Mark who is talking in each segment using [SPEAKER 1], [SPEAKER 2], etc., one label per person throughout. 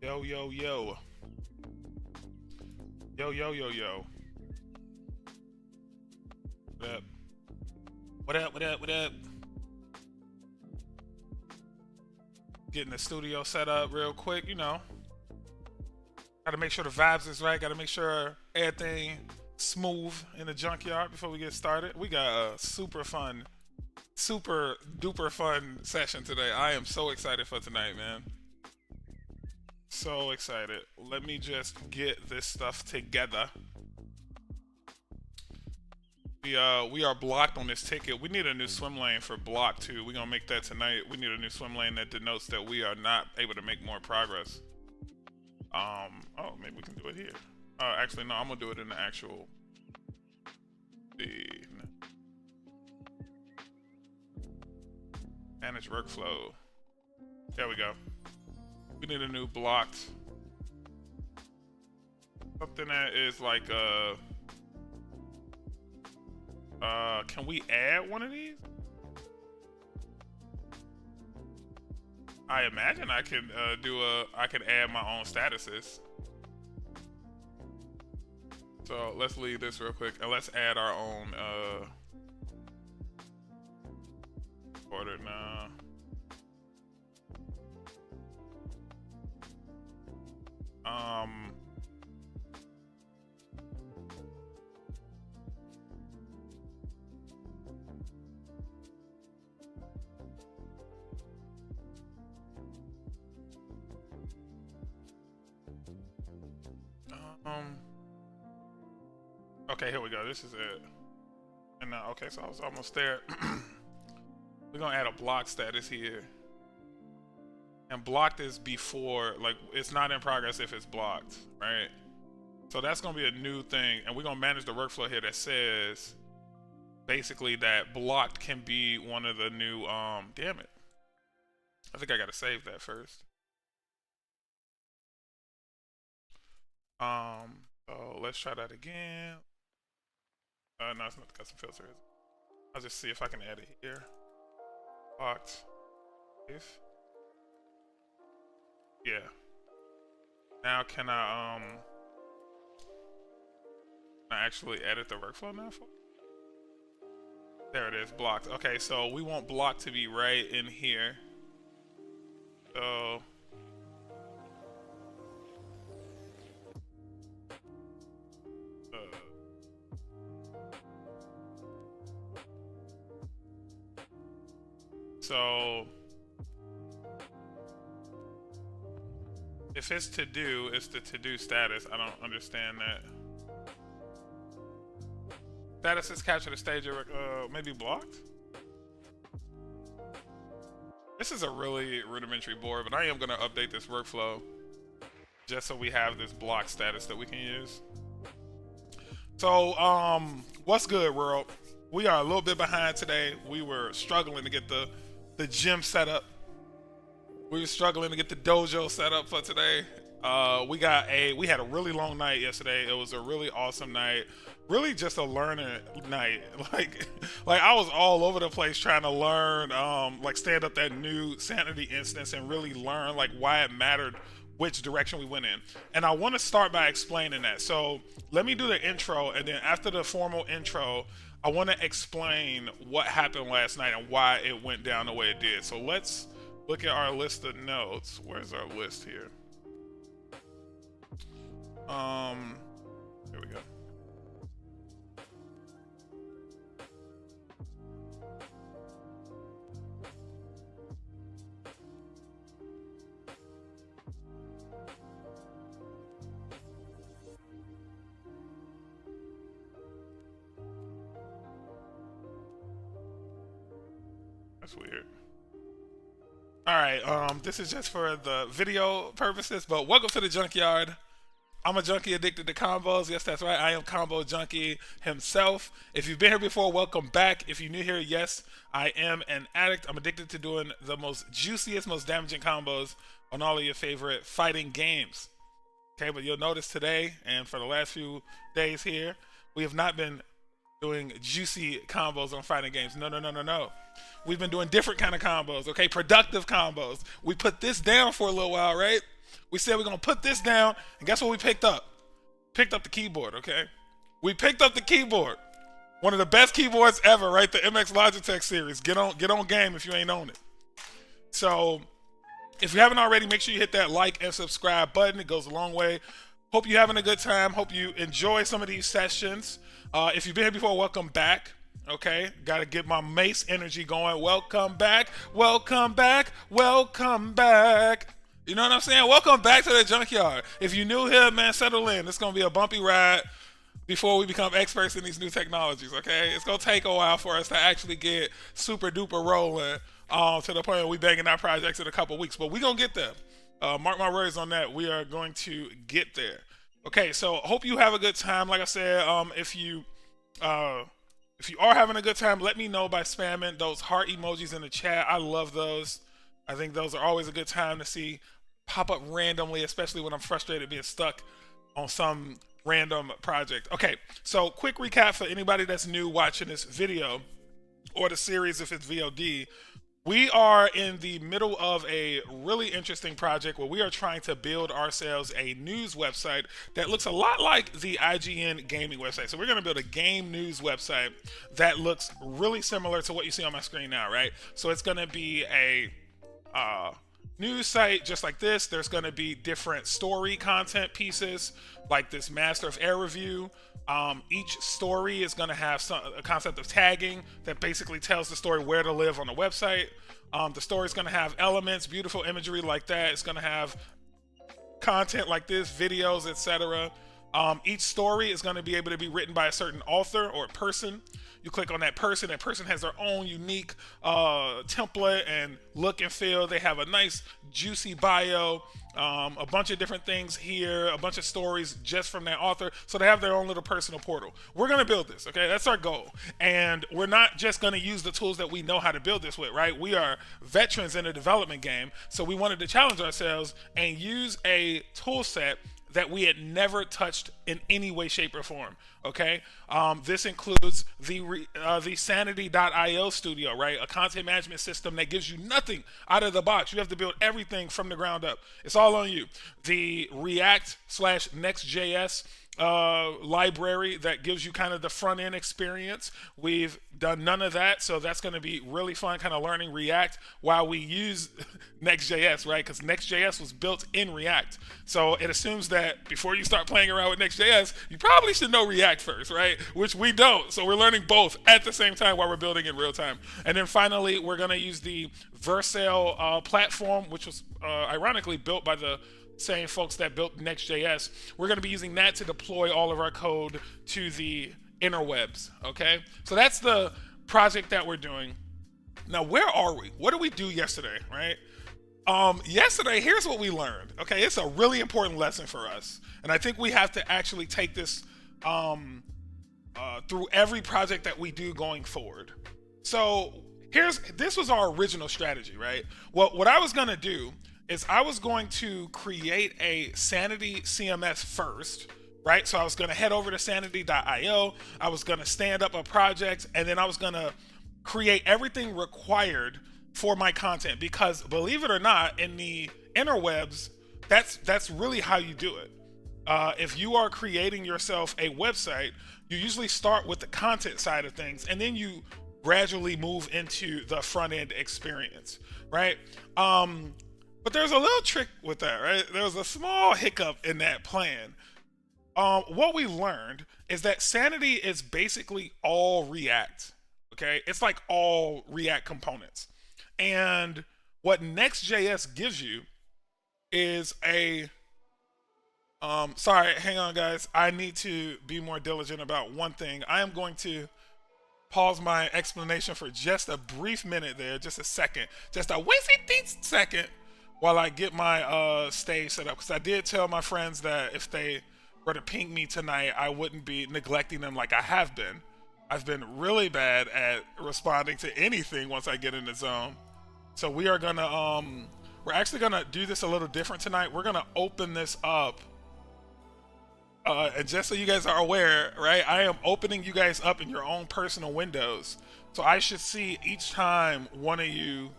[SPEAKER 1] Yo, yo, yo. Yo, yo, yo, yo. What up? What up, what up, what up? Getting the studio set up real quick, you know. Gotta make sure the vibes is right. Gotta make sure everything smooth in the junkyard before we get started. We got a super duper fun session today. I am so excited for tonight, man. So excited. Let me just get this stuff together. We are blocked on this ticket. We need a new swim lane for block too. We're gonna make that tonight. We need a new swim lane that denotes that we are not able to make more progress. Oh, maybe we can do it here. Actually, no, I'm gonna do it in the actual. Manage workflow. There we go. We need a new blocked. Something that is like can we add one of these? I imagine I can I can add my own statuses. So let's leave this real quick and let's add our own order now. Okay, here we go. This is it. And okay, so I was almost there. We're gonna add a block status here. And blocked is before, like, it's not in progress if it's blocked, right? So that's gonna be a new thing, and we're gonna manage the workflow here that says basically that blocked can be one of the new damn it. I think I gotta save that first. So let's try that again. No, it's not the custom filter. I'll just see if I can add it here. Blocked. If. Yeah. Now can I actually edit the workflow now? There it is, blocked. Okay, so we want block to be right in here. So if it's to do, it's the to do status. I don't understand that. Status is capture the stage of maybe blocked. This is a really rudimentary board, but I am gonna update this workflow just so we have this block status that we can use. So what's good, world? We are a little bit behind today. We were struggling to get the gym set up. We were struggling to get the dojo set up for today. We had a really long night yesterday. It was a really awesome night. Really just a learning night. Like I was all over the place trying to learn, like stand up that new Sanity instance and really learn like why it mattered which direction we went in. And I want to start by explaining that. So let me do the intro, and then after the formal intro, I want to explain what happened last night and why it went down the way it did. So let's look at our list of notes. Where's our list here? Here we go. That's weird. Alright, this is just for the video purposes, but welcome to the Junkyard. I'm a junkie addicted to combos. Yes, that's right. I am Combo Junkie himself. If you've been here before, welcome back. If you're new here, yes, I am an addict. I'm addicted to doing the most juiciest, most damaging combos on all of your favorite fighting games. Okay, but you'll notice today, and for the last few days here, we have not been doing juicy combos on fighting games. No. We've been doing different kind of combos, okay? Productive combos. We put this down for a little while, right? We said we're gonna put this down, and guess what we picked up? Picked up the keyboard, okay? We picked up the keyboard. One of the best keyboards ever, right? The MX Logitech series. Get on game if you ain't own it. So if you haven't already, make sure you hit that like and subscribe button. It goes a long way. Hope you're having a good time. Hope you enjoy some of these sessions. If you've been here before, welcome back. Okay, got to get my Mace energy going. Welcome back, welcome back, welcome back. You know what I'm saying? Welcome back to the Junkyard. If you're new here, man, settle in. It's going to be a bumpy ride before we become experts in these new technologies, okay? It's going to take a while for us to actually get super duper rolling to the point where we banging our projects in a couple weeks. But we're going to get there. Mark my words on that. We are going to get there. Okay, so hope you have a good time. Like I said, if you are having a good time, let me know by spamming those heart emojis in the chat. I love those. I think those are always a good time to see pop up randomly, especially when I'm frustrated being stuck on some random project. Okay, so quick recap for anybody that's new watching this video or the series if it's VOD. We are in the middle of a really interesting project where we are trying to build ourselves a news website that looks a lot like the IGN gaming website. So we're going to build a game news website that looks really similar to what you see on my screen now, right? So it's going to be a news site just like this. There's going to be different story content pieces like this Master of Air review. Each story is going to have a concept of tagging that basically tells the story where to live on the website. The story is going to have elements, beautiful imagery like that. It's going to have content like this, videos, etc. Each story is going to be able to be written by a certain author or a person. You click on that person has their own unique template and look and feel. They have a nice juicy bio, a bunch of different things here, a bunch of stories just from that author. So they have their own little personal portal. We're going to build this, okay? That's our goal. And we're not just going to use the tools that we know how to build this with, right? We are veterans in the development game. So we wanted to challenge ourselves and use a tool set that we had never touched in any way, shape, or form. Okay, this includes the Sanity.io studio, right? A content management system that gives you nothing out of the box. You have to build everything from the ground up. It's all on you. The React/NextJS library that gives you kind of the front end experience. We've done none of that, so that's going to be really fun, kind of learning React while we use NextJS, right? Because NextJS was built in React, so it assumes that before you start playing around with NextJS, you probably should know React first, right? Which we don't, so we're learning both at the same time while we're building in real time. And then finally, we're going to use the Vercel platform, which was ironically built by the same folks that built NextJS. We're going to be using that to deploy all of our code to the interwebs, okay? So that's the project that we're doing. Now, where are we? What did we do yesterday, right? Yesterday, here's what we learned, okay? It's a really important lesson for us. And I think we have to actually take this through every project that we do going forward. So this was our original strategy, right? Well, what I was going to do is I was going to create a Sanity CMS first, right? So I was going to head over to Sanity.io. I was going to stand up a project, and then I was going to create everything required for my content. Because believe it or not, in the interwebs, that's really how you do it. If you are creating yourself a website, you usually start with the content side of things, and then you gradually move into the front end experience, right? But there's a little trick with that, right? There was a small hiccup in that plan. What we learned is that Sanity is basically all React, okay? It's like all React components. And what NextJS gives you is a... sorry, hang on, guys. I need to be more diligent about one thing. I am going to pause my explanation for just a brief minute there, just a second. Just a wizzy second. While I get my stage set up, because I did tell my friends that if they were to ping me tonight, I wouldn't be neglecting them like I have been. I've been really bad at responding to anything once I get in the zone. So we are gonna we're actually gonna do this a little different tonight. We're gonna open this up, and just so you guys are aware, right? I am opening you guys up in your own personal windows, so I should see each time one of you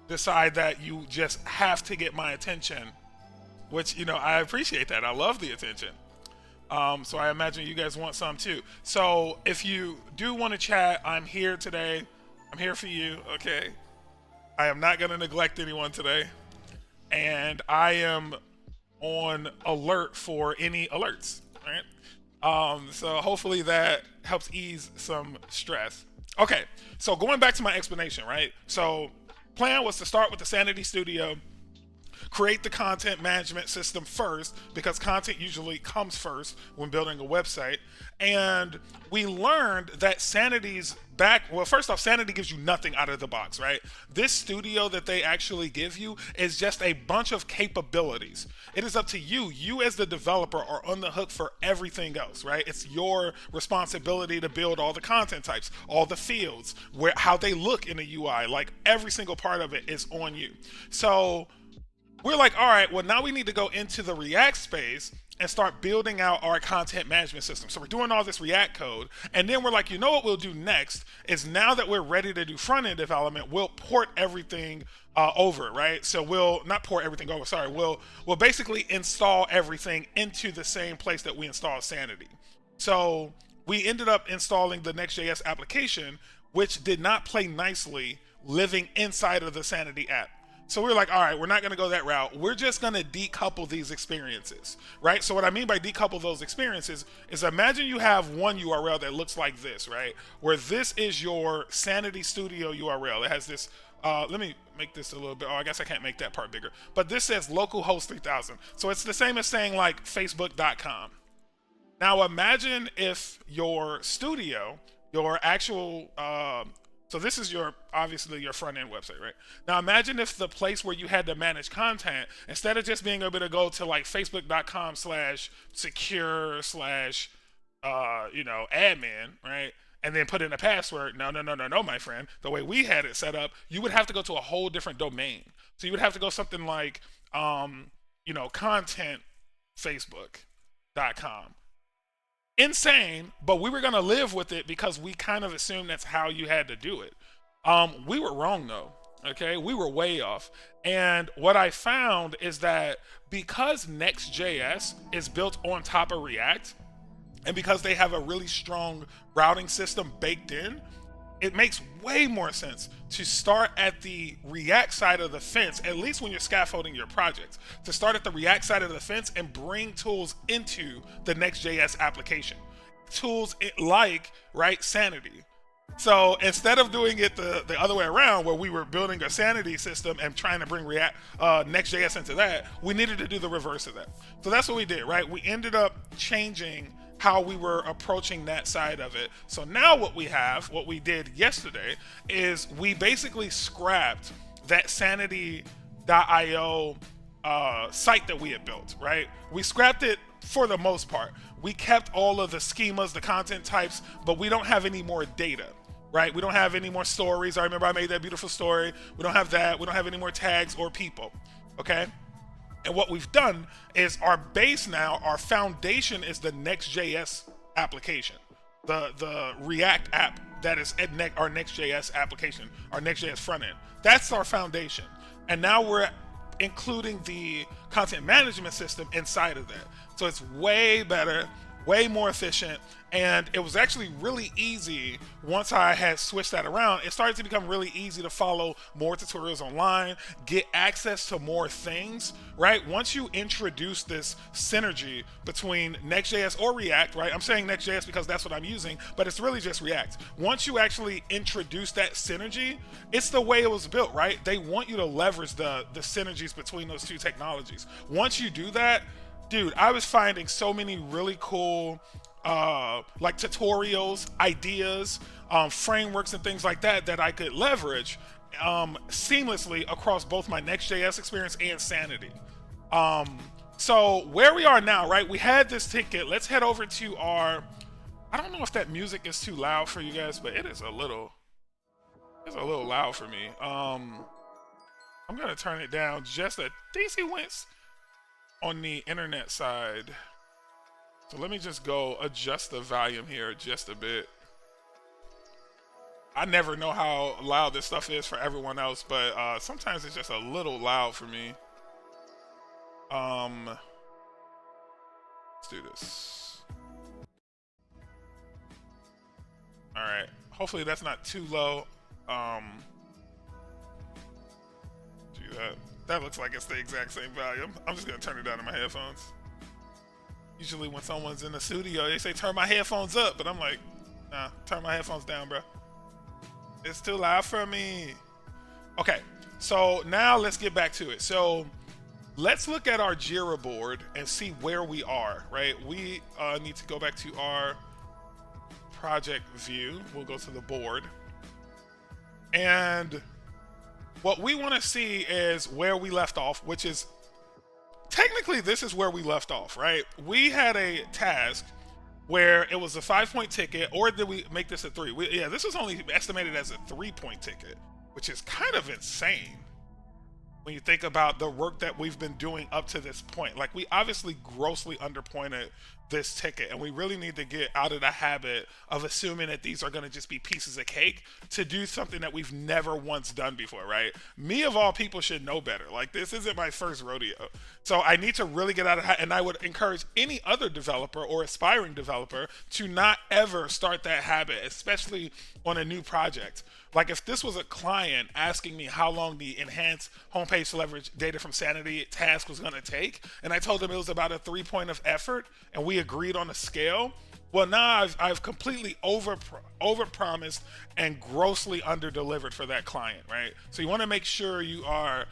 [SPEAKER 1] decide that you just have to get my attention, which, you know, I appreciate that. I love the attention. So I imagine you guys want some too. So if you do want to chat, I'm here today. I'm here for you, okay? I am not going to neglect anyone today. And I am on alert for any alerts, right? So hopefully that helps ease some stress. Okay, so going back to my explanation, right? So plan was to start with the Sanity Studio, create the content management system first, because content usually comes first when building a website. And we learned that well, first off, Sanity gives you nothing out of the box, right? This studio that they actually give you is just a bunch of capabilities. It is up to you. You as the developer are on the hook for everything else, right? It's your responsibility to build all the content types, all the fields, how they look in the UI. Like, every single part of it is on you. So we're like, all right, well, now we need to go into the React space and start building out our content management system. So we're doing all this React code, and then we're like, you know what we'll do next is, now that we're ready to do front-end development, we'll port everything over, right? So we'll not port everything over, sorry, we'll basically install everything into the same place that we install Sanity. So we ended up installing the NextJS application, which did not play nicely living inside of the Sanity app. So we're like, all right, we're not going to go that route. We're just going to decouple these experiences, right? So what I mean by decouple those experiences is, imagine you have one URL that looks like this, right? Where this is your Sanity Studio URL. It has this, let me make this a little bit, I guess I can't make that part bigger. But this says localhost 3000. So it's the same as saying like facebook.com. Now imagine if your studio, your actual, so this is obviously your front end website, right? Now imagine if the place where you had to manage content, instead of just being able to go to like facebook.com/secure/admin, right? And then put in a password. No, my friend. The way we had it set up, you would have to go to a whole different domain. So you would have to go something like, content facebook.com. Insane, but we were going to live with it because we kind of assumed that's how you had to do it. We were wrong though, okay? We were way off. And what I found is that because NextJS is built on top of React, and because they have a really strong routing system baked in, it makes way more sense to start at the React side of the fence, at least when you're scaffolding your projects, to start at the React side of the fence and bring tools into the Next.js application. Tools like, right, Sanity. So instead of doing it the other way around, where we were building a Sanity system and trying to bring React Next.js into that, we needed to do the reverse of that. So that's what we did, right? We ended up changing how we were approaching that side of it. So now what we did yesterday, is we basically scrapped that sanity.io site that we had built, right? We scrapped it for the most part. We kept all of the schemas, the content types, but we don't have any more data, right? We don't have any more stories. I remember I made that beautiful story. We don't have that. We don't have any more tags or people, okay? And what we've done is our base now, our foundation is the Next.js application, the React app that is our Next.js application, our Next.js front end. That's our foundation. And now we're including the content management system inside of that. So it's way better, way more efficient, and it was actually really easy once I had switched that around. It started to become really easy to follow more tutorials online, get access to more things, right? Once you introduce this synergy between Next.js or React, right? I'm saying Next.js because that's what I'm using, but it's really just React. Once you actually introduce that synergy, it's the way it was built, right? They want you to leverage the synergies between those two technologies. Once you do that, dude, I was finding so many really cool like tutorials, ideas, frameworks, and things like that that I could leverage seamlessly across both my Next.js experience and Sanity. So where we are now, right? We had this ticket. Let's head over to our. I don't know if that music is too loud for you guys, but it is a little. It's a little loud for me. I'm gonna turn it down just a DC wince on the internet side. So let me just go adjust the volume here just a bit. I never know how loud this stuff is for everyone else, but sometimes it's just a little loud for me. Let's do this. All right. Hopefully that's not too low. Do that. That looks like it's the exact same volume. I'm just gonna turn it down in my headphones. Usually when someone's in the studio, they say turn my headphones up, but I'm like, nah, turn my headphones down, bro. It's too loud for me. Okay, so now let's get back to it. So let's look at our Jira board and see where we are, right? We need to go back to our project view. We'll go to the board. And what we want to see is where we left off, which is technically this is where we left off, right? We had a task where it was a 5-point ticket, or did we make this a 3? Yeah, this was only estimated as a 3-point ticket, which is kind of insane when you think about the work that we've been doing up to this point. Like, we obviously grossly underpointed this ticket, and we really need to get out of the habit of assuming that these are going to just be pieces of cake to do something that we've never once done before, right? Me of all people should know better. Like, this isn't my first rodeo. So I need to really get out of that, and I would encourage any other developer or aspiring developer to not ever start that habit, especially on a new project. Like, if this was a client asking me how long the enhanced homepage to leverage data from Sanity task was going to take, and I told them it was about a 3-point of effort, and we agreed on a scale, well, now I've completely over-promised and grossly under-delivered for that client, right? So you want to make sure you are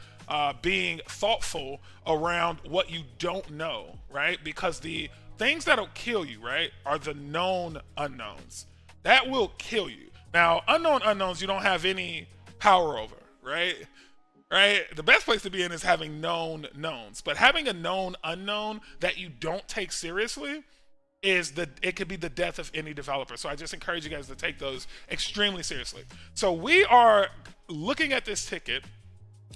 [SPEAKER 1] being thoughtful around what you don't know, right? Because the things that'll kill you, right, are the known unknowns. That will kill you. Now, unknown unknowns you don't have any power over, right? Right? The best place to be in is having known knowns. But having a known unknown that you don't take seriously it could be the death of any developer. So I just encourage you guys to take those extremely seriously. So we are looking at this ticket,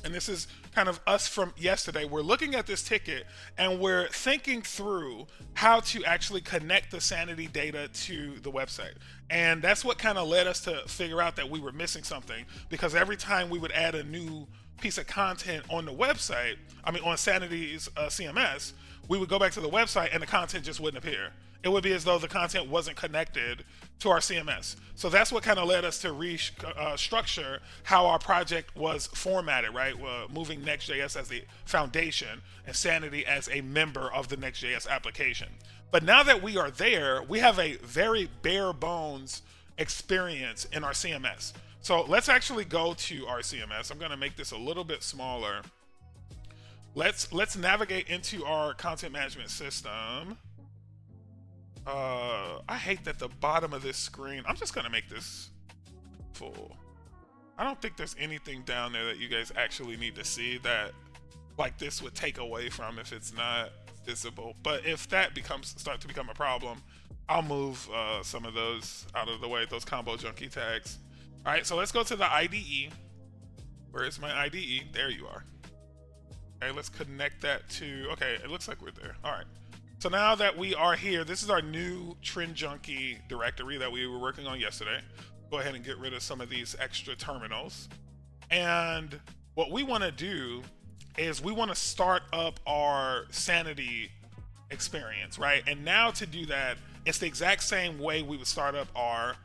[SPEAKER 1] and this is kind of us from yesterday. We're looking at this ticket and we're thinking through how to actually connect the Sanity data to the website. And that's what kind of led us to figure out that we were missing something, because every time we would add a new piece of content on the website, on Sanity's CMS, we would go back to the website and the content just wouldn't appear. It would be as though the content wasn't connected to our CMS. So that's what kind of led us to restructure how our project was formatted, right? Moving NextJS as the foundation and Sanity as a member of the NextJS application. But now that we are there, we have a very bare bones experience in our CMS. So let's actually go to our CMS. I'm going to make this a little bit smaller. Let's navigate into our content management system. I hate that the bottom of this screen, I'm just gonna make this full. I don't think there's anything down there that you guys actually need to see that like this would take away from if it's not visible. But if that start to become a problem, I'll move some of those out of the way, those combo junkie tags. All right, so let's go to the IDE. Where is my IDE? There you are. Okay, let's connect that to, okay, it looks like we're there. All right. So now that we are here, this is our new Trend Junkie directory that we were working on yesterday. Go ahead and get rid of some of these extra terminals. And what we want to do is we want to start up our Sanity experience, right? And now to do that, it's the exact same way we would start up our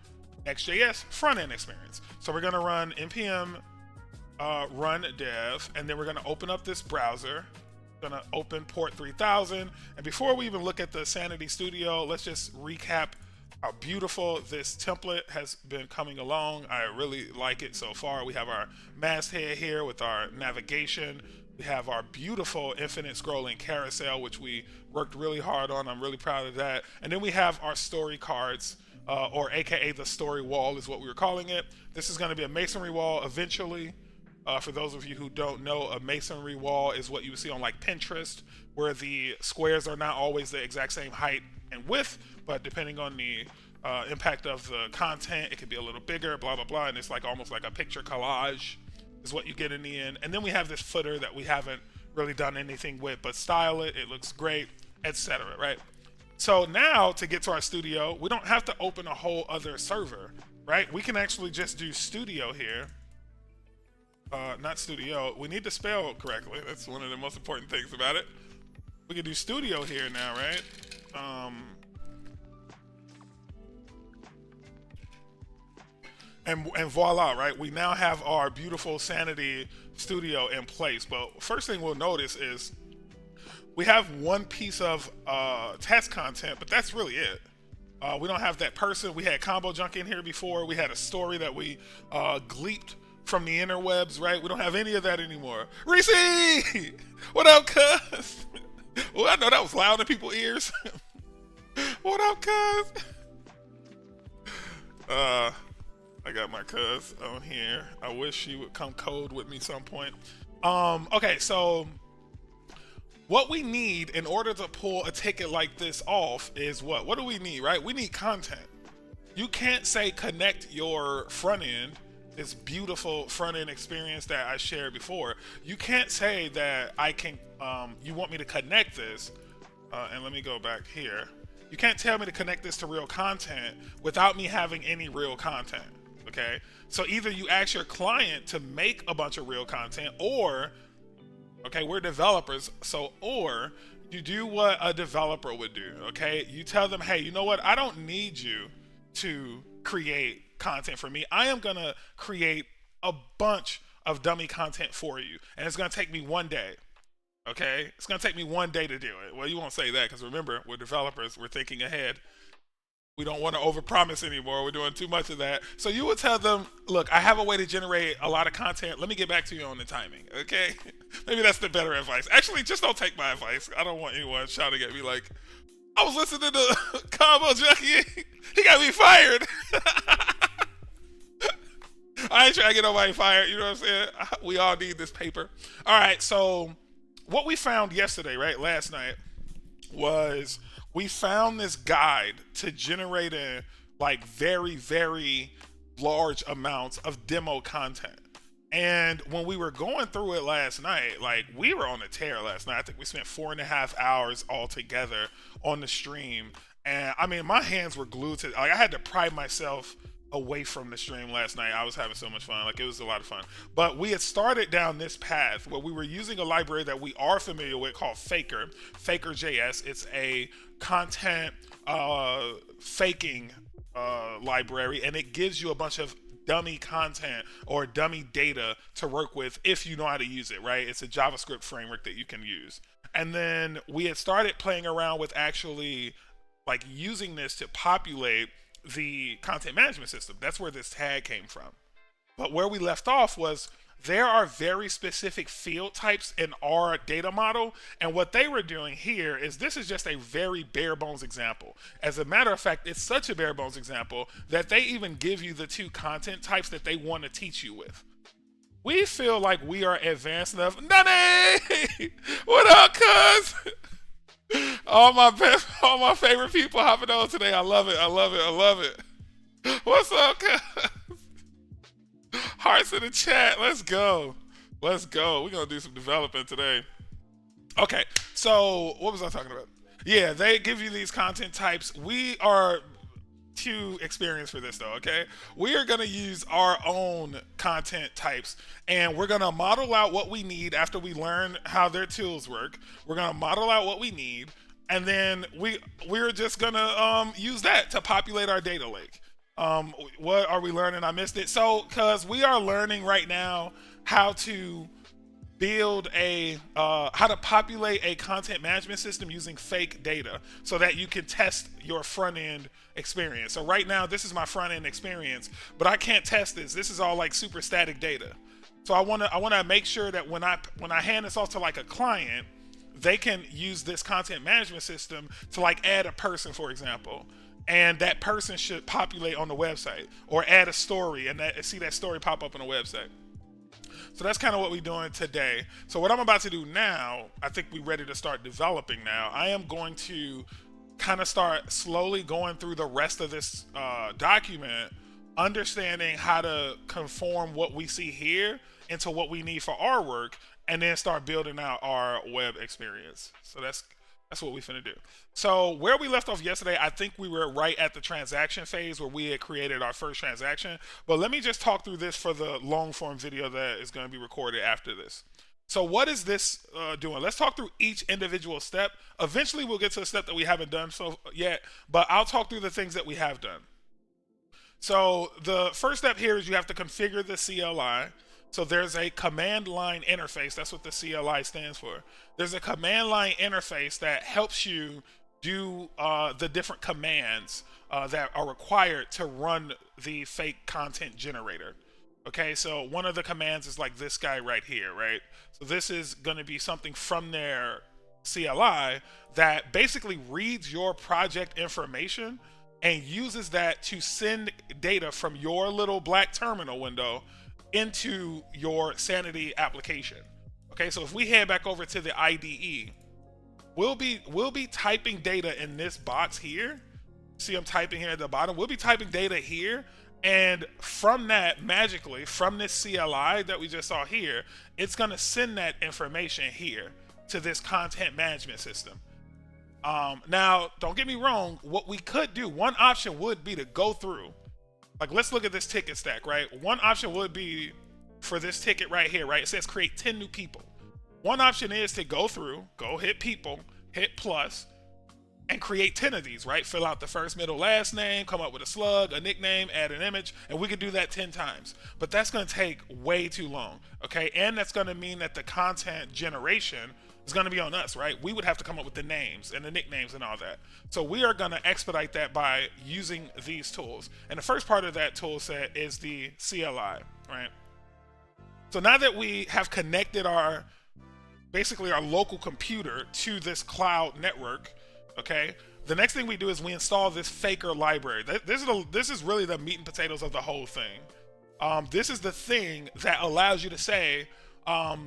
[SPEAKER 1] NextJS front-end experience. So we're going to run npm run dev, and then we're going to open up this browser. Gonna open port 3000, and before we even look at the Sanity Studio, let's just recap how beautiful this template has been coming along. I really like it so far. We have our masthead here with our navigation. We have our beautiful infinite scrolling carousel, which we worked really hard on. I'm really proud of that. And then we have our story cards, or AKA the story wall is what we were calling it. This is going to be a masonry wall eventually. For those of you who don't know, a masonry wall is what you would see on like Pinterest, where the squares are not always the exact same height and width, but depending on the impact of the content, it could be a little bigger, blah, blah, blah. And it's like almost like a picture collage is what you get in the end. And then we have this footer that we haven't really done anything with, but style it, it looks great, etc. Right? So now to get to our studio, we don't have to open a whole other server, right? We can actually just do studio here. Not studio. We need to spell correctly. That's one of the most important things about it. We can do studio here now, right? And voila, right? We now have our beautiful Sanity studio in place. But first thing we'll notice is we have one piece of test content, but that's really it. We don't have that person. We had Combo Junk in here before. We had a story that we gleeped from the interwebs, right? We don't have any of that anymore. Reese! What up, cuz? Well, I know that was loud in people's ears. What up, cuz? I got my cuz on here. I wish she would come code with me some point. Okay, so what we need in order to pull a ticket like this off is what? What do we need, right? We need content. You can't say connect your front end, this beautiful front end experience that I shared before. You can't say that I can, you want me to connect this, and let me go back here. You can't tell me to connect this to real content without me having any real content, okay? So either you ask your client to make a bunch of real content, or okay, we're developers, so or you do what a developer would do, okay? You tell them, hey, you know what? I don't need you to create content for me. I am gonna create a bunch of dummy content for you, and it's gonna take me one day, okay? It's gonna take me one day to do it. Well, you won't say that, because remember, we're developers, we're thinking ahead. We don't want to overpromise anymore. We're doing too much of that. So you would tell them, look, I have a way to generate a lot of content. Let me get back to you on the timing, okay? Maybe that's the better advice. Actually, just don't take my advice. I don't want anyone shouting at me like, I was listening to Combo Junkie. He got me fired. I ain't trying to get nobody fired. You know what I'm saying? We all need this paper. All right, so what we found yesterday, right, last night, was we found this guide to generating like very, very large amounts of demo content. And when we were going through it last night, like we were on a tear last night. I think we spent 4.5 hours all together on the stream. And I mean, my hands were glued to, like I had to pry myself away from the stream last night. I was having so much fun. Like it was a lot of fun. But we had started down this path where we were using a library that we are familiar with called Faker.js. It's a content faking library, and it gives you a bunch of dummy content or dummy data to work with if you know how to use it, right? It's a JavaScript framework that you can use. And then we had started playing around with actually like using this to populate the content management system. That's where this tag came from. But where we left off was there are very specific field types in our data model, and what they were doing here is this is just a very bare bones example. As a matter of fact, it's such a bare bones example that they even give you the 2 content types that they want to teach you with. We feel like we are advanced enough. Nani! What up, cuz? All my favorite people hopping on today. I love it. I love it. I love it. What's up, cuz? Hearts in the chat. Let's go. Let's go. We're going to do some developing today. Okay. So what was I talking about? Yeah, they give you these content types. We are too experienced for this though, okay? We are going to use our own content types, and we're going to model out what we need after we learn how their tools work. We're going to model out what we need, and then we're just going to use that to populate our data lake. What are we learning? I missed it. So, cuz we are learning right now how to build how to populate a content management system using fake data so that you can test your front end experience. So right now, this is my front end experience, but I can't test this. This is all like super static data. So I want to make sure that when I hand this off to like a client, they can use this content management system to like add a person, for example. And that person should populate on the website, or add a story and see that story pop up on the website. So that's kind of what we're doing today. So what I'm about to do now, I think we're ready to start developing now. I am going to kind of start slowly going through the rest of this document, understanding how to conform what we see here into what we need for our work, and then start building out our web experience. So that's what we finna do. So where we left off yesterday, I think we were right at the transaction phase where we had created our first transaction. But let me just talk through this for the long form video that is going to be recorded after this. So what is this doing? Let's talk through each individual step. Eventually, we'll get to a step that we haven't done so yet, but I'll talk through the things that we have done. So the first step here is you have to configure the CLI. So there's a command line interface. That's what the CLI stands for. There's a command line interface that helps you do the different commands that are required to run the fake content generator. Okay, so one of the commands is like this guy right here, right? So this is going to be something from their CLI that basically reads your project information and uses that to send data from your little black terminal window into your Sanity application. Okay, so if we head back over to the IDE, we'll be typing data in this box here. See, I'm typing here at the bottom. We'll be typing data here. And from that, magically, from this CLI that we just saw here, it's going to send that information here to this content management system. Now, don't get me wrong. What we could do, one option would be to go through. Like, let's look at this ticket stack, right? One option would be for this ticket right here, right? It says create 10 new people. One option is to go through, go hit people, hit plus, and create 10 of these, right? Fill out the first, middle, last name, come up with a slug, a nickname, add an image, and we could do that 10 times. But that's going to take way too long, okay? And that's going to mean that the content generation is going to be on us, right? We would have to come up with the names and the nicknames and all that. So we are going to expedite that by using these tools. And the first part of that tool set is the CLI, right? So now that we have connected basically our local computer to this cloud network, okay, the next thing we do is we install this faker library. This is really the meat and potatoes of the whole thing. This is the thing that allows you to say,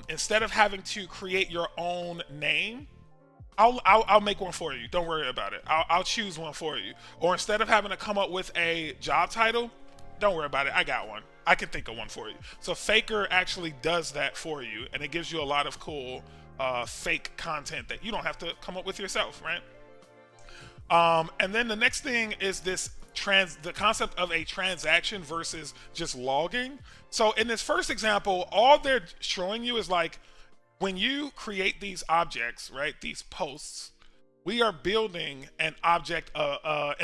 [SPEAKER 1] instead of having to create your own name, I'll make one for you. Don't worry about it. I'll choose one for you. Or instead of having to come up with a job title, don't worry about it. I got one. I can think of one for you. So Faker actually does that for you, and it gives you a lot of cool fake content that you don't have to come up with yourself, right? And then the next thing is the concept of a transaction versus just logging. So in this first example, all they're showing you is like, when you create these objects, right, these posts, we are building an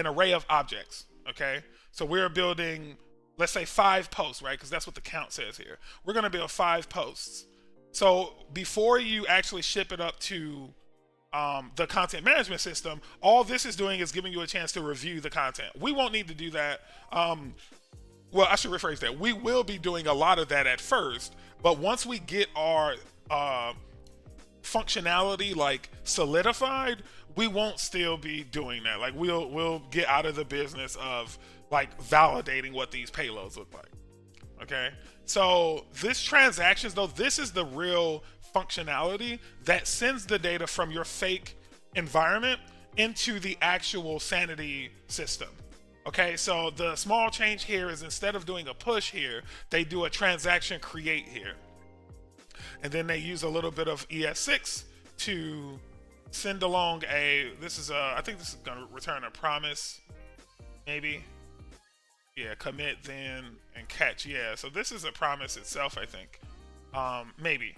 [SPEAKER 1] array of objects, okay? So we're building, let's say 5 posts, right? Because that's what the count says here. We're going to build 5 posts. So before you actually ship it up to the content management system, all this is doing is giving you a chance to review the content. We won't need to do that. Well, I should rephrase that. We will be doing a lot of that at first, but once we get our functionality like solidified, we won't still be doing that. Like we'll get out of the business of like validating what these payloads look like. Okay, so this transactions though, this is the real functionality that sends the data from your fake environment into the actual Sanity system. Okay, so the small change here is instead of doing a push here, they do a transaction create here. And then they use a little bit of ES6 to send along I think this is going to return a promise, maybe. Yeah, commit then and catch. Yeah, so this is a promise itself, I think. Maybe.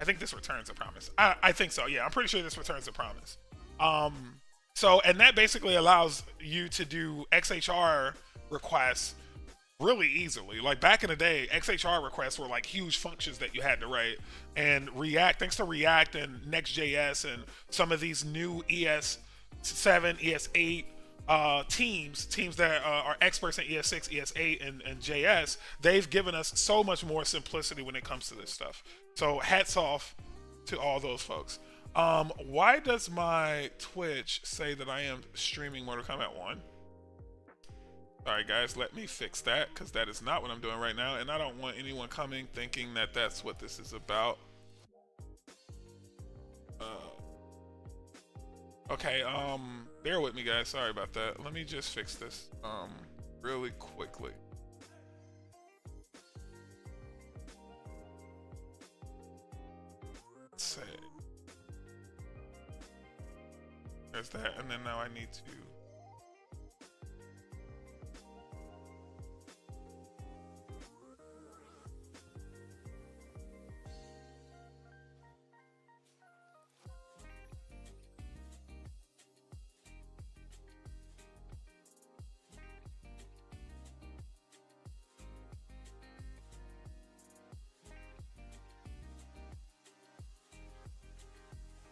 [SPEAKER 1] I think this returns a promise. I think so. Yeah, I'm pretty sure this returns a promise. And that basically allows you to do XHR requests really easily. Like back in the day, XHR requests were like huge functions that you had to write. And thanks to React and NextJS and some of these new ES7, ES8 teams that are experts in ES6, ES8, and JS, they've given us so much more simplicity when it comes to this stuff. So hats off to all those folks. Why does my Twitch say that I am streaming Mortal Kombat 1? Alright guys, let me fix that, because that is not what I'm doing right now, and I don't want anyone coming thinking that that's what this is about. Okay, bear with me guys, sorry about that. Let me just fix this really quickly. Let's say there's that, and then now I need to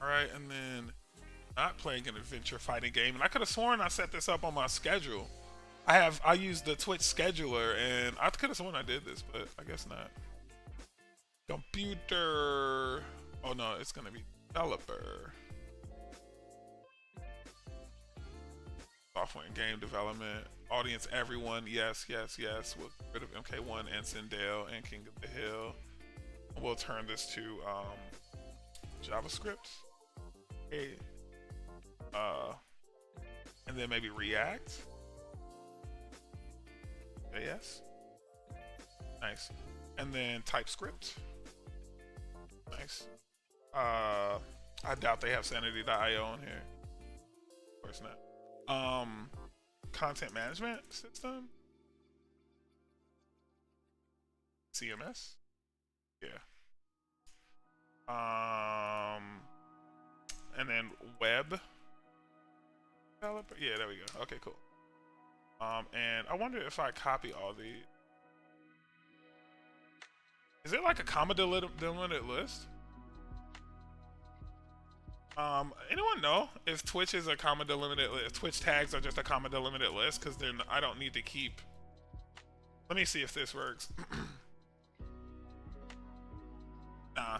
[SPEAKER 1] All right, and then not playing an adventure fighting game. And I could have sworn I set this up on my schedule. I used the Twitch scheduler, and I could have sworn I did this, but I guess not. Computer. Oh no, it's gonna be developer. Software and game development. Audience, everyone. Yes, yes, yes. We'll get rid of MK1 and Sindel and King of the Hill. We'll turn this to JavaScript. Okay. And then maybe React. Yes. Nice. And then TypeScript. Nice. I doubt they have Sanity.io in here. Of course not. Content management system. CMS. Yeah. And then web developer. Yeah, there we go. Okay, cool. And I wonder if I copy all these. Is it like a comma delimited list? Anyone know if Twitch is a comma delimited list? If Twitch tags are just a comma delimited list? Because then I don't need to keep. Let me see if this works. Nah.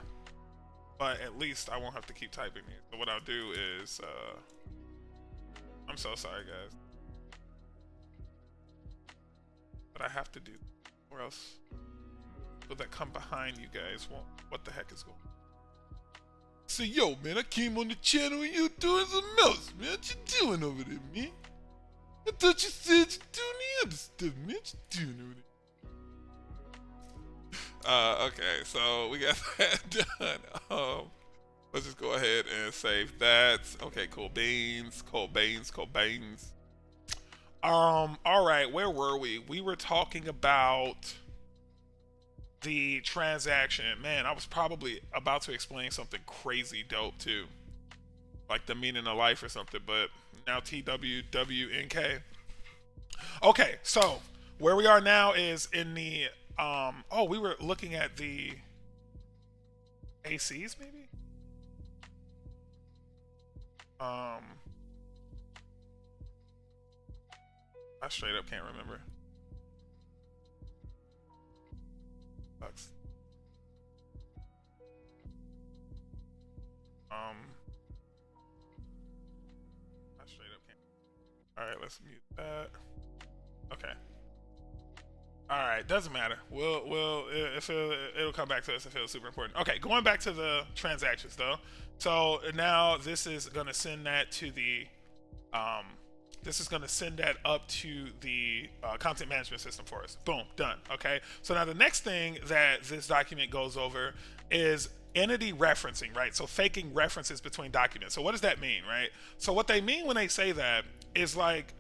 [SPEAKER 1] But at least I won't have to keep typing it. So what I'll do is, I'm so sorry, guys. But I have to do, or else people that come behind you guys won't. What the heck is going on? So yo, man, I came on the channel and you doing something else, man. What you doing over there, man? I thought you said you're doing the other stuff, man. What you doing over there? Okay, so we got that done. Let's just go ahead and save that. Okay, cool beans, cool beans, cool beans. All right, where were we? We were talking about the transaction. Man, I was probably about to explain something crazy dope too, like the meaning of life or something, but now TWWNK. Okay, so where we are now is in the oh, we were looking at the ACs maybe. I straight up can't remember. Sucks. I straight up can't. All right, let's mute that. Okay. All right, doesn't matter. It'll come back to us if it was super important. Okay, going back to the transactions though. So now this is gonna send that to the this is going to send that up to the content management system for us. Boom, done. Okay, so now the next thing that this document goes over is entity referencing, right? So faking references between documents. So what does that mean, right? So what they mean when they say that is like,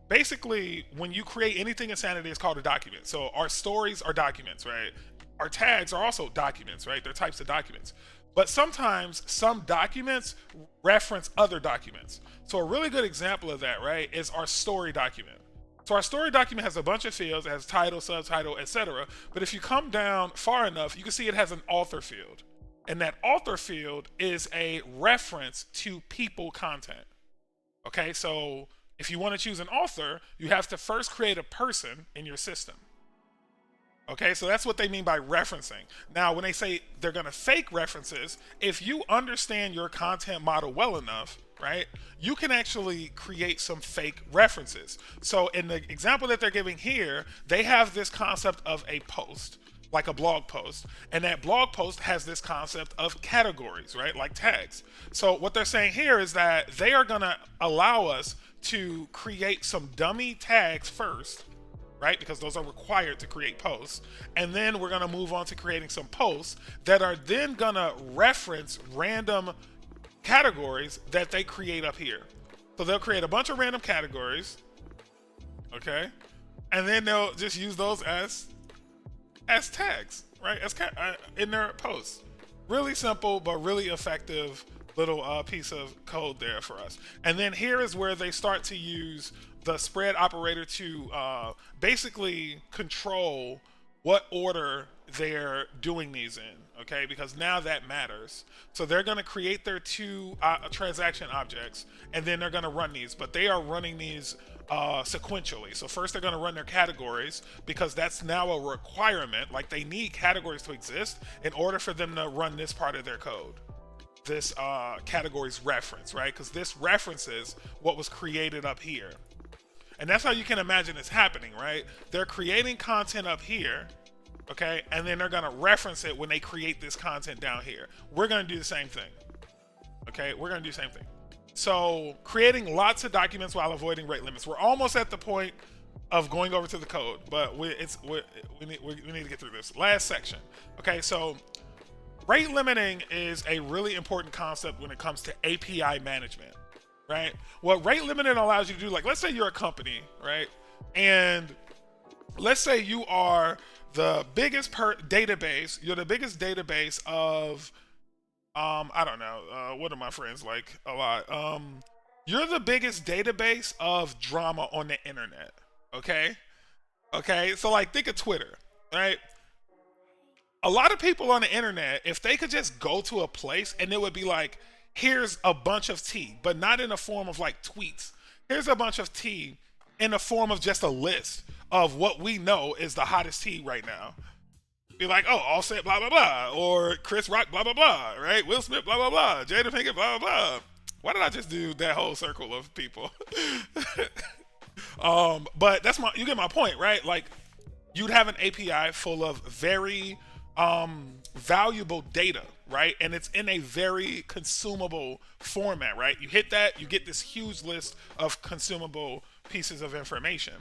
[SPEAKER 1] basically when you create anything in Sanity, it's called a document. So our stories are documents, right? Our tags are also documents, right? They're types of documents. But sometimes some documents reference other documents. So a really good example of that, right, is our story document. So our story document has a bunch of fields. It has title, subtitle, etc. But if you come down far enough, you can see it has an author field. And that author field is a reference to people content. Okay, so if you want to choose an author, you have to first create a person in your system. Okay, so that's what they mean by referencing. Now, when they say they're going to fake references, if you understand your content model well enough, right, you can actually create some fake references. So in the example that they're giving here, they have this concept of a post, like a blog post. And that blog post has this concept of categories, right, like tags. So what they're saying here is that they are going to allow us to create some dummy tags first, right? Because those are required to create posts. And then we're going to move on to creating some posts that are then going to reference random categories that they create up here. So they'll create a bunch of random categories, okay? And then they'll just use those as tags, right? As in their posts. Really simple, but really effective little piece of code there for us. And then here is where they start to use the spread operator to basically control what order they're doing these in, okay? Because now that matters. So they're going to create their two transaction objects, and then they're going to run these. But they are running these sequentially. So first they're going to run their categories, because that's now a requirement. Like, they need categories to exist in order for them to run this part of their code. This categories reference, right? Because this references what was created up here. And that's how you can imagine it's happening, right? They're creating content up here, okay? And then they're gonna reference it when they create this content down here. We're gonna do the same thing, okay? We're gonna do the same thing. So creating lots of documents while avoiding rate limits. We're almost at the point of going over to the code, but we need to get through this last section. Okay, so rate limiting is a really important concept when it comes to API management, right? What rate limiting allows you to do, like, let's say you're a company, right? And let's say you are the biggest database, you're the biggest database of, I don't know, what are my friends like a lot? You're the biggest database of drama on the internet, okay? Okay, so like, think of Twitter, right? A lot of people on the internet, if they could just go to a place and it would be like, here's a bunch of tea, but not in the form of like tweets. Here's a bunch of tea in the form of just a list of what we know is the hottest tea right now. Be like, oh, Offset, blah, blah, blah. Or Chris Rock, blah, blah, blah, right? Will Smith, blah, blah, blah. Jada Pinkett, blah, blah, blah. Why did I just do that whole circle of people? But that's you get my point, right? Like, you'd have an API full of very valuable data, right? And it's in a very consumable format, right? You hit that, you get this huge list of consumable pieces of information.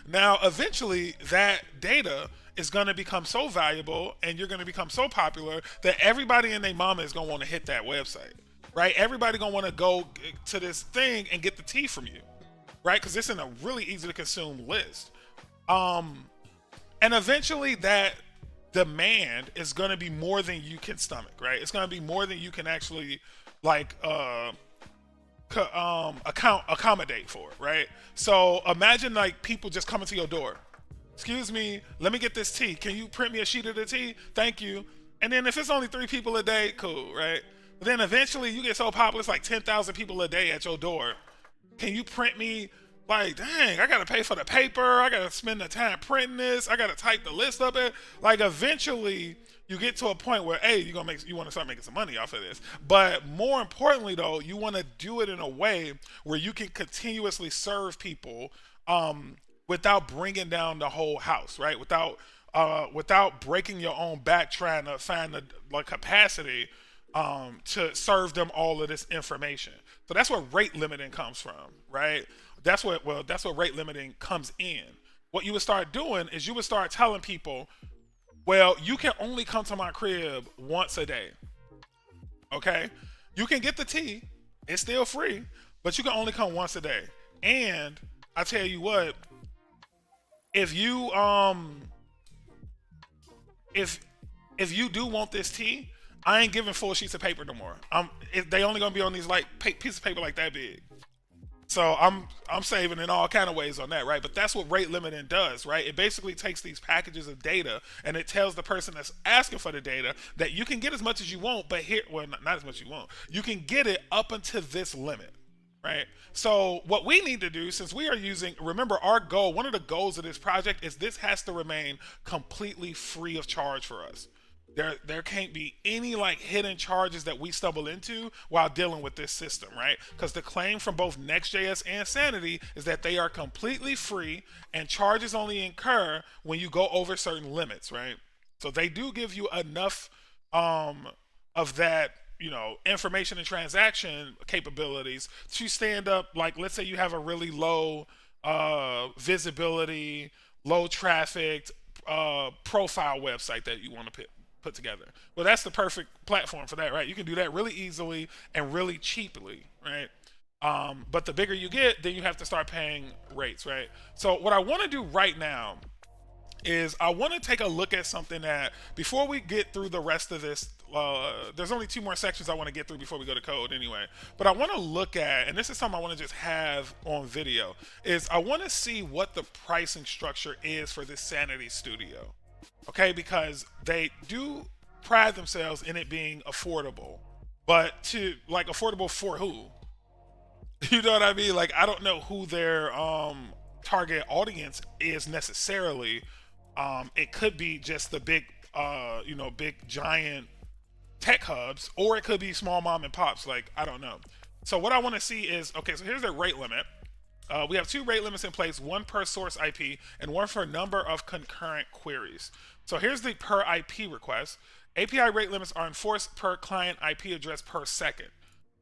[SPEAKER 1] Now, eventually, that data is going to become so valuable and you're going to become so popular that everybody and their mama is going to want to hit that website, right? Everybody going to want to go to this thing and get the tea from you, right? Because it's in a really easy to consume list. And eventually that demand is going to be more than you can stomach, right? It's going to be more than you can actually like accommodate for, right? So imagine like people just coming to your door. Excuse me, let me get this tea. Can you print me a sheet of the tea? Thank you. And then if it's only 3 people a day, cool, right? But then eventually you get so popular, it's like 10,000 people a day at your door. Can you print me? Like, dang, I gotta pay for the paper. I gotta spend the time printing this. I gotta type the list up. Like, eventually, you get to a point where, hey, you want to start making some money off of this. But more importantly, though, you want to do it in a way where you can continuously serve people without bringing down the whole house, right? Without breaking your own back trying to find the capacity to serve them all of this information. So that's where rate limiting comes from, right? That's what rate limiting comes in. What you would start doing is you would start telling people, well, you can only come to my crib once a day. Okay? You can get the tea. It's still free, but you can only come once a day. And I tell you what, if you if you do want this tea, I ain't giving full sheets of paper no more. They only gonna be on these like pieces of paper like that big. So I'm saving in all kind of ways on that, right? But that's what rate limiting does, right? It basically takes these packages of data and it tells the person that's asking for the data that you can get as much as you want, but here, well, not as much as you want. You can get it up until this limit, right? So what we need to do, since we are using, remember our goal, one of the goals of this project is this has to remain completely free of charge for us. There can't be any like hidden charges that we stumble into while dealing with this system, right? Because the claim from both NextJS and Sanity is that they are completely free and charges only incur when you go over certain limits, right? So they do give you enough of that, you know, information and transaction capabilities to stand up. Like, let's say you have a really low visibility, low traffic profile website that you want to put together. Well, that's the perfect platform for that, right? You can do that really easily and really cheaply, right? But the bigger you get, then you have to start paying rates, right? So what I want to do right now is I want to take a look at something that, before we get through the rest of this, there's only 2 more sections I want to get through before we go to code anyway. But I want to look at, and this is something I want to just have on video, is I want to see what the pricing structure is for this Sanity Studio. Okay, because they do pride themselves in it being affordable, but to like affordable for who? You know what I mean? Like I don't know who their target audience is necessarily. It could be just the big big giant tech hubs, or it could be small mom and pops. Like I don't know. So what I want to see is okay. So here's the rate limit. We have two rate limits in place, one per source IP and one for number of concurrent queries. So here's the per IP request. API rate limits are enforced per client IP address per second.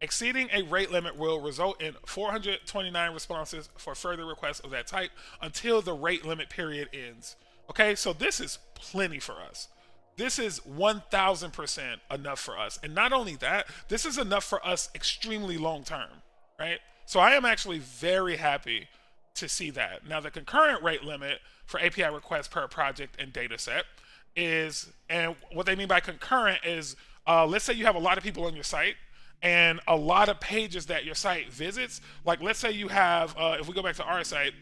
[SPEAKER 1] Exceeding a rate limit will result in 429 responses for further requests of that type until the rate limit period ends. Okay, so this is plenty for us. This is 1000% enough for us. And not only that, this is enough for us extremely long term, right? So I am actually very happy to see that. Now, the concurrent rate limit for API requests per project and data set is, and what they mean by concurrent is, let's say you have a lot of people on your site and a lot of pages that your site visits. Like, let's say you have, if we go back to our site,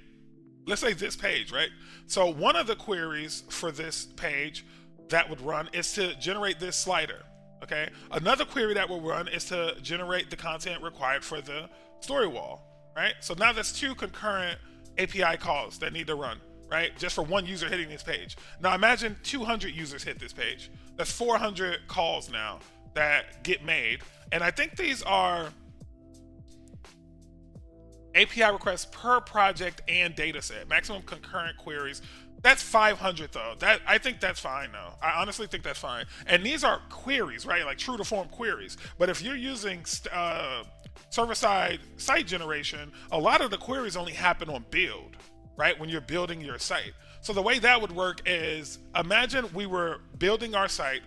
[SPEAKER 1] let's say this page, right? So one of the queries for this page that would run is to generate this slider, okay? Another query that will run is to generate the content required for the story wall, right? So now that's two concurrent API calls that need to run, right? Just for one user hitting this page. Now imagine 200 users hit this page. That's 400 calls now that get made. And I think these are API requests per project and data set. Maximum concurrent queries. That's 500 though. I think that's fine though. I honestly think that's fine. And these are queries, right? Like true to form queries. But if you're using server-side site generation, a lot of the queries only happen on build, right? When you're building your site. So the way that would work is, imagine we were building our site.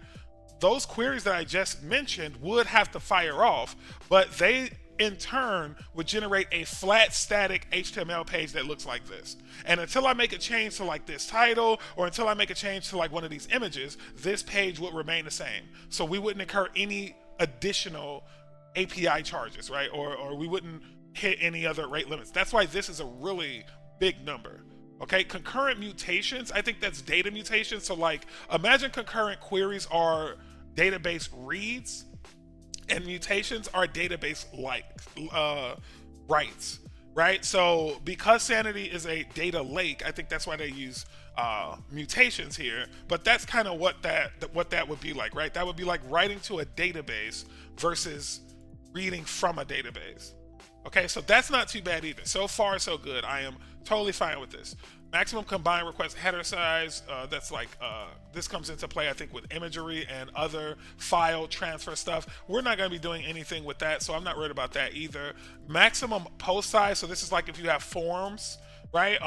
[SPEAKER 1] Those queries that I just mentioned would have to fire off, but they in turn would generate a flat static HTML page that looks like this. And until I make a change to like this title, or until I make a change to like one of these images, this page would remain the same. So we wouldn't incur any additional API charges, right? Or we wouldn't hit any other rate limits. That's why this is a really big number. Okay, concurrent mutations, I think that's data mutations. So like, imagine concurrent queries are database reads, and mutations are database like writes, right? So because Sanity is a data lake, I think that's why they use mutations here. But that's kind of what that would be like, right? That would be like writing to a database versus reading from a database. Okay, so that's not too bad either. So far, so good. I am totally fine with this. Maximum combined request header size, that's like, this comes into play, I think, with imagery and other file transfer stuff. We're not going to be doing anything with that, so I'm not worried about that either. Maximum post size, so this is like if you have forms, right?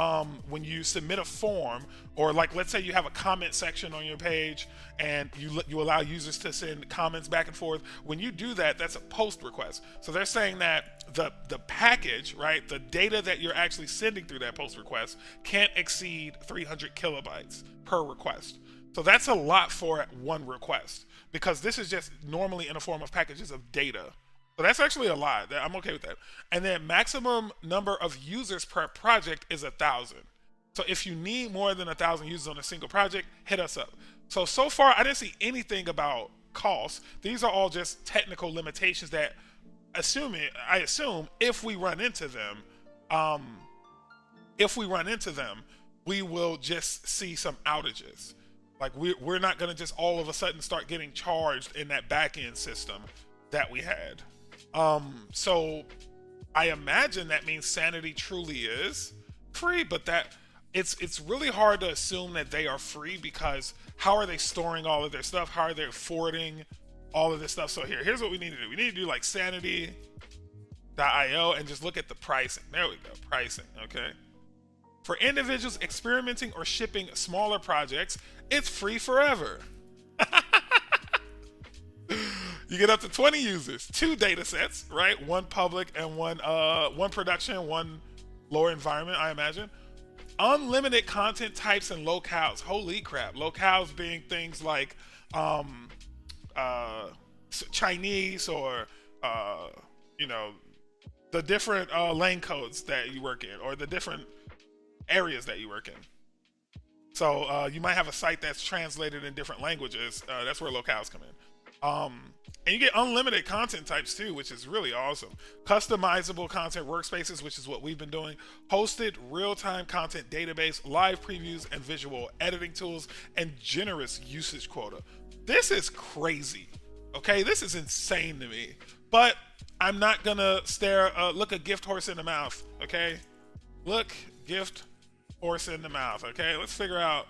[SPEAKER 1] When you submit a form, or like let's say you have a comment section on your page and you allow users to send comments back and forth. When you do that, that's a post request. So they're saying that the package, right, the data that you're actually sending through that post request can't exceed 300 kilobytes per request. So that's a lot for one request, because this is just normally in the form of packages of data. So that's actually a lot. I'm okay with that. And then maximum number of users per project is 1,000. So if you need more than 1,000 users on a single project, hit us up. So far, I didn't see anything about costs. These are all just technical limitations that I assume if we run into them, we will just see some outages. Like we're not going to just all of a sudden start getting charged in that back-end system that we had. So I imagine that means Sanity truly is free, but that it's really hard to assume that they are free, because how are they storing all of their stuff? How are they forwarding all of this stuff? So here's what we need to do. We need to do like sanity.io and just look at the pricing. There we go, pricing, okay? For individuals experimenting or shipping smaller projects, it's free forever. You get up to 20 users, 2 data sets, right? One public and one production, one lower environment, I imagine. Unlimited content types and locales. Holy crap. Locales being things like Chinese, or the different lane codes that you work in, or the different areas that you work in. So you might have a site that's translated in different languages. That's where locales come in. And you get unlimited content types too, which is really awesome. Customizable content workspaces, which is what we've been doing. Hosted real-time content database, live previews and visual editing tools, and generous usage quota. This is crazy. Okay, this is insane to me. But I'm not gonna look a gift horse in the mouth. Okay, look gift horse in the mouth. Okay, let's figure out.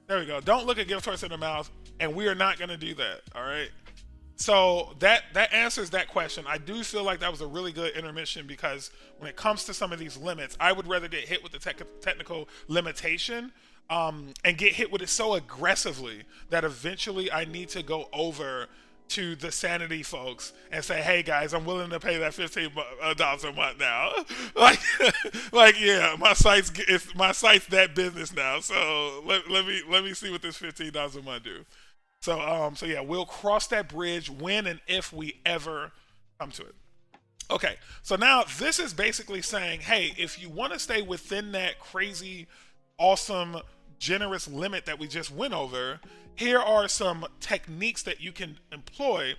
[SPEAKER 1] There we go. Don't look a gift horse in the mouth, and we are not gonna do that. All right. So that answers that question. I do feel like that was a really good intermission because when it comes to some of these limits, I would rather get hit with the technical limitation and get hit with it so aggressively that eventually I need to go over to the sanity folks and say, hey guys, I'm willing to pay that $15 a month now. like yeah, my site's that business now. So let me see what this $15 a month do. So yeah, we'll cross that bridge when and if we ever come to it. Okay, so now this is basically saying, hey, if you want to stay within that crazy, awesome, generous limit that we just went over, here are some techniques that you can employ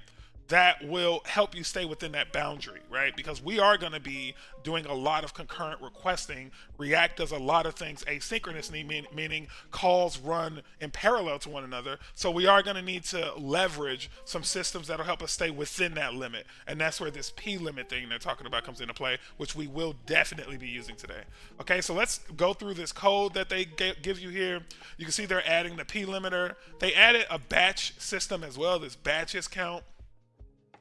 [SPEAKER 1] that will help you stay within that boundary, right? Because we are going to be doing a lot of concurrent requesting. React does a lot of things asynchronously, meaning calls run in parallel to one another. So we are going to need to leverage some systems that'll help us stay within that limit. And that's where this P limit thing they're talking about comes into play, which we will definitely be using today. Okay, so let's go through this code that they give you here. You can see they're adding the P limiter. They added a batch system as well, this batches count.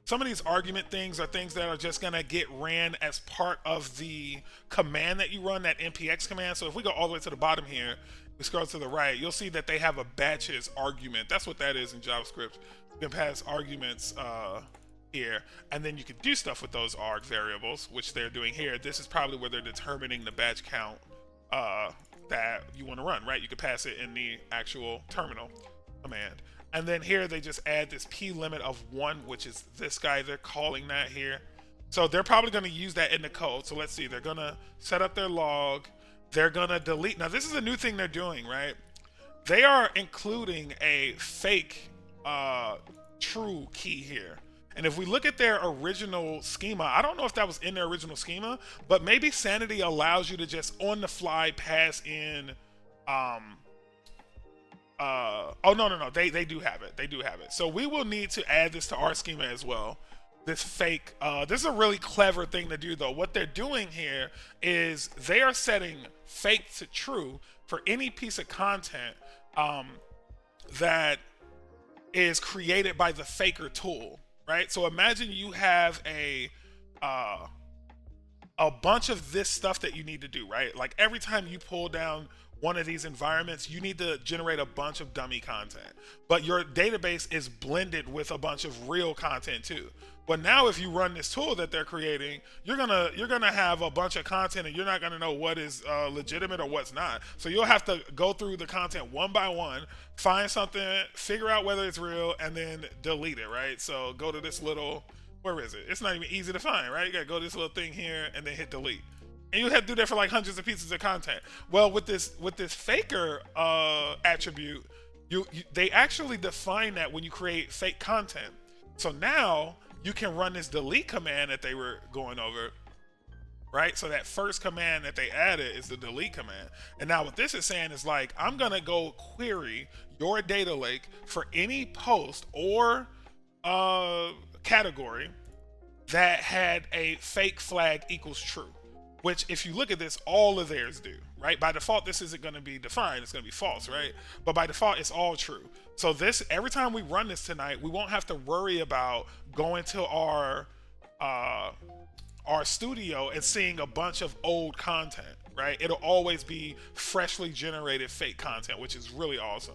[SPEAKER 1] Some of these argument things are things that are just going to get ran as part of the command that you run, that npx command. So if we go all the way to the bottom here, we scroll to the right, you'll see that they have a batches argument. That's what that is in JavaScript. You can pass arguments here, and then you can do stuff with those arg variables, which they're doing here. This is probably where they're determining the batch count that you want to run, right? You could pass it in the actual terminal command. And then here they just add this P limit of 1, which is this guy. They're calling that here. So they're probably going to use that in the code. So let's see. They're going to set up their log. They're going to delete. Now, this is a new thing they're doing, right? They are including a fake true key here. And if we look at their original schema, I don't know if that was in their original schema, but maybe Sanity allows you to just on the fly pass in oh no, they do have it. They do have it. So we will need to add this to our schema as well. This fake, this is a really clever thing to do though. What they're doing here is they are setting fake to true for any piece of content that is created by the faker tool, right? So imagine you have a bunch of this stuff that you need to do, right? Like every time you pull down one of these environments, you need to generate a bunch of dummy content, but your database is blended with a bunch of real content too. But now if you run this tool that they're creating, you're gonna have a bunch of content and you're not gonna know what is legitimate or what's not. So you'll have to go through the content one by one, find something, figure out whether it's real, and then delete it, right? So go to this little, where is it? It's not even easy to find, right? You gotta go to this little thing here and then hit delete. And you have to do that for like hundreds of pieces of content. Well, with this faker attribute, they actually define that when you create fake content. So now you can run this delete command that they were going over, right? So that first command that they added is the delete command. And now what this is saying is like, I'm gonna go query your data lake for any post or category that had a fake flag equals true. Which, if you look at this, all of theirs do, right? By default, this isn't going to be defined. It's going to be false, right? But by default, it's all true. So this, every time we run this tonight, we won't have to worry about going to our studio and seeing a bunch of old content, right? It'll always be freshly generated fake content, which is really awesome.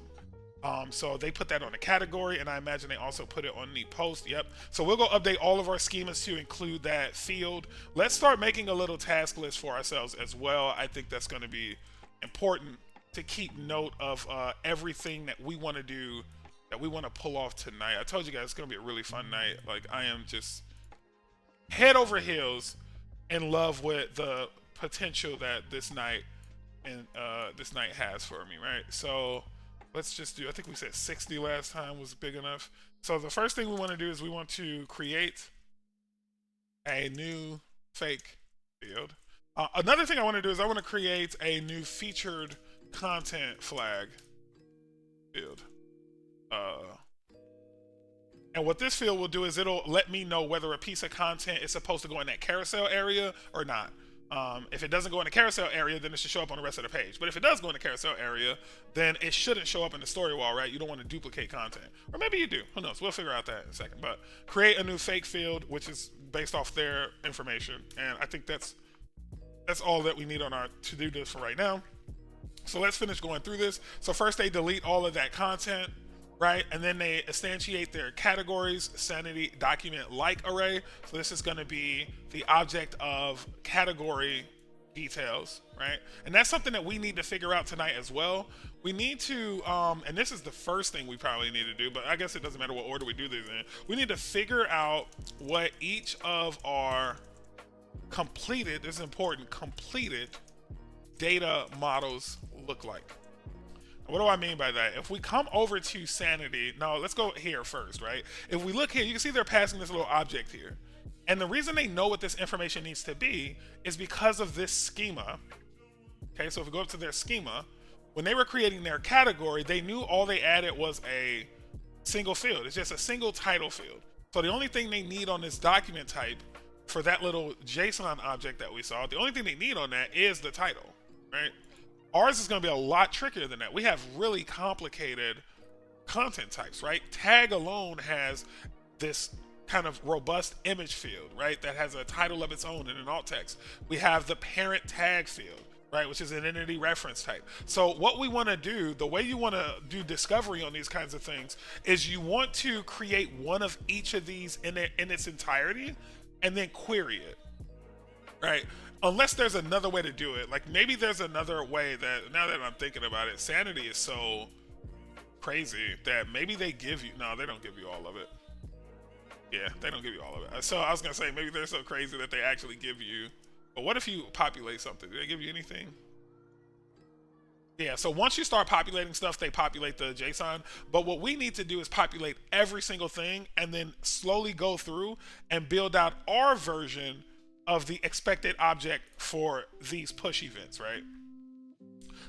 [SPEAKER 1] So they put that on the category, and I imagine they also put it on the post. Yep. So we'll go update all of our schemas to include that field. Let's start making a little task list for ourselves as well. I think that's going to be important to keep note of everything that we want to do, that we want to pull off tonight. I told you guys it's going to be a really fun night. Like, I am just head over heels in love with the potential that this night and this knight has for me, right? So let's just do, I think we said 60 last time was big enough. So the first thing we want to do is we want to create a new fake field. Another thing I want to do is I want to create a new featured content flag field. And what this field will do is it'll let me know whether a piece of content is supposed to go in that carousel area or not. If it doesn't go in the carousel area, then it should show up on the rest of the page. But if it does go in the carousel area, then it shouldn't show up in the story wall, right? You don't want to duplicate content. Or maybe you do. Who knows? We'll figure out that in a second. But create a new fake field, which is based off their information. And I think that's all that we need on our to-do list for right now. So let's finish going through this. So first they delete all of that content, right? And then they instantiate their categories, sanity document like array. So this is going to be the object of category details, right? And that's something that we need to figure out tonight as well. We need to, and this is the first thing we probably need to do, but I guess it doesn't matter what order we do these in. We need to figure out what each of our completed, this is important, completed data models look like. What do I mean by that? If we come over to sanity, no, let's go here first, right? If we look here, you can see they're passing this little object here. And the reason they know what this information needs to be is because of this schema. Okay, so if we go up to their schema, when they were creating their category, they knew all they added was a single field. It's just a single title field. So the only thing they need on this document type for that little JSON object that we saw, the only thing they need on that is the title, right? Ours is going to be a lot trickier than that. We have really complicated content types, right? Tag alone has this kind of robust image field, right? That has a title of its own and an alt text. We have the parent tag field, right? Which is an entity reference type. So what we want to do, the way you want to do discovery on these kinds of things is you want to create one of each of these in its entirety and then query it, right? Unless there's another way to do it. Like maybe there's another way that, now that I'm thinking about it, sanity is so crazy that maybe they give you, no, they don't give you all of it. Yeah, they don't give you all of it. So I was going to say, maybe they're so crazy that they actually give you, but what if you populate something? Do they give you anything? Yeah, so once you start populating stuff, they populate the JSON. But what we need to do is populate every single thing and then slowly go through and build out our version of the expected object for these push events, right?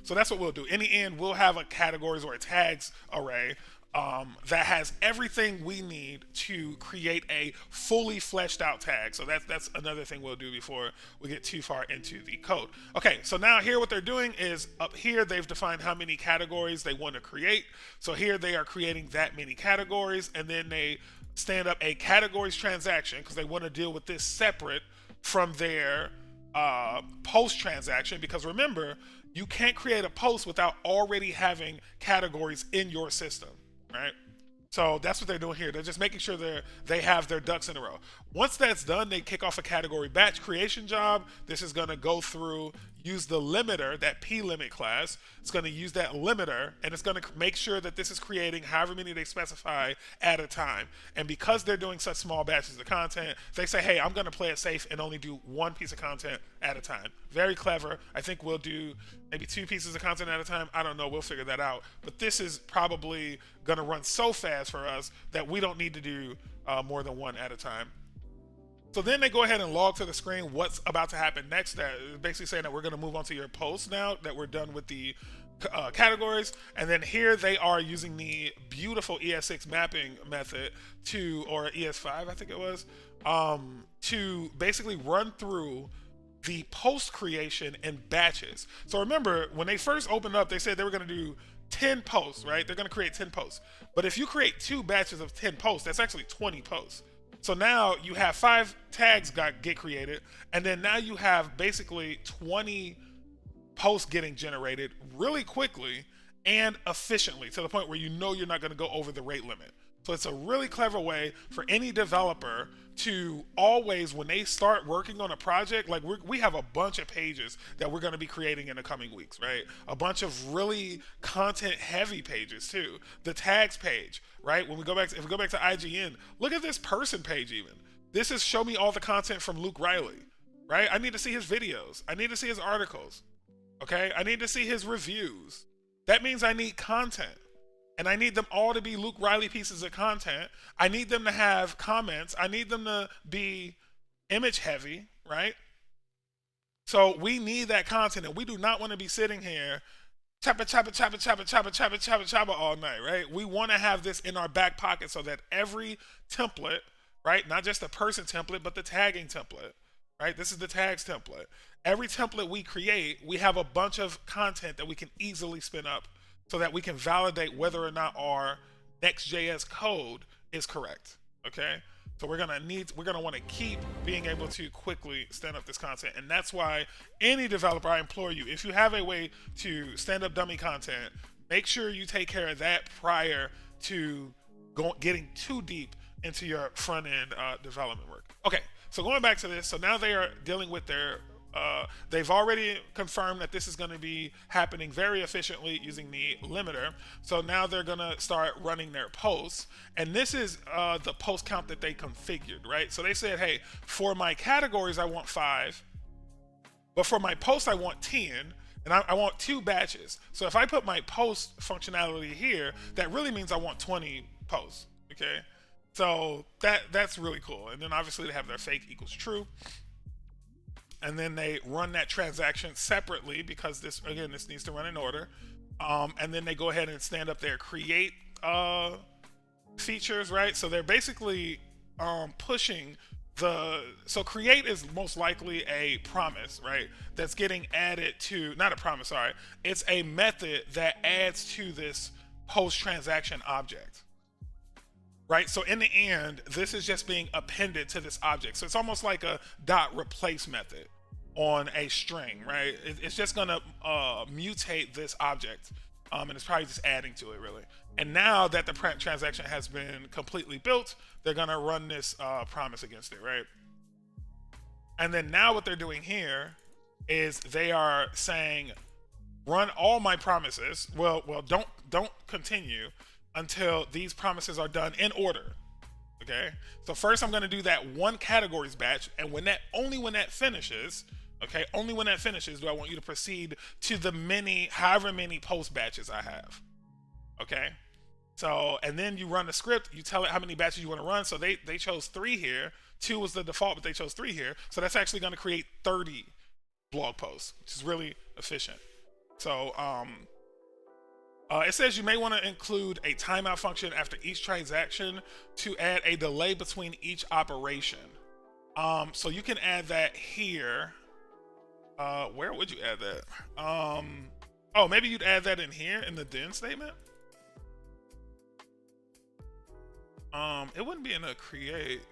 [SPEAKER 1] So that's what we'll do. In the end, we'll have a categories or a tags array that has everything we need to create a fully fleshed out tag. So that's another thing we'll do before we get too far into the code. Okay, so now here what they're doing is up here they've defined how many categories they want to create. So here they are creating that many categories, and then they stand up a categories transaction because they want to deal with this separate from their post transaction, because remember, you can't create a post without already having categories in your system, right? So that's what they're doing here. They're just making sure they have their ducks in a row. Once that's done, they kick off a category batch creation job. This is going to go through, use the limiter, that p-limit class. It's going to use that limiter, and it's going to make sure that this is creating however many they specify at a time. And because they're doing such small batches of content, they say, hey, I'm going to play it safe and only do one piece of content at a time. Very clever. I think we'll do maybe 2 pieces of content at a time. I don't know. We'll figure that out. But this is probably going to run so fast for us that we don't need to do more than 1 at a time. So then they go ahead and log to the screen what's about to happen next. That is basically saying that we're going to move on to your post now that we're done with the categories. And then here they are using the beautiful ES6 mapping method to, or ES5 I think it was, to basically run through the post creation in batches. So remember, when they first opened up, they said they were going to do 10 posts, right? They're going to create 10 posts. But if you create 2 batches of 10 posts, that's actually 20 posts. So now you have 5 tags get created, and then now you have basically 20 posts getting generated really quickly and efficiently, to the point where you know you're not going to go over the rate limit. So it's a really clever way for any developer to always, when they start working on a project, like we have a bunch of pages that we're going to be creating in the coming weeks, right? A bunch of really content heavy pages too. The tags page, right? When we go back to, if we go back to IGN, look at this person page even. This is show me all the content from Luke Riley, right? I need to see his videos. I need to see his articles. Okay, I need to see his reviews. That means I need content. And I need them all to be Luke Riley pieces of content. I need them to have comments. I need them to be image heavy, right? So we need that content, and we do not want to be sitting here choppa all night, right? We want to have this in our back pocket so that every template, right, not just the person template, but the tagging template, right? This is the tags template. Every template we create, we have a bunch of content that we can easily spin up so that we can validate whether or not our NextJS code is correct, okay? So we're gonna want to keep being able to quickly stand up this content, and that's why any developer, I implore you, if you have a way to stand up dummy content, make sure you take care of that prior to getting too deep into your front end development work. Okay, so going back to this, so now they are dealing with their they've already confirmed that this is going to be happening very efficiently using the limiter. So now they're going to start running their posts. And this is the post count that they configured, right? So they said, hey, for my categories, I want 5. But for my posts, I want 10. And I want 2 batches. So if I put my post functionality here, that really means I want 20 posts, okay? So that's really cool. And then obviously they have their fake equals true. And then they run that transaction separately because this needs to run in order. And then they go ahead and stand up their create features, right? So they're basically pushing so create is most likely a promise, right? That's getting added to, not a promise, sorry. It's a method that adds to this post transaction object. Right, so in the end, this is just being appended to this object. So it's almost like a dot replace method on a string, right? It's just gonna mutate this object, and it's probably just adding to it, really. And now that the transaction has been completely built, they're gonna run this promise against it, right? And then now what they're doing here is they are saying, run all my promises. Well, don't continue until these promises are done in order, okay? So first I'm gonna do that one categories batch, and only when that finishes, okay, only when that finishes do I want you to proceed to the however many post batches I have, okay? So, and then you run the script, you tell it how many batches you wanna run, so they chose 3 here, 2 was the default, but they chose 3 here, so that's actually gonna create 30 blog posts, which is really efficient. So, it says you may want to include a timeout function after each transaction to add a delay between each operation. So you can add that here. Where would you add that? Oh, maybe you'd add that in here in the then statement. It wouldn't be in a create.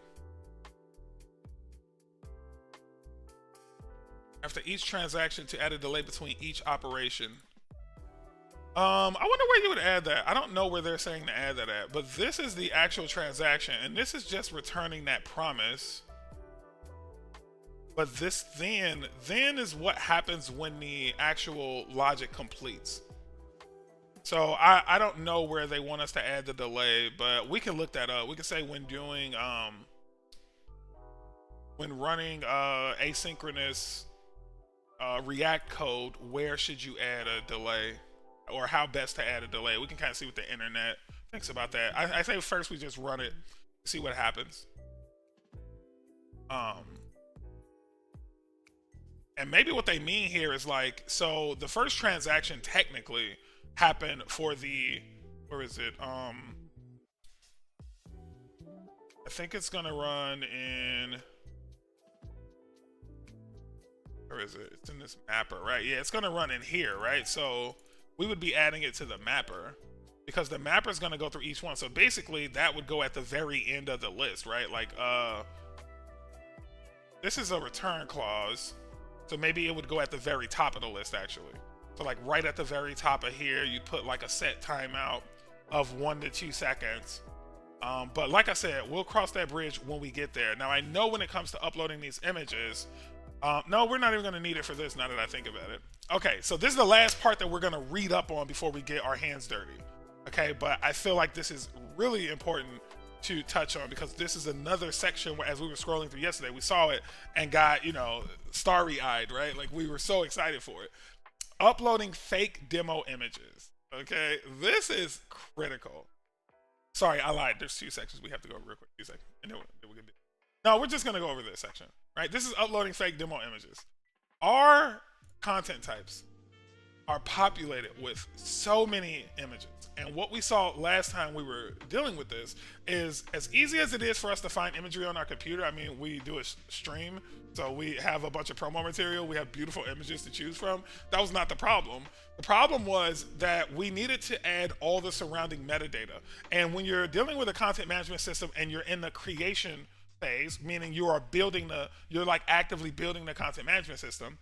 [SPEAKER 1] After each transaction to add a delay between each operation. I wonder where you would add that. I don't know where they're saying to add that at, but this is the actual transaction, and this is just returning that promise. But this then is what happens when the actual logic completes. So I don't know where they want us to add the delay, but we can look that up. We can say when running asynchronous React code, where should you add a delay? Or how best to add a delay. We can kind of see what the internet thinks about that. I say first we just run it, see what happens. And maybe what they mean here is like, so the first transaction technically happened for the, where is it? I think it's gonna run in, where is it? It's in this mapper, right? Yeah, it's gonna run in here, right? So we would be adding it to the mapper because the mapper is going to go through each one. So basically that would go at the very end of the list, right? Like, this is a return clause. So maybe it would go at the very top of the list actually. So like right at the very top of here, you'd put like a set timeout of 1 to 2 seconds. But like I said, we'll cross that bridge when we get there. Now I know when it comes to uploading these images, no, we're not even going to need it for this now that I think about it. Okay, so this is the last part that we're going to read up on before we get our hands dirty. Okay, but I feel like this is really important to touch on because this is another section where, as we were scrolling through yesterday, we saw it and got, starry-eyed, right? Like we were so excited for it. uploading fake demo images. Okay, this is critical. Sorry, I lied. There's 2 sections we have to go over real quick. 2 seconds, and then we're gonna do. No, we're just gonna go over this section, right? This is uploading fake demo images. Our content types are populated with so many images. And what we saw last time we were dealing with this is, as easy as it is for us to find imagery on our computer, I mean, we do a stream, so we have a bunch of promo material, we have beautiful images to choose from. That was not the problem. The problem was that we needed to add all the surrounding metadata. And when you're dealing with a content management system and you're in the creation phase, meaning you're like actively building the content management system,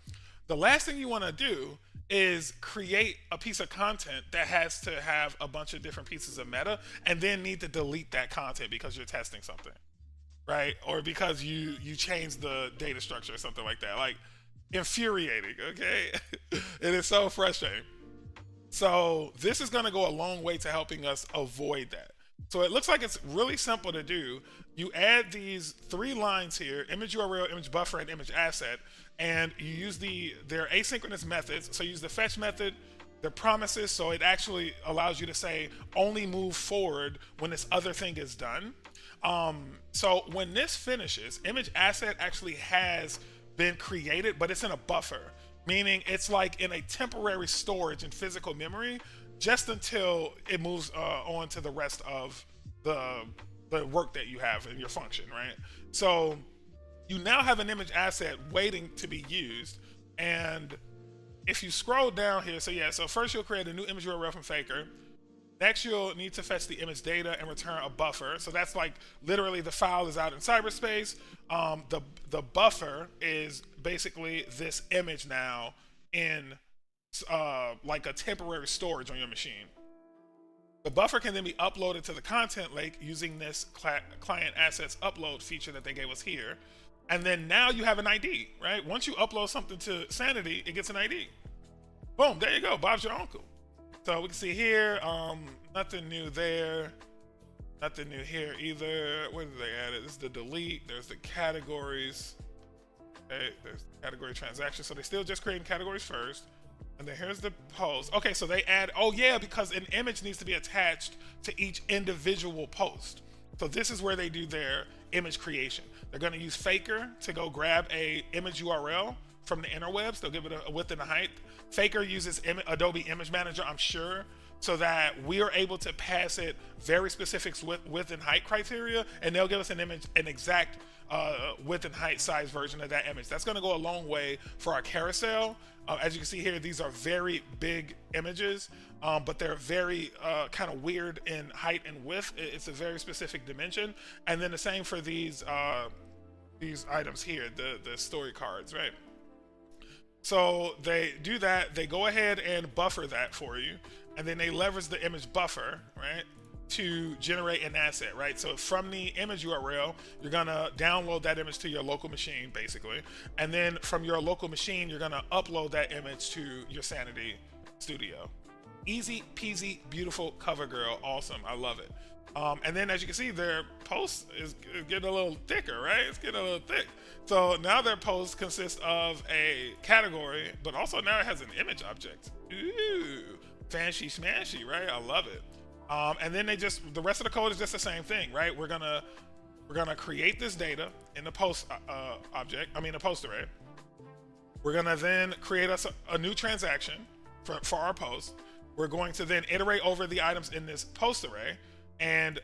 [SPEAKER 1] the last thing you want to do is create a piece of content that has to have a bunch of different pieces of meta and then need to delete that content because you're testing something, right? Or because you changed the data structure or something like that. Like, infuriating, okay? It is so frustrating. So this is going to go a long way to helping us avoid that. So it looks like it's really simple to do. You add these 3 lines here: image URL, image buffer, and image asset, and you use their asynchronous methods. So you use the fetch method, the promises, so it actually allows you to say only move forward when this other thing is done. So when this finishes, image asset actually has been created, but it's in a buffer, meaning it's like in a temporary storage in physical memory just until it moves on to the rest of the work that you have in your function, right? So you now have an image asset waiting to be used. And if you scroll down here, so first you'll create a new image URL from Faker. Next, you'll need to fetch the image data and return a buffer. So that's like literally the file is out in cyberspace. The buffer is basically this image now in like a temporary storage on your machine. The buffer can then be uploaded to the content lake using this client assets upload feature that they gave us here. And then now you have an ID, right? Once you upload something to Sanity, it gets an ID. Boom, there you go. Bob's your uncle. So we can see here, nothing new there. Nothing new here either. Where did they add it? This is the delete. There's the categories. Okay, there's the category transaction. So they're still just creating categories first. And then here's the post. Okay, so they add, oh yeah, because an image needs to be attached to each individual post. So this is where they do their image creation. They're going to use Faker to go grab a image URL from the interwebs. They'll give it a width and a height. Faker uses Adobe Image Manager, I'm sure, so that we are able to pass it very specific width and height criteria, and they'll give us an image, an exact width and height size version of that image. That's going to go a long way for our carousel. As you can see here, these are very big images, but they're very kind of weird in height and width. It's a very specific dimension. And then the same for these items here, the story cards, right? So they do that. They go ahead and buffer that for you, and then they leverage the image buffer, right, to generate an asset, right? So from the image URL, you're gonna download that image to your local machine, basically, and then from your local machine, you're gonna upload that image to your Sanity studio. Easy peasy, beautiful cover girl, awesome, I love it. And then as you can see, their post is getting a little thicker, right? It's getting a little thick. So now their post consists of a category, but also now it has an image object. Ooh, fancy smashy, right? I love it. And then the rest of the code is just the same thing, right? We're gonna create this data in the post the post array. We're gonna then create us a new transaction for our post. We're going to then iterate over the items in this post array and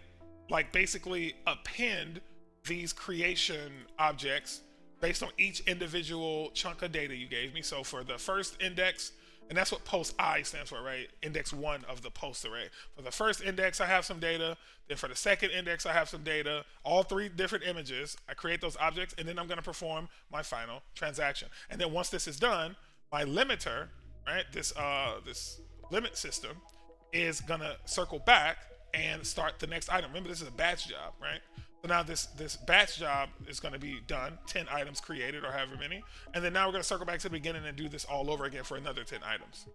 [SPEAKER 1] like basically append these creation objects based on each individual chunk of data you gave me. So for the first index, and that's what post I stands for, right? Index 1 of the post array. For the first index, I have some data. Then for the second index, I have some data. All 3 different images. I create those objects, and then I'm going to perform my final transaction. And then once this is done, my limiter, right? This limit system is going to circle back and start the next item. Remember, this is a batch job, right? So now this batch job is going to be done, 10 items created or however many, and then now we're going to circle back to the beginning and do this all over again for another 10 items,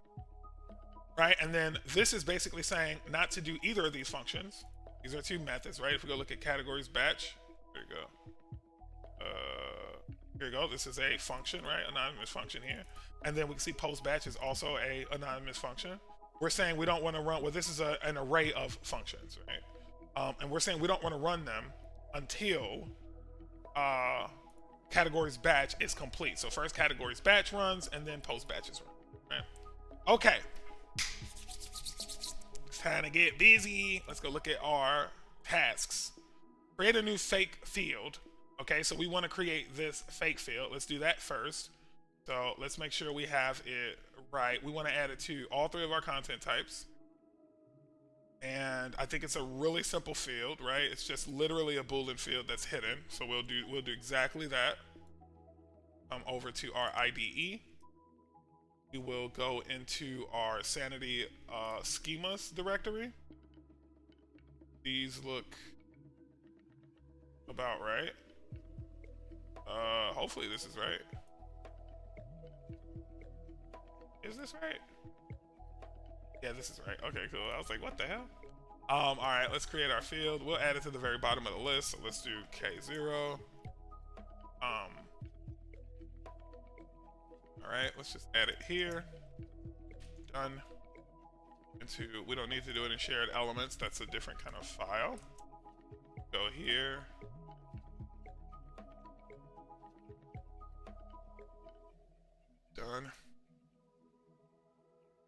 [SPEAKER 1] right? And then this is basically saying not to do either of these functions. These are 2 methods, right? If we go look at categories batch, there you go. Here we go. This is a function, right? Anonymous function here. And then we can see post batch is also a anonymous function. We're saying we don't want to run, well, this is an array of functions, right? And we're saying we don't want to run them until categories batch is complete. So first categories batch runs and then post batches run, right? Okay. It's time to get busy. Let's go look at our tasks. Create a new fake field. Okay, so we want to create this fake field. Let's do that first. So let's make sure we have it right. We want to add it to all three of our content types. And I think it's a really simple field, right? It's just literally a Boolean field that's hidden. So we'll do exactly that. Over to our IDE. We will go into our sanity schemas directory. These look about right. Hopefully this is right. Is this right? Yeah, this is right. Okay, cool. I was like, what the hell? All right, let's create our field. We'll add it to the very bottom of the list. So let's do K0. All right, let's just add it here. Done. We don't need to do it in shared elements. That's a different kind of file. Go here. Done.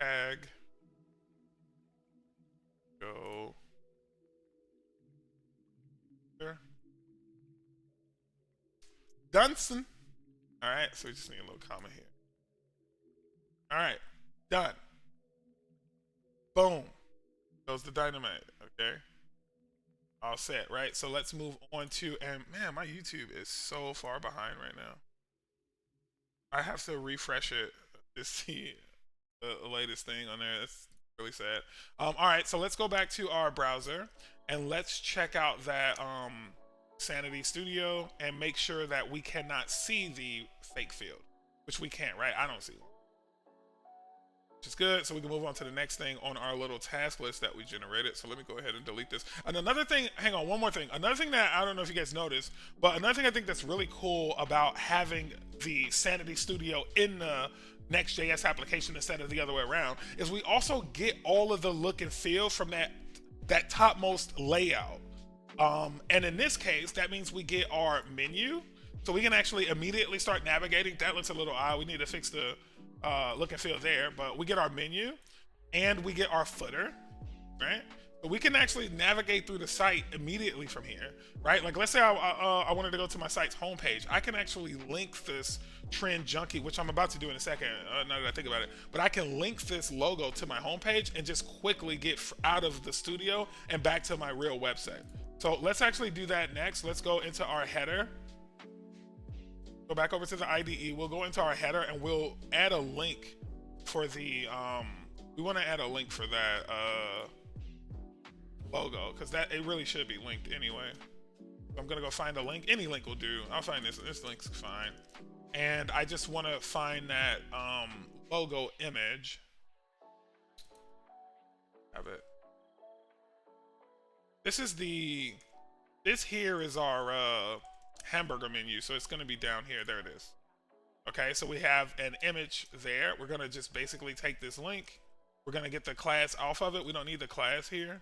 [SPEAKER 1] Tag. Go. There. Dunson. All right, so we just need a little comma here. All right, done. Boom. Goes the dynamite. Okay. All set, right? So let's move on to, and man, my YouTube is so far behind right now. I have to refresh it to see the latest thing on there. That's really sad. All right, so let's go back to our browser and let's check out that Sanity Studio and make sure that we cannot see the fake field, which we can't, right? I don't see one, which is good. So we can move on to the next thing on our little task list that we generated. So let me go ahead and delete this. And another thing, hang on, one more thing. Another thing that I don't know if you guys noticed, but another thing I think that's really cool about having the Sanity Studio in the NextJS application instead of the other way around is we also get all of the look and feel from that topmost layout. And in this case, that means we get our menu, so we can actually immediately start navigating. That looks a little odd. We need to fix the look and feel there, but we get our menu and we get our footer, right? So we can actually navigate through the site immediately from here, right? Like let's say I wanted to go to my site's homepage. I can actually link this trend junkie, which I'm about to do in a second, now that I think about it, but I can link this logo to my homepage and just quickly get out of the studio and back to my real website. So let's actually do that next. Let's go into our header. Go back over to the IDE. We'll go into our header and we'll add a link for the, we want to add a link for that logo because it really should be linked anyway. I'm going to go find a link. Any link will do. I'll find this. This link's fine. And I just want to find that logo image. Have it. This here is our hamburger menu, so it's going to be down here. There it is. Okay, so we have an image there. We're going to just basically take this link. We're going to get the class off of it. We don't need the class here.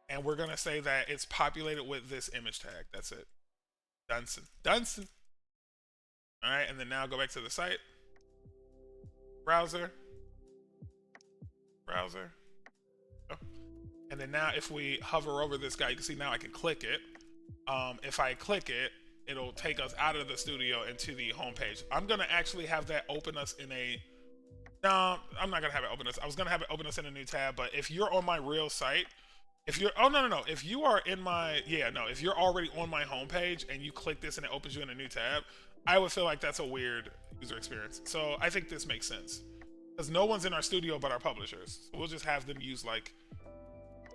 [SPEAKER 1] And we're going to say that it's populated with this image tag. That's it. Dunson. All right, and then now go back to the site. Browser. Oh. And then now if we hover over this guy, you can see now I can click it. If I click it, it'll take us out of the studio into the home page. I'm going to actually have that open us in a... No, I'm not going to have it open us. I was going to have it open us in a new tab, but if you're on my real site, if you're... Oh, no. If you are in my... Yeah, no. If you're already on my homepage and you click this and it opens you in a new tab, I would feel like that's a weird user experience. So I think this makes sense. Because no one's in our studio but our publishers. So we'll just have them use, like...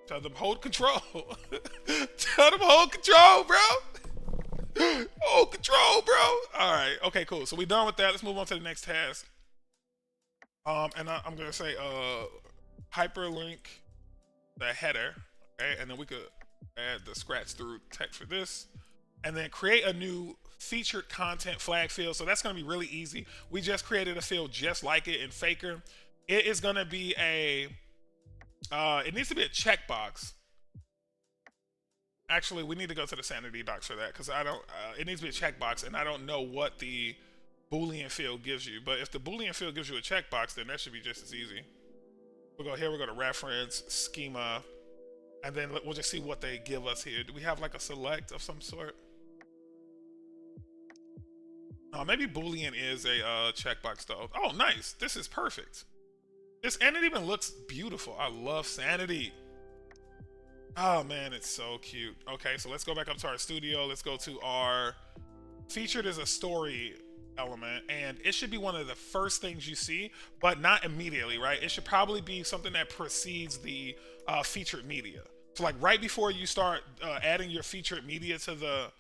[SPEAKER 1] Tell them hold control. Tell them hold control, bro. Hold control, bro. All right. Okay, cool. So we're done with that. Let's move on to the next task. And I'm going to say hyperlink the header. Okay, and then we could add the scratch through text for this. and then create a new featured content flag field. So that's going to be really easy. We just created a field just like it in Faker. It is going to be a, it needs to be a checkbox. Actually, we need to go to the sanity docs for that because I don't, it needs to be a checkbox, and I don't know what the Boolean field gives you. But if the Boolean field gives you a checkbox, then that should be just as easy. We'll go here, we'll go to reference, schema, and then we'll just see what they give us here. Do we have like a select of some sort? Maybe Boolean is a checkbox though. Oh, nice. This is perfect. And it even looks beautiful. I love sanity. Oh man, it's so cute. Okay, so let's go back up to our studio. Let's go to our featured as a story element, and it should be one of the first things you see, but not immediately, right? It should probably be something that precedes the featured media. So like right before you start adding your featured media to the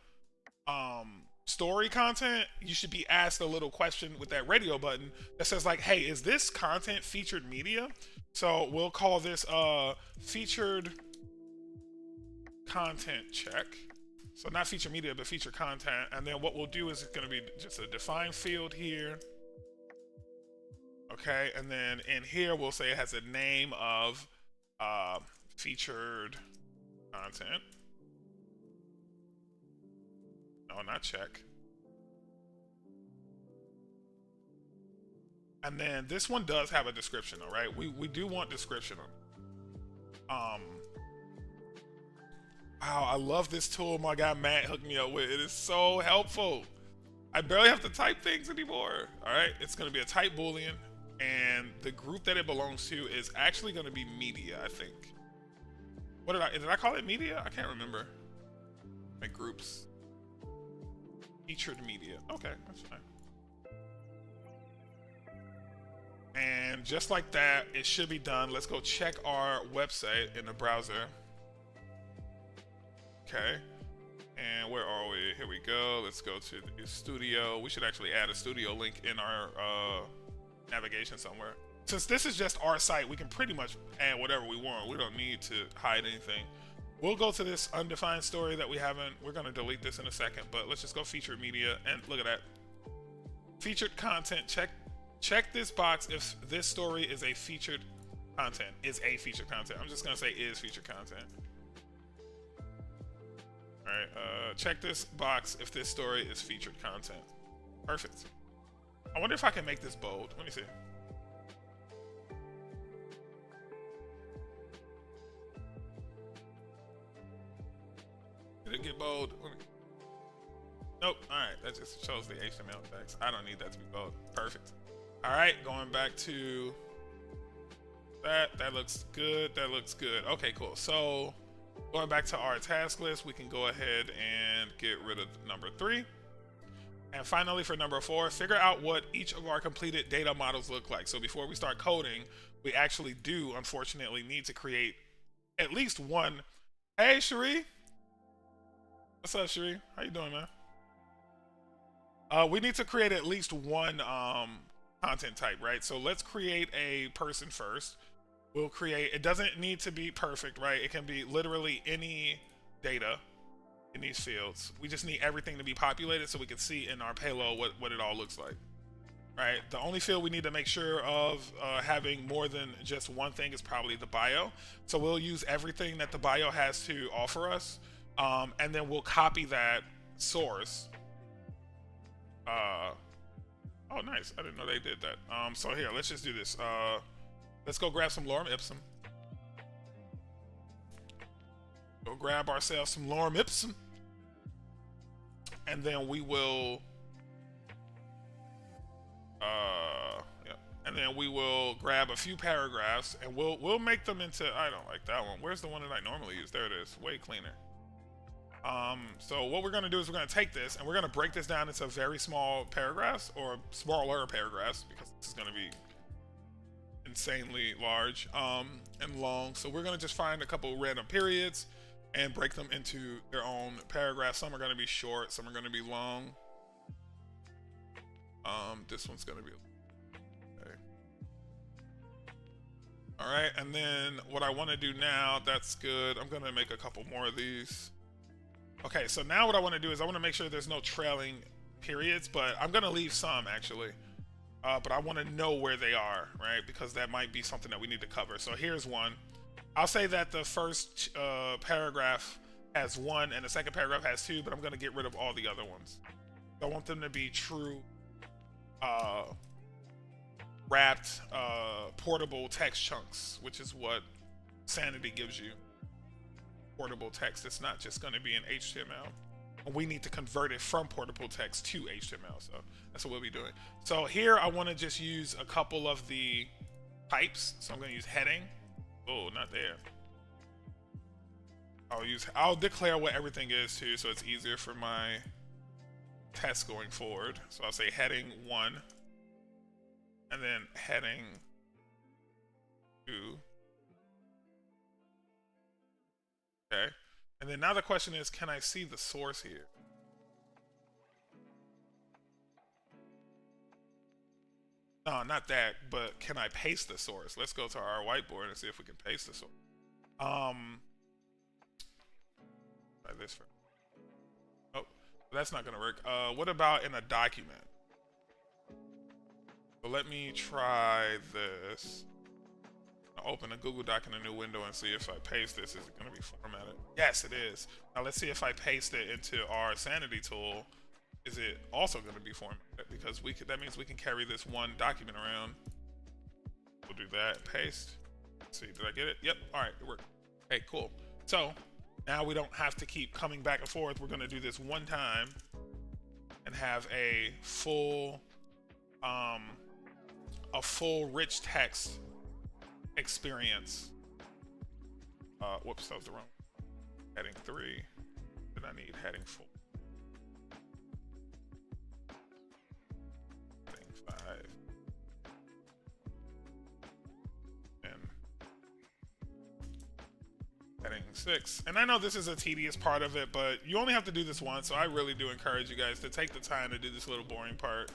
[SPEAKER 1] story content, you should be asked a little question with that radio button that says like, hey, is this content featured media? So we'll call this featured content check. So not featured media, but featured content. And then what we'll do is it's going to be just a define field here. Okay, and then in here we'll say it has a name of featured content. No, not check. And then this one does have a description, all right? We do want description on it. Wow, I love this tool my guy Matt hooked me up with. It is so helpful. I barely have to type things anymore. All right, it's going to be a type Boolean, and the group that it belongs to is actually going to be media, I think. What did I call it media? I can't remember. My groups. Featured media. Okay, that's fine. And just like that, it should be done. Let's go check our website in the browser. Okay, and where are we? Here we go. Let's go to the studio. We should actually add a studio link in our navigation somewhere. Since this is just our site, we can pretty much add whatever we want. We don't need to hide anything. We'll go to this undefined story that we haven't. We're going to delete this in a second, but let's just go featured media, and look at that. Featured content. Check this box if this story is a featured content. Is a featured content. I'm just going to say is featured content. All right, check this box if this story is featured content. Perfect. I wonder if I can make this bold. Let me see. Did it get bold? Nope. All right, that just shows the HTML text. I don't need that to be bold. Perfect. All right, going back to that. That looks good. That looks good. Okay, cool. So going back to our task list, we can go ahead and get rid of number 3. And finally, for number 4, figure out what each of our completed data models look like. So before we start coding, we actually do, unfortunately, need to create at least one. Hey, Cherie. What's up, Cherie? How you doing, man? We need to create at least one content type, right? So let's create a person first. We'll create, it doesn't need to be perfect, right? It can be literally any data in these fields. We just need everything to be populated so we can see in our payload what it all looks like, right? The only field we need to make sure of having more than just one thing is probably the bio. So we'll use everything that the bio has to offer us, and then we'll copy that source. Oh, nice. I didn't know they did that. So here, let's just do this. Let's go grab some lorem ipsum. Go grab ourselves some lorem ipsum. And then we will and then we will grab a few paragraphs and we'll make them into, I don't like that one. Where's the one that I normally use? There it is. Way cleaner. So what we're going to do is we're going to take this and we're going to break this down into very small paragraphs, or smaller paragraphs, because this is going to be insanely large and long. So we're going to just find a couple random periods and break them into their own paragraphs. Some are going to be short, some are going to be long. This one's going to be okay. All right, and then what I want to do now, that's good. I'm going to make a couple more of these. Okay, so now what I want to do is I want to make sure there's no trailing periods, but I'm gonna leave some actually. But I want to know where they are, right? Because that might be something that we need to cover. So here's one. I'll say that the first paragraph has 1 and the second paragraph has 2, but I'm going to get rid of all the other ones. I want them to be true wrapped portable text chunks, which is what Sanity gives you. Portable text. It's not just going to be in HTML. We need to convert it from portable text to HTML. So that's what we'll be doing. So here I want to just use a couple of the types. So I'm going to use heading. Oh, not there. I'll declare what everything is too, so it's easier for my test going forward. So I'll say heading 1, and then heading 2. Okay. And then now the question is, can I see the source here? No, not that, but can I paste the source? Let's go to our whiteboard and see if we can paste the source. Try this first. Oh, that's not gonna work. What about in a document? So let me try this. I'll open a Google Doc in a new window and see if I paste this. Is it going to be formatted? Yes, it is. Now let's see if I paste it into our Sanity tool. Is it also going to be formatted? Because that means we can carry this one document around. We'll do that. Paste. Let's see, did I get it? Yep. All right, it worked. Okay, cool. So now we don't have to keep coming back and forth. We're going to do this one time and have a full rich text experience. Whoops, that was the wrong. Heading 3. Then I need heading 4. Heading 5. And heading 6. And I know this is a tedious part of it, but you only have to do this once, so I really do encourage you guys to take the time to do this little boring part.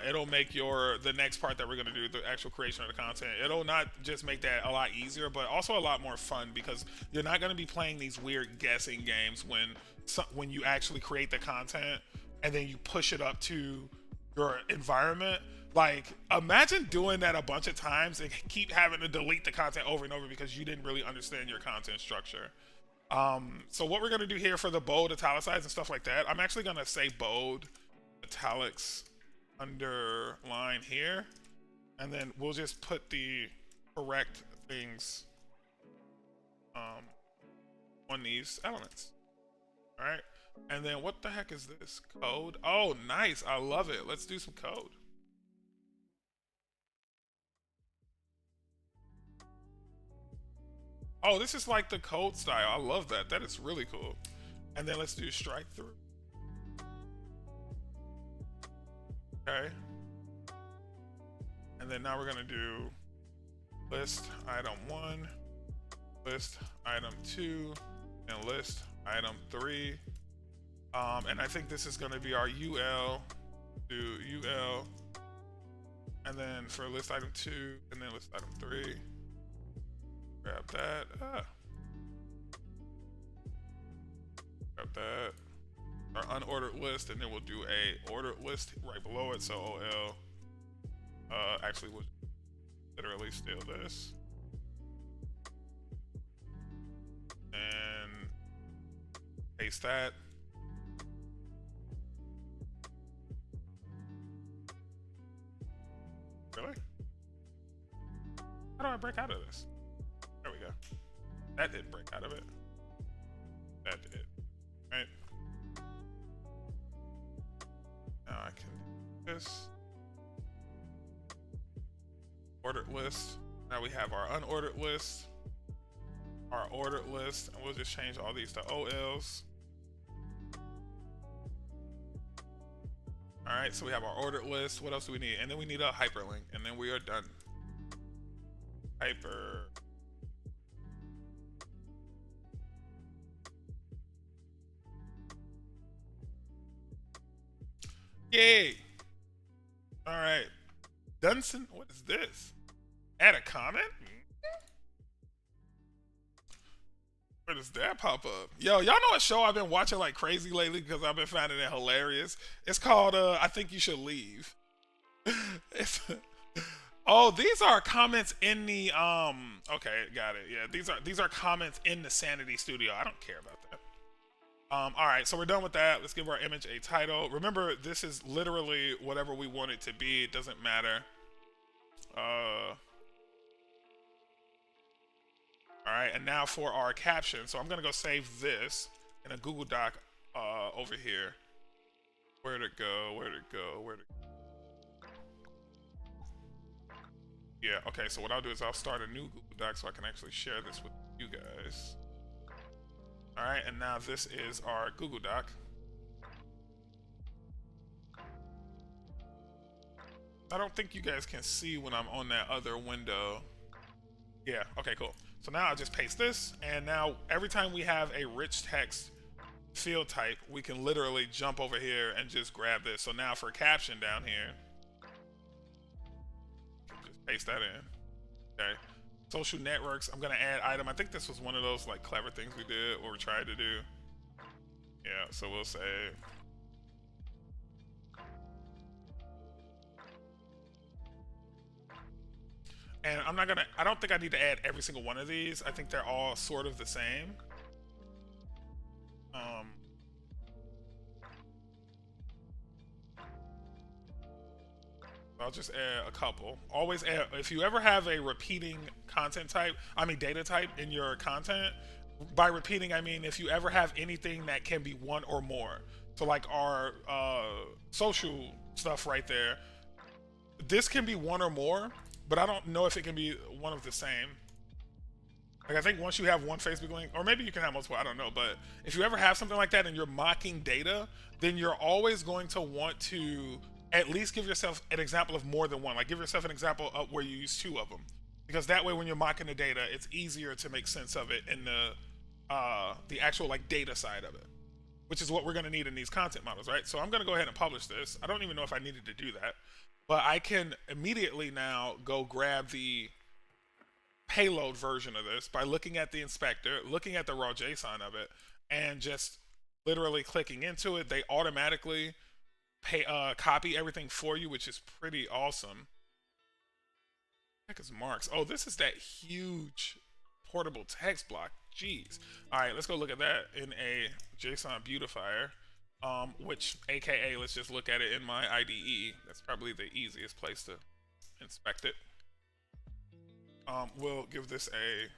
[SPEAKER 1] It'll make the next part that we're going to do, the actual creation of the content, it'll not just make that a lot easier, but also a lot more fun, because you're not going to be playing these weird guessing games when you actually create the content and then you push it up to your environment. Like, imagine doing that a bunch of times and keep having to delete the content over and over because you didn't really understand your content structure. So what we're going to do here for the bold, italicized, and stuff like that, I'm actually going to say bold, italics, underline here, and then we'll just put the correct things on these elements. All right, and then what the heck is this? Code. Oh, nice. I love it. Let's do some code. Oh, this is like the code style. I love that. That is really cool. And then let's do strike through. Okay. And then now we're going to do list item 1, list item 2, and list item 3. And I think this is going to be our UL, do UL, and then for list item 2, and then list item 3. Grab that. Grab that. Our unordered list, and then we'll do a ordered list right below it. So OL. Actually, we'll literally steal this and paste that. Really? How do I break out of this? There we go. That did break out of it. That did. Right. Now I can do this. Ordered list. Now we have our unordered list, our ordered list, and we'll just change all these to OLs. All right, so we have our ordered list. What else do we need? And then we need a hyperlink, and then we are done. Hyper. Yay! All right, Dunson. What is this? Add a comment? Where does that pop up? Yo, y'all know a show I've been watching like crazy lately because I've been finding it hilarious. It's called I Think You Should Leave. It's, oh, these are comments in the okay, got it. Yeah, these are comments in the Sanity Studio. I don't care about that. All right, so we're done with that. Let's give our image a title. Remember, this is literally whatever we want it to be. It doesn't matter. All right, and now for our caption. So I'm gonna go save this in a Google Doc over here. Where'd it go? Where'd it go? Where'd it go? Yeah, okay, so what I'll do is I'll start a new Google Doc so I can actually share this with you guys. All right, and now this is our Google Doc. I don't think you guys can see when I'm on that other window. Yeah, okay, cool. So now I'll just paste this, and now every time we have a rich text field type, we can literally jump over here and just grab this. So now for caption down here, just paste that in. Okay. Social networks, I'm gonna add item. I think this was one of those like clever things we did or we tried to do. Yeah, so we'll say and I don't think I need to add every single one of these. I think they're all sort of the same. I'll just add a couple. Always add, if you ever have a repeating content type, data type in your content, by repeating, I mean if you ever have anything that can be one or more. So like our social stuff right there, this can be one or more, but I don't know if it can be one of the same. Like I think once you have one Facebook link, or maybe you can have multiple, I don't know, but if you ever have something like that and you're mocking data, then you're always going to want to at least give yourself an example of more than one. Like give yourself an example of where you use two of them, because that way when you're mocking the data, it's easier to make sense of it in the actual like data side of it, which is what we're going to need in these content models, right? So I'm going to go ahead and publish this. I don't even know if I needed to do that, but I can immediately now go grab the payload version of this by looking at the inspector, looking at the raw JSON of it, and just literally clicking into it. They automatically copy everything for you, which is pretty awesome. Heck is marks. Oh, this is that huge portable text block. Jeez. All right, let's go look at that in a JSON beautifier, which AKA, let's just look at it in my IDE. That's probably the easiest place to inspect it. We'll give this a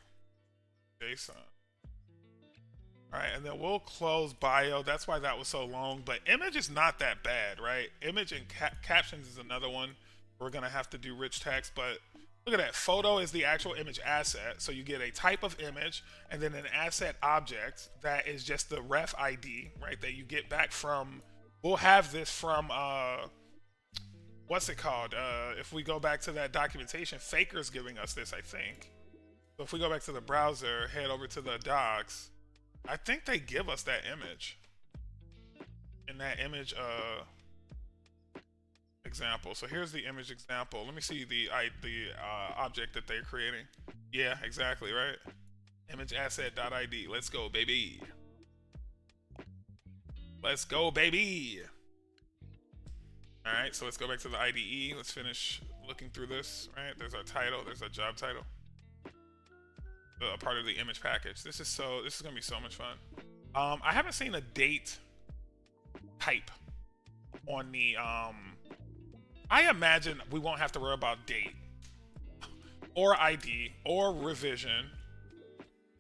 [SPEAKER 1] JSON. All right, and then we'll close bio. That's why that was so long, but image is not that bad, right? Image and captions is another one. We're gonna have to do rich text, but look at that. Photo is the actual image asset. So you get a type of image and then an asset object that is just the ref ID, right? That you get back from, we'll have this from, what's it called? If we go back to that documentation, Faker's giving us this, I think. So if we go back to the browser, head over to the docs, I think they give us that image. In that image example. So here's the image example. Let me see the object that they're creating. Yeah, exactly, right? Image asset.id. Let's go, baby. Let's go, baby. All right, so let's go back to the IDE. Let's finish looking through this, right? There's our title. There's our job title. A part of the image package. This is gonna be so much fun. I haven't seen a date type on the I imagine we won't have to worry about date or ID or revision,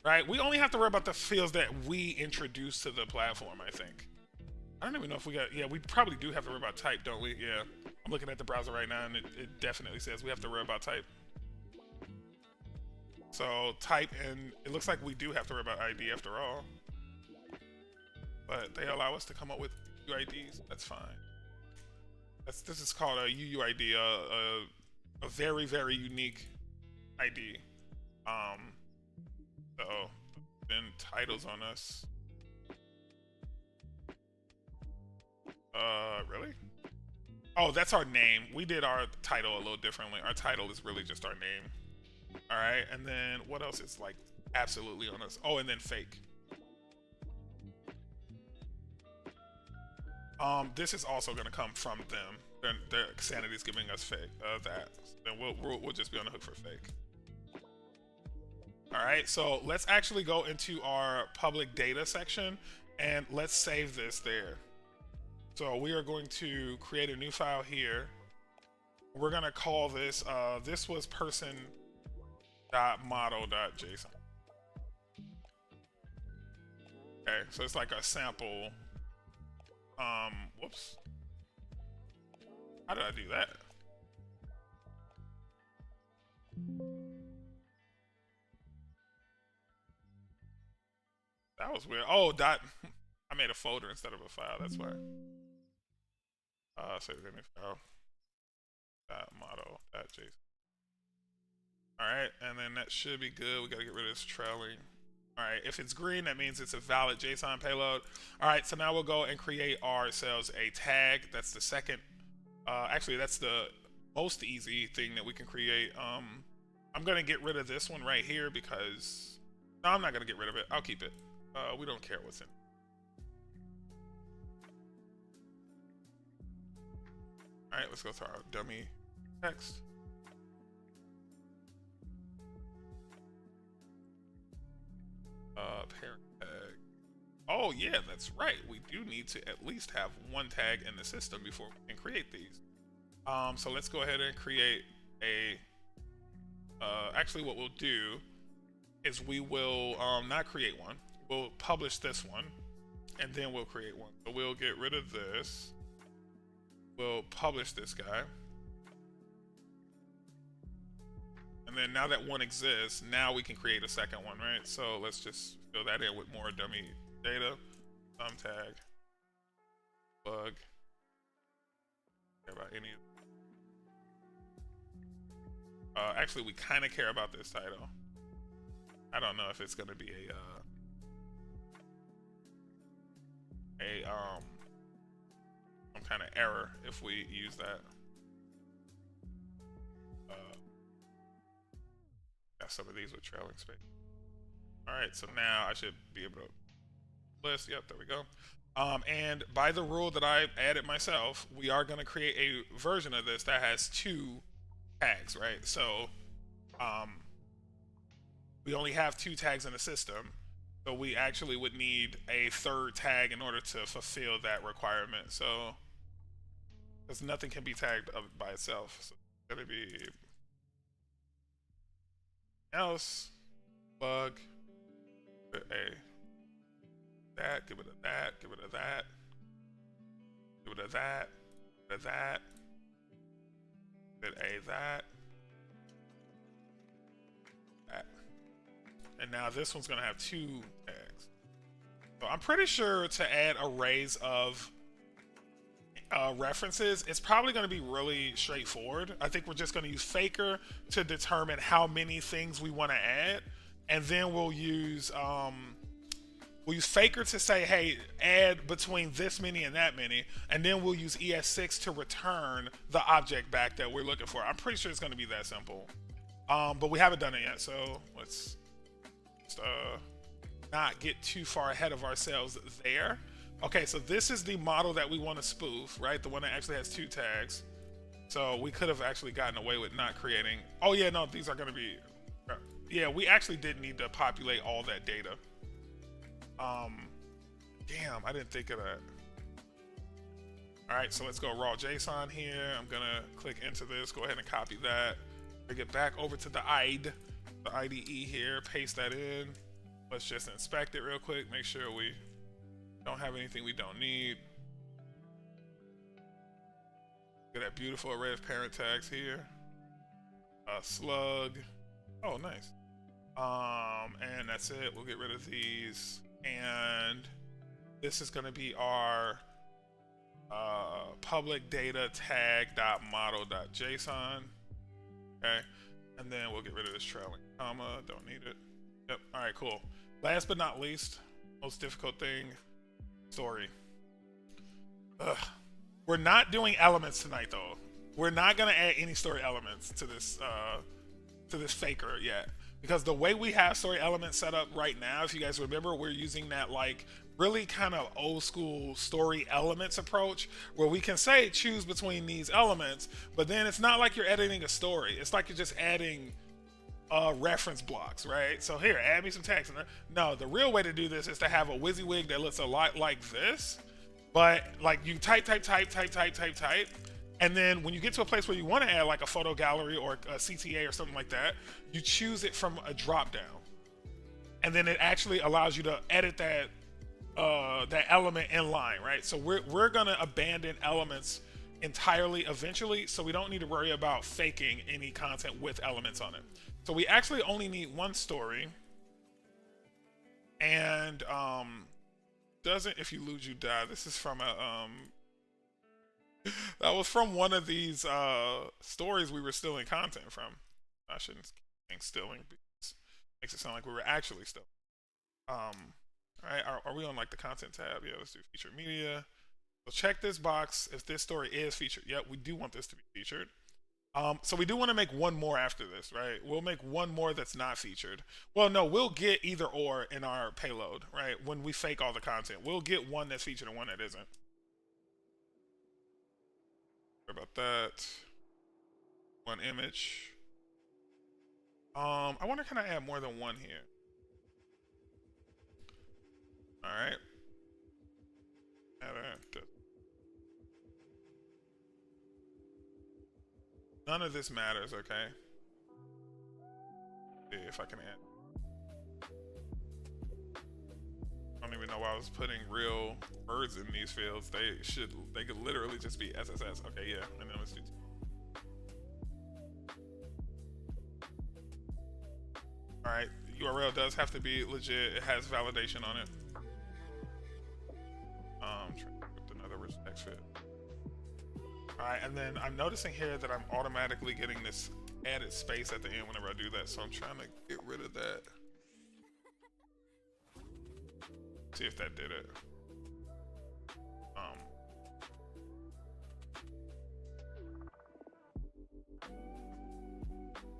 [SPEAKER 1] right? We only have to worry about the fields that we introduce to the platform, I think. I don't even know if we got, yeah, we probably do have to worry about type, don't we? Yeah, I'm looking at the browser right now and it definitely says we have to worry about type. So type, and it looks like we do have to worry about ID after all. But they allow us to come up with UIDs. That's fine. This is called a UUID, a very, very unique ID. So then titles on us. Really? Oh, that's our name. We did our title a little differently. Our title is really just our name. All right, and then what else is like absolutely on us. Oh, and then fake. This is also going to come from them. Their sanity is giving us fake that. Then we'll just be on the hook for fake. All right, so let's actually go into our public data section and let's save this there. So we are going to create a new file here. We're going to call this, this was person.model.json. Okay, so it's like a sample. Whoops. How did I do that? That was weird. Oh, dot. I made a folder instead of a file. That's why. Save the new file. Model.json. All right, and then that should be good. We gotta get rid of this trailing. All right, if it's green, that means it's a valid JSON payload. All right, so now we'll go and create ourselves a tag. That's the second. Actually, that's the most easy thing that we can create. I'm gonna get rid of this one right here because no, I'm not gonna get rid of it. I'll keep it. We don't care what's in. All right, let's go to our dummy text. Parent tag. Oh yeah, that's right. We do need to at least have one tag in the system before we can create these. So let's go ahead and create a. Actually, what we'll do is we will not create one. We'll publish this one, and then we'll create one. So we'll get rid of this. We'll publish this guy. And then now that one exists, now we can create a second one, right? So let's just fill that in with more dummy data. Tag. Bug. Care about any. Actually, we kind of care about this title. I don't know if it's gonna be some kind of error if we use that. Got some of these with trailing space. All right, so now I should be able to list. Yep, there we go. And by the rule that I added myself, we are going to create a version of this that has two tags, right? So we only have two tags in the system, so we actually would need a third tag in order to fulfill that requirement. So because nothing can be tagged by itself, so it's going to be else bug a that, give it a that, give it a that, give it a that, give it a that, give it a that, that. And now this one's gonna have two tags. So I'm pretty sure to add arrays of references, it's probably going to be really straightforward. I think we're just going to use Faker to determine how many things we want to add, and then we'll use Faker to say, hey, add between this many and that many, and then we'll use ES6 to return the object back that we're looking for. I'm pretty sure it's going to be that simple, but we haven't done it yet, so let's just, not get too far ahead of ourselves there. Okay, so this is the model that we want to spoof, right? The one that actually has two tags. So we could have actually gotten away with not creating. Oh yeah, no, these are going to be. Yeah, we actually did need to populate all that data. Damn, I didn't think of that. All right, so let's go raw JSON here. I'm gonna click into this. Go ahead and copy that. Bring it back over to the IDE here. Paste that in. Let's just inspect it real quick. Make sure we don't have anything we don't need. Look at that beautiful array of parent tags here. Slug. Oh, nice. And that's it. We'll get rid of these. And this is going to be our public data tag.model.json. Okay. And then we'll get rid of this trailing comma. Don't need it. Yep. All right, cool. Last but not least, most difficult thing. Story. Ugh. We're not doing elements tonight, though. We're not gonna add any story elements to this faker yet. because the way we have story elements set up right now, if you guys remember, we're using that like really kind of old school story elements approach where we can say choose between these elements, but then it's not like you're editing a story. It's like you're just adding reference blocks, right? So here, add me some text. No, the real way to do this is to have a WYSIWYG that looks a lot like this, but like you type, and then when you get to a place where you want to add like a photo gallery or a CTA or something like that, you choose it from a drop down, and then it actually allows you to edit that that element in line, right? So we're gonna abandon elements entirely eventually, so we don't need to worry about faking any content with elements on it. So we actually only need one story, and doesn't if you lose you die. This is from a that was from one of these stories we were stealing content from. I shouldn't think stealing because it makes it sound like we were actually stealing. All right, are we on like the content tab? Yeah, let's do featured media. So check this box if this story is featured. Yep, we do want this to be featured. So we do want to make one more after this, right? We'll make one more that's not featured. Well, no, we'll get either or in our payload, right? When we fake all the content, we'll get one that's featured and one that isn't. Sorry about that. One image. I wonder, can I add more than one here? All right. None of this matters, okay? See if I can add. I don't even know why I was putting real words in these fields. They could literally just be SSS. Okay, yeah, and then let's do. All right, the URL does have to be legit. It has validation on it. Trying to put another text fit. All right, and then I'm noticing here that I'm automatically getting this added space at the end whenever I do that, so I'm trying to get rid of that. See if that did it.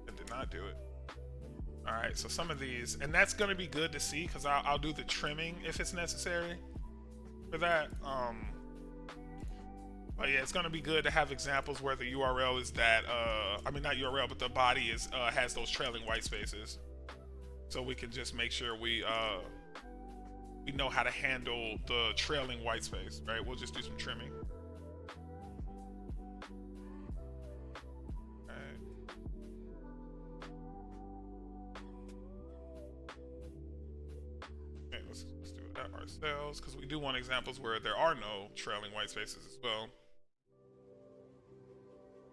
[SPEAKER 1] It did not do it. All right, so some of these, and that's gonna be good to see because I'll do the trimming if it's necessary for that. But yeah, it's gonna be good to have examples where the URL is that, I mean not URL, but the body is has those trailing white spaces, so we can just make sure we know how to handle the trailing white space, right? We'll just do some trimming. Okay, let's do that ourselves because we do want examples where there are no trailing white spaces as well.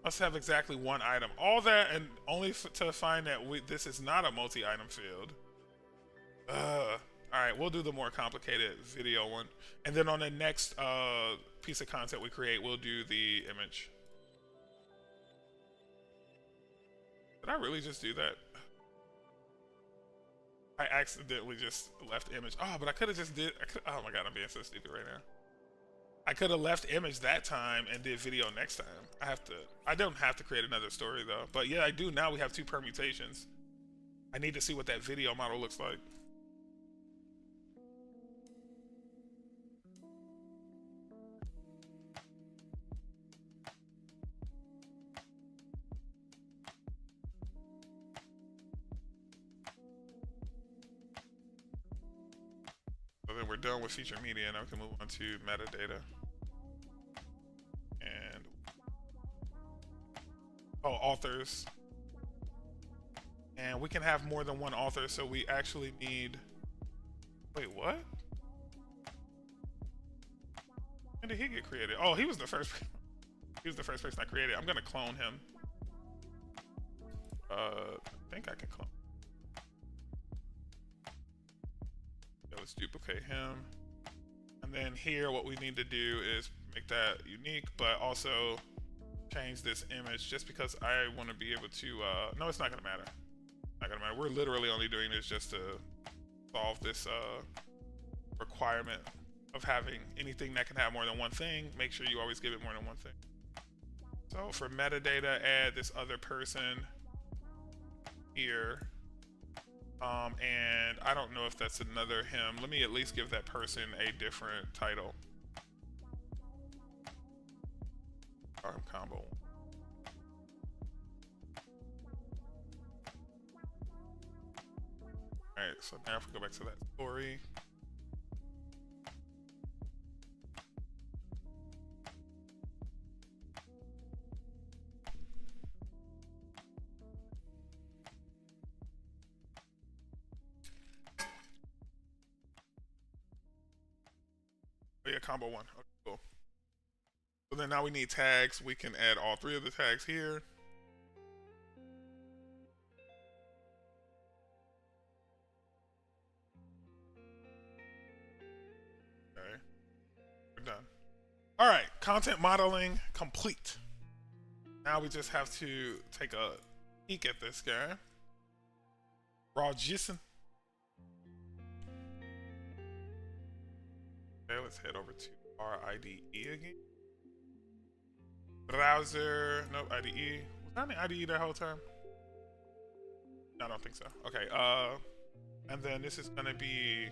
[SPEAKER 1] Let's have exactly one item. All that, and only to find that this is not a multi-item field. All right, we'll do the more complicated video one. And then on the next piece of content we create, we'll do the image. Did I really just do that? I accidentally just left image. Oh, but I could have just did. Oh my god, I'm being so stupid right now. I could have left image that time and did video next time. I don't have to create another story though. But yeah, I do now. We have two permutations. I need to see what that video model looks like. So then we're done with feature media, and I can move on to metadata. And authors. And we can have more than one author, so we actually need. Wait, what? When did he get created? Oh, he was the first. He was the first person I created. I'm gonna clone him. I think I can clone. Let's duplicate him, and then here what we need to do is make that unique, but also change this image just because I want to be able to no, it's not gonna matter. Not gonna matter. We're literally only doing this just to solve this requirement of having anything that can have more than one thing. Make sure you always give it more than one thing. So for metadata, add this other person here. And I don't know if that's another him. Let me at least give that person a different title. Arm combo. Alright, so now if we go back to that story. Oh yeah, combo one. Okay, cool. So then now we need tags. We can add all three of the tags here. Okay, we're done. All right, content modeling complete. Now we just have to take a peek at this guy. ReactJS. Okay, let's head over to our IDE again. Browser, nope, IDE. Was that an IDE that whole time? I don't think so. Okay, and then this is gonna be,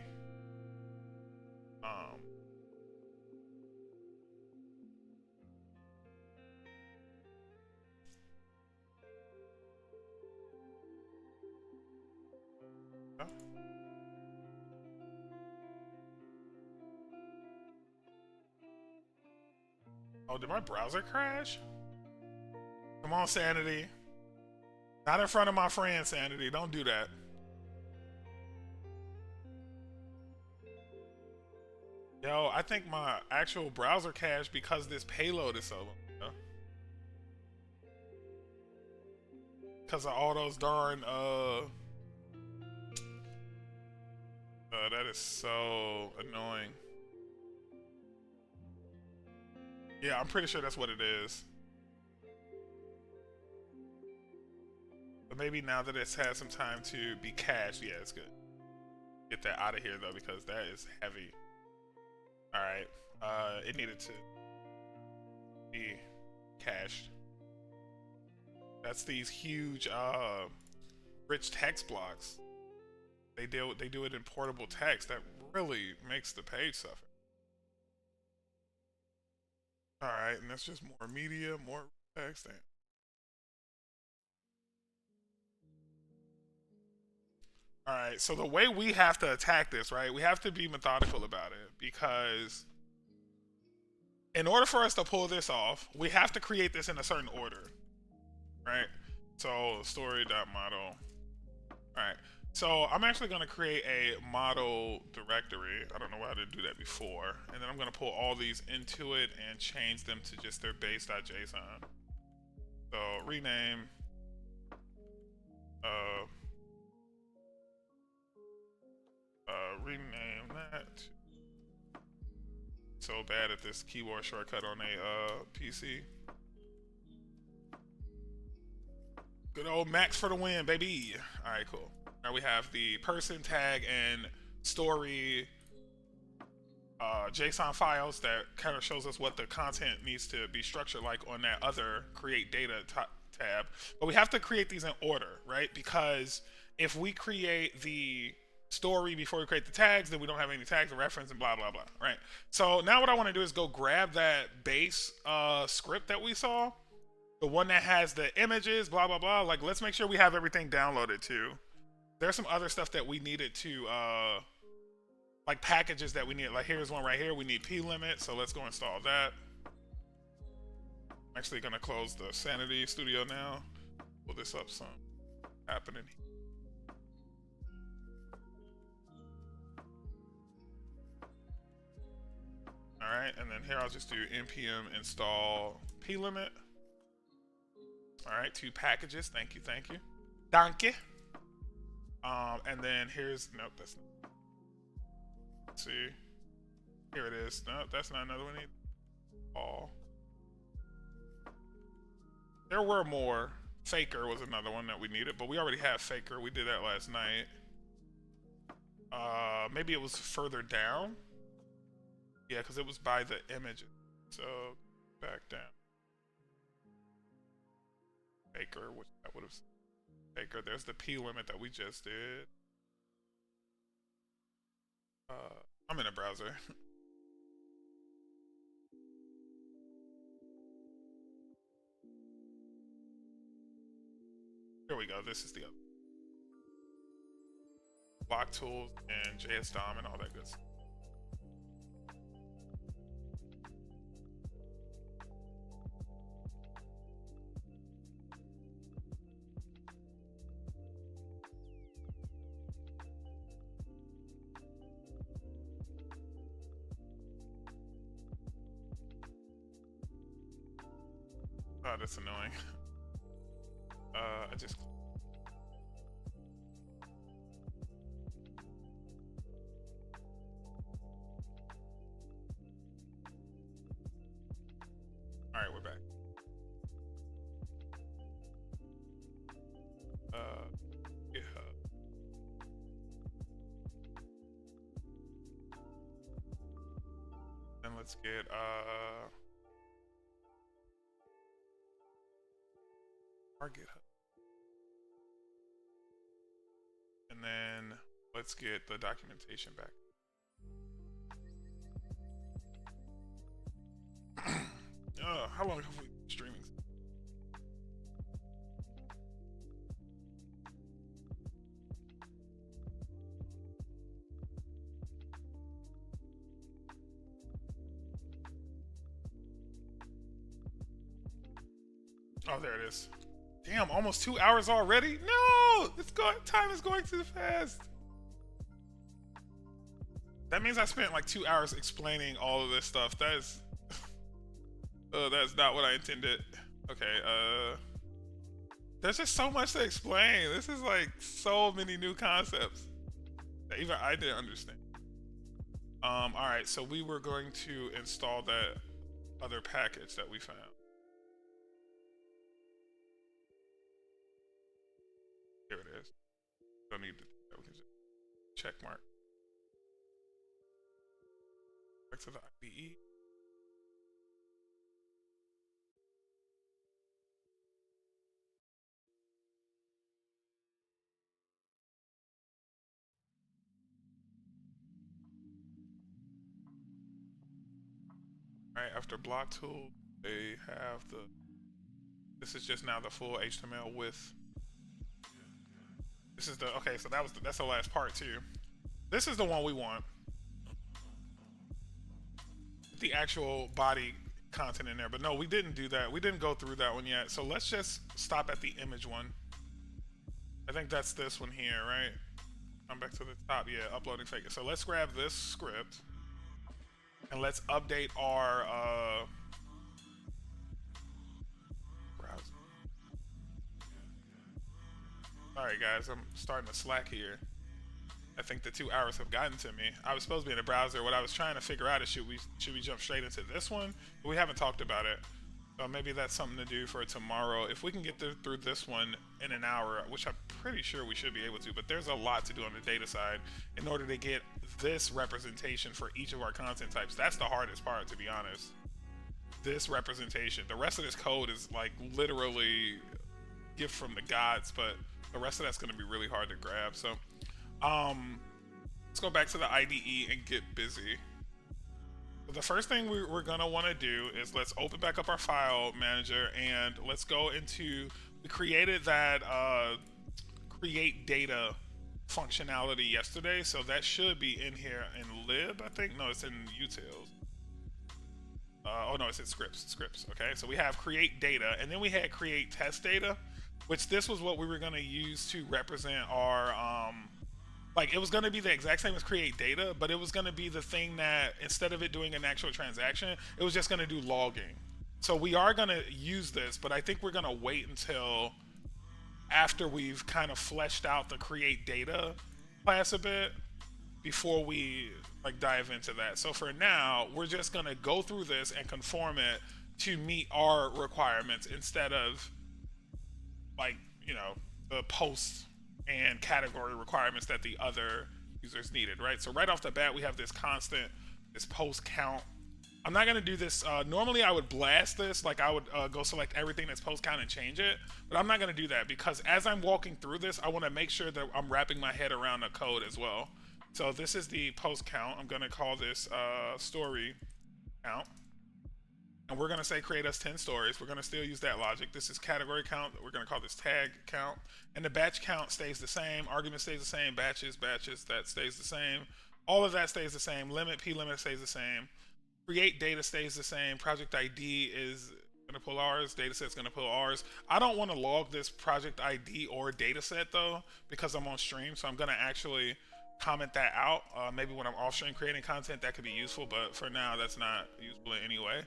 [SPEAKER 1] oh, did my browser crash? Come on, Sanity. Not in front of my friend, Sanity. Don't do that. Yo, I think my actual browser crashed because this payload is so low. Because of all those darn, that is so annoying. Yeah, I'm pretty sure that's what it is. But maybe now that it's had some time to be cached, yeah, it's good. Get that out of here though, because that is heavy. Alright. It needed to be cached. That's these huge rich text blocks. They do it in portable text. That really makes the page suffer. Alright, and that's just more media, more text. Alright, so the way we have to attack this, right, we have to be methodical about it, because in order for us to pull this off, we have to create this in a certain order, right? So story.model. Alright, so I'm actually going to create a model directory. I don't know why I didn't do that before. And then I'm going to pull all these into it and change them to just their base.json. So rename, rename that. So bad at this keyboard shortcut on a PC. Good old Max for the win, baby. All right, cool. Now we have the person tag and story JSON files that kind of shows us what the content needs to be structured like on that other create data tab. But we have to create these in order, right? Because if we create the story before we create the tags, then we don't have any tags to reference and blah, blah, blah, right? So now what I want to do is go grab that base script that we saw, the one that has the images, blah, blah, blah. Like, let's make sure we have everything downloaded too. There's some other stuff that we needed to, like packages that we need. Like here's one right here. We need p-limit, so let's go install that. I'm actually gonna close the Sanity Studio now. Pull this up some happening. All right, and then here I'll just do npm install p-limit. All right, 2 packages. Thank you, thank you. Danke. And then here's, nope, that's not. Let's see. Here it is. Nope, that's not another one. All. There were more. Faker was another one that we needed, but we already have Faker. We did that last night. Maybe it was further down. Yeah, because it was by the images. So back down. Faker, which that would have Faker. There's the p limit that we just did. I'm in a browser. Here we go. This is the block tools and JS DOM and all that good stuff. Oh, that's annoying. I just. All right, we're back. GitHub. Then let's get our GitHub. And then let's get the documentation back. How long have we been streaming? Oh, there it is. Damn, almost 2 hours already? No! Time is going too fast. That means I spent like 2 hours explaining all of this stuff. That is... that's not what I intended. Okay, there's just so much to explain. This is like so many new concepts that even I didn't understand. Alright, so we were going to install that other package that we found. Here it is. Don't need to, we can just check mark. Back to the IDE. Alright, after block tool, they have the, this is just now the full HTML with, this is the, okay, so that's the last part too. This is the one we want. The actual body content in there, but no, we didn't do that. We didn't go through that one yet. So let's just stop at the image one. I think that's this one here, right? Come back to the top, yeah, uploading fake. So let's grab this script and let's update our browser. Sorry guys, I'm starting to slack here. I think the 2 hours have gotten to me. I was supposed to be in a browser. What I was trying to figure out is should we jump straight into this one? But we haven't talked about it. So maybe that's something to do for tomorrow. If we can get through this one in an hour, which I'm pretty sure we should be able to, but there's a lot to do on the data side in order to get this representation for each of our content types. That's the hardest part, to be honest. This representation. The rest of this code is like literally gift from the gods, but the rest of that's going to be really hard to grab. So let's go back to the IDE and get busy. The first thing we're gonna want to do is let's open back up our file manager and let's go into, we created that create data functionality yesterday, so that should be in here in lib, I think. No, it's in utils. Oh no, it's in scripts. Okay, so we have create data, and then we had create test data, which this was what we were gonna use to represent our like, it was going to be the exact same as create data, but it was going to be the thing that instead of it doing an actual transaction, it was just going to do logging. So we are going to use this, but I think we're going to wait until after we've kind of fleshed out the create data class a bit before we like dive into that. So for now, we're just going to go through this and conform it to meet our requirements instead of like, you know, the post and category requirements that the other users needed, right? So right off the bat, we have this constant, this post count. I'm not gonna do this, normally I would blast this, like I would go select everything that's post count and change it, but I'm not gonna do that because as I'm walking through this, I wanna make sure that I'm wrapping my head around the code as well. So this is the post count. I'm gonna call this story count. And we're gonna say create us 10 stories. We're gonna still use that logic. This is category count. We're gonna call this tag count. And the batch count stays the same. Argument stays the same. Batches, that stays the same. All of that stays the same. Limit, p limit stays the same. Create data stays the same. Project ID is gonna pull ours. Dataset's gonna pull ours. I don't want to log this project ID or dataset though, because I'm on stream. So I'm gonna actually comment that out. Maybe when I'm off stream creating content, that could be useful. But for now, that's not useful in any way.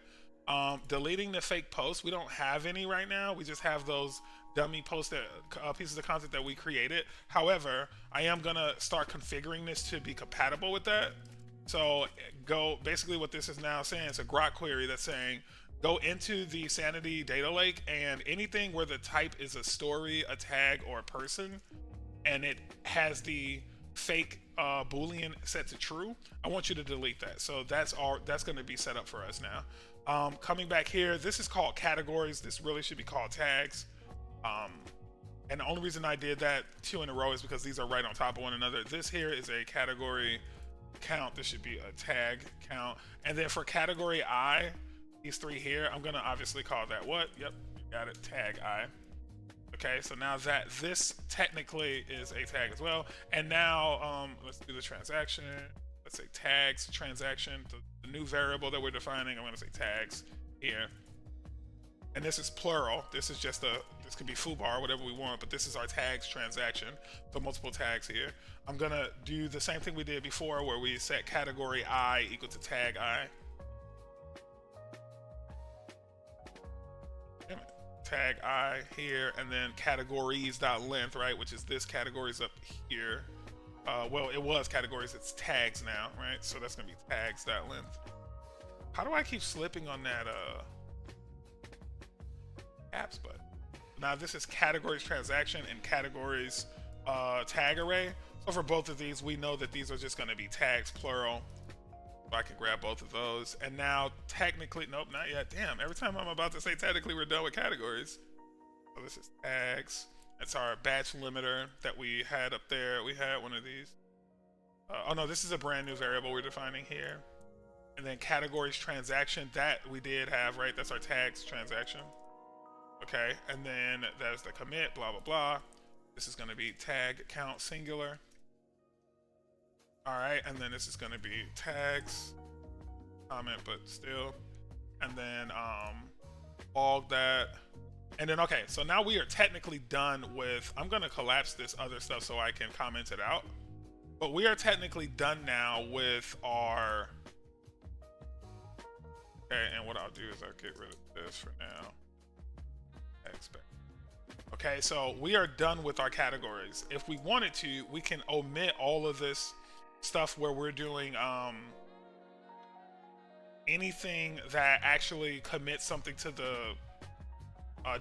[SPEAKER 1] Deleting the fake posts. We don't have any right now. We just have those dummy post pieces of content that we created. However, I am gonna start configuring this to be compatible with that. So basically what this is now saying, it's a grok query that's saying, go into the Sanity data lake, and anything where the type is a story, a tag, or a person, and it has the fake Boolean set to true, I want you to delete that. So that's gonna be set up for us now. Coming back here, this is called categories. This really should be called tags. And the only reason I did that 2 in a row is because these are right on top of one another. This here is a category count. This should be a tag count. And then for category I, these 3 here, I'm gonna obviously call that what? Yep, got it, tag I. Okay, so now that this technically is a tag as well. And now let's do the transaction. Let's say tags transaction, the new variable that we're defining. I'm gonna say tags here. And this is plural. This is just this could be foobar, whatever we want, but this is our tags transaction. So multiple tags here. I'm gonna do the same thing we did before where we set category I equal to tag I. Tag I here, and then categories.length, right? Which is this categories up here. Well, it was categories, it's tags now, right? So that's gonna be tags.length. How do I keep slipping on that apps button? Now this is categories transaction and categories tag array. So for both of these, we know that these are just gonna be tags plural. So I can grab both of those. And now technically, nope, not yet. Damn, every time I'm about to say technically we're done with categories. So this is tags. That's our batch limiter that we had up there. We had one of these. Oh no, this is a brand new variable we're defining here. And then categories transaction, that we did have, right? That's our tags transaction. Okay, and then there's the commit, blah, blah, blah. This is gonna be tag count singular. All right, and then this is gonna be tags, comment, but still. And then log that. And then, okay, so now we are technically done with, I'm gonna collapse this other stuff so I can comment it out. But we are technically done now with our, okay, and what I'll do is I'll get rid of this for now. Okay, so we are done with our categories. If we wanted to, we can omit all of this stuff where we're doing anything that actually commits something to the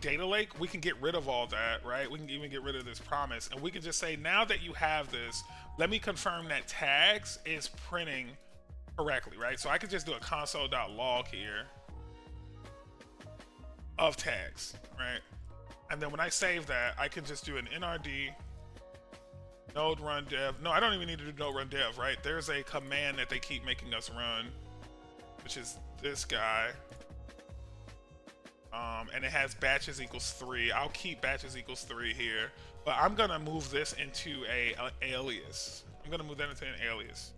[SPEAKER 1] data lake. We can get rid of all that, right? We can even get rid of this promise, and we can just say, now that you have this, let me confirm that tags is printing correctly, right? So I could just do a console.log here of tags, right? And then when I save that, I can just do an nrd node run dev. No, I don't even need to do node run dev, right? There's a command that they keep making us run, which is this guy. And it has batches equals 3. I'll keep batches equals 3 here, but I'm gonna move this into a alias. I'm gonna move that into an alias.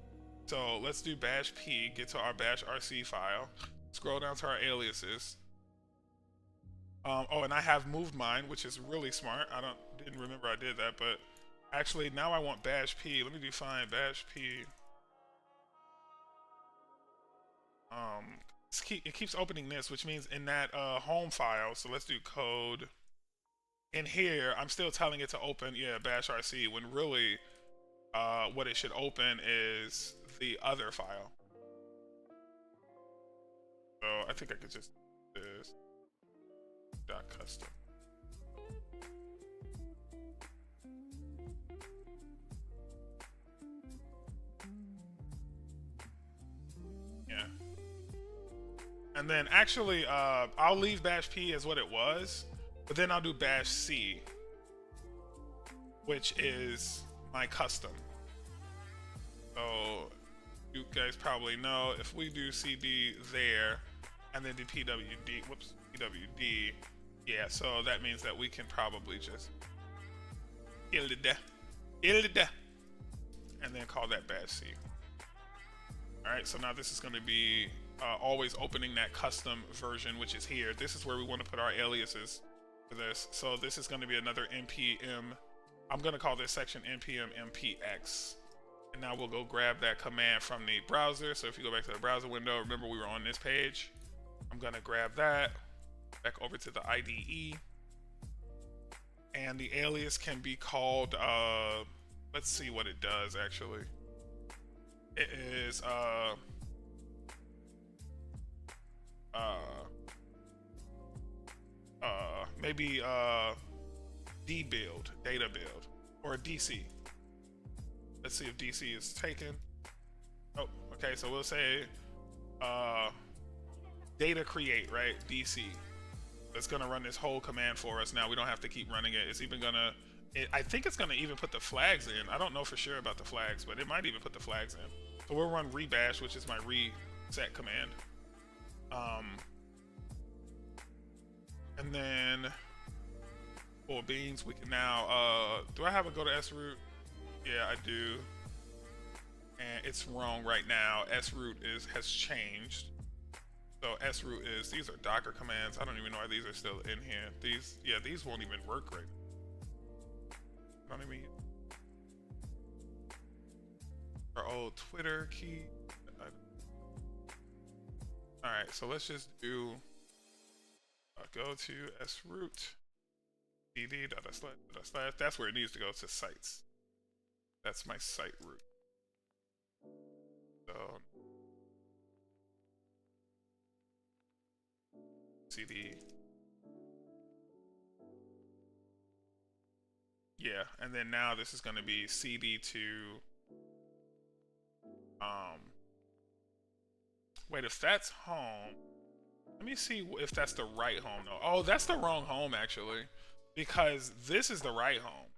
[SPEAKER 1] So let's do bash p, get to our bash rc file, scroll down to our aliases. Oh, and I have moved mine, which is really smart. Didn't remember I did that, but actually now I want bash p. Let me define bash p. It keeps opening this, which means in that home file, so let's do code. In here, I'm still telling it to open, bash rc, when really what it should open is the other file. So I think I could just do this. .custom. Yeah. And then actually, I'll leave bash p as what it was, but then I'll do bash c, which is my custom. So you guys probably know if we do CD there and then do PWD, whoops, PWD, yeah, so that means that we can probably just and then call that batch C. All right, so now this is going to be always opening that custom version, which is here. This is where we want to put our aliases for this. So this is going to be another npm. I'm going to call this section npm mpx. And now we'll go grab that command from the browser. So if you go back to the browser window, remember we were on this page. I'm going to grab that back over to the IDE. And the alias can be called, let's see what it does actually. It is maybe dbuild, data build, or DC. Let's see if DC is taken. Oh, okay, so we'll say data create, right? DC. It's gonna run this whole command for us now. We don't have to keep running it. It's even gonna, I think it's gonna even put the flags in. I don't know for sure about the flags, but it might even put the flags in. So we'll run rebash, which is my reset command. And then for beans, we can now, do I have a go to sroot? Yeah, I do. And it's wrong right now. Sroot has changed. So sroot is, these are Docker commands. I don't even know why these are still in here. These won't even work right now. I don't even, our old Twitter key. All right, so let's just do, go to sroot, cd // that's where it needs to go, to sites. That's my site root. So cd, yeah, and then now this is going to be cd to wait, if that's home, let me see if that's the right home though. Oh, that's the wrong home actually, because this is the right home.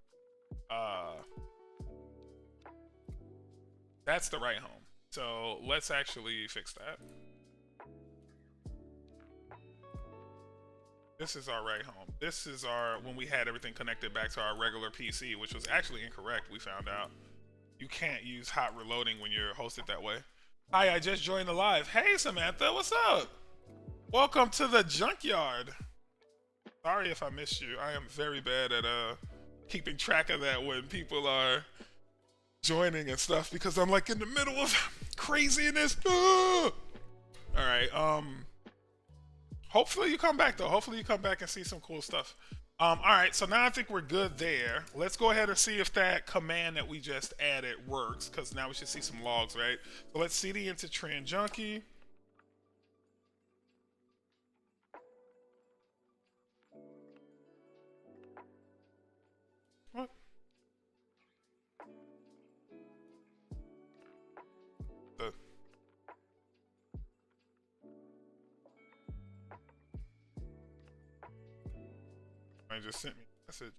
[SPEAKER 1] That's the right home. So let's actually fix that. This is our right home. This is our, when we had everything connected back to our regular PC, which was actually incorrect, we found out. You can't use hot reloading when you're hosted that way. Hi, I just joined the live. Hey, Samantha, what's up? Welcome to the Junkyard. Sorry if I missed you. I am very bad at keeping track of that when people are joining and stuff, because I'm like in the middle of craziness. All right, hopefully you come back though. Hopefully you come back and see some cool stuff. All right, so now I think we're good there. Let's go ahead and see if that command that we just added works, because now we should see some logs, right? So let's cd into trend junkie. What? I just sent me a message.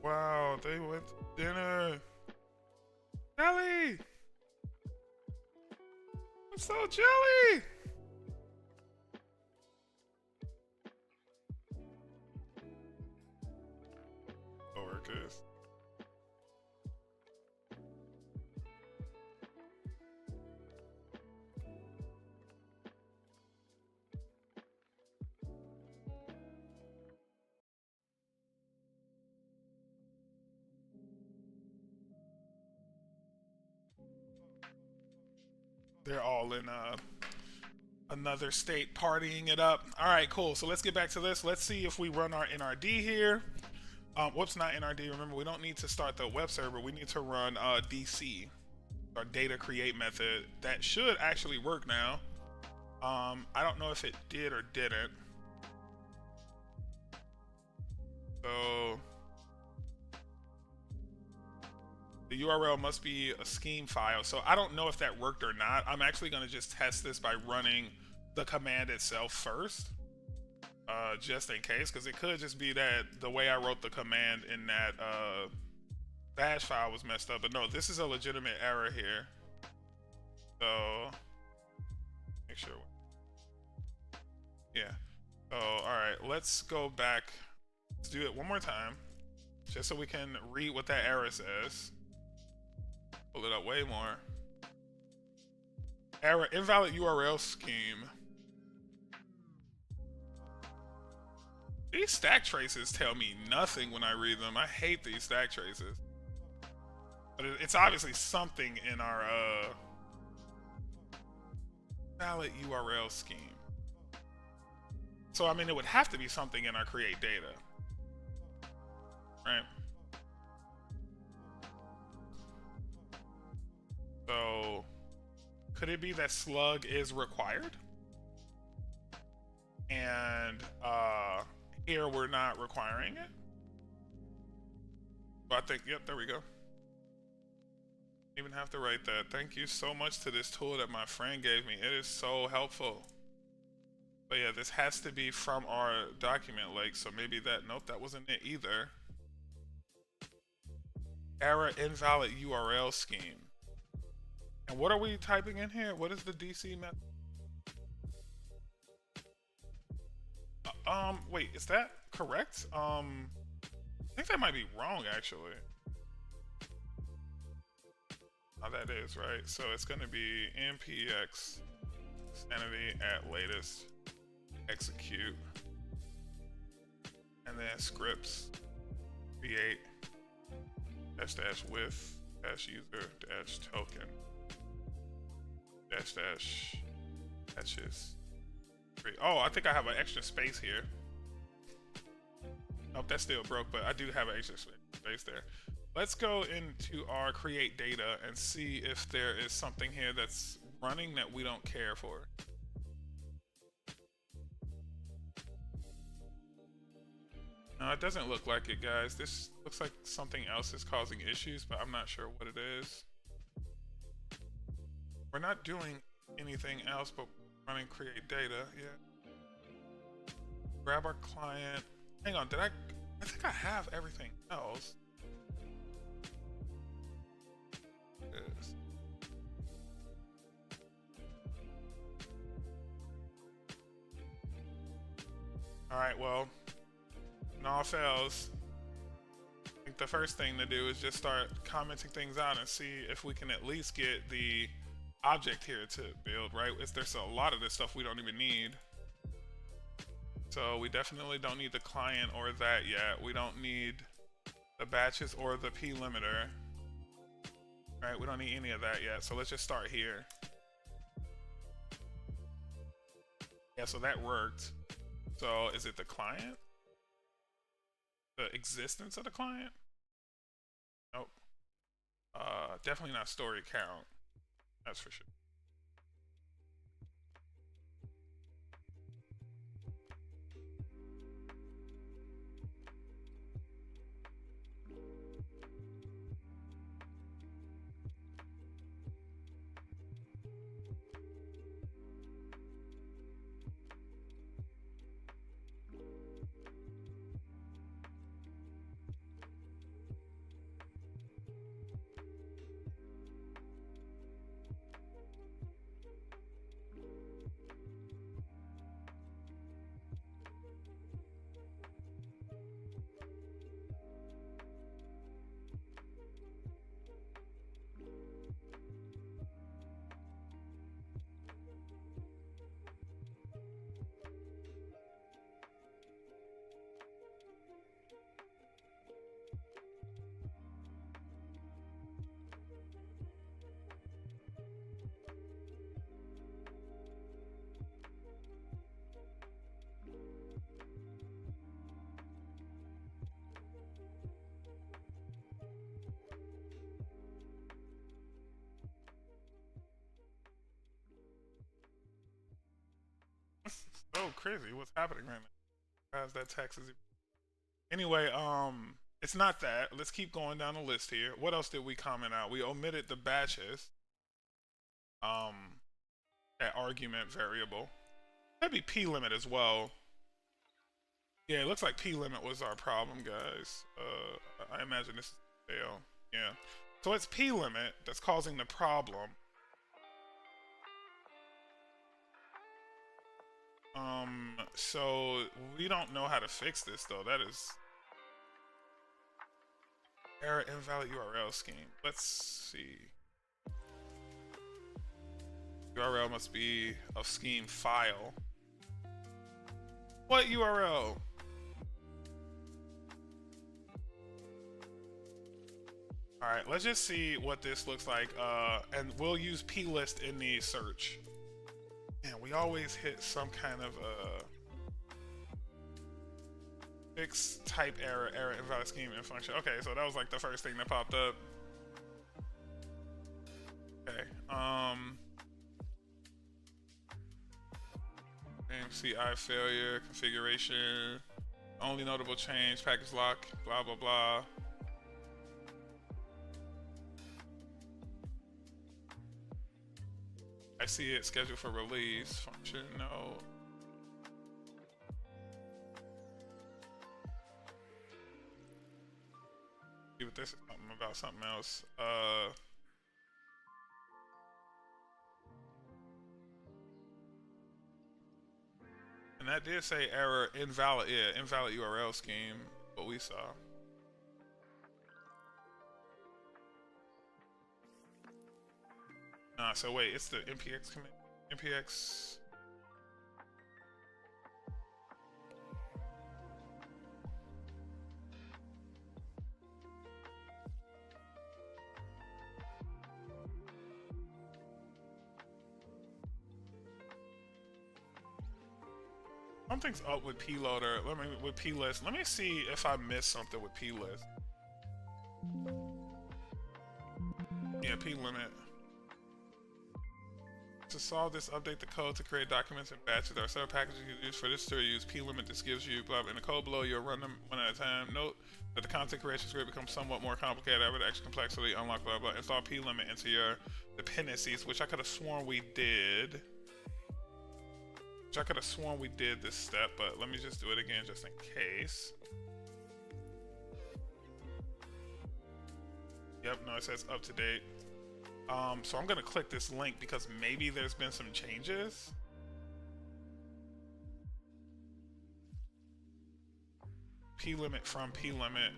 [SPEAKER 1] Wow, they went to dinner. Jelly! I'm so jelly! Coworkers. They're all in another state partying it up. All right, cool. So let's get back to this. Let's see if we run our NRD here. Whoops, not NRD. Remember, we don't need to start the web server. We need to run DC, our data create method. That should actually work now. I don't know if it did or didn't. So the URL must be a scheme file. So I don't know if that worked or not. I'm actually going to just test this by running the command itself first, just in case, because it could just be that the way I wrote the command in that bash file was messed up, but no, this is a legitimate error here. So make sure. Yeah. So all right, let's go back. Let's do it one more time, just so we can read what that error says. Pull it up way more. Error, invalid URL scheme. These stack traces tell me nothing when I read them. I hate these stack traces. But it's obviously something in our valid URL scheme. So I mean, it would have to be something in our create data, right? So could it be that slug is required? And here we're not requiring it? But I think, yep, there we go. Even have to write that. Thank you so much to this tool that my friend gave me. It is so helpful. But yeah, this has to be from our document lake, so maybe that, nope, that wasn't it either. Error invalid URL scheme. And what are we typing in here? What is the DC method? Wait, is that correct? I think that might be wrong actually. Oh, that is right. So it's going to be npx sanity at latest execute, and then scripts create dash with dash user dash token dash patches. Oh, I think I have an extra space here. Nope, that's still broke, but I do have an extra space there. Let's go into our create data and see if there is something here that's running that we don't care for. No, it doesn't look like it, guys. This looks like something else is causing issues, but I'm not sure what it is. We're not doing anything else but running create data. Yeah. Grab our client. Hang on, I think I have everything else. Yes. All right, well, when all fails, I think the first thing to do is just start commenting things out and see if we can at least get the object here to build, right? There's a lot of this stuff we don't even need. So we definitely don't need the client or that yet. We don't need the batches or the p limiter, right? We don't need any of that yet. So let's just start here. Yeah, so that worked. So is it the client? The existence of the client? Nope. Definitely not story count. That's for sure. Oh, crazy. What's happening right now? How's that text is anyway, it's not that. Let's keep going down the list here. What else did we comment out? We omitted the batches. That argument variable. That'd be p limit as well. Yeah, it looks like p limit was our problem, guys. I imagine this is a fail. Yeah. So it's p limit that's causing the problem. So we don't know how to fix this though. That is error invalid URL scheme. Let's see. URL must be of scheme file. What URL? Alright, let's just see what this looks like. And we'll use plist in the search. Man, we always hit some kind of fix type error invalid scheme and function. Okay, so that was like the first thing that popped up. Okay, CI failure, configuration, only notable change, package lock, blah blah blah. I see it scheduled for release. Function, no. See what this is something about something else. And that did say error invalid, yeah, invalid URL scheme, what we saw. So wait, it's the npx command, npx. Something's up with ploader. With plist. Let me see if I missed something with plist. Yeah, p-limit. To solve this, update the code to create documents and batches. There are several packages you can use for this to use p-limit. This gives you blah, blah. In the code below, you'll run them one at a time. Note that the content creation script becomes somewhat more complicated. Add extra complexity, unlock blah blah. Install p-limit into your dependencies, which I could have sworn we did. I could have sworn we did this step, but let me just do it again just in case. Yep, no, it says up to date. So I'm gonna click this link because maybe there's been some changes. P-limit from P-limit.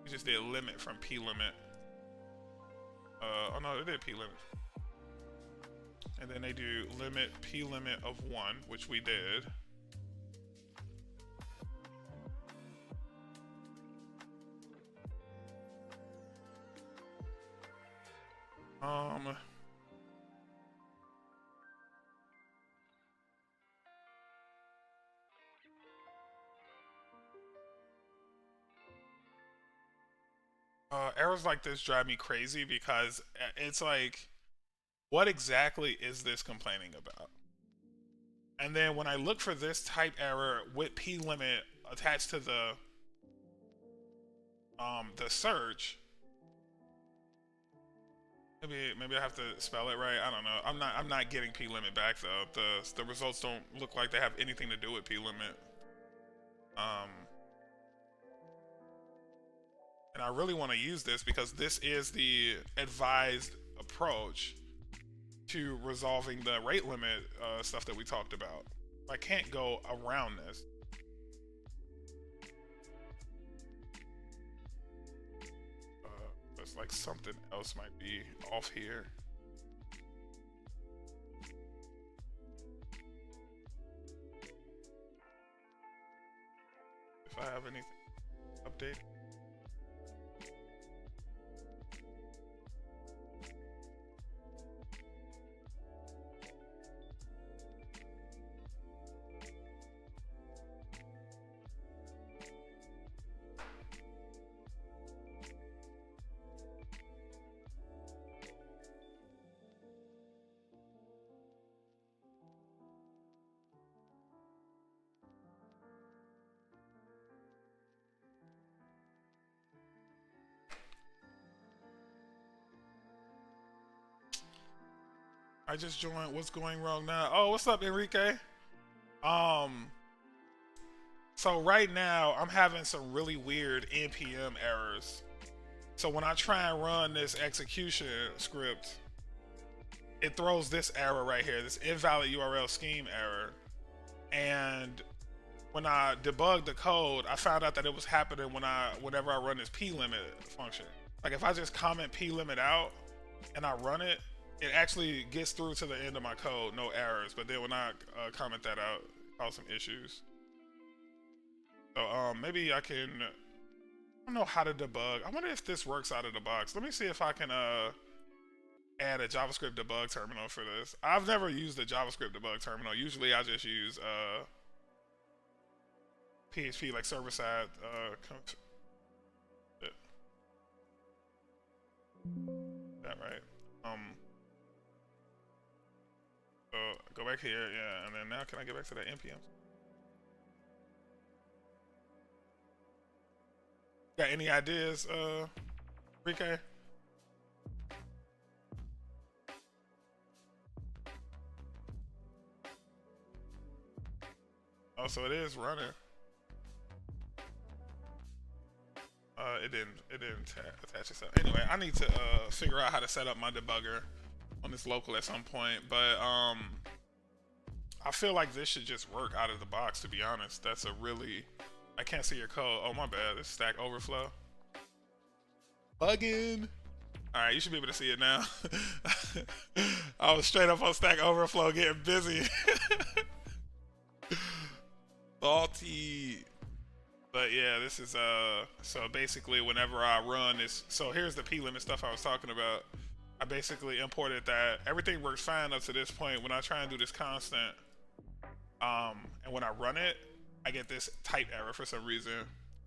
[SPEAKER 1] We just did limit from P-limit. Oh no, they did P-limit. And then they do limit p-limit of 1, which we did. Errors like this drive me crazy because it's like, what exactly is this complaining about? And then when I look for this type error with p-limit attached to the search, maybe I have to spell it right. I don't know. I'm not getting p-limit back though. The results don't look like they have anything to do with p-limit. And I really want to use this because this is the advised approach to resolving the rate limit stuff that we talked about. I can't go around this. It's like something else might be off here. If I have anything update. I just joined. What's going wrong now? Oh, what's up, Enrique? So right now I'm having some really weird npm errors. So when I try and run this execution script, it throws this error right here, this invalid URL scheme error. And when I debugged the code, I found out that it was happening whenever I run this plimit function. Like if I just comment plimit out and I run it, it actually gets through to the end of my code, no errors. But then when I comment that out, it causes some issues. So maybe I can, I don't know how to debug. I wonder if this works out of the box. Let me see if I can add a JavaScript debug terminal for this. I've never used a JavaScript debug terminal. Usually I just use PHP, like server-side. That right? So go back here, yeah, and then now can I get back to that npm? Got any ideas, Rike? Oh, so it is running. It didn't attach itself. Anyway, I need to figure out how to set up my debugger on this local at some point, but I feel like this should just work out of the box, to be honest. That's a really, I can't see your code. Oh, my bad. It's Stack Overflow. Bugging. All right, you should be able to see it now. I was straight up on Stack Overflow getting busy. Salty. But yeah, this is so basically whenever I run this, so here's the plimit stuff I was talking about. I basically imported that. Everything works fine up to this point. When I try and do this constant, and when I run it, I get this type error for some reason.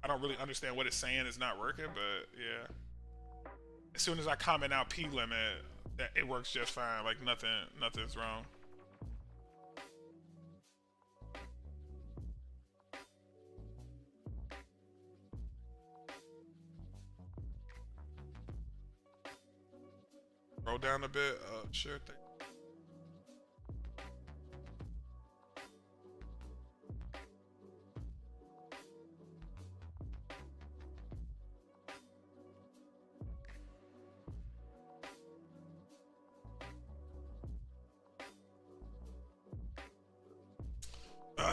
[SPEAKER 1] I don't really understand what it's saying. It's not working, but yeah. As soon as I comment out plimit, that it works just fine. Like nothing's wrong. Roll down a bit. Sure thing.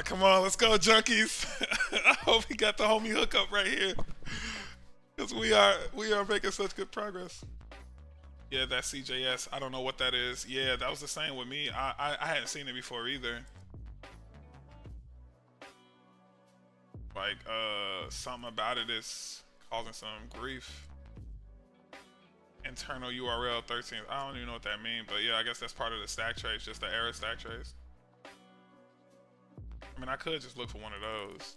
[SPEAKER 1] Come on, let's go, junkies. I hope we got the homie hookup right here, because we are making such good progress. Yeah, that CJS. I don't know what that is. Yeah, that was the same with me. I hadn't seen it before either. Like something about it is causing some grief. Internal URL 13. I don't even know what that means, but yeah, I guess that's part of the stack trace, just the error stack trace. I mean, I could just look for one of those,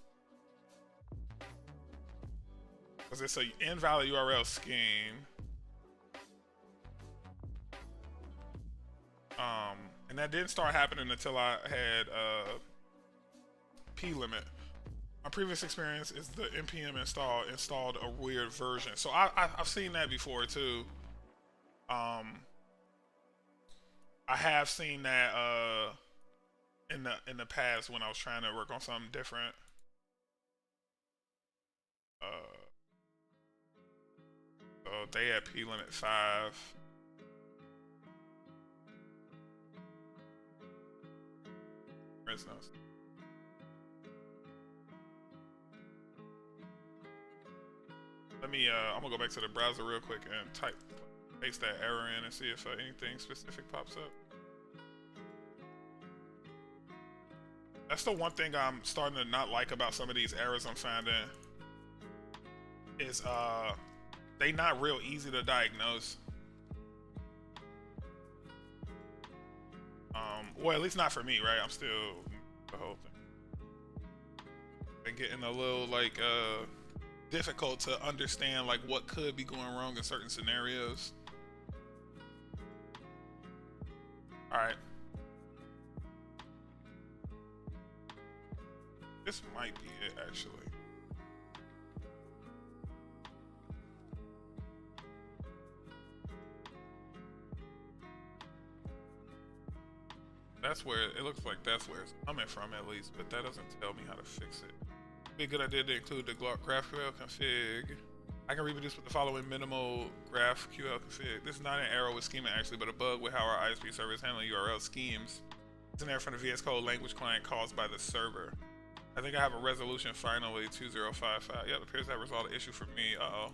[SPEAKER 1] because it's a invalid URL scheme. And that didn't start happening until I had plimit. My previous experience is the npm installed a weird version. So I've seen that before too. I have seen that in the past when I was trying to work on something different. So they had plimit 5. Let me I'm gonna go back to the browser real quick and paste that error in and see if anything specific pops up. That's the one thing I'm starting to not like about some of these errors I'm finding, is they not real easy to diagnose. Well, at least not for me, right? I'm still the whole thing. Been getting a little like difficult to understand like what could be going wrong in certain scenarios. All right. This might be it, actually. That's where it looks like that's where it's coming from, at least, but that doesn't tell me how to fix it. Be a good idea to include the GraphQL config I can reproduce with the following minimal GraphQL config. This is not an error with schema actually, but a bug with how our ISP server is handling URL schemes. It's an error from the VS Code language client caused by the server. I think I have a resolution finally, 2055. Yeah, it appears that resolved the issue for me. Uh-oh.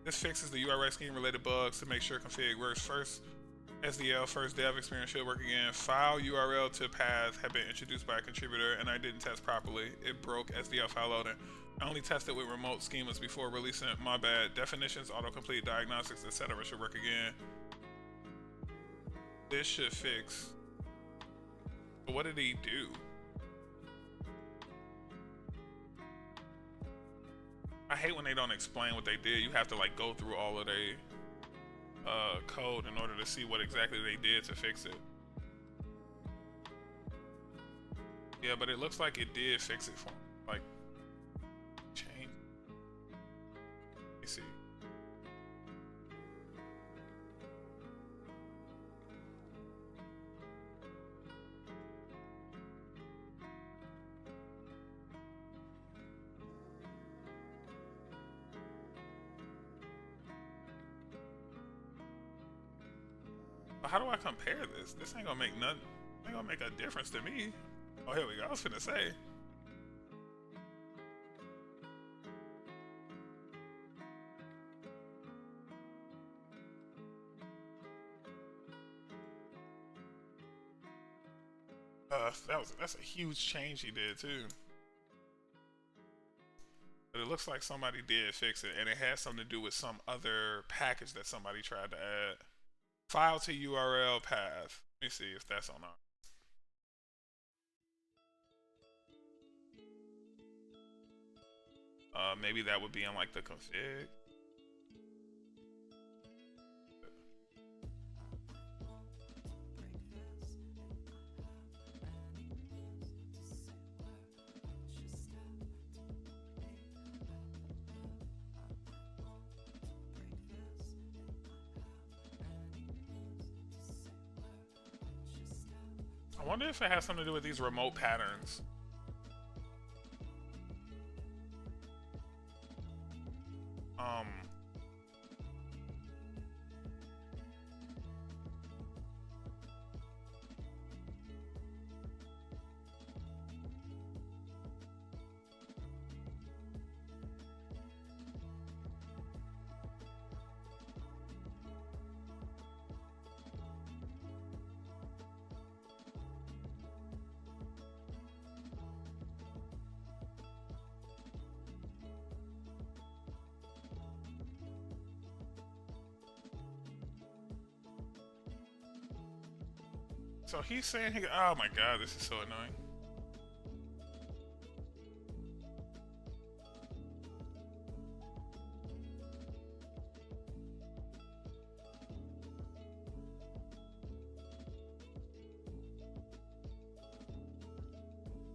[SPEAKER 1] This fixes the URL scheme related bugs to make sure config works. First SDL, first dev experience should work again. File URL to path had been introduced by a contributor and I didn't test properly. It broke SDL file loading. I only tested with remote schemas before releasing. My bad. Definitions, autocomplete, diagnostics, etc. should work again. This should fix. But what did he do? I hate when they don't explain what they did. You have to like go through all of their code in order to see what exactly they did to fix it. Yeah, but it looks like it did fix it for me. Like, change. Let me see. How do I compare this? This ain't gonna make nothing. Ain't gonna make a difference to me. Oh, here we go. I was finna say. That's a huge change he did too. But it looks like somebody did fix it, and it has something to do with some other package that somebody tried to add. File to URL path. Let me see if that's on our. Maybe that would be in like the config. I wonder if it has something to do with these remote patterns. So he's saying he. Oh my god, this is so annoying.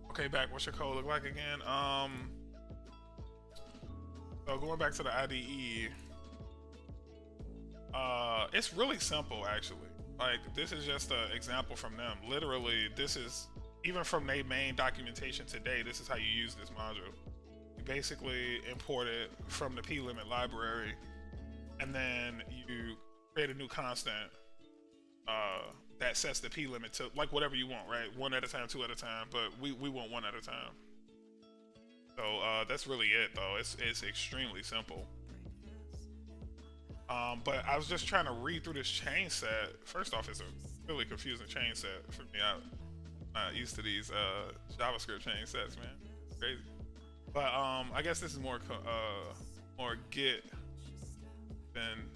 [SPEAKER 1] Okay, back. What's your code look like again? So going back to the IDE, it's really simple actually. Like, this is just an example from them. Literally, this is, even from their main documentation today, this is how you use this module. You basically import it from the plimit library, and then you create a new constant that sets the plimit to, like, whatever you want, right? 1 at a time, 2 at a time, but we want 1 at a time. So that's really it, though. It's extremely simple. But I was just trying to read through this chain set. First off, it's a really confusing chain set for me. I'm not used to these JavaScript chain sets, man. Crazy. But I guess this is more Git than,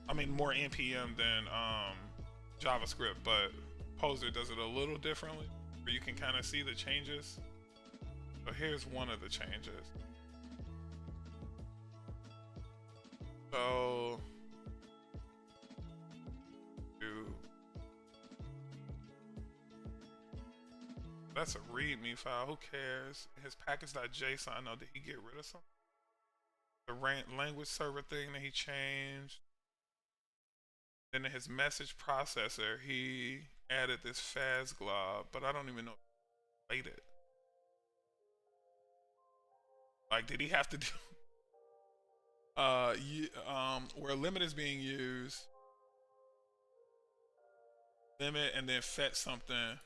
[SPEAKER 1] I mean, more npm than JavaScript. But Poser does it a little differently, where you can kind of see the changes. So here's one of the changes. So, that's a README file. Who cares? His package.json. Now, did he get rid of something? The language server thing that he changed. Then in his message processor, he added this fast glob, but I don't even know if he played it. Like, did he have to do where limit is being used, limit and then fetch something?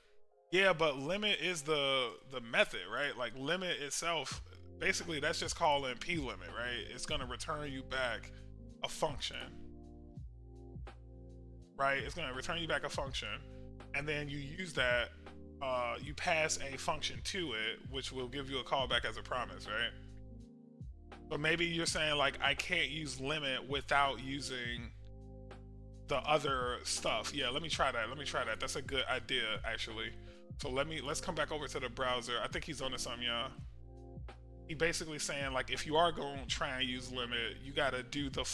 [SPEAKER 1] Yeah, but limit is the method, right? Like limit itself, basically that's just calling p limit, right? It's gonna return you back a function, right? It's gonna return you back a function, and then you use that. You pass a function to it, which will give you a callback as a promise, right? But maybe you're saying like I can't use limit without using the other stuff. Yeah, let me try that. That's a good idea, actually. So let's come back over to the browser. I think he's onto something, y'all. He basically saying like if you are going to try and use limit, you got to do the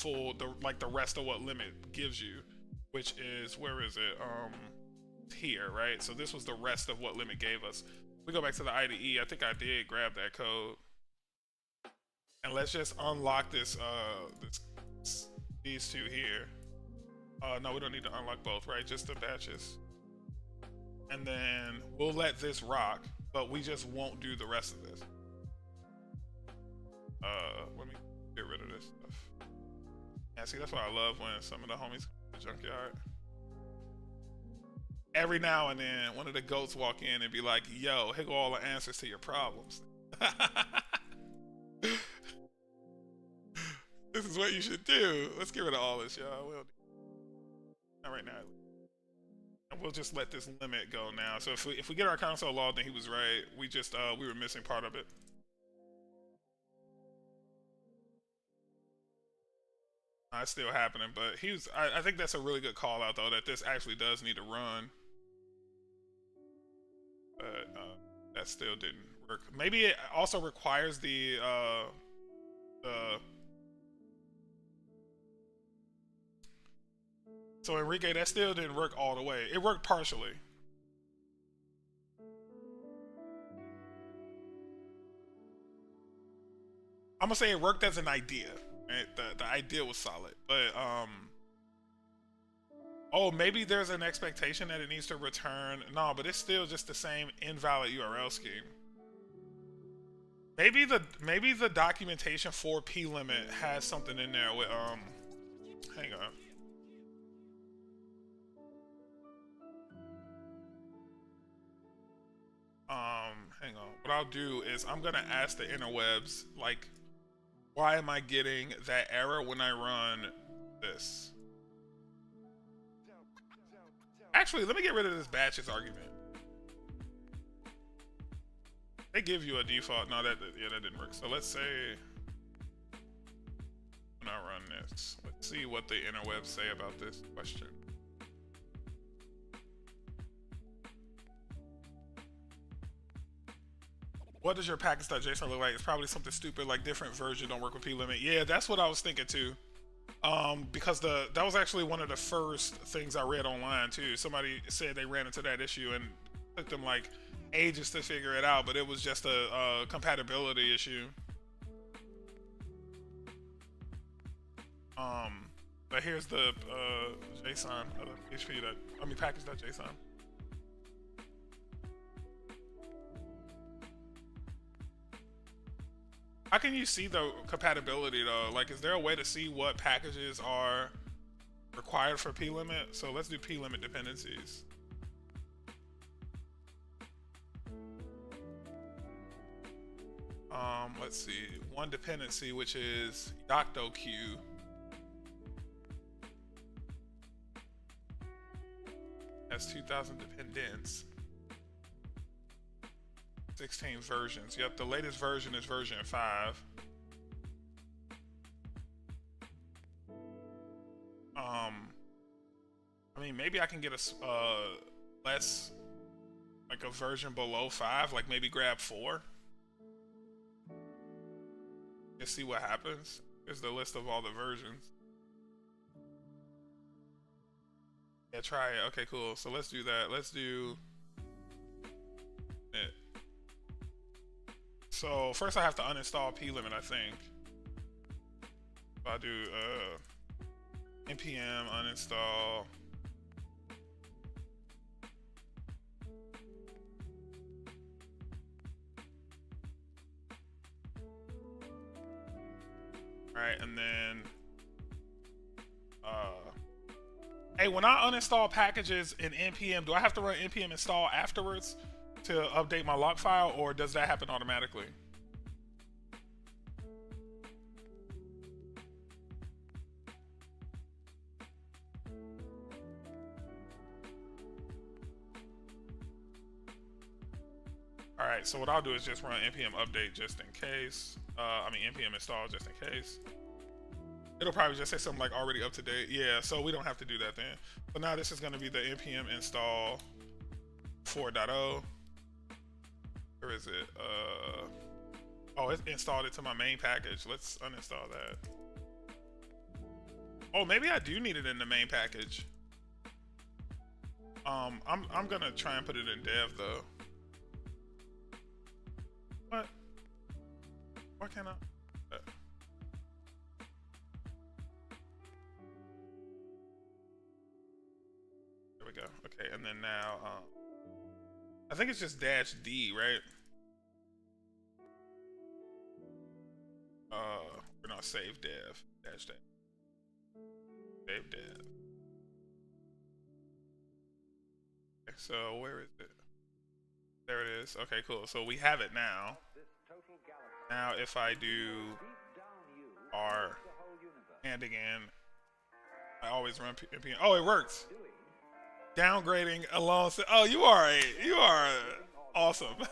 [SPEAKER 1] rest of what limit gives you, which is, where is it? Here, right? So this was the rest of what limit gave us. We go back to the IDE. I think I did grab that code. And let's just unlock this these two here. No, we don't need to unlock both, right? Just the batches. And then we'll let this rock, but we just won't do the rest of this. Let me get rid of this stuff. Yeah, see, that's what I love when some of the homies come to the junkyard. Every now and then, one of the goats walk in and be like, yo, here go all the answers to your problems. This is what you should do. Let's get rid of all this, y'all. Not right now. And we'll just let this limit go now. So if we get our console log, then he was right. We were missing part of it. It's still happening, but I think that's a really good call out though, that this actually does need to run. But that still didn't work. Maybe it also requires the so Enrique, that still didn't work all the way. It worked partially. I'm gonna say it worked as an idea. Right? The idea was solid, but oh, maybe there's an expectation that it needs to return. No, but it's still just the same invalid URL scheme. Maybe the documentation for p-limit has something in there with hang on. Hang on. What I'll do is I'm gonna ask the interwebs, like, why am I getting that error when I run this? Actually, let me get rid of this batches argument. They give you a default. No, that didn't work. So let's say when I run this, let's see what the interwebs say about this question. What does your package.json look like? It's probably something stupid like different version don't work with p-limit. Yeah, that's what I was thinking too. Because that was actually one of the first things I read online too. Somebody said they ran into that issue and it took them like ages to figure it out, but it was just a compatibility issue. But here's the JSON, package.json. How can you see the compatibility though? Like, is there a way to see what packages are required for p-limit? So let's do p-limit dependencies. Let's see, one dependency, which is docdoq. Has 2,000 dependents. 16 versions. Yep, the latest version is version 5. I mean, maybe I can get a less, like a version below 5, like maybe grab 4. Just see what happens. Here's the list of all the versions. Yeah, try it. Okay, cool. So let's do that. Let's do it. So first I have to uninstall p-limit, I think. So I do npm uninstall. All right, and then hey, when I uninstall packages in npm, do I have to run npm install afterwards to update my log file, or does that happen automatically? All right, so what I'll do is just run npm update just in case. Npm install just in case. It'll probably just say something like already up to date. Yeah, so we don't have to do that then. So now this is going to be the npm install 4.0. Where is it? Oh, it installed it to my main package. Let's uninstall that. Oh, maybe I do need it in the main package. I'm gonna try and put it in dev though. What? Why can't I? There we go. Okay, and then now, I think it's just -D, right? We're not save dev -dev. Save dev. Okay, so where is it? There it is. Okay, cool. So we have it now. Now if I do R and again, I always run npm. Oh, it works. Downgrading alone. Oh, you are awesome.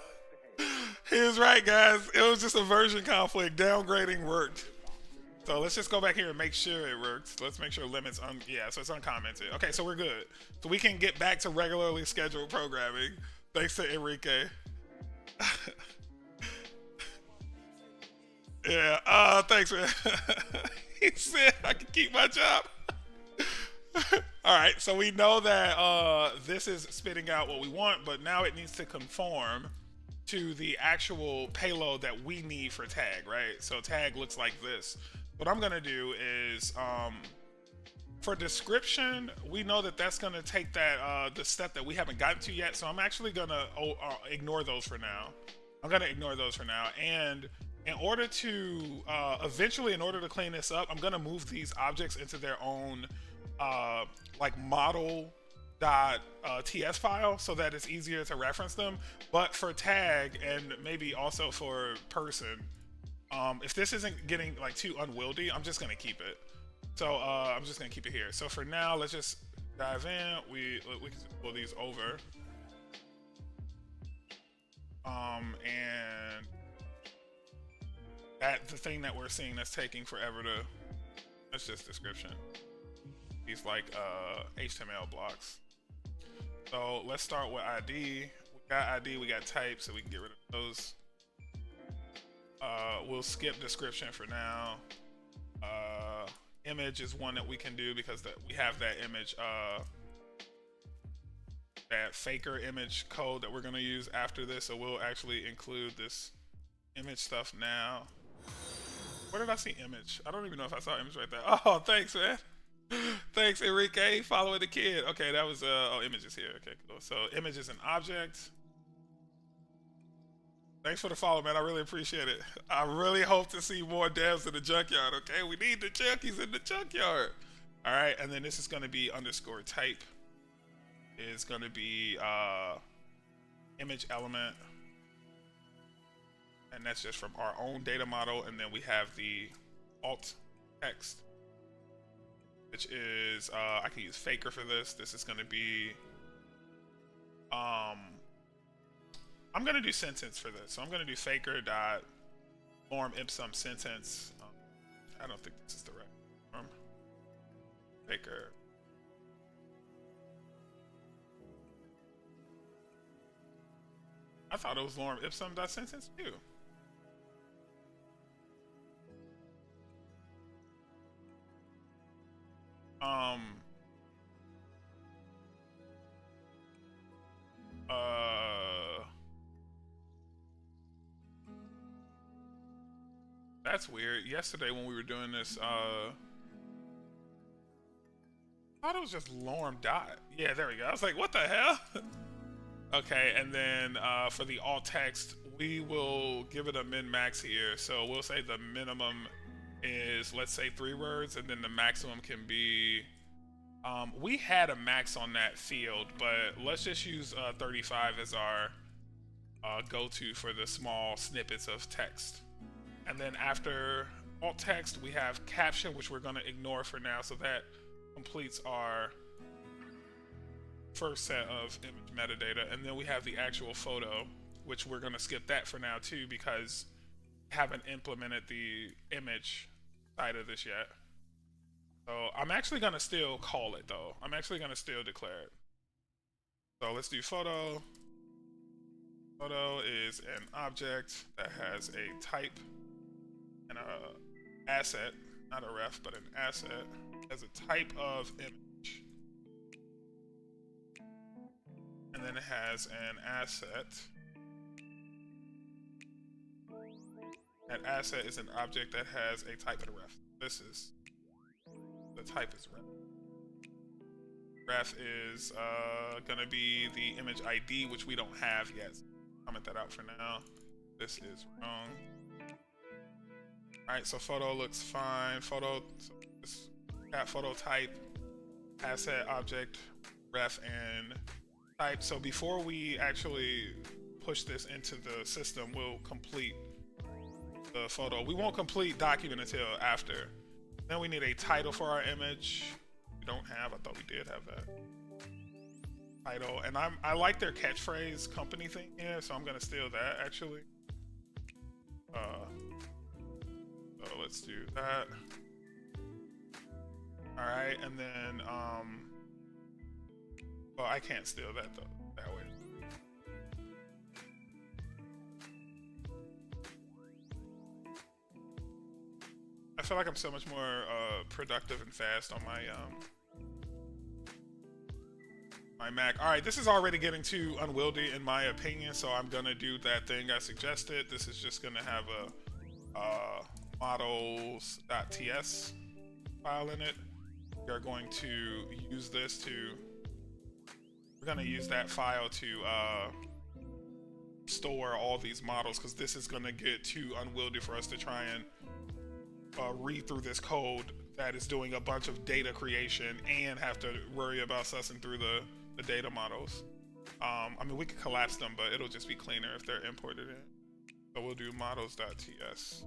[SPEAKER 1] He was right, guys. It was just a version conflict. Downgrading worked. So let's just go back here and make sure it works. Let's make sure limits yeah, so it's uncommented. Okay, so we're good. So we can get back to regularly scheduled programming. Thanks to Enrique. Yeah, thanks, man. He said I can keep my job. All right, so we know that this is spitting out what we want, but now it needs to conform to the actual payload that we need for tag, right? So tag looks like this. What I'm gonna do is, for description, we know that that's gonna take that the step that we haven't gotten to yet. So I'm actually gonna ignore those for now. I'm gonna ignore those for now. And in order to eventually, in order to clean this up, I'm gonna move these objects into their own like model.ts file so that it's easier to reference them. But for tag and maybe also for person, if this isn't getting like too unwieldy, I'm just gonna keep it. So I'm just gonna keep it here. So for now, let's just dive in. We can just pull these over. And the thing that we're seeing that's taking forever to, that's just description. These like HTML blocks. So let's start with ID. We got ID, we got type, so we can get rid of those. We'll skip description for now. Image is one that we can do because we have that image, that faker image code that we're gonna use after this. So we'll actually include this image stuff now. Where did I see image? I don't even know if I saw image right there. Oh, thanks, man. Thanks, Enrique. Following the kid. Okay, that was oh, image is here. Okay, cool. So image is an object. Thanks for the follow, man. I really appreciate it. I really hope to see more devs in the junkyard. Okay, we need the junkies in the junkyard. All right, and then this is going to be underscore type. Is going to be image element, and that's just from our own data model. And then we have the alt text, which is I can use faker for this. This is going to be I'm going to do sentence for this. So I'm going to do faker dot form ipsum sentence. I don't think this is the right form. Faker. I thought it was lorem ipsum dot sentence too. That's weird. Yesterday when we were doing this, I thought it was just lorem dot. Yeah, there we go. I was like, what the hell? Okay, and then for the alt text, we will give it a min max here. So we'll say the minimum is, let's say 3 words, and then the maximum can be, we had a max on that field, but let's just use 35 as our go-to for the small snippets of text. And then after alt text, we have caption, which we're going to ignore for now, so that completes our first set of image metadata. And then we have the actual photo, which we're going to skip that for now too, because we haven't implemented the image side of this yet. So I'm actually going to still call it though. I'm actually going to still declare it. So let's do photo. Photo is an object that has a type and a asset, not a ref, but an asset, as a type of image. And then it has an asset. That asset is an object that has a type and a ref. This is, the type is ref. Ref is gonna be the image ID, which we don't have yet. Comment that out for now. This is wrong. Alright, so photo looks fine. Photo, got photo type, asset, object, ref, and type. So before we actually push this into the system, we'll complete the photo. We won't complete document until after. Then we need a title for our image. We don't have, I thought we did have that. Title, and I like their catchphrase company thing here, so I'm gonna steal that actually. So let's do that. All right, and then well, I can't steal that though that way. I feel like I'm so much more productive and fast on my my Mac. All right, this is already getting too unwieldy in my opinion, so I'm gonna do that thing I suggested. This is just gonna have a models.ts file in it. We are going to use this to, we're gonna use that file to store all these models, because this is gonna get too unwieldy for us to try and read through this code that is doing a bunch of data creation and have to worry about sussing through the data models. I mean, we could collapse them, but it'll just be cleaner if they're imported in. So we'll do models.ts.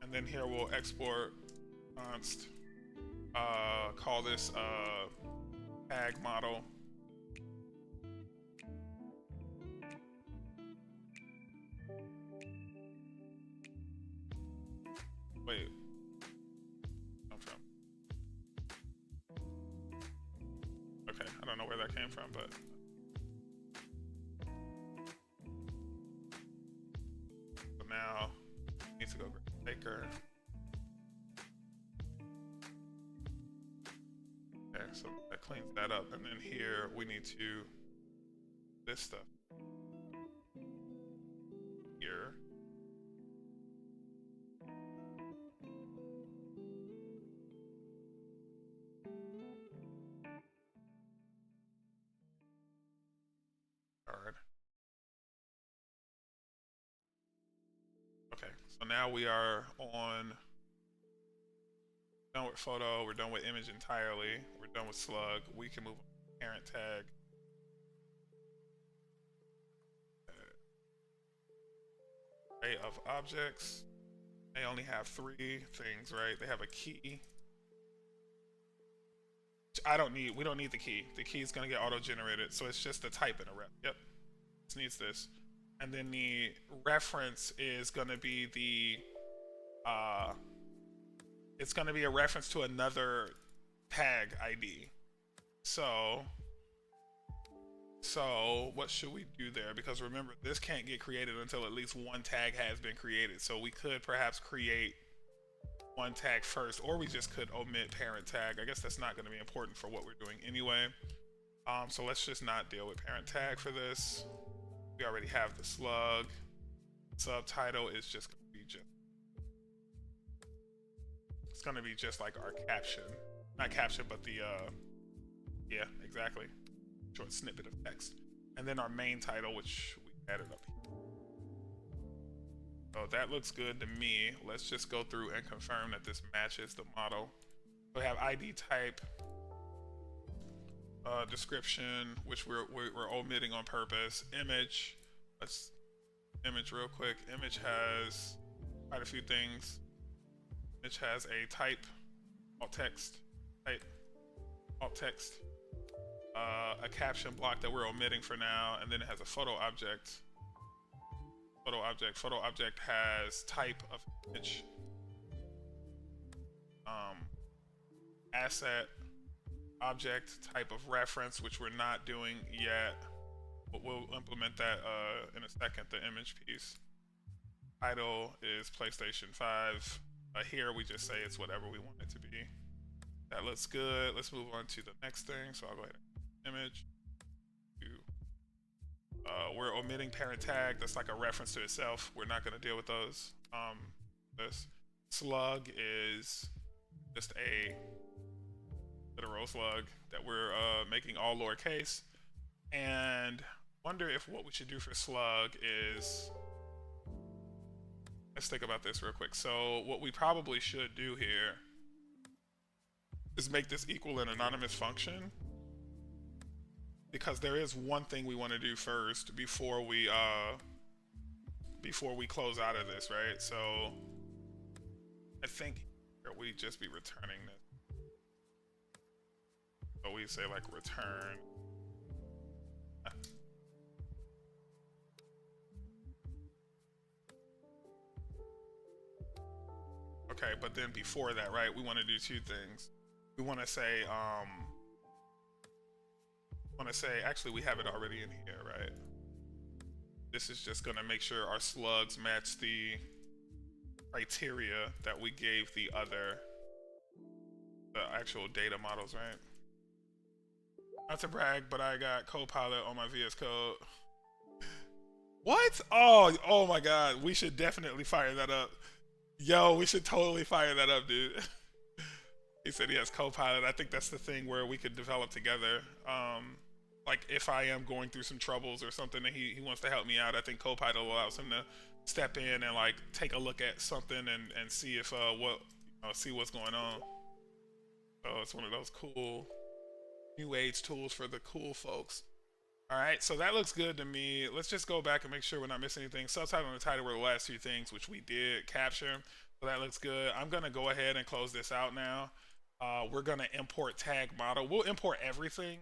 [SPEAKER 1] And then here we'll export const, call this tag model. Wait. Okay, I don't know where that came from, but so now I need to go grab Baker. Okay, so that cleans that up, and then here we need to this stuff here. Okay, so now we are on, done with photo, we're done with image entirely, we're done with slug. We can move on to parent tag. Array of objects. They only have 3 things, right? They have a key. Which I don't need, we don't need the key. The key is gonna get auto-generated, so it's just a type and a ref. Yep, this needs this. And then the reference is going to be the, it's going to be a reference to another tag ID. So what should we do there? Because remember, this can't get created until at least one tag has been created. So we could perhaps create one tag first, or we just could omit parent tag. I guess that's not going to be important for what we're doing anyway. So let's just not deal with parent tag for this. We already have the slug. Subtitle is just going to be it's going to be just like our caption. Not caption, but the, yeah, exactly. Short snippet of text. And then our main title, which we added up here. So that looks good to me. Let's just go through and confirm that this matches the model. We have ID type, description, which we're omitting on purpose. Image, let's image real quick. Image has quite a few things. Image has a type, alt text, type, alt text, a caption block that we're omitting for now, and then it has a photo object. Photo object has type of image, asset, object, type of reference, which we're not doing yet, but we'll implement that in a second. The image piece. Title is PlayStation 5. Here we just say it's whatever we want it to be. That looks good. Let's move on to the next thing. So I'll go ahead and image. We're omitting parent tag. That's like a reference to itself. We're not going to deal with those. This slug is just a literal slug that we're making all lowercase. And wonder if what we should do for slug is, let's think about this real quick. So what we probably should do here is make this equal an anonymous function, because there is one thing we want to do first before we close out of this, right? So I think we just be returning this. So we say like return. Okay, but then before that, right, we want to do two things. We want to say, actually we have it already in here, right? This is just gonna make sure our slugs match the criteria that we gave the actual data models, right? Not to brag, but I got Copilot on my VS Code. What? Oh my God, we should definitely fire that up. Yo, we should totally fire that up, dude. He said he has Copilot. I think that's the thing where we could develop together. Like if I am going through some troubles or something and he wants to help me out, I think Copilot allows him to step in and like take a look at something and see if see what's going on. So it's one of those cool new age tools for the cool folks. All right, so that looks good to me. Let's just go back and make sure we're not missing anything. Subtitle and the title were the last two things, which we did capture. So that looks good. I'm gonna go ahead and close this out now. We're gonna import tag model. We'll import everything,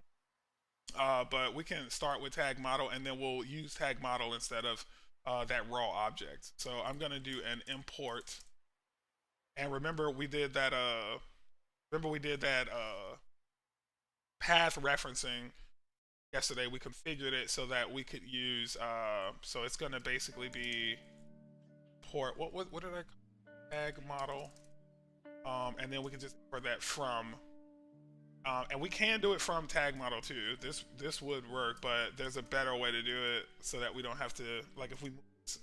[SPEAKER 1] but we can start with tag model and then we'll use tag model instead of that raw object. So I'm gonna do an import. And remember we did that path referencing yesterday. We configured it so that we could use so it's gonna basically be port what did I call tag model, and then we can just import that from and we can do it from tag model too. This would work, but there's a better way to do it so that we don't have to, like if we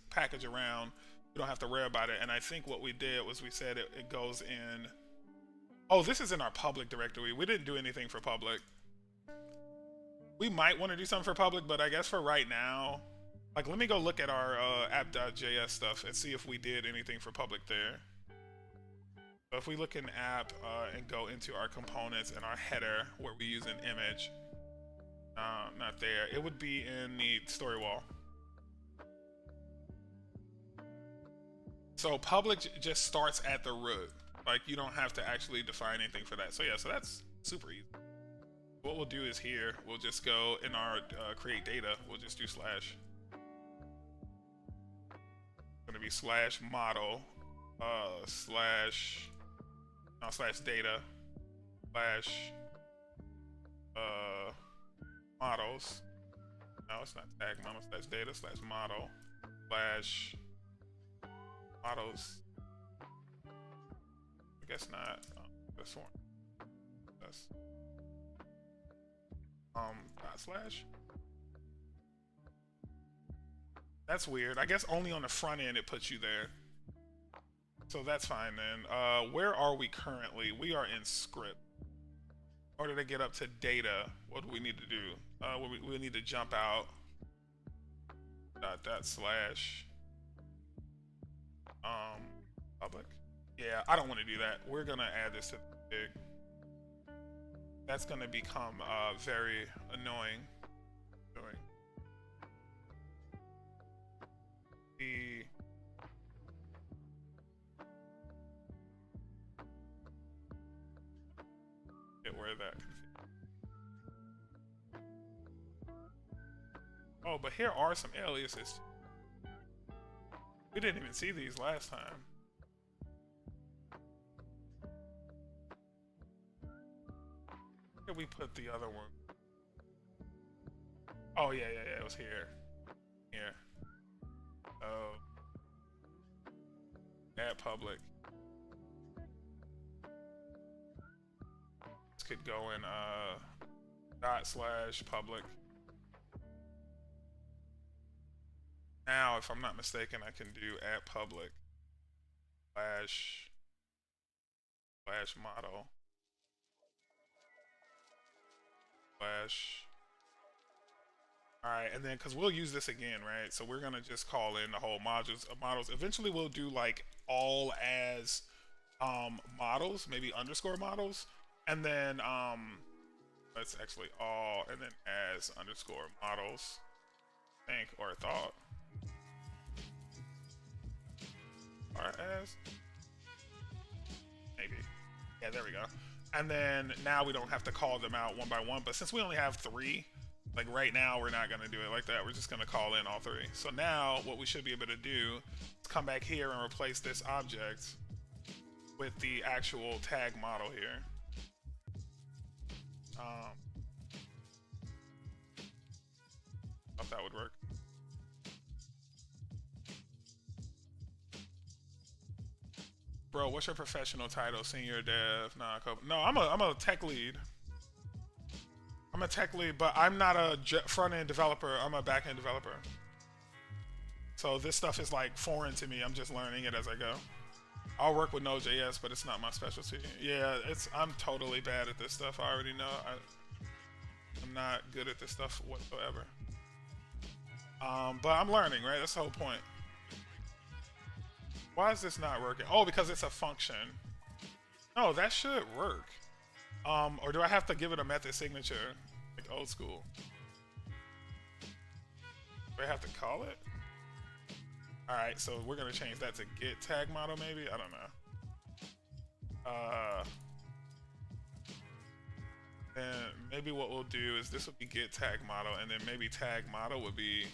[SPEAKER 1] package around, we don't have to worry about it. And I think what we did was we said it goes in, oh, this is in our public directory. We didn't do anything for public. We might want to do something for public, but I guess for right now, like let me go look at our app.js stuff and see if we did anything for public there. So if we look in app and go into our components and our header where we use an image, not there, it would be in the story wall. So public just starts at the root. Like you don't have to actually define anything for that. So yeah, so that's super easy. What we'll do is here, we'll just go in our create data, we'll just do slash. It's gonna be slash model, slash data, slash models. No, it's not tag model, slash data, slash model, slash models. I guess not. This one. That's dot slash. That's weird. I guess only on the front end it puts you there. So that's fine then. Where are we currently? We are in script. In order to get up to data, what do we need to do? We need to jump out. Dot slash. public. Yeah, I don't want to do that. We're gonna add this to the big. That's gonna become very annoying. Get where that. Oh, but here are some aliases. We didn't even see these last time. Where did we put the other one? Oh yeah, it was here. Here. Oh. Add public. This could go in /public. Now, if I'm not mistaken, I can do add public / model / Alright, and then because we'll use this again, right? So we're gonna just call in the whole models. Eventually we'll do like all as models, maybe underscore models, and then let's actually all and then as underscore models, I think, or thought. Or as maybe. Yeah, there we go. And then now we don't have to call them out one by one, but since we only have 3, like right now we're not gonna do it like that. We're just gonna call in all 3. So now what we should be able to do is come back here and replace this object with the actual tag model here. If that would work. Bro, what's your professional title? Senior dev? Nah, no, I'm a tech lead. I'm a tech lead, but I'm not a front-end developer. I'm a back-end developer. So this stuff is like foreign to me. I'm just learning it as I go. I'll work with Node.js, but it's not my specialty. Yeah, I'm totally bad at this stuff. I already know. I'm not good at this stuff whatsoever. But I'm learning, right? That's the whole point. Why is this not working? Oh, because it's a function. No, that should work. Or do I have to give it a method signature? Like old school. Do I have to call it? Alright, so we're gonna change that to get tag model maybe? I don't know. And maybe what we'll do is this would be get tag model, and then maybe tag model would be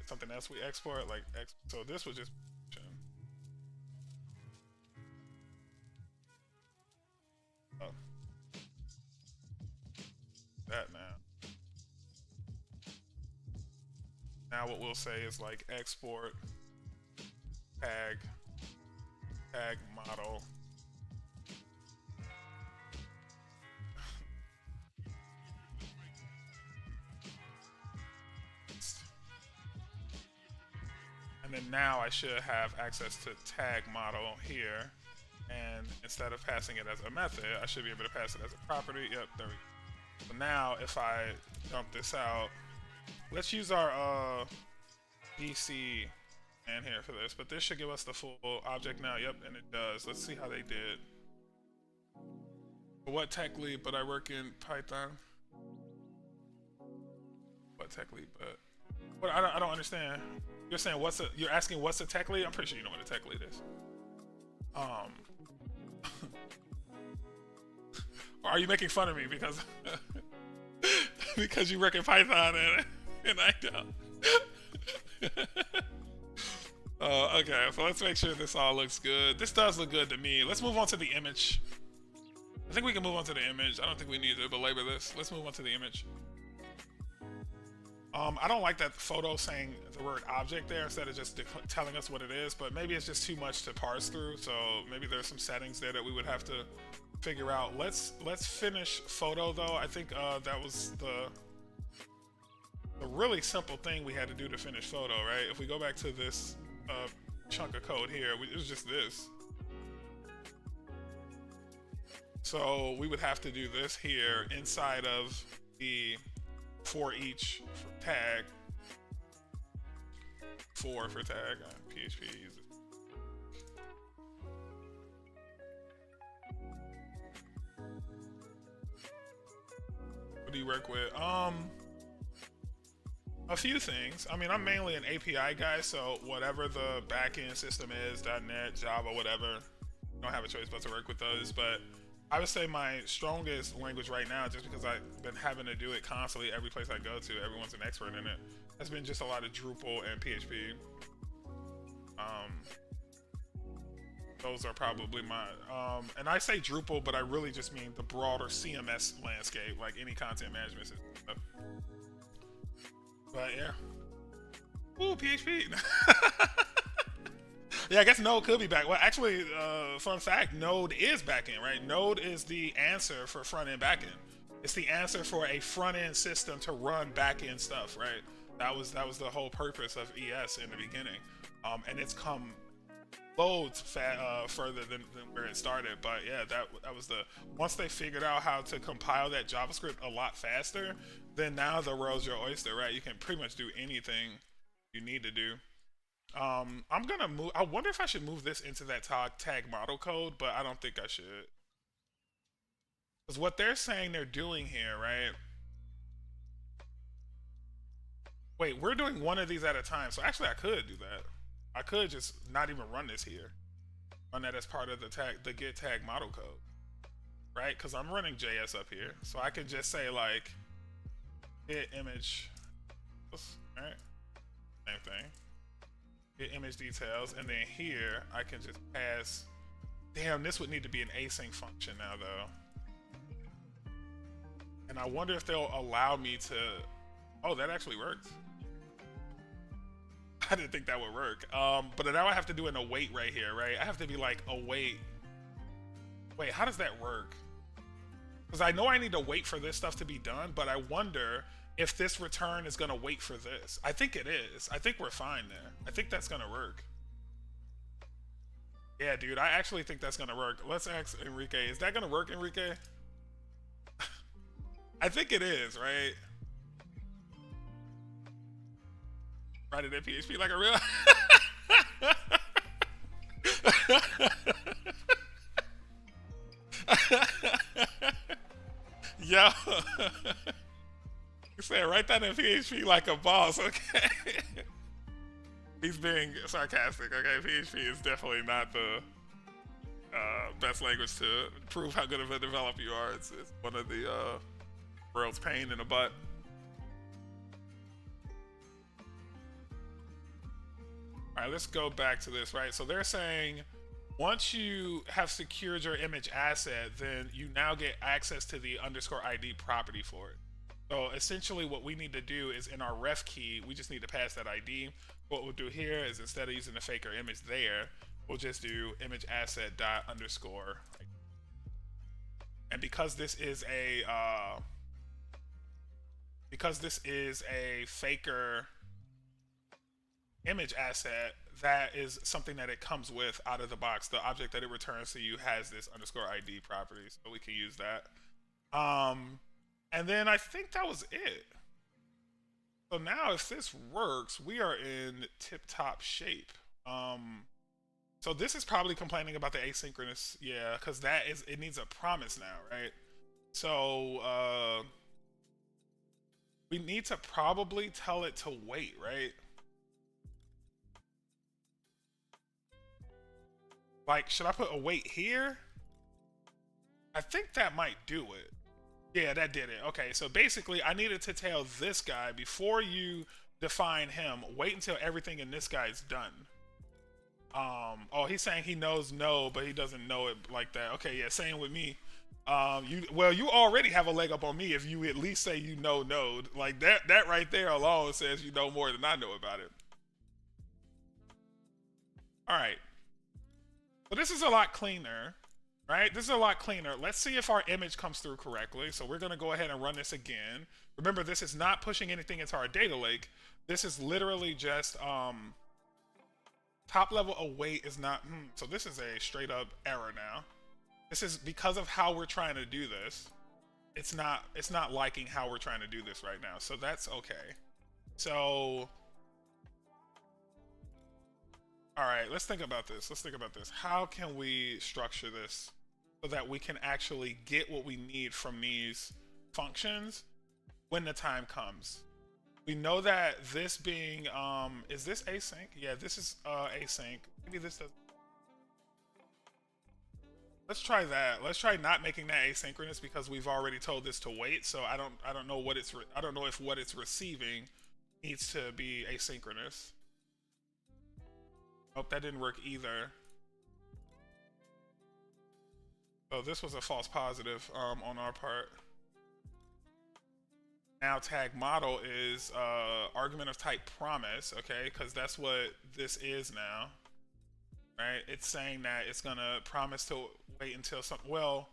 [SPEAKER 1] something else we export, like so this would just that now what we'll say is like export tag model and then now I should have access to tag model here, and instead of passing it as a method I should be able to pass it as a property. Yep, there we go. So now if I dump this out, let's use our DC in here for this, but this should give us the full object now. Yep, and it does. Let's see how they did. What tech lead, but I work in Python. What tech lead, but what? I don't understand. You're saying you're asking what's a tech lead? I'm pretty sure you know what a tech lead is. Or are you making fun of me because because you work in Python and I don't? Okay, so let's make sure this all looks good. This does look good to me. Let's move on to the image. I think we can move on to the image. I don't think we need to belabor this. Let's move on to the image. I don't like that photo saying the word object there instead of just telling us what it is, but maybe it's just too much to parse through, so maybe there's some settings there that we would have to figure out. Let's finish photo though. I think that was the really simple thing we had to do to finish photo, right? If we go back to this chunk of code here, it was just this. So we would have to do this here inside of the for each tag. For tag, PHP uses work with? A few things. I mean, I'm mainly an API guy, so whatever the backend system is, .NET, Java, whatever, I don't have a choice but to work with those. But I would say my strongest language right now, just because I've been having to do it constantly every place I go to, everyone's an expert in it, has been just a lot of Drupal and PHP. Those are probably my, and I say Drupal, but I really just mean the broader CMS landscape, like any content management system stuff. But yeah. Ooh, PHP. Yeah, I guess Node could be back. Well, actually, fun fact, Node is backend, right? Node is the answer for front-end backend. It's the answer for a front-end system to run back-end stuff, right? That was the whole purpose of ES in the beginning. And it's come loads further than where it started. But yeah, that was the, once they figured out how to compile that JavaScript a lot faster, then now the world's your oyster, right? You can pretty much do anything you need to do. I'm gonna move, I wonder if I should move this into that tag model code, but I don't think I should. Because what they're saying they're doing here, right? Wait, we're doing one of these at a time, so actually I could do that. I could just not even run this here. Run that as part of the get tag model code, right? Because I'm running JS up here, so I can just say like get image, right? Same thing. Get image details, and then here I can just pass. Damn, this would need to be an async function now though. And I wonder if they'll allow me to. Oh, that actually works. I didn't think that would work. But now I have to do an await right here, right? I have to be like await. Wait, how does that work? Because I know I need to wait for this stuff to be done, but I wonder if this return is gonna wait for this. I think it is. I think we're fine there. I think that's gonna work. Yeah, dude, I actually think that's gonna work. Let's ask Enrique. Is that gonna work, Enrique? I think it is, right? Write it in PHP like a real. Yo. You said write that in PHP like a boss, okay? He's being sarcastic, okay? PHP is definitely not the best language to prove how good of a developer you are. It's one of the world's pain in the butt. All right, let's go back to this, right? So they're saying once you have secured your image asset, then you now get access to the _ID property for it. So essentially what we need to do is in our ref key, we just need to pass that ID. What we'll do here is instead of using the faker image there, we'll just do image asset dot underscore. And because this is a faker image asset, that is something that it comes with out of the box. The object that it returns to you has this _ID property, so we can use that. And then I think that was it. So now if this works, we are in tip-top shape. So this is probably complaining about the asynchronous, yeah, because it needs a promise now, right? So we need to probably tell it to wait, right? Like, should I put await here? I think that might do it. Yeah, that did it. Okay, so basically I needed to tell this guy before you define him, wait until everything in this guy's done. Oh, he's saying he knows no, but he doesn't know it like that. Okay, yeah, same with me. You already have a leg up on me if you at least say you know node. Like that right there alone says you know more than I know about it. All right. So this is a lot cleaner, right? This is a lot cleaner. Let's see if our image comes through correctly. So we're gonna go ahead and run this again. Remember, this is not pushing anything into our data lake. This is literally just top level await is not, so this is a straight up error now. This is because of how we're trying to do this. It's not liking how we're trying to do this right now. So that's okay. So, all right, let's think about this. How can we structure this so that we can actually get what we need from these functions when the time comes. We know that this being, is this async? Yeah, this is async. Maybe this does. Let's try that. Let's try not making that asynchronous because we've already told this to wait. So I don't know what it's I don't know if what it's receiving needs to be asynchronous. Nope, that didn't work either. So this was a false positive on our part. Now tag model is argument of type promise, okay? Because that's what this is now, right? It's saying that it's gonna promise to wait until some. Well,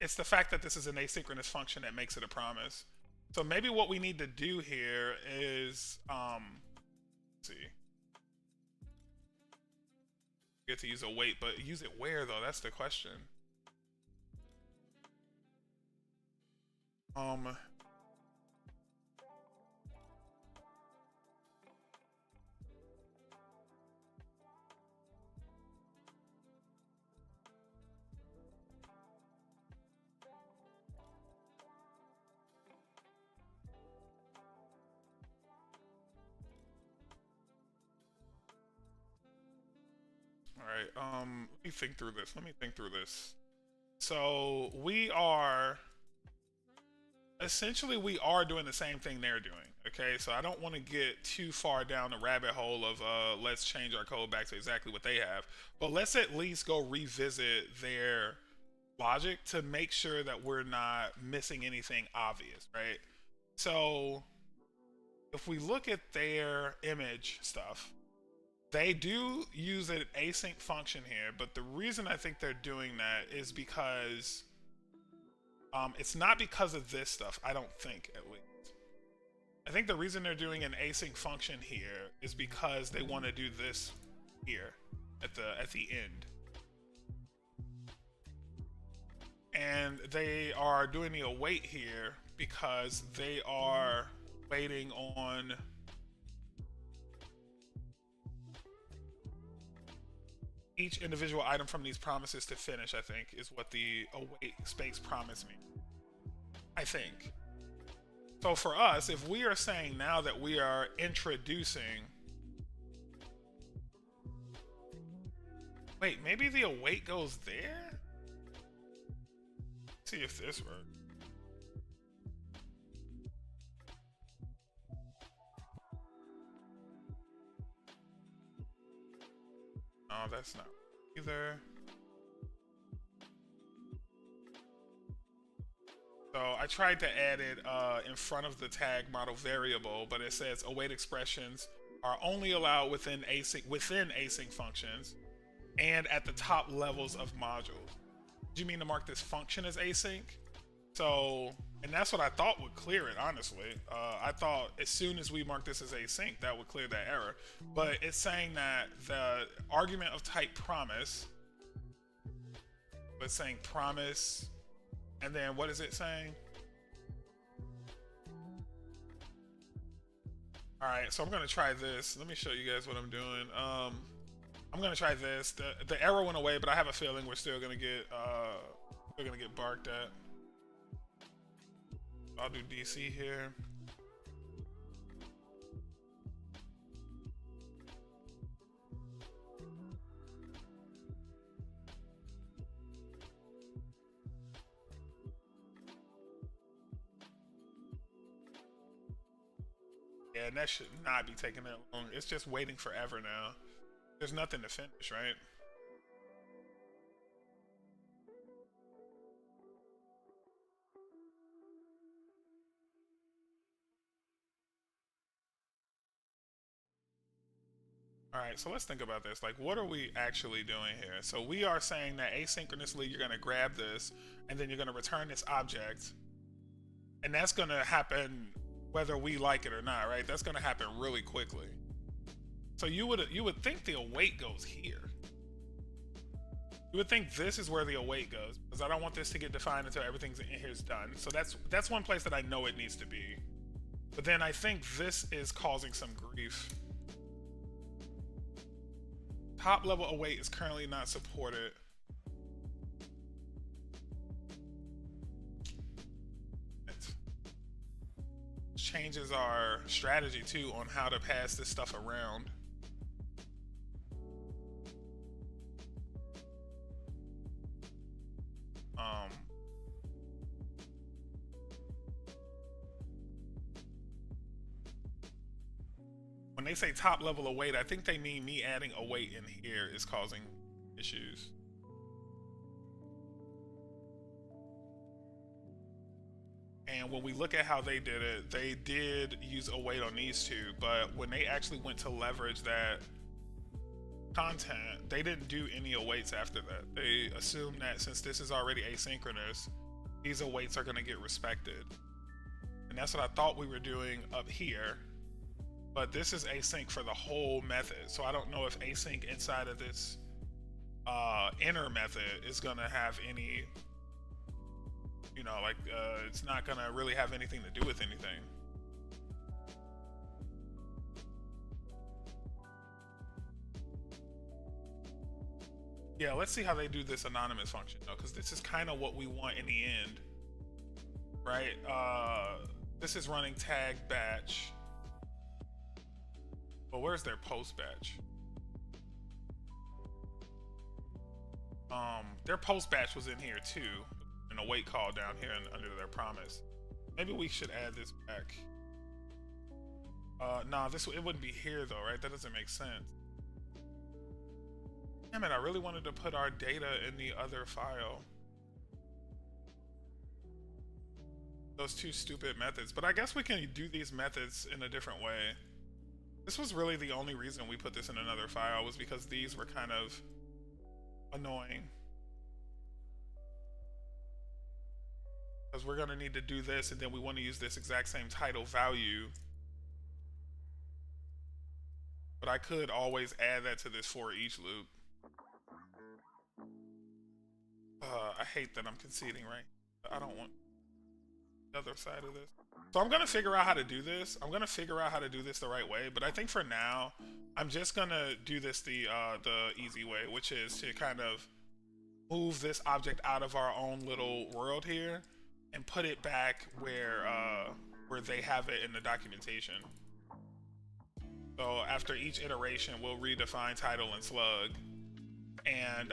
[SPEAKER 1] it's the fact that this is an asynchronous function that makes it a promise. So maybe what we need to do here is, let's see, get to use a wait, but use it where though? That's the question. Alright, let me think through this. So we are essentially doing the same thing they're doing. Okay, so I don't want to get too far down the rabbit hole of let's change our code back to exactly what they have. But let's at least go revisit their logic to make sure that we're not missing anything obvious, right? So if we look at their image stuff, they do use an async function here, but the reason I think they're doing that is because it's not because of this stuff, I don't think, at least. I think the reason they're doing an async function here is because they want to do this here at the end. And they are doing the await here because they are waiting on each individual item from these promises to finish, I think, is what the await space promise means. I think. So for us, if we are saying now that we are introducing... Wait, maybe the await goes there? Let's see if this works. No, that's not either. So I tried to add it in front of the tag model variable, but it says await expressions are only allowed within async functions and at the top levels of modules. Do you mean to mark this function as async? So, and that's what I thought would clear it, honestly. I thought as soon as we mark this as async, that would clear that error. But it's saying that the argument of type promise, it's saying promise, and then what is it saying? All right, so I'm gonna try this. Let me show you guys what I'm doing. I'm gonna try this. The error went away, but I have a feeling we're still gonna get barked at. I'll do DC here. Yeah, and that should not be taking that long. It's just waiting forever now. There's nothing to finish, right? All right, so let's think about this. Like, what are we actually doing here? So we are saying that asynchronously, you're gonna grab this, and then you're gonna return this object, and that's gonna happen whether we like it or not, right? That's gonna happen really quickly. So you would think the await goes here. You would think this is where the await goes, because I don't want this to get defined until everything's in here is done. So that's one place that I know it needs to be. But then I think this is causing some grief. Top level await is currently not supported. changes our strategy too on how to pass this stuff around. When they say top level await, I think they mean me adding await in here is causing issues. And when we look at how they did it, they did use await on these two, but when they actually went to leverage that content, they didn't do any awaits after that. They assumed that since this is already asynchronous, these awaits are going to get respected. And that's what I thought we were doing up here. But this is async for the whole method. So I don't know if async inside of this inner method is going to have any, you know, like it's not going to really have anything to do with anything. Yeah, let's see how they do this anonymous function though, because this is kind of what we want in the end, right? This is running tag batch. But where's their post batch? Their post batch was in here too, an await call down here under their promise. Maybe we should add this back. Nah, it wouldn't be here though, right? That doesn't make sense. Damn it, I really wanted to put our data in the other file. Those two stupid methods, but I guess we can do these methods in a different way. This was really the only reason we put this in another file, was because these were kind of annoying. Because we're going to need to do this, and then we want to use this exact same title value. But I could always add that to this for each loop. I hate that I'm conceding, right? I don't want the other side of this. So I'm going to figure out how to do this. I'm going to figure out how to do this the right way. But I think for now, I'm just going to do this the easy way, which is to kind of move this object out of our own little world here and put it back where they have it in the documentation. So after each iteration, we'll redefine title and slug. And,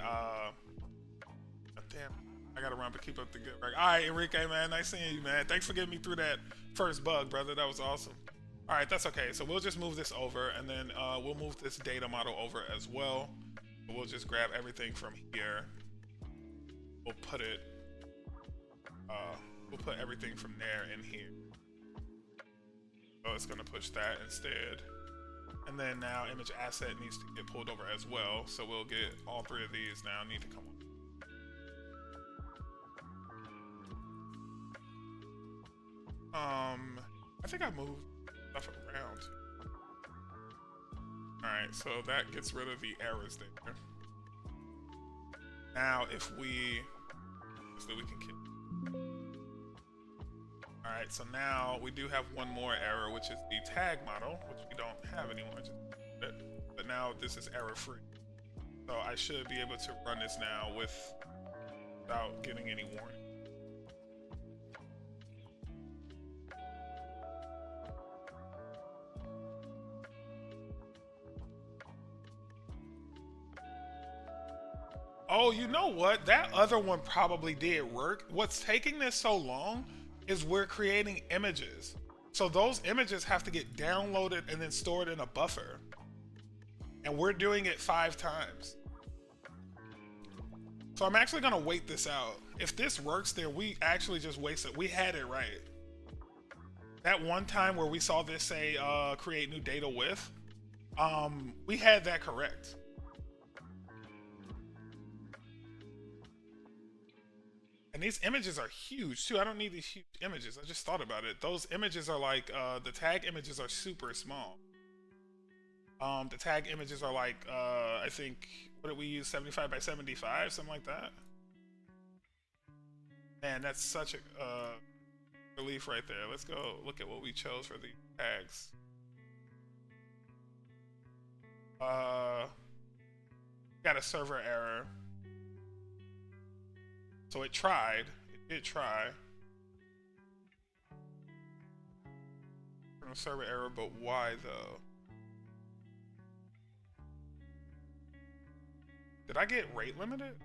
[SPEAKER 1] damn, I gotta run, but keep up the good work. All right, Enrique, man, nice seeing you, man. Thanks for getting me through that first bug, brother. That was awesome. All right, that's okay. So we'll just move this over, and then we'll move this data model over as well. We'll just grab everything from here. We'll put it, we'll put everything from there in here. So it's gonna push that instead. And then now image asset needs to get pulled over as well. So we'll get all three of these now need to come on. I think I moved stuff around. Alright, so that gets rid of the errors there. Now if we, so that we can kill. Alright, so now we do have one more error, which is the tag model, which we don't have anymore, but now this is error free. So I should be able to run this now without getting any warning. Oh, you know what? That other one probably did work. What's taking this so long is we're creating images. So those images have to get downloaded and then stored in a buffer. And we're doing it 5 times. So I'm actually gonna wait this out. If this works, then we actually just wasted. We had it right. That one time where we saw this say create new data with, we had that correct. And these images are huge too. I don't need these huge images. I just thought about it. Those images are like, the tag images are super small. The tag images are like, I think, what did we use? 75 by 75, something like that. Man, that's such a relief right there. Let's go look at what we chose for the tags. Got a server error. So it tried, it did try. Server error, but why though? Did I get rate limited?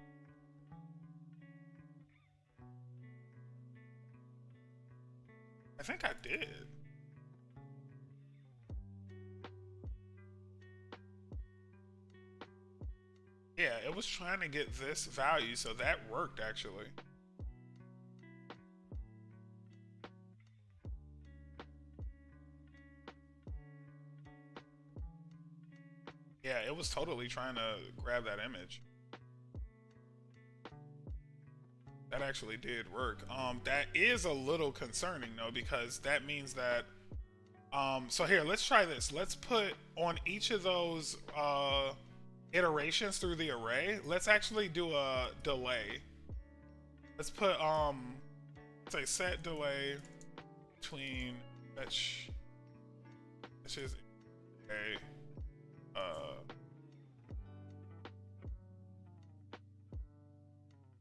[SPEAKER 1] I think I did. Yeah, it was trying to get this value, so that worked actually. Yeah, it was totally trying to grab that image. That actually did work. That is a little concerning though, because that means that so here, let's try this. Let's put on each of those iterations through the array, let's actually do a delay. Let's put say set delay between fetch, which is a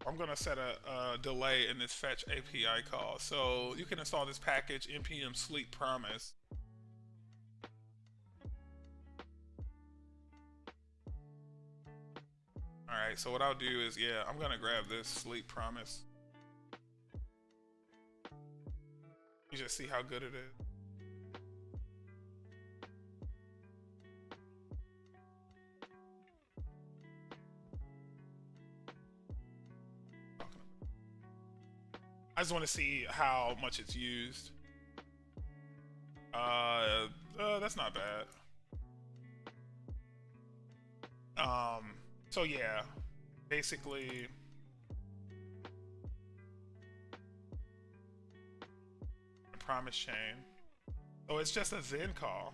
[SPEAKER 1] I'm gonna set a delay in this fetch API call. So you can install this package npm sleep promise. Alright, so what I'll do is, yeah, I'm gonna grab this sleep promise. You just see how good it is. I just want to see how much it's used. That's not bad. So yeah, basically, a promise chain. So it's just a then call.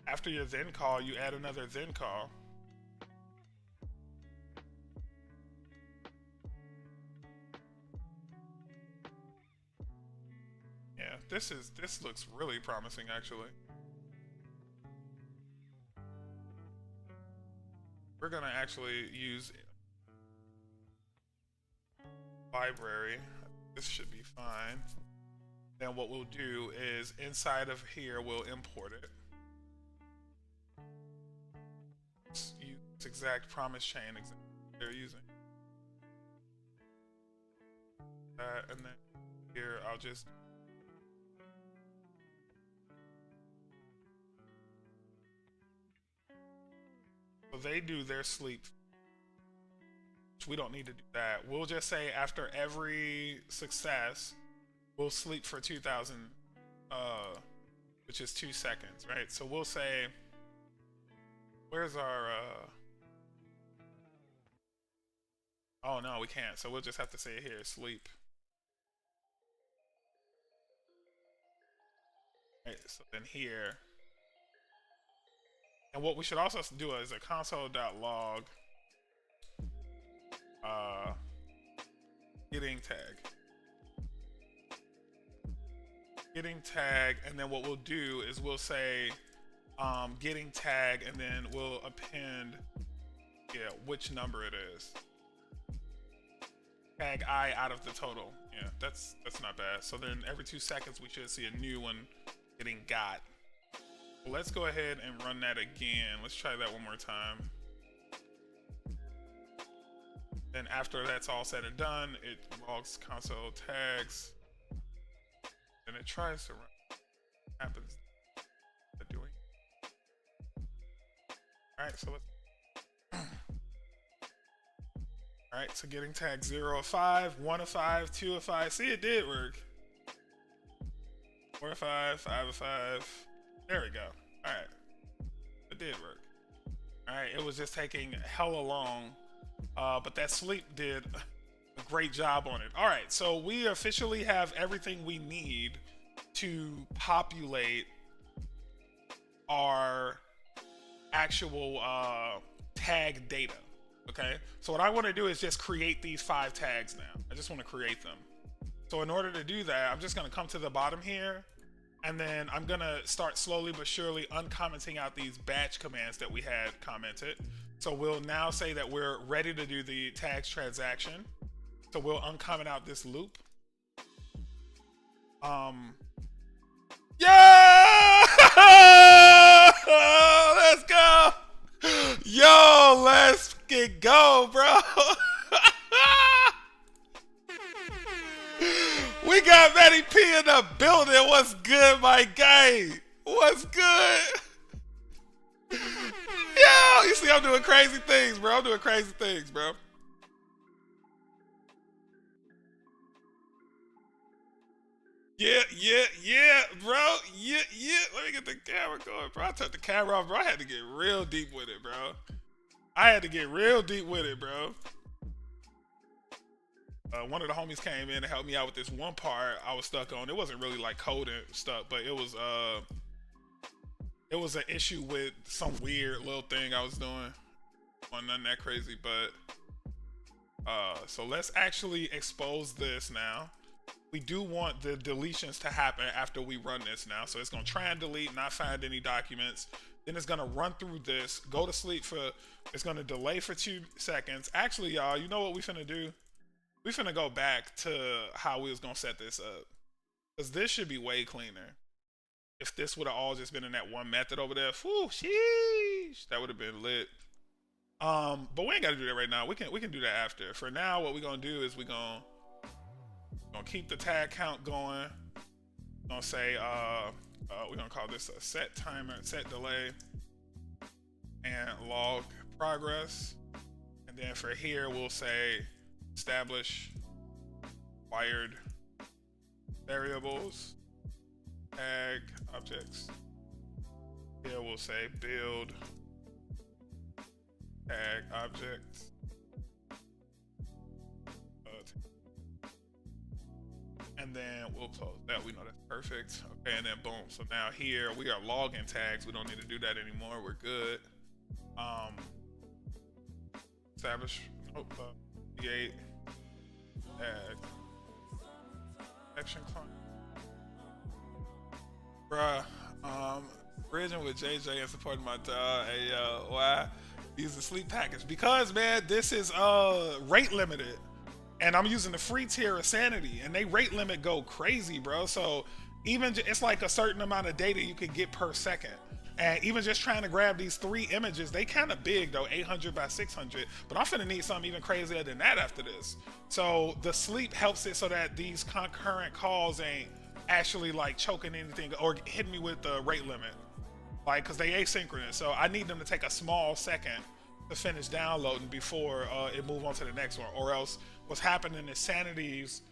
[SPEAKER 1] After your then call, you add another then call. Yeah, this looks really promising actually. We're gonna actually use library. This should be fine. Then what we'll do is inside of here we'll import it. Use this exact promise chain they're using. And then here I'll just they do their sleep. We don't need to do that. We'll just say after every success, we'll sleep for 2,000, which is 2 seconds, right? So we'll say, where's our, oh no, we can't. So we'll just have to say here, sleep. Right, so then here, and what we should also do is a console.log getting tag, and then what we'll do is we'll say getting tag, and then we'll append which number it is. Tag I out of the total. Yeah, that's not bad. So then every 2 seconds we should see a new one getting got. Let's go ahead and run that again. Let's try that one more time. Then after that's all said and done, it logs console tags, and it tries to run. What happens? Doing. All right, so let's. All right, so getting tag 0 of 5, 1 of 5, 2 of 5. See, it did work. 4 of 5, 5 of 5. There we go. All right, it did work. All right, it was just taking hella long. But that sleep did a great job on it. All right, so we officially have everything we need to populate our actual tag data, okay? So what I want to do is just create these 5 tags now. I just want to create them. So in order to do that, I'm just going to come to the bottom here, and then I'm going to start slowly but surely uncommenting out these batch commands that we had commented. So we'll now say that we're ready to do the tags transaction. So we'll uncomment out this loop. Yeah! go, bro. We got Matty P in the building. What's good, my guy? What's good? Yo, you see I'm doing crazy things, bro. I'm doing crazy things, bro. Yeah, bro. Yeah. Let me get the camera going, bro. I took the camera off, bro. I had to get real deep with it, bro. One of the homies came in and helped me out with this one part I was stuck on. It wasn't really like coding stuff, but it was an issue with some weird little thing I was doing. Well, nothing that crazy, but so let's actually expose this now. We do want the deletions to happen after we run this now. So it's gonna try and delete, not find any documents. Then it's gonna run through this, go to sleep for, it's gonna delay for 2 seconds. Actually, y'all, you know what we finna do? We finna go back to how we was gonna set this up. Cause this should be way cleaner. If this would have all just been in that one method over there, whew, sheesh, that would have been lit. But we ain't gotta do that right now. We can do that after. For now, what we're gonna do is we're gonna keep the tag count going. We're gonna say we're gonna call this a set timer, set delay, and log progress. And then for here, we'll say establish wired variables, tag objects. Here we'll say build tag objects. And then we'll close that. We know that's perfect. Okay, and then boom. So now here we are logging tags. We don't need to do that anymore. We're good. Establish create tag action client. Bruh, bridging with JJ and supporting my dog. Hey yo, why use the sleep package? Because man, this is rate limited. And I'm using the free tier of Sanity, and they rate limit go crazy, bro. So even it's like a certain amount of data you can get per second. And even just trying to grab these 3 images, they kind of big though, 800 by 600. But I'm finna need something even crazier than that after this. So the sleep helps it so that these concurrent calls ain't actually like choking anything or hitting me with the rate limit. Like, cause they asynchronous. So I need them to take a small second to finish downloading before it move on to the next one, or else what's happening is Sanity's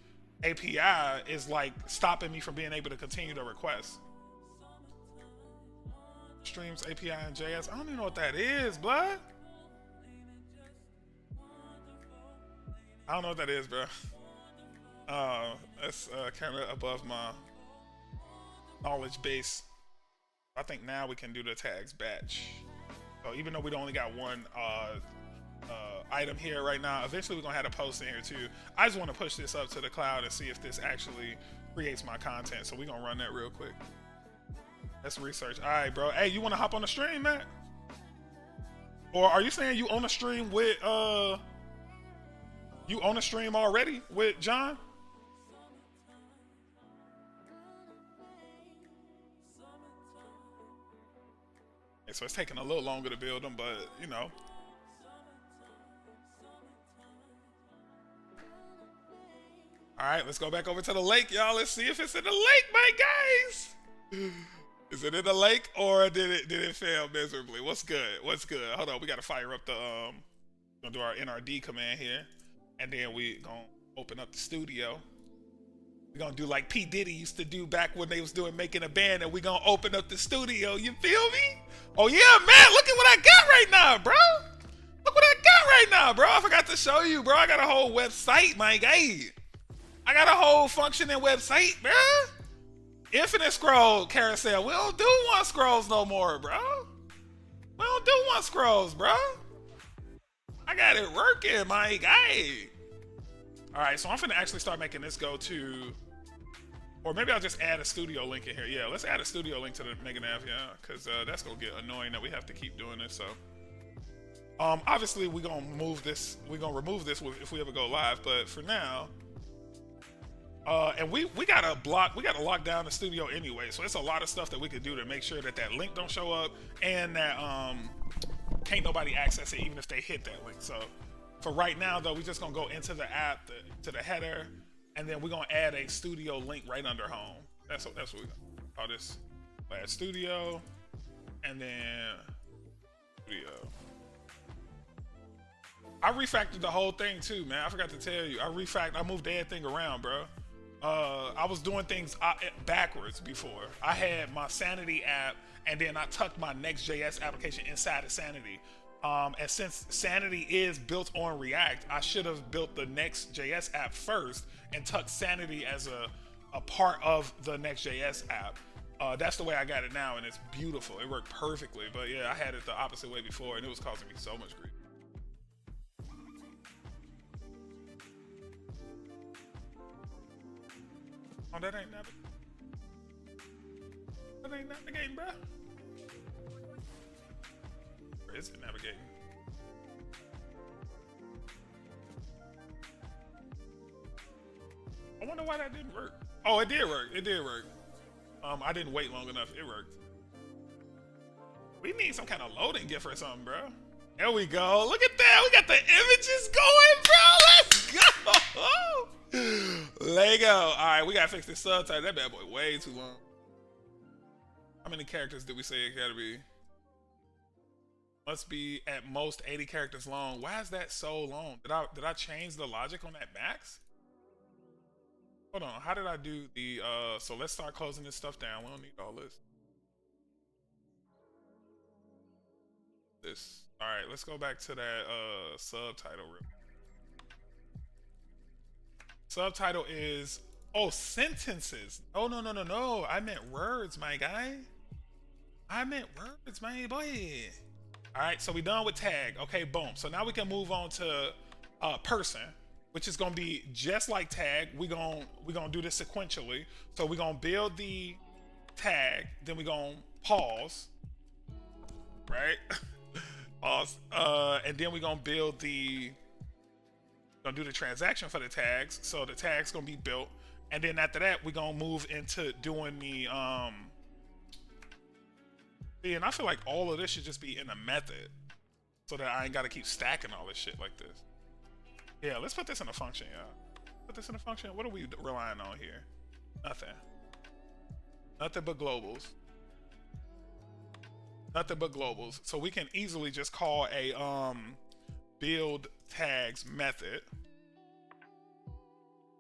[SPEAKER 1] API is like stopping me from being able to continue the request. Streams API in JS. I don't even know what that is, blood. I don't know what that is, bro. That's kind of above my knowledge base. I think now we can do the tags batch. So even though we only got one item here right now, eventually we're gonna have a post in here too. I just want to push this up to the cloud and see if this actually creates my content. So we're gonna run that real quick. Let's research. All right, bro. Hey, you want to hop on the stream, Matt? Or are you saying you on the stream with you on the stream already with John? Okay, so it's taking a little longer to build them, but you know. All right, let's go back over to the lake, y'all. Let's see if it's in the lake, my guys. Is it in the lake or did it fail miserably? What's good? What's good? Hold on, we gotta fire up the gonna do our NRD command here, and then we gonna open up the studio. We're gonna do like P. Diddy used to do back when they was doing making a band, and we gonna open up the studio. You feel me? Oh yeah, man! Look at what I got right now, bro. Look what I got right now, bro. I forgot to show you, bro. I got a whole website, my guy. I got a whole functioning website, bro. Infinite scroll carousel. We don't do one scrolls no more, bro. We don't do one scrolls, bro. I got it working, my guy. All right, so I'm finna actually start making this go to, or maybe I'll just add a studio link in here. Yeah, let's add a studio link to the Meganav, yeah, because that's gonna get annoying that we have to keep doing this. So, obviously we're gonna move this. We're gonna remove this if we ever go live. But for now. And we gotta lock down the studio anyway, so it's a lot of stuff that we could do to make sure that that link don't show up and that can't nobody access it even if they hit that link. So for right now though, we're just gonna go into the app, to the header, and then we're gonna add a studio link right under home. That's what we're gonna call this. Add studio, and then studio. I refactored the whole thing too, man. I forgot to tell you. I moved everything around, bro. I was doing things backwards before. I had my Sanity app, and then I tucked my NextJS application inside of Sanity. And since Sanity is built on React, I should have built the NextJS app first and tucked Sanity as a part of the NextJS app. That's the way I got it now, and it's beautiful. It worked perfectly. But yeah, I had it the opposite way before, and it was causing me so much grief. Oh, that ain't navigating, bro. Or is it navigating? I wonder why that didn't work. Oh, it did work. It did work. I didn't wait long enough. It worked. We need some kind of loading GIF or something, bro. There we go. Look at that. We got the images going, bro. Let's go. Lego. All right, we gotta fix this subtitle. That bad boy way too long. How many characters did we say it gotta be? Must be at most 80 characters long. Why is that so long? Did I change the logic on that max? Hold on. How did I do the so let's start closing this stuff down. We don't need all this. All right, let's go back to that subtitle real. Subtitle is, oh, sentences. Oh, no. I meant words, my guy. I meant words, my boy. All right, so we done with tag. Okay, boom. So now we can move on to person, which is gonna be just like tag. We're gonna do this sequentially. So we're gonna build the tag, then we're gonna pause, right? Pause. And then we're gonna build gonna do the transaction for the tags. So the tag's gonna be built, and then after that we're gonna move into doing the and I feel like all of this should just be in a method so that I ain't gotta keep stacking all this shit like this. Yeah, let's put this in a function, y'all. Put this in a function. What are we relying on here? Nothing but globals. Nothing but globals. So we can easily just call a build tags method,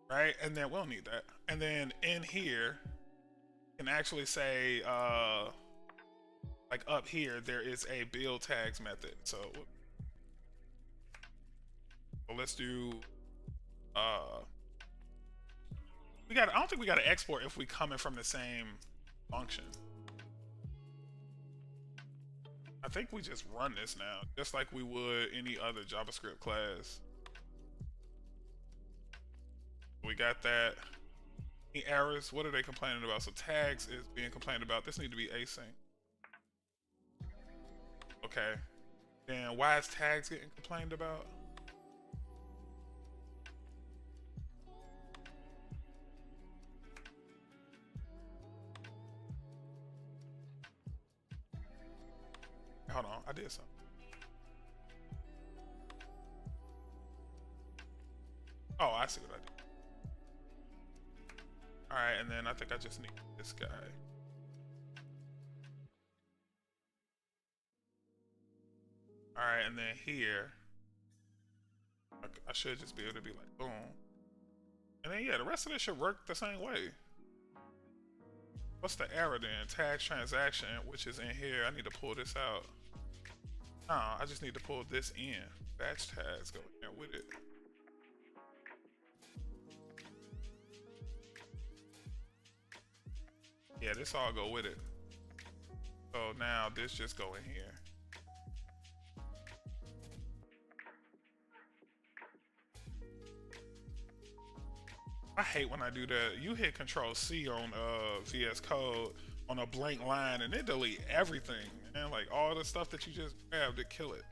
[SPEAKER 1] right? And then we'll need that. And then in here, you can actually say, like up here, there is a build tags method. So let's do, I don't think we gotta export if we coming from the same function. I think we just run this now, just like we would any other JavaScript class. We got that. Any errors? What are they complaining about? So tags is being complained about. This need to be async. Okay. Then why is tags getting complained about? Hold on, I did something. Oh, I see what I did. Alright, and then I think I just need this guy. Alright, and then here, I should just be able to be like, boom. And then, yeah, the rest of this should work the same way. What's the error then? Tags transaction, which is in here. I need to pull this out. No, I just need to pull this in. Batch tags go in there with it. Yeah, this all go with it. So now this just go in here. I hate when I do that. You hit Control C on VS Code on a blank line and it delete everything, man. Like all the stuff that you just grabbed to kill it.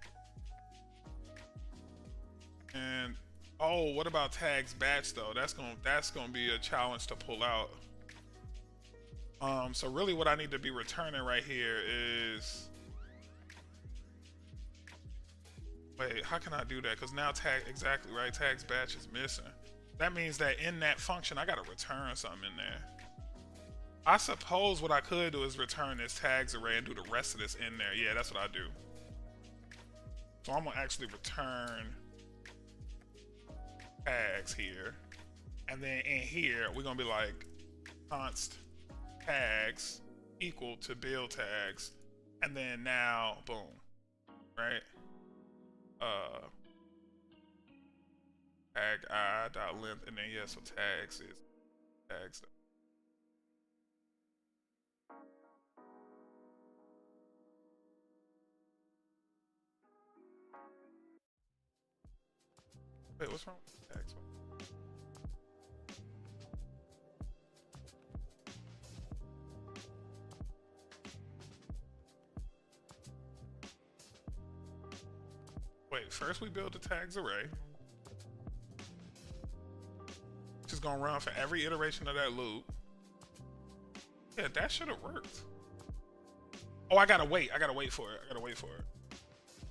[SPEAKER 1] And oh, what about tags batch though? That's gonna be a challenge to pull out. So really what I need to be returning right here is Wait, how can I do that? Because now tag, exactly right, tags batch is missing. That means that in that function, I gotta return something in there. I suppose what I could do is return this tags array and do the rest of this in there. Yeah, that's what I do. So I'm gonna actually return tags here. And then in here, we're gonna be like const tags equal to build tags. And then now, boom, right? Tag I dot length, and then yeah, so tags is tags. Wait, what's wrong with tags? Wait, first we build the tags array. Just gonna run for every iteration of that loop. Yeah, that should have worked. Oh, I gotta wait. I gotta wait for it. I gotta wait for it.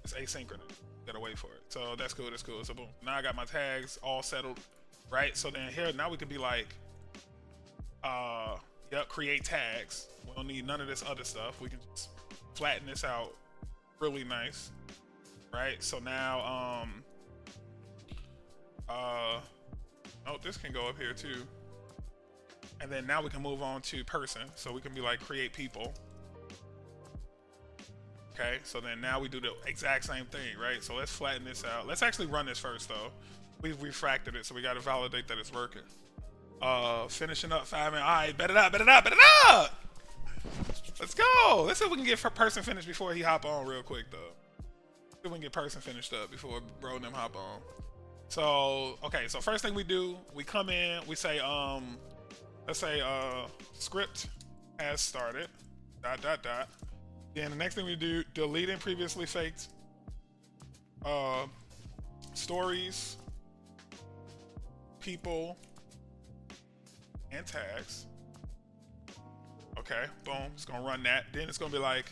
[SPEAKER 1] It's asynchronous. Gotta wait for it. So that's cool. That's cool. So boom. Now I got my tags all settled, right? So then here, now we could be like, yep, create tags. We don't need none of this other stuff. We can just flatten this out really nice, right? So now, oh, this can go up here too. And then now we can move on to person. So we can be like create people. Okay, so then now we do the exact same thing, right? So let's flatten this out. Let's actually run this first though. We've refactored it, so we gotta validate that it's working. Finishing up 5 minutes. All right, bet it up, bet it up, bet it up! Let's go. Let's see if we can get person finished before he hop on real quick though. See if we can get person finished up before bro and them hop on. So, okay, so first thing we do, we come in, we say, let's say, script has started, dot, dot, dot. Then the next thing we do, deleting previously faked stories, people, and tags. Okay, boom, it's gonna run that. Then it's gonna be like,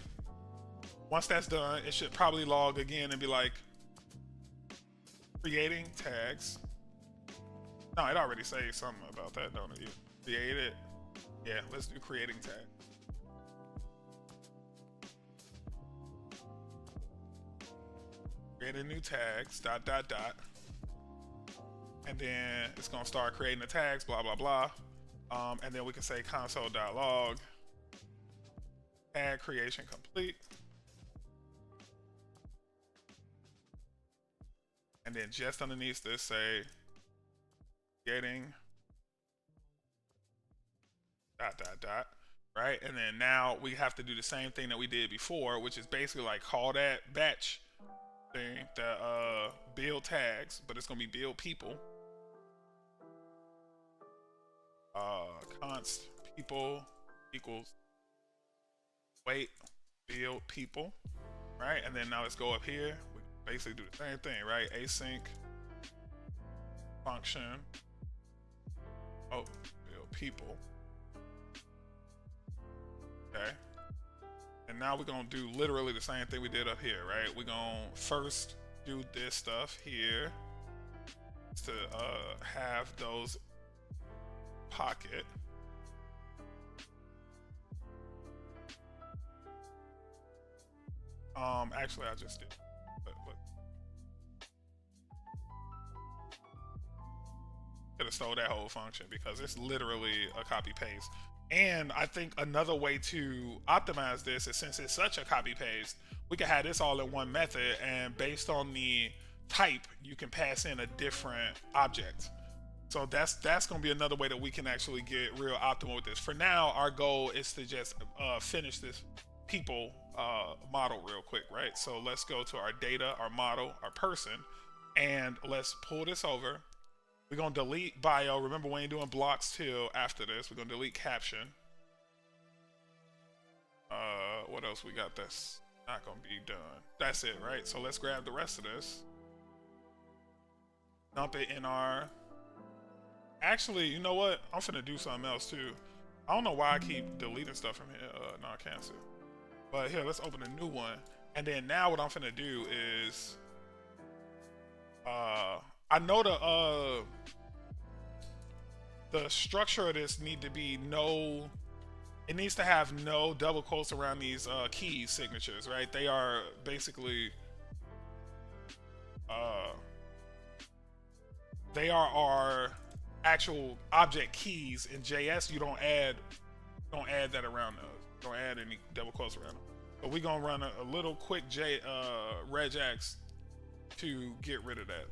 [SPEAKER 1] once that's done, it should probably log again and be like, creating tags. No, it already says something about that, don't it? Create it. Yeah, let's do creating tag. Creating new tags, dot, dot, dot. And then it's gonna start creating the tags, blah, blah, blah. And then we can say console.log, tag creation complete. And then just underneath this, say creating dot, dot, dot, right? And then now we have to do the same thing that we did before, which is basically like call that batch thing, the build tags, but it's gonna be build people. Const people equals wait build people, right? And then now let's go up here. We basically do the same thing, right? Async function. Oh, build people. Okay. And now we're gonna do literally the same thing we did up here, right? We're gonna first do this stuff here to have those pocket. Actually I just did, but could have stole that whole function because it's literally a copy paste. And I think another way to optimize this is, since it's such a copy paste, we can have this all in one method, and based on the type, you can pass in a different object. So that's gonna be another way that we can actually get real optimal with this. For now, our goal is to just finish this people model real quick, right? So let's go to our data, our model, our person, and let's pull this over. We're gonna delete bio. Remember, we ain't doing blocks till after this. We're gonna delete caption. What else we got that's not gonna be done? That's it, right? So let's grab the rest of this. Dump it in our... Actually, you know what? I'm finna do something else too. I don't know why I keep deleting stuff from here. No, I cancel. But here, let's open a new one. And then now what I'm finna do is I know the structure of this need to be no. It needs to have no double quotes around these key signatures, right? They are basically they are our actual object keys in JS. You don't add that around those. Don't add any double quotes around them. But we're gonna run a little quick regex to get rid of that.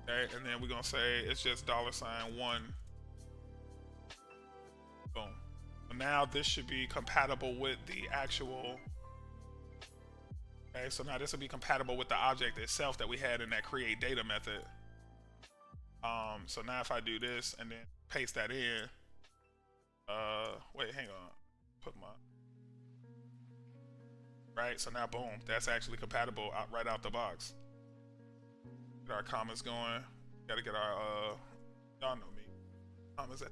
[SPEAKER 1] Okay, and then we're gonna say it's just $1. Boom. So now this should be compatible with the actual. Okay, so now this will be compatible with the object itself that we had in that create data method. So now if I do this and then paste that in, wait, hang on, put my, right, so now boom, that's actually compatible right out the box. Get our comments going, gotta get our, y'all know me, comments at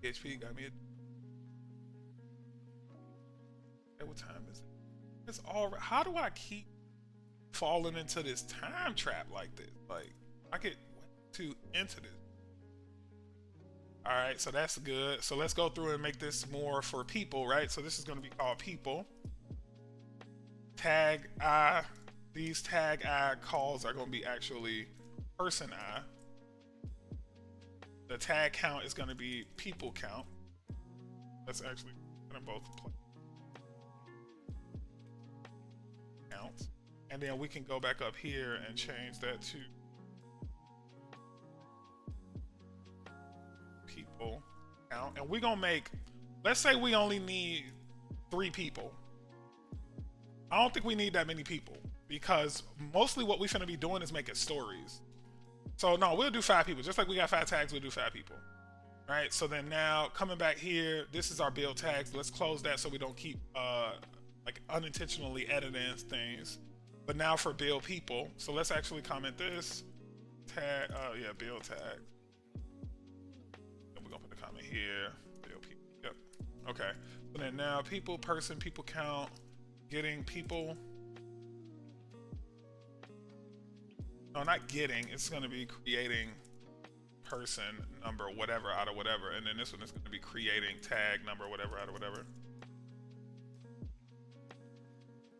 [SPEAKER 1] PHP got me a, hey, what time is it? It's all right. How do I keep falling into this time trap like this? Like, I get too into this. All right, so that's good. So let's go through and make this more for people, right? So this is going to be called people. Tag I. These tag I calls are going to be actually person I. The tag count is going to be people count. That's actually going to both play. Count. And then we can go back up here and change that to people count. And we're gonna make, let's say we only need 3 people. I don't think we need that many people because mostly what we're gonna be doing is making stories. So no, we'll do 5 people. Just like we got 5 tags, we'll do 5 people. Right, so then now coming back here, this is our build tags. Let's close that so we don't keep like unintentionally editing things. But now for build people, so let's actually comment this tag. Yeah, build tag. Then we're gonna put the comment here. Build people. Yep. Okay. So then now people, person, people count, getting people. No, not getting. It's gonna be creating person number whatever out of whatever, and then this one is gonna be creating tag number whatever out of whatever.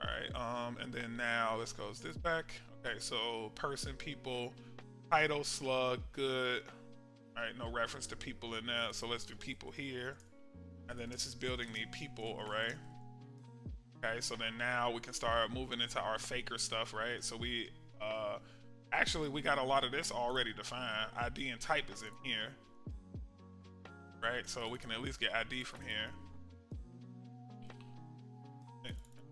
[SPEAKER 1] Alright, and then now let's go this back. Okay, so person, people, title, slug, good. Alright, no reference to people in there, so let's do people here. And then this is building the people array. Okay, so then now we can start moving into our faker stuff, right? So we, actually we got a lot of this already defined. ID and type is in here. Right, so we can at least get ID from here.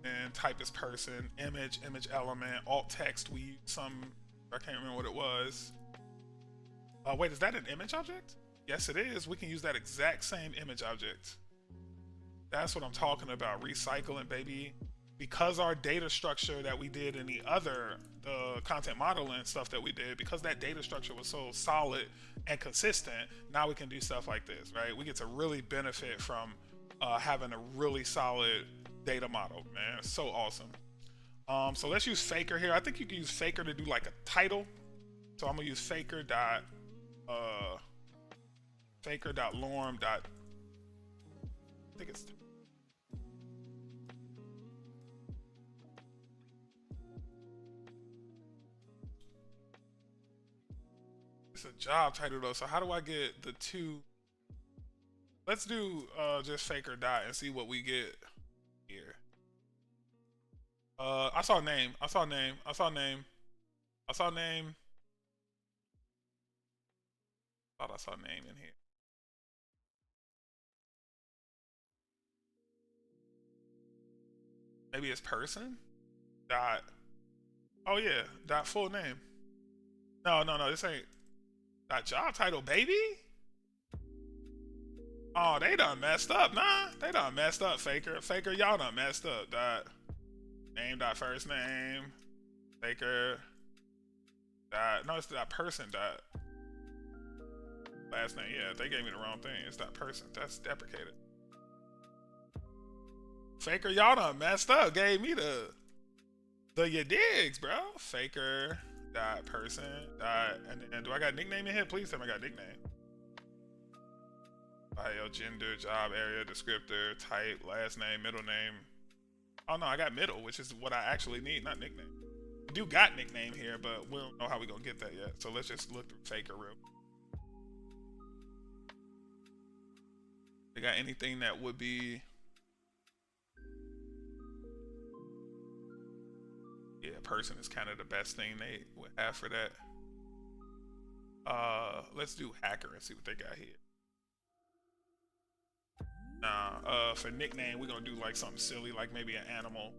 [SPEAKER 1] And type is person, image element, alt text, we use some, I can't remember what it was. Wait, is that an image object? Yes, it is. We can use that exact same image object. That's what I'm talking about, recycling, baby. Because our data structure that we did in the content modeling stuff that we did, because that data structure was so solid and consistent, now we can do stuff like this, right? We get to really benefit from having a really solid data model, man. It's so awesome. So let's use faker here. I think you can use faker to do like a title. So I'm gonna use faker dot lorem dot, I think it's, it's a job title though. So how do I get the 2? Let's do just faker dot and see what we get here. I saw name. I saw name. I saw name. I saw name. Thought I saw name in here. Maybe it's person dot. Oh yeah, dot full name. No, this ain't dot job title, baby. Oh, they done messed up, nah. They done messed up, faker. Faker, y'all done messed up. Dot name dot first name. Faker dot, no, it's dot person dot last name. Yeah, they gave me the wrong thing. It's dot person. That's deprecated. Faker, y'all done messed up. Gave me the your digs, bro. Faker dot person dot and then do I got nickname in here? Please tell me I got nickname. Bio, gender, job, area, descriptor, type, last name, middle name. Oh no, I got middle, which is what I actually need, not nickname. We do got nickname here, but we don't know how we gonna get that yet. So let's just look through Faker real. They got anything that would be? Yeah, person is kind of the best thing they would have for that. Let's do hacker and see what they got here. Nah, for nickname, we're gonna do like something silly, like maybe an animal.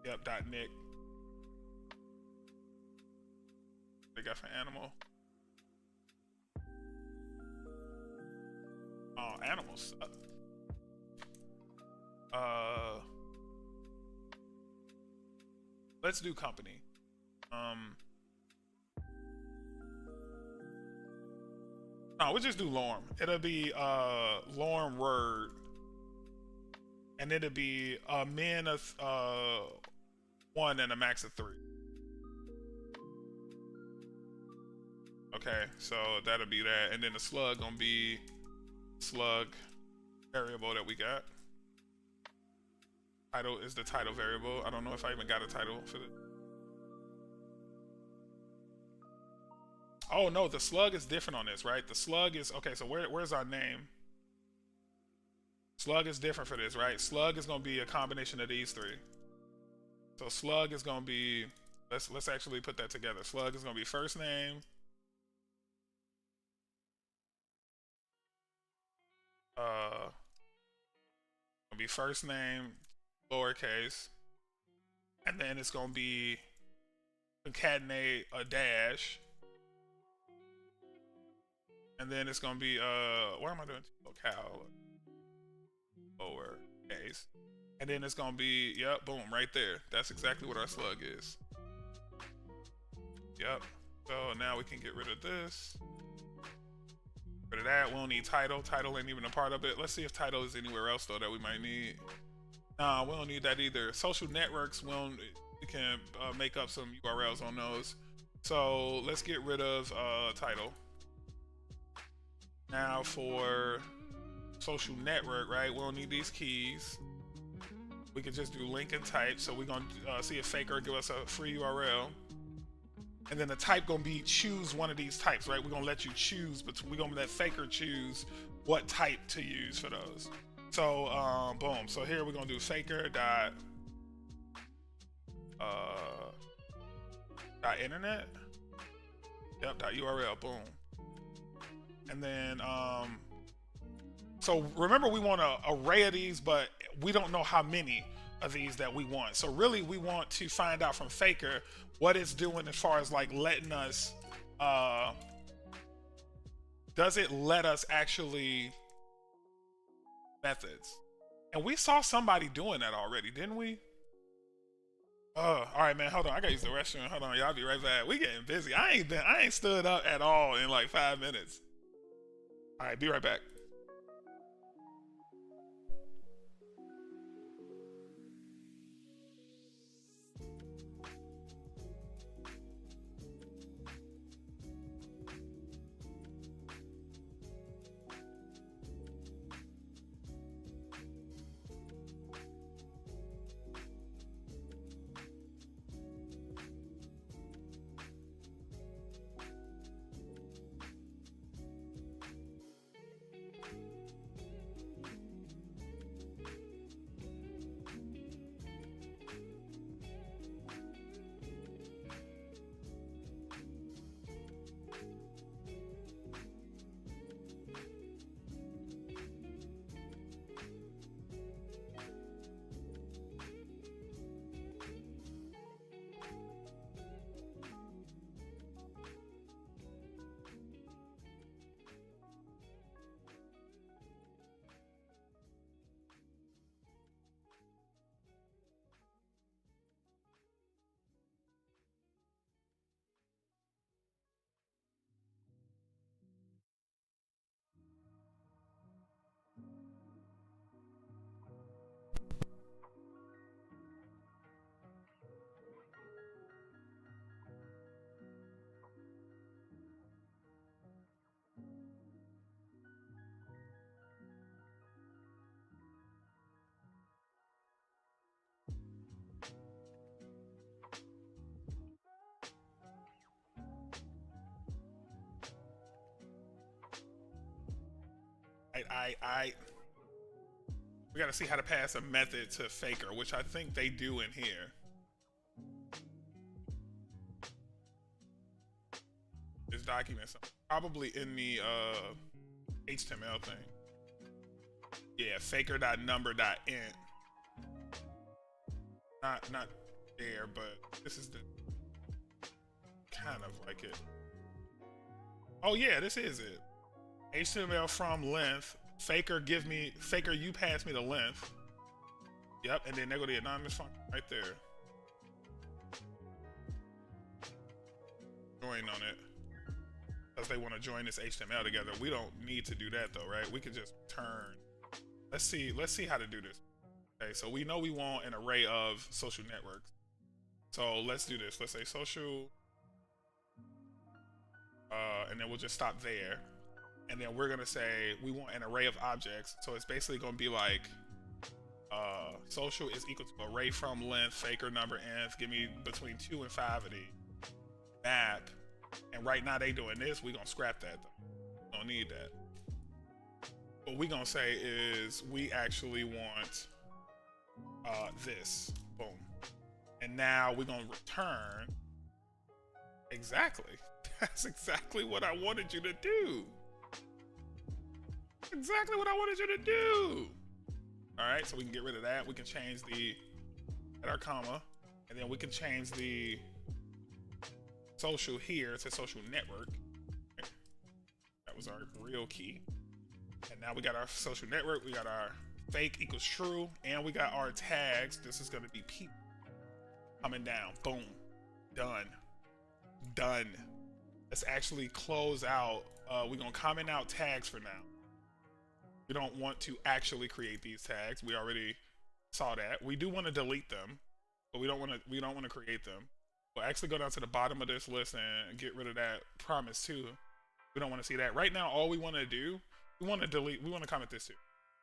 [SPEAKER 1] Yep, .nick. They got for animal. Oh, animals suck. Let's do company. No, we'll just do Lorm. It'll be Lorm word. And it'll be a min of 1 and a max of 3. Okay, so that'll be that. And then the slug gonna be slug variable that we got. Title is the title variable. I don't know if I even got a title for the. Oh no, the slug is different on this, right? The slug is okay. So where's our name? Slug is different for this, right? Slug is gonna be a combination of these 3. So slug is gonna be. Let's actually put that together. Slug is gonna be first name. Gonna be first name, lowercase, and then it's gonna be concatenate a dash, and then it's gonna be what am I doing? Locale, lowercase, and then it's gonna be yep, boom, right there. That's exactly what our slug is. Yep. So now we can get rid of this. Rid of that. We don't need title. Title ain't even a part of it. Let's see if title is anywhere else though that we might need. Nah, we don't need that either. Social networks, we can make up some URLs on those. So let's get rid of title. Now for social network, right? We don't need these keys. We can just do link and type. So we're gonna see if Faker give us a free URL. And then the type gonna be choose one of these types, right? We're gonna let you choose, but we're gonna let Faker choose what type to use for those. So boom. So here we're gonna do Faker dot internet. Yep. Dot URL. Boom. And then so remember we want an array of these, but we don't know how many of these that we want. So really we want to find out from Faker what it's doing as far as like letting us does it let us actually methods. And we saw somebody doing that already, didn't we? All right, man, hold on, I gotta use the restroom. Hold on, y'all, be right back. We getting busy. I ain't stood up at all in like 5 minutes. All right, be right back. We gotta see how to pass a method to faker, which I think they do in here. This document, probably in the HTML thing. Yeah, faker.number.int. Not there, but this is the kind of like it. Oh yeah, this is it. HTML from length. Faker you pass me the length. Yep, and then there go the anonymous function right there. Join on it. Because they want to join this HTML together. We don't need to do that though, right? We can just turn. Let's see how to do this. Okay, so we know we want an array of social networks. So let's do this. Let's say social, and then we'll just stop there. And then we're gonna say we want an array of objects. So it's basically gonna be like social is equal to array from length, faker number nth, give me between 2 and 5 of these. Map. And right now they doing this, we gonna scrap that though. Don't need that. What we gonna say is we actually want this. Boom. And now we're gonna return exactly. That's exactly what I wanted you to do. Exactly what I wanted you to do. All right, so we can get rid of that. We can change the our comma, and then we can change the social here to social network. That was our real key. And now we got our social network. We got our fake equals true, and we got our tags. This is gonna be people coming down. Boom, done. Let's actually close out. We're gonna comment out tags for now. We don't want to actually create these tags. We already saw that. We do want to delete them, but we don't want to create them. We'll actually go down to the bottom of this list and get rid of that promise too. We don't want to see that. Right now, all we want to do, we want to delete, we want to comment this too.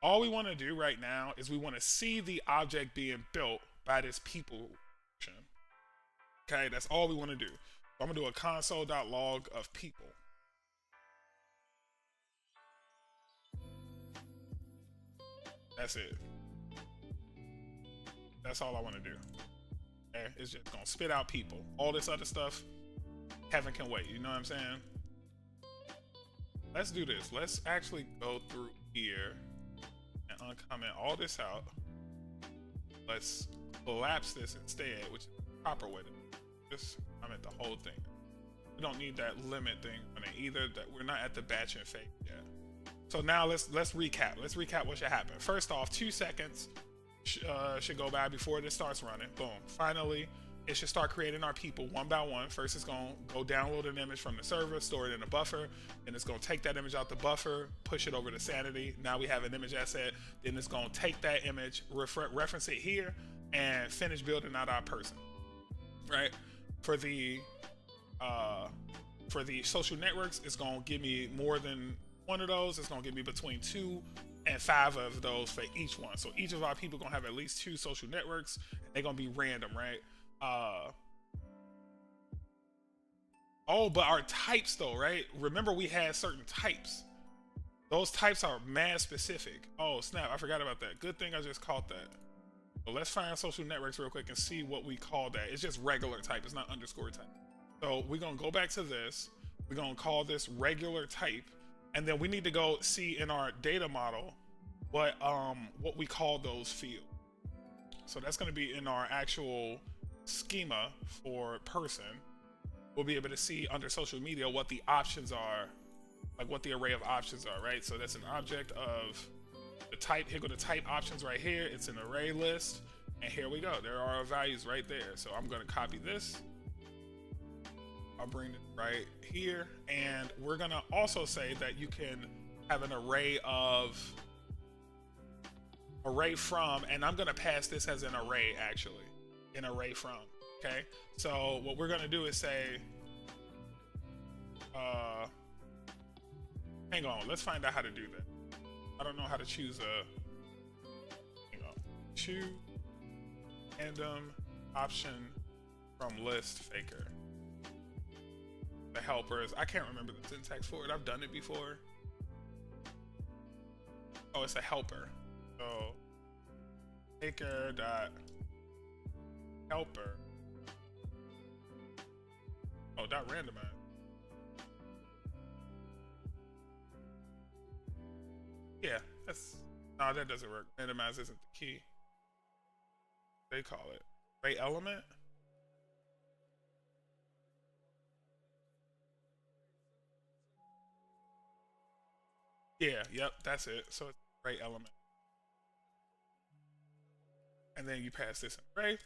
[SPEAKER 1] All we want to do right now is we want to see the object being built by this people function. Okay, that's all we want to do. So I'm gonna do a console.log of people. That's it. That's all I want to do. Okay? It's just gonna spit out people. All this other stuff, heaven can wait. You know what I'm saying? Let's do this. Let's actually go through here and uncomment all this out. Let's collapse this instead, which is the proper way to do it. Just comment the whole thing. We don't need that limit thing on it either. That we're not at the batch and fake yet. So now let's recap. Let's recap what should happen. First off, 2 seconds should go by before this starts running. Boom. Finally, it should start creating our people one by one. First, it's going to go download an image from the server, store it in a buffer, and it's going to take that image out the buffer, push it over to Sanity. Now we have an image asset. Then it's going to take that image, reference it here, and finish building out our person. Right? For the social networks, it's going to give me more than one of those. It's gonna give me between 2 and 5 of those for each one. So each of our people gonna have at least 2 social networks, and they're gonna be random, right? Oh, but our types though, right? Remember we had certain types. Those types are mad specific. Oh snap, I forgot about that. Good thing I just caught that. So let's find social networks real quick and see what we call that. It's just regular type, it's not underscore type. So we're gonna go back to this. We're gonna call this regular type. And then we need to go see in our data model what we call those fields. So that's going to be in our actual schema for person. We'll be able to see under social media what the options are, like what the array of options are, right? So that's an object of the type. Here go the type options right here. It's an array list. And here we go. There are our values right there. So I'm going to copy this. I'll bring it right here, and we're gonna also say that you can have an array from, and I'm gonna pass this as an array actually, an array from. Okay, so what we're gonna do is say, hang on, let's find out how to do that. I don't know how to choose hang on, choose random option from list faker. The helpers. I can't remember the syntax for it. I've done it before. Oh, it's a helper. So maker dot helper. Oh, dot randomize. Yeah, that's no, that doesn't work. Randomize isn't the key. They call it array element. Yeah, yep, that's it. So it's array element. And then you pass this in array.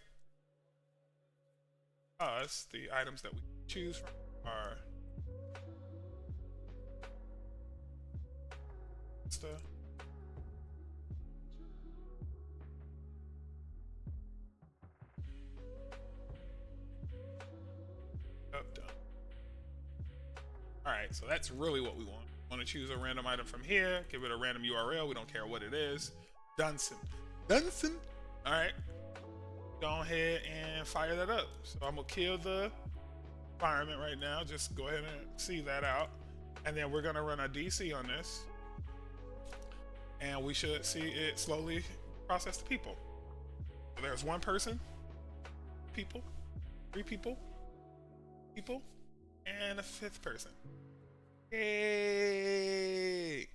[SPEAKER 1] Us, the items that we choose from are stuff. Done. Alright, so that's really what we want. We want to choose a random item from here, give it a random URL, we don't care what it is. Dunson. Alright. Go ahead and fire that up. So I'm gonna kill the environment right now. Just go ahead and see that out. And then we're gonna run a DC on this. And we should see it slowly process the people. So there's one person, people, three people, and a fifth person. Yay!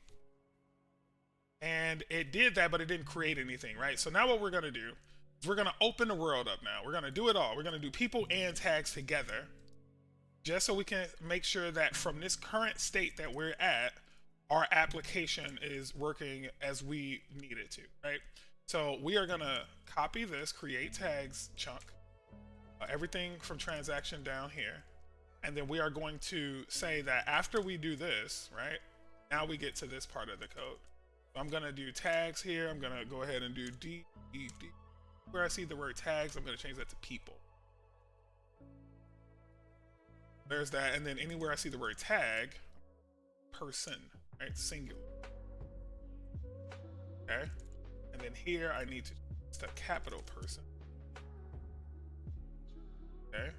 [SPEAKER 1] And it did that, but it didn't create anything, right? So now what we're gonna do is we're gonna open the world up now. We're gonna do it all. We're gonna do people and tags together, just so we can make sure that from this current state that we're at, our application is working as we need it to, right? So we are gonna copy this, create tags chunk, everything from transaction down here. And then we are going to say that after we do this, right, now we get to this part of the code. So I'm gonna do tags here. I'm gonna go ahead and do D. Where I see the word tags, I'm gonna change that to people. There's that, and then anywhere I see the word tag, person, right, singular. Okay, and then here I need to just a capital person. Okay.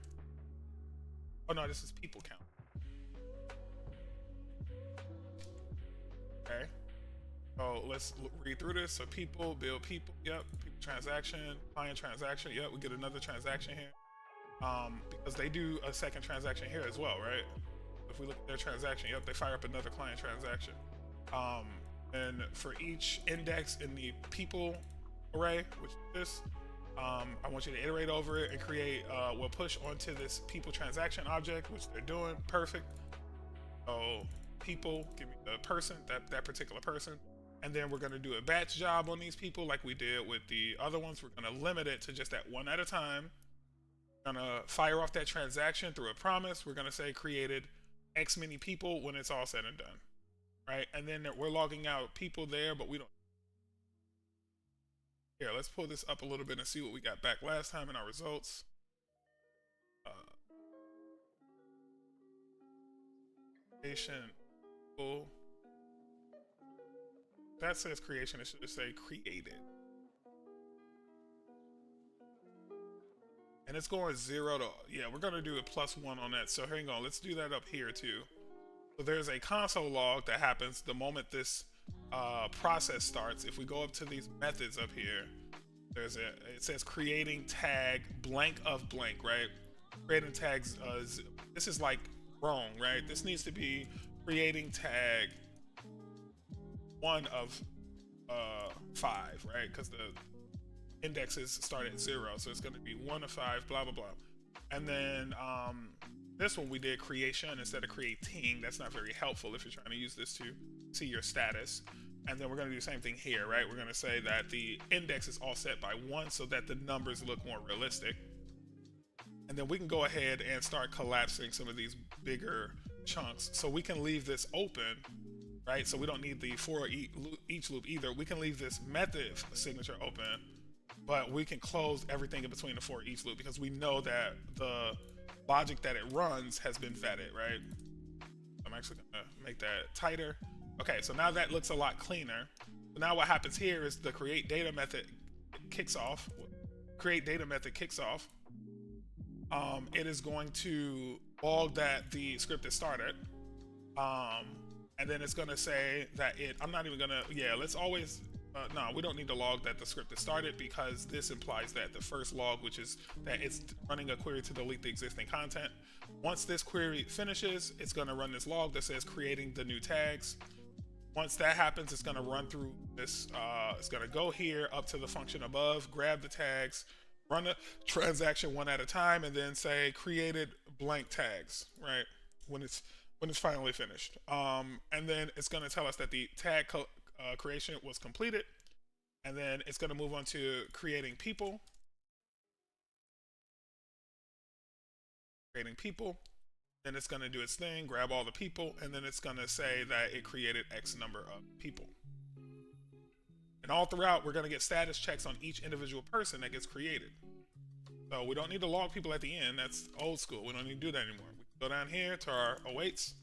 [SPEAKER 1] Oh no, this is people count. Okay. So let's read through this. So people, build people, yep. People transaction, client transaction, yep. We get another transaction here. Because they do a second transaction here as well, right? If we look at their transaction, yep, they fire up another client transaction. And for each index in the people array, which is this, I want you to iterate over it and create, we'll push onto this people transaction object, which they're doing, perfect. So people, give me the person, that particular person. And then we're gonna do a batch job on these people like we did with the other ones. We're gonna limit it to just that one at a time. We're gonna fire off that transaction through a promise. We're gonna say created X many people when it's all said and done, right? And then we're logging out people there, but we don't. Here, let's pull this up a little bit and see what we got back last time in our results. Creation, full. That says creation, it should just say created. And it's going 0 to, yeah, we're gonna do a +1 on that. So hang on, let's do that up here too. So there's a console log that happens the moment this process starts. If we go up to these methods up here, there's it says creating tag blank of blank, right? Creating tags, this is like wrong, right? This needs to be creating tag 1 of 5, right? Because the indexes start at 0, so it's going to be 1 of 5, blah blah blah. And then this one we did creation instead of creating. That's not very helpful if you're trying to use this to see your status. And then we're going to do the same thing here, right? We're going to say that the index is all set by 1 so that the numbers look more realistic. And then we can go ahead and start collapsing some of these bigger chunks. So we can leave this open, right? So we don't need the for each loop either. We can leave this method signature open, but we can close everything in between the for each loop because we know that the logic that it runs has been vetted, right? I'm actually gonna make that tighter. Okay, so now that looks a lot cleaner. So now what happens here is the create data method kicks off. Create data method kicks off. It is going to log that the script is started. and then it's gonna say that I'm not even gonna, yeah, let's always, no, we don't need to log that the script is started, because this implies that the first log, which is that it's running a query to delete the existing content. Once this query finishes, it's gonna run this log that says creating the new tags. Once that happens, it's gonna run through this, it's gonna go here up to the function above, grab the tags, run a transaction one at a time, and then say created blank tags, right? When it's finally finished. And then it's gonna tell us that the tag creation was completed, and then it's gonna move on to creating people. Then it's gonna do its thing, grab all the people, and then it's gonna say that it created X number of people. And all throughout, we're gonna get status checks on each individual person that gets created. So we don't need to log people at the end. That's old school. We don't need to do that anymore. We can go down here to our awaits.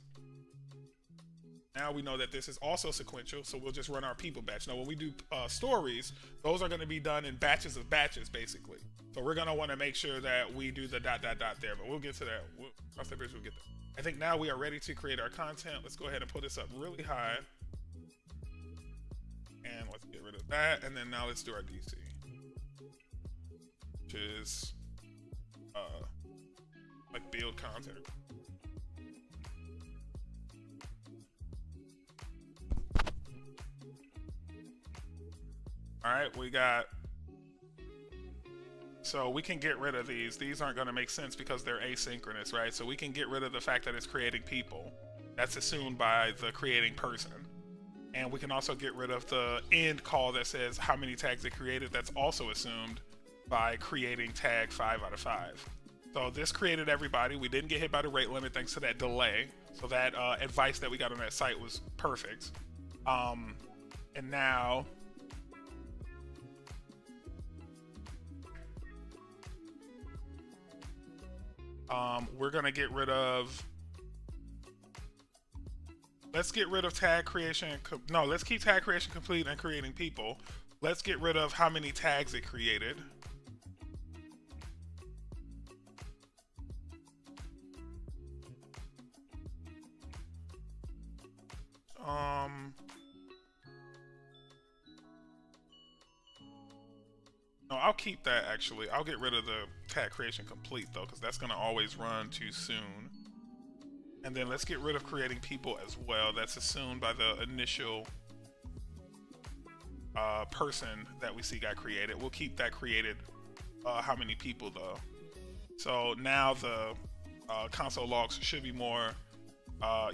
[SPEAKER 1] Now we know that this is also sequential, so we'll just run our people batch. Now when we do stories, those are going to be done in batches of batches, basically. So we're going to want to make sure that we do the ... there, but we'll get to that. We'll cross that bridge, we'll get there. I think now we are ready to create our content. Let's go ahead and put this up really high. And let's get rid of that. And then now let's do our DC, which is like build content. All right, we got, so we can get rid of these. These aren't going to make sense because they're asynchronous, right? So we can get rid of the fact that it's creating people. That's assumed by the creating person. And we can also get rid of the end call that says how many tags it created. That's also assumed by creating tag 5 out of 5. So this created everybody. We didn't get hit by the rate limit thanks to that delay. So that advice that we got on that site was perfect. And now we're gonna get rid of, let's get rid of tag creation. No, let's keep tag creation complete and creating people. Let's get rid of how many tags it created. No, I'll keep that actually. I'll get rid of the tag creation complete though, because that's gonna always run too soon. And then let's get rid of creating people as well. That's assumed by the initial person that we see got created. We'll keep that created how many people though. So now the console logs should be more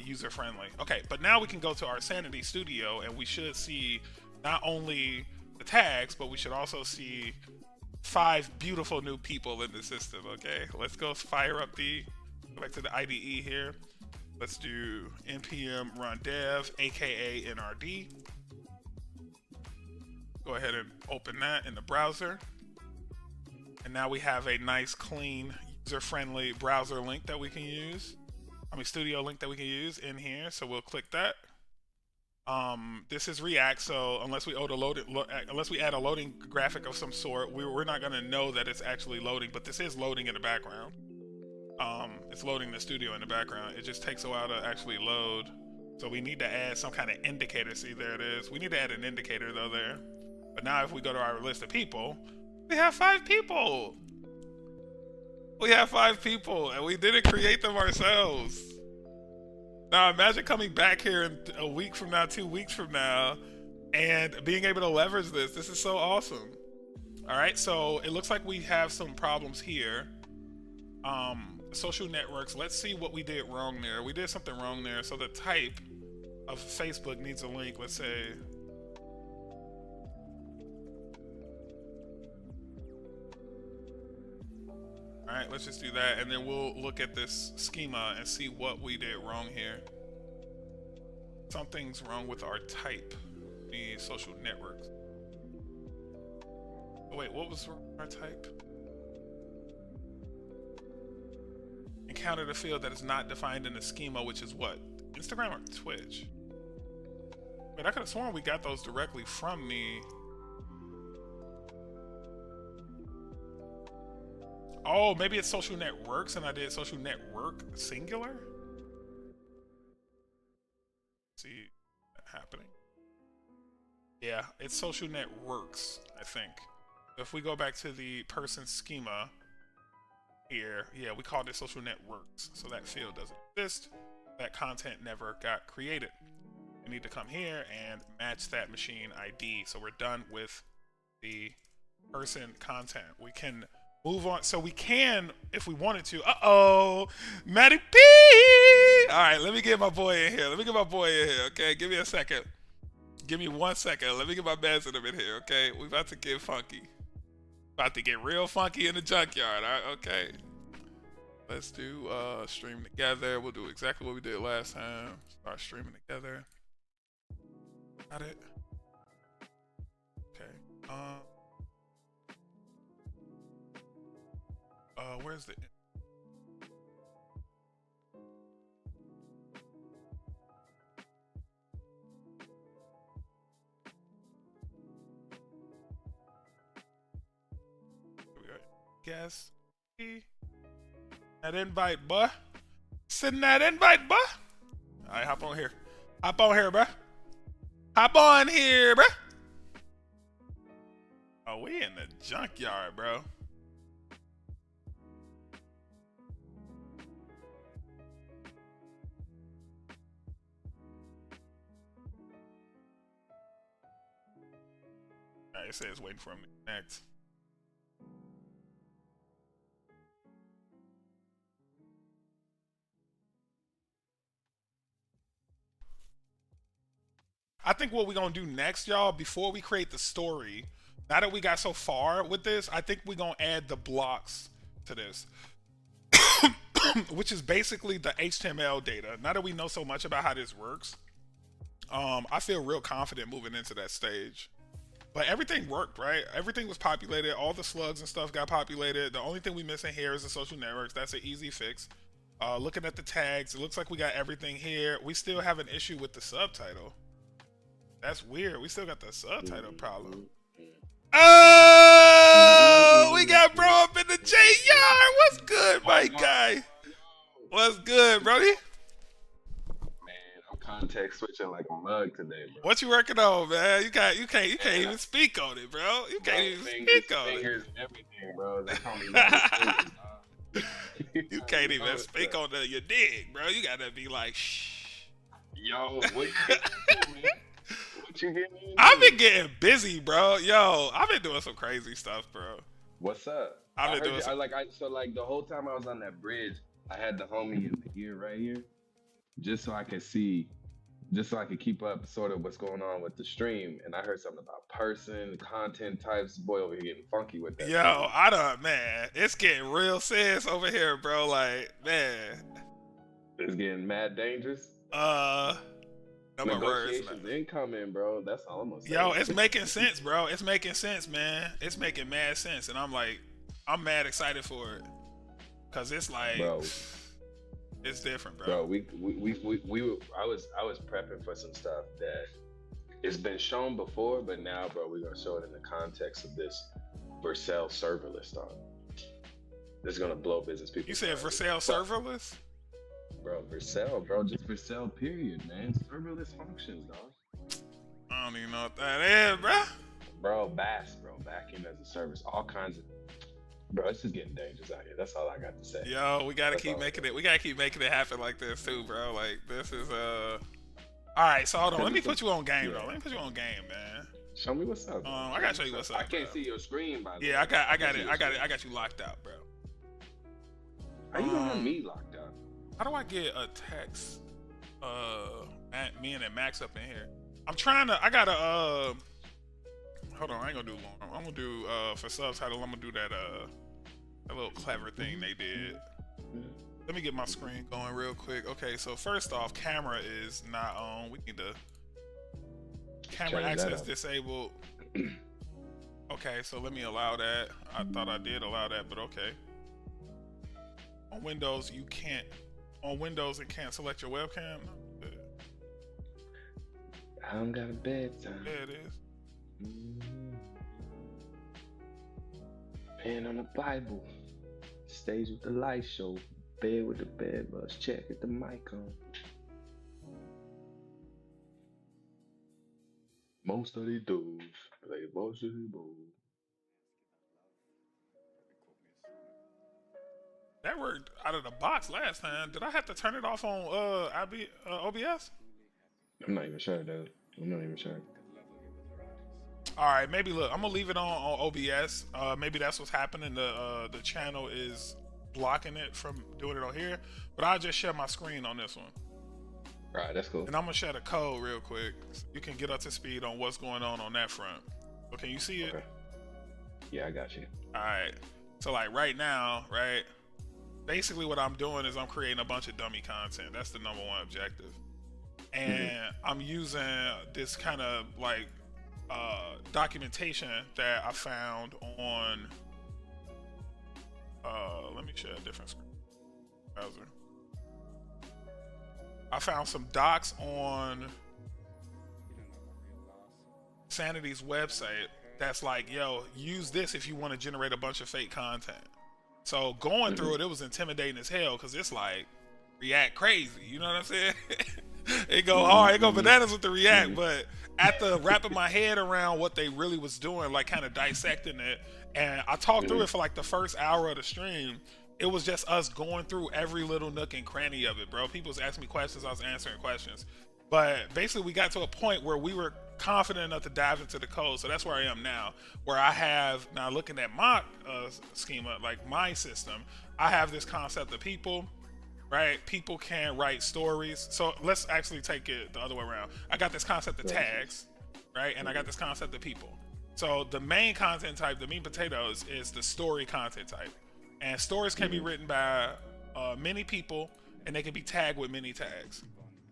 [SPEAKER 1] user friendly. Okay, but now we can go to our Sanity Studio and we should see not only the tags, but we should also see 5 beautiful new people in the system. Okay, let's go fire up go back to the IDE here. Let's do npm run dev aka nrd. Go ahead and open that in the browser, and now we have a nice clean user-friendly browser link that we can use. Studio link that we can use in here. So we'll click that. This is React, so unless we add a loading graphic of some sort, we're not going to know that it's actually loading, but this is loading in the background. It's loading the studio in the background. It just takes a while to actually load, so we need to add some kind of indicator. See, there it is. We need to add an indicator though there. But now if we go to our list of people, we have 5 people. We have 5 people, and we didn't create them ourselves. Now imagine coming back here in a week from now, 2 weeks from now, and being able to leverage this. This is so awesome. All right, so it looks like we have some problems here. Social networks, let's see what we did wrong there. We did something wrong there. So the type of Facebook needs a link, let's say. All right, let's just do that, and then we'll look at this schema and see what we did wrong here. Something's wrong with our type. The social networks. Oh wait, what was wrong with our type? Encountered a field that is not defined in the schema, which is what? Instagram or Twitch? Wait, I could have sworn we got those directly from me. Oh, maybe it's social networks and I did social network singular? Let's see. Yeah, it's social networks, I think. If we go back to the person schema here, yeah, we called it social networks. So that field doesn't exist. That content never got created. We need to come here and match that machine ID. So we're done with the person content. We can move on. So we can, if we wanted to. Uh-oh, Matty P. All right, let me get my boy in here. Okay, give me a second. Give me 1 second. Let me get my man's in here. Okay, we about to get funky. About to get real funky in the junkyard. All right, okay. Let's do stream together. We'll do exactly what we did last time. Start streaming together. Got it. Okay. Where's the? Guess. That invite, buh. Send that invite, buh. All right, hop on here. Hop on here, bruh. Hop on here, bruh. Oh, we in the junkyard, bro. All right, it says waiting for him to connect. I think what we're going to do next, y'all, before we create the story, now that we got so far with this, I think we're going to add the blocks to this, which is basically the HTML data. Now that we know so much about how this works, I feel real confident moving into that stage. But everything worked, right? Everything was populated. All the slugs and stuff got populated. The only thing we missing here is the social networks. That's an easy fix. Looking at the tags, it looks like we got everything here. We still have an issue with the subtitle. That's weird. We still got the subtitle problem. Oh, we got bro up in the J-Yard. What's good, my guy? What's good, brody?
[SPEAKER 2] Man, I'm context switching like a mug today, bro.
[SPEAKER 1] What you working on, man? You can't even speak on it, bro. You can't even speak on it.
[SPEAKER 2] Fingers, everything, bro. They call me fingers,
[SPEAKER 1] you can't even speak on the, you dig, bro. You gotta be like, shh.
[SPEAKER 2] Yo, what you getting into, man? What you getting into?
[SPEAKER 1] I've been getting busy, bro. Yo, I've been doing some crazy stuff, bro.
[SPEAKER 2] What's up?
[SPEAKER 1] I've been doing
[SPEAKER 2] so the whole time I was on that bridge, I had the homie in the ear right here, just so I could see, just so I could keep up sort of what's going on with the stream. And I heard something about person, content types. Boy, over here getting funky with that.
[SPEAKER 1] Yo, man, it's getting real serious over here, bro. Like, man,
[SPEAKER 2] it's getting mad dangerous.
[SPEAKER 1] No
[SPEAKER 2] Negotiations incoming, bro. That's all I'm gonna say.
[SPEAKER 1] Yo, it's making sense, bro. It's making sense, man. It's making mad sense, and I'm mad excited for it, cause it's like,
[SPEAKER 2] bro,
[SPEAKER 1] it's different, bro.
[SPEAKER 2] Bro, I was prepping for some stuff that it's been shown before, but now, bro, we're gonna show it in the context of this Vercel serverless stuff. This is gonna blow business people.
[SPEAKER 1] You said Vercel serverless?
[SPEAKER 2] Bro, Vercel, bro, just Vercel, period, man. Serverless functions, dog.
[SPEAKER 1] I don't even know what that is, bro.
[SPEAKER 2] Bro, BAS, bro, backend as a service, all kinds of. Bro, it's just getting dangerous out here. That's all I got to say.
[SPEAKER 1] Yo, we gotta keep making it. We gotta keep making it happen like this too, bro. Like this is All right, so hold on. Let me put you on game, though. Let me put you on game, man.
[SPEAKER 2] Show me what's up.
[SPEAKER 1] I gotta show you what's up.
[SPEAKER 2] I can't see your screen, by the way.
[SPEAKER 1] Yeah, I got it. I got you locked out, bro.
[SPEAKER 2] How you gonna have me locked out?
[SPEAKER 1] How do I get a text? Me and Max up in here. I'm trying to. I gotta. Hold on. I ain't gonna do long. I'm gonna do for subtitle. I'm gonna do that little clever thing they did. Let me get my screen going real quick. Okay, so first off, camera is not on. We need to camera access disabled. Okay, so let me allow that. I thought I did allow that, but okay. On Windows, you can't. On Windows, it can't select your webcam.
[SPEAKER 2] I don't got a bedtime.
[SPEAKER 1] There it is.
[SPEAKER 2] Pen on the Bible. Stage with the light show. Bed with the bed bugs. Check with the mic on. Most of the dudes play most of the bulls.
[SPEAKER 1] That worked out of the box last time. Did I have to turn it off on OBS?
[SPEAKER 2] I'm not even sure, dude. I'm not even sure.
[SPEAKER 1] All right, maybe look. I'm gonna leave it on OBS. Maybe that's what's happening. The channel is blocking it from doing it on here. But I'll just share my screen on this one.
[SPEAKER 2] All right, that's cool.
[SPEAKER 1] And I'm gonna share the code real quick. So you can get up to speed on what's going on that front. So can you see it?
[SPEAKER 2] Okay. Yeah, I got you.
[SPEAKER 1] All right. So like right now, right? Basically what I'm doing is I'm creating a bunch of dummy content. That's the number one objective. And I'm using this kind of like documentation that I found on let me share a different screen browser. I found some docs on Sanity's website that's like, yo, use this if you want to generate a bunch of fake content. So going through it, it was intimidating as hell because it's like React crazy. You know what I'm saying? It go hard, it go bananas with the React, but after wrapping my head around what they really was doing, like kind of dissecting it, and I talked through it for like the first hour of the stream. It was just us going through every little nook and cranny of it, bro. People was asking me questions, I was answering questions. But basically we got to a point where we were confident enough to dive into the code. So that's where I am now, where I have, now looking at my schema, like my system, I have this concept of people, right? People can write stories. So let's actually take it the other way around. I got this concept of tags, right? And I got this concept of people. So the main content type, the meat and potatoes, is the story content type. And stories can be written by many people, and they can be tagged with many tags,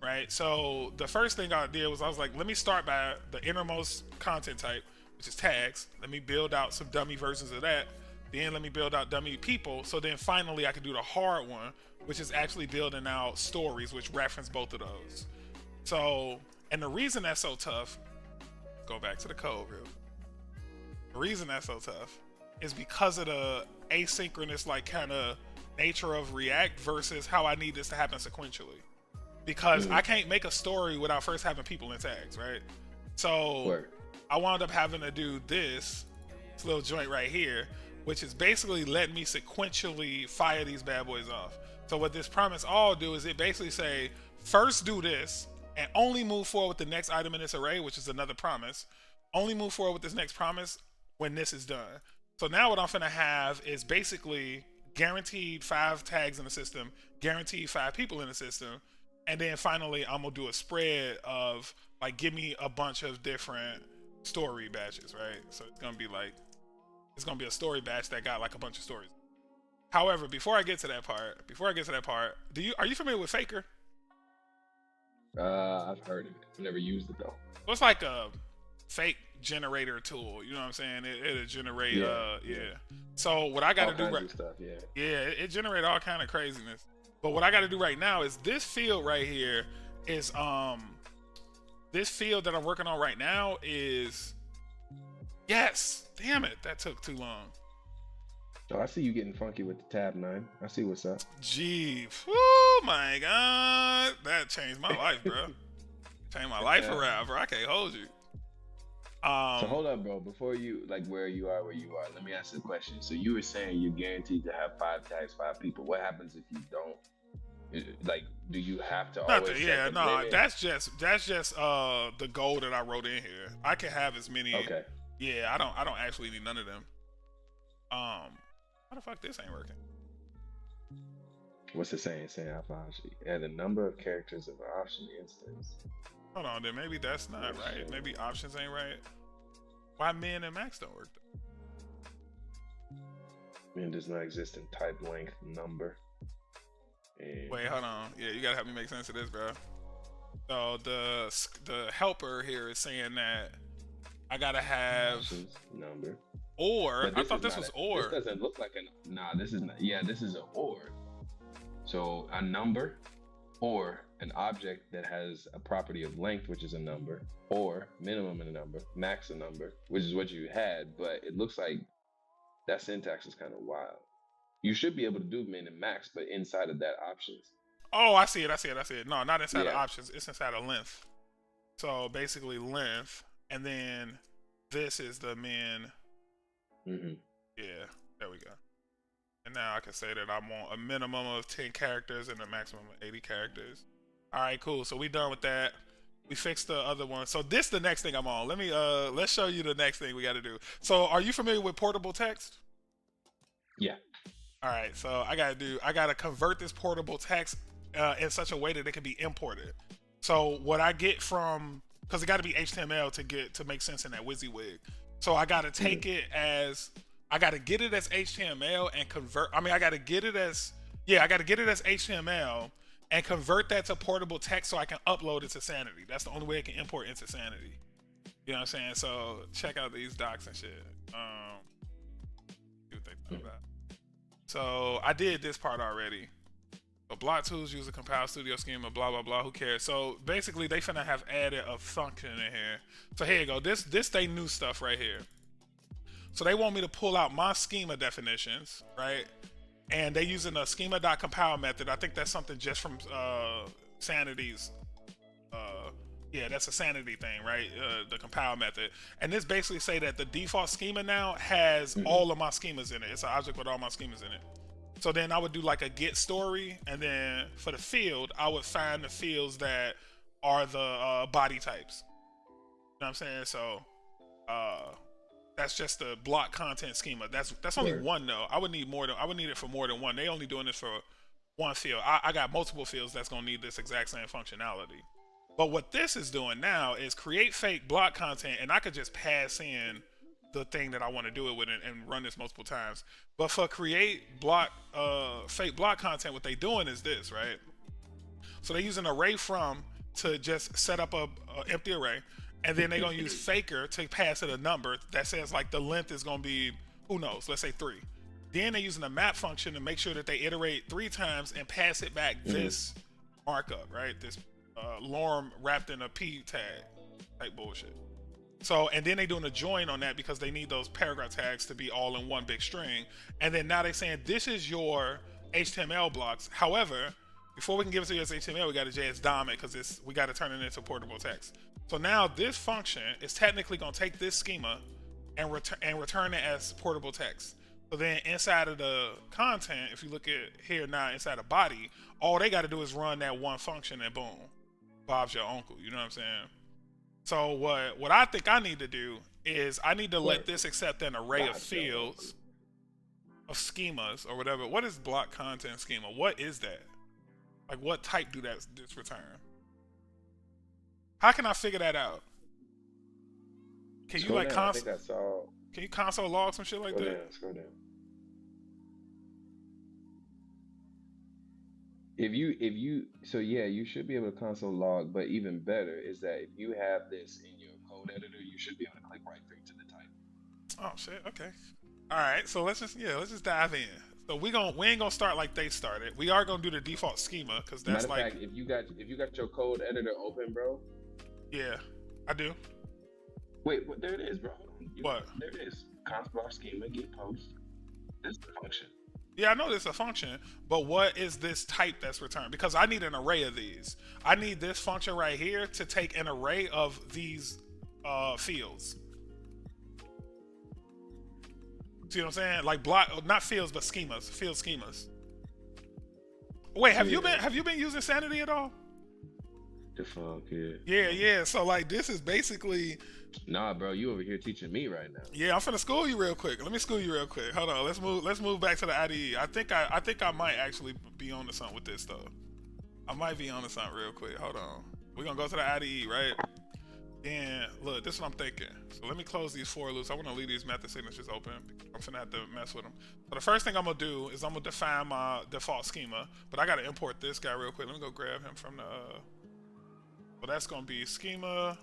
[SPEAKER 1] right? So the first thing I did was I was like, let me start by the innermost content type, which is tags. Let me build out some dummy versions of that. Then let me build out dummy people. So then finally I can do the hard one, which is actually building out stories, which reference both of those. So, and the reason that's so tough, go back to the code real. The reason that's so tough is because of the asynchronous like kind of nature of React versus how I need this to happen sequentially. Because I can't make a story without first having people in tags, right? So I wound up having to do this little joint right here, which is basically letting me sequentially fire these bad boys off. So what this promise all do is it basically say, first do this and only move forward with the next item in this array, which is another promise. Only move forward with this next promise when this is done. So now what I'm finna have is basically guaranteed 5 tags in the system, guaranteed 5 people in the system, and then finally I'm gonna do a spread of like, give me a bunch of different story batches, right? So it's gonna be like, it's gonna be a story batch that got like a bunch of stories. However, before I get to that part, are you familiar with Faker?
[SPEAKER 2] I've heard of it. I've never used it though.
[SPEAKER 1] So it's like a fake generator tool, you know what I'm saying? It'll generate So what I gotta do right
[SPEAKER 2] stuff,
[SPEAKER 1] it generate all kind of craziness. But what I gotta do right now is this field right here is this field that I'm working on right now is, yes, damn it, that took too long.
[SPEAKER 2] Oh, I see you getting funky with the tab 9. I see what's up.
[SPEAKER 1] Gee, oh my god, that changed my life, bro. Changed my life around, bro. I can't hold you.
[SPEAKER 2] So hold up, bro. Before you, like, where you are, let me ask you a question. So you were saying you're guaranteed to have 5 tags, 5 people. What happens if you don't? Like, do you have to always?
[SPEAKER 1] That's just the goal that I wrote in here. I can have as many.
[SPEAKER 2] Okay.
[SPEAKER 1] Yeah, I don't actually need none of them. How the fuck this ain't working?
[SPEAKER 2] What's it saying? Saying add a number of characters of an option instance.
[SPEAKER 1] Hold on, then maybe that's not right. Maybe options ain't right. Why min and max don't work?
[SPEAKER 2] Min does not exist in type length number. And
[SPEAKER 1] wait, hold on. Yeah, you gotta help me make sense of this, bro. So the helper here is saying that I gotta have
[SPEAKER 2] options number.
[SPEAKER 1] Or I thought this was or.
[SPEAKER 2] This doesn't look like a. Nah, this is not. Yeah, this is an or. So a number, or an object that has a property of length, which is a number, or minimum in a number, max a number, which is what you had. But it looks like that syntax is kind of wild. You should be able to do min and max, but inside of that options.
[SPEAKER 1] Oh, I see it. No, not inside of options. It's inside of length. So basically length. and then this is the min. Yeah, there we go. And now I can say that I want a minimum of 10 characters and a maximum of 80 characters. All right, cool. So we done with that. We fixed the other one. So this the next thing I'm on. Let's show you the next thing we got to do. So are you familiar with portable text?
[SPEAKER 2] Yeah.
[SPEAKER 1] All right. So I gotta convert this portable text in such a way that it can be imported. So what I get from, because it got to be HTML to make sense in that WYSIWYG. So I gotta take it as, I gotta get it as HTML and convert. I mean, I gotta get it as HTML and convert that to portable text so I can upload it to Sanity. That's the only way I can import into Sanity. You know what I'm saying? So check out these docs and shit. See what they talk about. So I did this part already. So block tools use a compile studio schema, blah blah blah. Who cares? So basically, they finna have added a function in here. So here you go. This they new stuff right here. So they want me to pull out my schema definitions, right? And they using a schema.compile method. I think that's something just from Sanity's. Yeah, that's a Sanity thing, right? The compile method. And this basically say that the default schema now has all of my schemas in it. It's an object with all my schemas in it. So then I would do like a get story, and then for the field, I would find the fields that are the body types. You know what I'm saying? So that's just the block content schema. That's only one though. I would need it for more than one. They only doing this for one field. I got multiple fields that's gonna need this exact same functionality. But what this is doing now is create fake block content, and I could just pass in the thing that I want to do it with and run this multiple times. But for create block fake block content, what they doing is this, right? So they use an array from to just set up a empty array, and then they're gonna use faker to pass it a number that says like the length is gonna be, who knows, let's say 3. Then they're using a map function to make sure that they iterate 3 times and pass it back this markup, right? This lorem wrapped in a p tag type bullshit. So, and then they doing a join on that because they need those paragraph tags to be all in one big string. And then now they saying this is your HTML blocks. However, before we can give it to you as HTML, we got to JS DOM it because we got to turn it into portable text. So now this function is technically going to take this schema and return it as portable text. So then inside of the content, if you look at here now inside the body, all they got to do is run that one function and boom, Bob's your uncle. You know what I'm saying? So what I think I need to do is I need to let this accept an array of fields, of schemas or whatever. What is block content schema? What is that? Like what type do this return? How can I figure that out? Can you like console? Can you console log some shit like that?
[SPEAKER 2] Scroll down. So yeah, you should be able to console log, but even better is that if you have this in your code editor, you should be able to click right through to the type.
[SPEAKER 1] Oh shit, okay. All right, so let's just dive in. So we ain't gonna start like they started. We are gonna do the default schema because that's
[SPEAKER 2] Matter of fact, if you got your code editor open, bro.
[SPEAKER 1] Yeah, I do.
[SPEAKER 2] Wait, there it is, bro.
[SPEAKER 1] What?
[SPEAKER 2] There it is. Const block schema get post. This is the function.
[SPEAKER 1] Yeah, I know this is a function, but what is this type that's returned? Because I need an array of these. I need this function right here to take an array of these fields. See what I'm saying? Like block, not fields, but schemas. Field schemas. Wait, have you been using Sanity at all?
[SPEAKER 2] The fuck,
[SPEAKER 1] Yeah. So like, this is basically.
[SPEAKER 2] Nah, bro, you over here teaching me right now.
[SPEAKER 1] Yeah, I'm finna school you real quick. Let me school you real quick. Hold on, let's move back to the IDE. I think I might actually be on to something with this though. I might be on to something real quick. Hold on. We're gonna go to the IDE, right? And look, this is what I'm thinking. So let me close these for loops. I want to leave these method signatures open. I'm finna have to mess with them. So the first thing I'm gonna do is I'm gonna define my default schema, but I gotta import this guy real quick. Let me go grab him from the. So that's gonna be schema.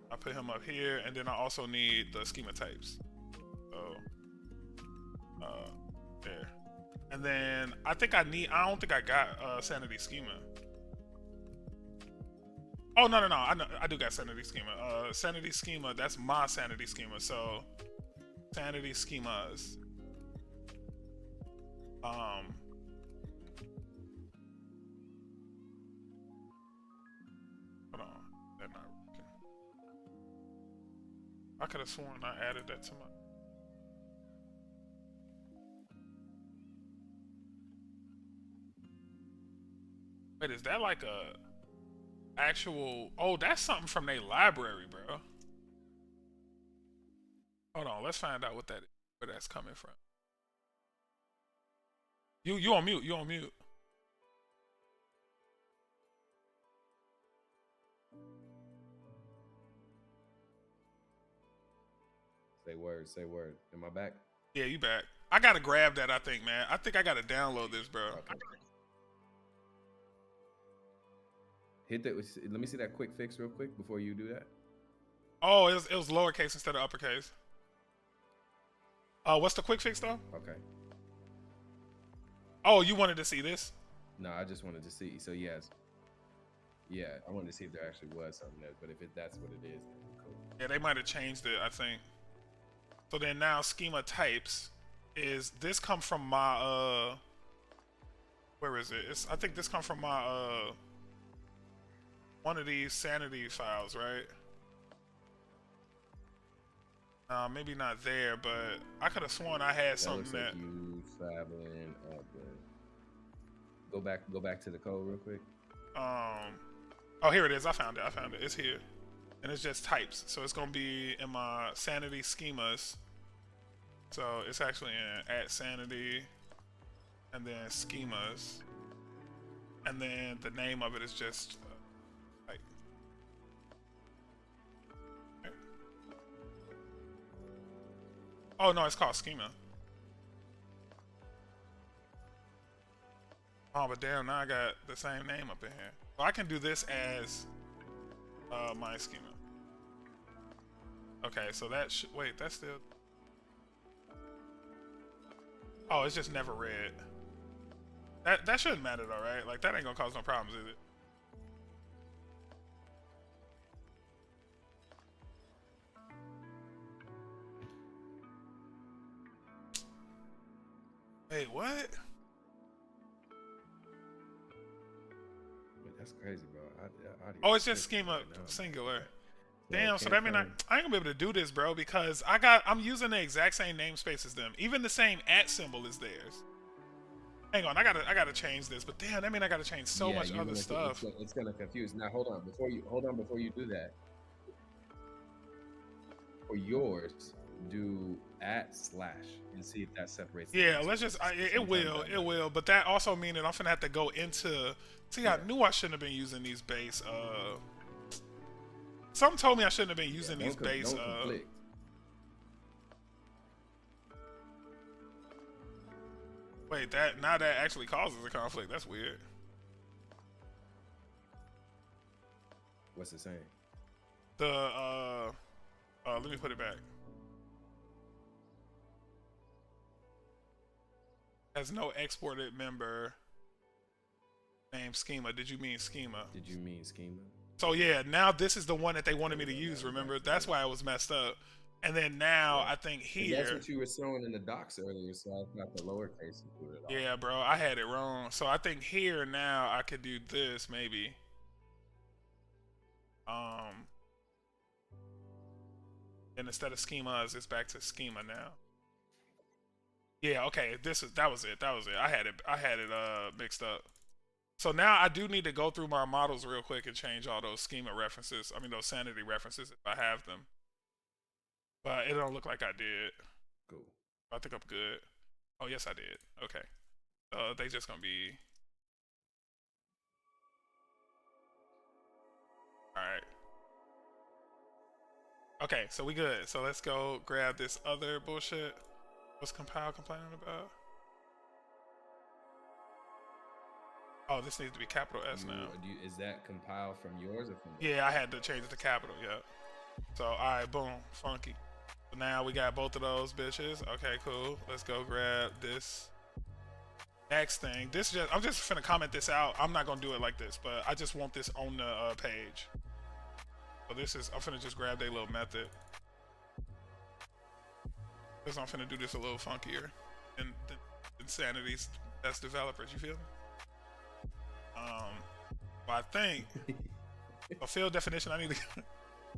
[SPEAKER 1] I put him up here, and then I also need the schema types. So, there. And then I don't think I got Sanity schema. Oh, no. I do got Sanity schema. Sanity schema, that's my Sanity schema. So, Sanity schemas. Hold on. They're not working. I could have sworn I added that to my. Wait, is that like a actual? Oh, that's something from their library, bro. Hold on, let's find out what that is, where that's coming from. You on mute? You on mute?
[SPEAKER 3] Say word, say word. Am I back?
[SPEAKER 1] Yeah, you back. I gotta grab that. I think, man. I think I gotta download this, bro.
[SPEAKER 3] Okay. Hit that. Let me see that quick fix real quick before you do that.
[SPEAKER 1] Oh, it was lowercase instead of uppercase. What's the quick fix though?
[SPEAKER 3] Okay.
[SPEAKER 1] Oh, you wanted to see this?
[SPEAKER 3] No, I just wanted to see. So yes. Yeah, I wanted to see if there actually was something there. But if that's what it is, then cool.
[SPEAKER 1] Yeah, they might have changed it, I think. So then now schema types is this come from my where is it? I think this come from my one of these sanity files, right? Maybe not there, but I could have sworn I had something that.
[SPEAKER 3] You traveling up. Go back to the code real quick.
[SPEAKER 1] Oh, here it is. I found it. It's here, and it's just types. So it's gonna be in my sanity schemas. So it's actually in @sanity, and then schemas, and then the name of it is just like. Oh no, it's called schema. Oh, but damn, now I got the same name up in here. Well, I can do this as my schema. Okay, so that wait, that's still. Oh, it's just never read. That shouldn't matter though, right? Like that ain't gonna cause no problems, is it? Wait, what?
[SPEAKER 3] Wait, that's crazy, bro.
[SPEAKER 1] Oh, it's just schema singular. Damn, so that means I ain't gonna be able to do this, bro, because I'm using the exact same namespace as them. Even the same @ symbol is theirs. Hang on, I gotta change this, but damn, that means I gotta change so much other stuff.
[SPEAKER 3] It's gonna confuse. Now hold on before you do that. For yours, do @ and see if that separates.
[SPEAKER 1] Yeah, let's just. It will, but that also means that I'm gonna have to go into. See, I knew I shouldn't have been using these base. Something told me I shouldn't have been using these base. Wait, that actually causes a conflict. That's weird.
[SPEAKER 3] What's it saying?
[SPEAKER 1] Let me put it back. Has no exported member named schema. Did you mean schema?
[SPEAKER 3] Did you mean schema?
[SPEAKER 1] So yeah, now this is the one that they wanted me to use. Remember, that's why I was messed up. And then now I think here.
[SPEAKER 3] That's what you were showing in the docs earlier, so I got the lowercase included.
[SPEAKER 1] Yeah, bro, I had it wrong. So I think here now I could do this maybe. And instead of schemas, it's back to schema now. Yeah, okay. That was it. I had it mixed up. So now I do need to go through my models real quick and change all those schema references. I mean those sanity references if I have them. But it don't look like I did.
[SPEAKER 3] Cool.
[SPEAKER 1] I think I'm good. Oh yes, I did. Okay. They just gonna be. All right. Okay, so we good. So let's go grab this other bullshit. What's compile complaining about? Oh, this needs to be capital S now.
[SPEAKER 3] Is that compile from yours or from?
[SPEAKER 1] Yeah, I had to change it to capital. Yeah. So all right, boom, funky. So now we got both of those bitches. Okay, cool. Let's go grab this next thing. I'm just finna comment this out. I'm not gonna do it like this, but I just want this on the page. So I'm finna just grab their little method. Because I'm finna do this a little funkier than Insanity's best developers, you feel me? But I think a field definition I need to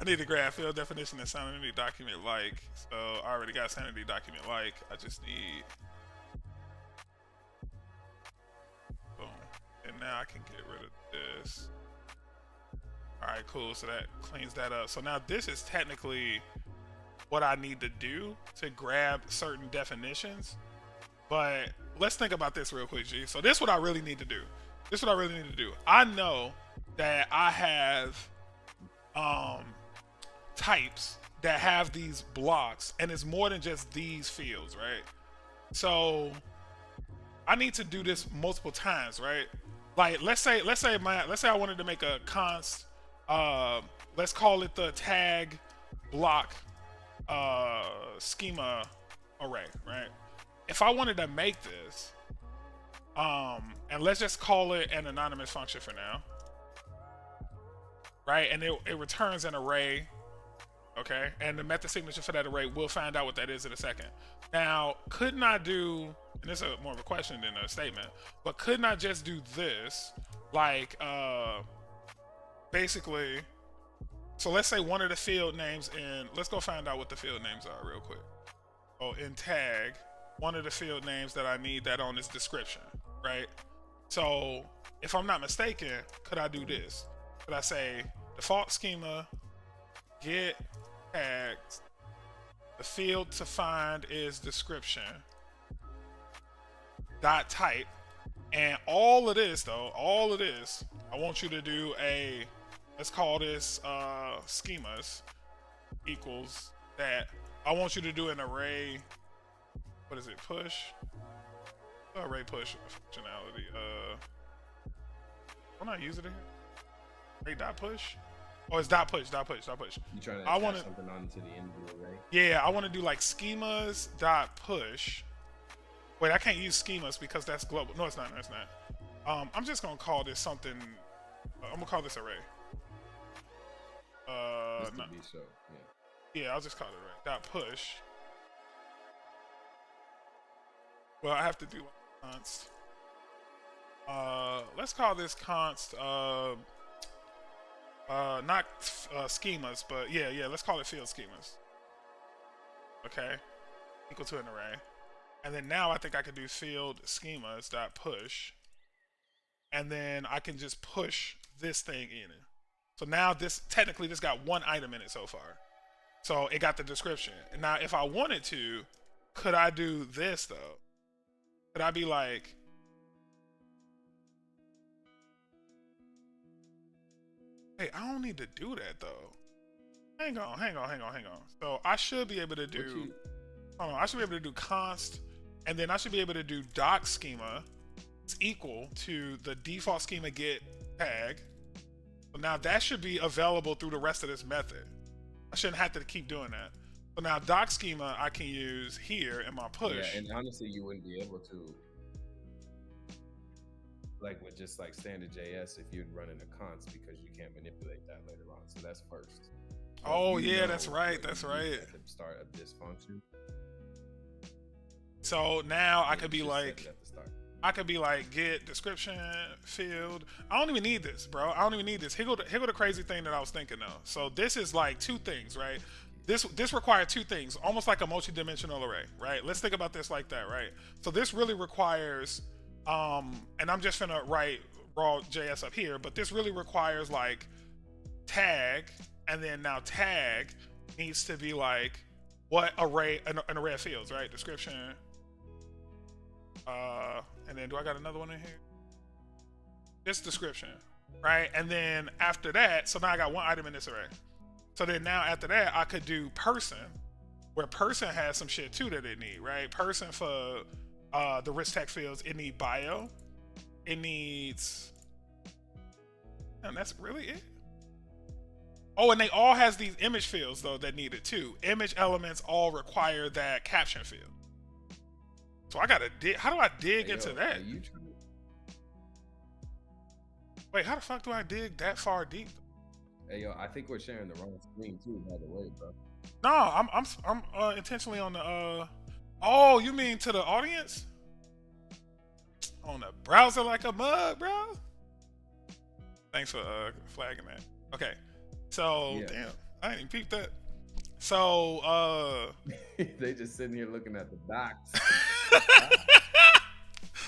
[SPEAKER 1] I need to grab field definition and sanity document like. So I already got sanity document like. I just need. Boom. And now I can get rid of this. Alright, cool. So that cleans that up. So now this is technically what I need to do to grab certain definitions. But let's think about this real quick, G. So this is what I really need to do. I know that I have types that have these blocks, and it's more than just these fields, right? So I need to do this multiple times, right? Like let's say I wanted to make a const, let's call it the tag block schema array, right? If I wanted to make this, and let's just call it an anonymous function for now, right? And it returns an array, okay? And the method signature for that array, we'll find out what that is in a second. Now, couldn't I do, and this is more of a question than a statement, but couldn't I just do this, like, basically, so let's say one of the field names in, let's go find out what the field names are real quick. Oh, in tag, one of the field names that I need that on is description, right? So if I'm not mistaken, could I do this? Could I say default schema, get tags, the field to find is description, dot type, and all of this, I want you to do a, let's call this schemas equals that. I want you to do an array, what is it, push? Array push functionality. Why not use it in here? Array dot push? Oh, it's dot push.
[SPEAKER 3] You trying to attach something onto the end of the array?
[SPEAKER 1] Yeah, I want to do like schemas dot push. Wait, I can't use schemas because that's global. No, it's not. I'm just gonna call this something. I'm gonna call this array.
[SPEAKER 3] No. So,
[SPEAKER 1] yeah, I'll just call it array dot push. Well, I have to do const. Let's call this const. Not schemas, but yeah, let's call it field schemas. Okay, equal to an array, and then now I think I can do field schemas dot push, and then I can just push this thing in it. So now this got one item in it so far, so it got the description. And now if I wanted to, could I do this though? Could I be like, hey, I don't need to do that though. Hang on. So I should be able to do, I should be able to do const, and then I should be able to do doc schema is equal to the default schema get tag. So now that should be available through the rest of this method. I shouldn't have to keep doing that. So now doc schema I can use here in my push.
[SPEAKER 3] Yeah, and honestly, you wouldn't be able to, like with just like standard JS, if you'd run in a const, because you can't manipulate that later on. So that's first.
[SPEAKER 1] Oh yeah, that's right.
[SPEAKER 3] At the start of this function.
[SPEAKER 1] So now I could be like, get description field. I don't even need this, bro. I don't even need this. Here go the crazy thing that I was thinking though. So this is like two things, right? This requires two things, almost like a multi-dimensional array, right? Let's think about this like that, right? So this really requires, and I'm just gonna write raw JS up here, but this really requires like tag, and then now tag needs to be like what array, an array of fields, right? Description. And then do I got another one in here? This description, right? And then after that, so now I got one item in this array. So then now after that, I could do person, where person has some shit too that it need, right? Person for the rich text fields, it need bio, it needs, and that's really it. Oh, and they all has these image fields though that need it too. Image elements all require that caption field. So I gotta dig. How do I dig into that? Wait, how the fuck do I dig that far deep?
[SPEAKER 3] Hey yo, I think we're sharing the wrong screen too, by the way, bro.
[SPEAKER 1] No, I'm intentionally on the oh, you mean to the audience? On the browser like a mug, bro. Thanks for flagging that. Okay. So
[SPEAKER 3] yeah.
[SPEAKER 1] damn. I ain't even peeped that. So,
[SPEAKER 3] They just sitting here looking at the docs.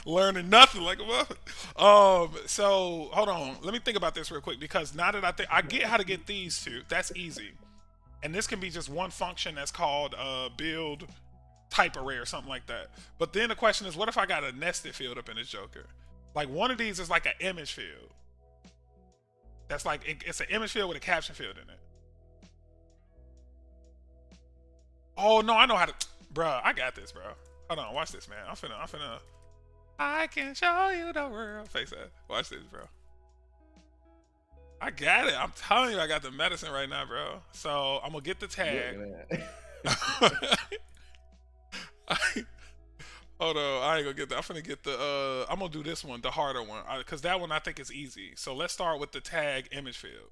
[SPEAKER 1] learning nothing like a mother. So hold on. Let me think about this real quick because now that I get how to get these two, that's easy. And this can be just one function that's called build type array or something like that. But then the question is, what if I got a nested field up in this joker? Like one of these is like an image field. That's like it's an image field with a caption field in it. Oh no, I know how to, bruh. I got this, bro. Hold on, watch this, man. I'm finna. I can show you the world. Face that. Watch this, bro. I got it. I'm telling you, I got the medicine right now, bro. So I'm gonna get the tag. Hold on, I ain't gonna get that. I'm gonna get the. I'm gonna do this one, the harder one, because that one I think is easy. So let's start with the tag image field.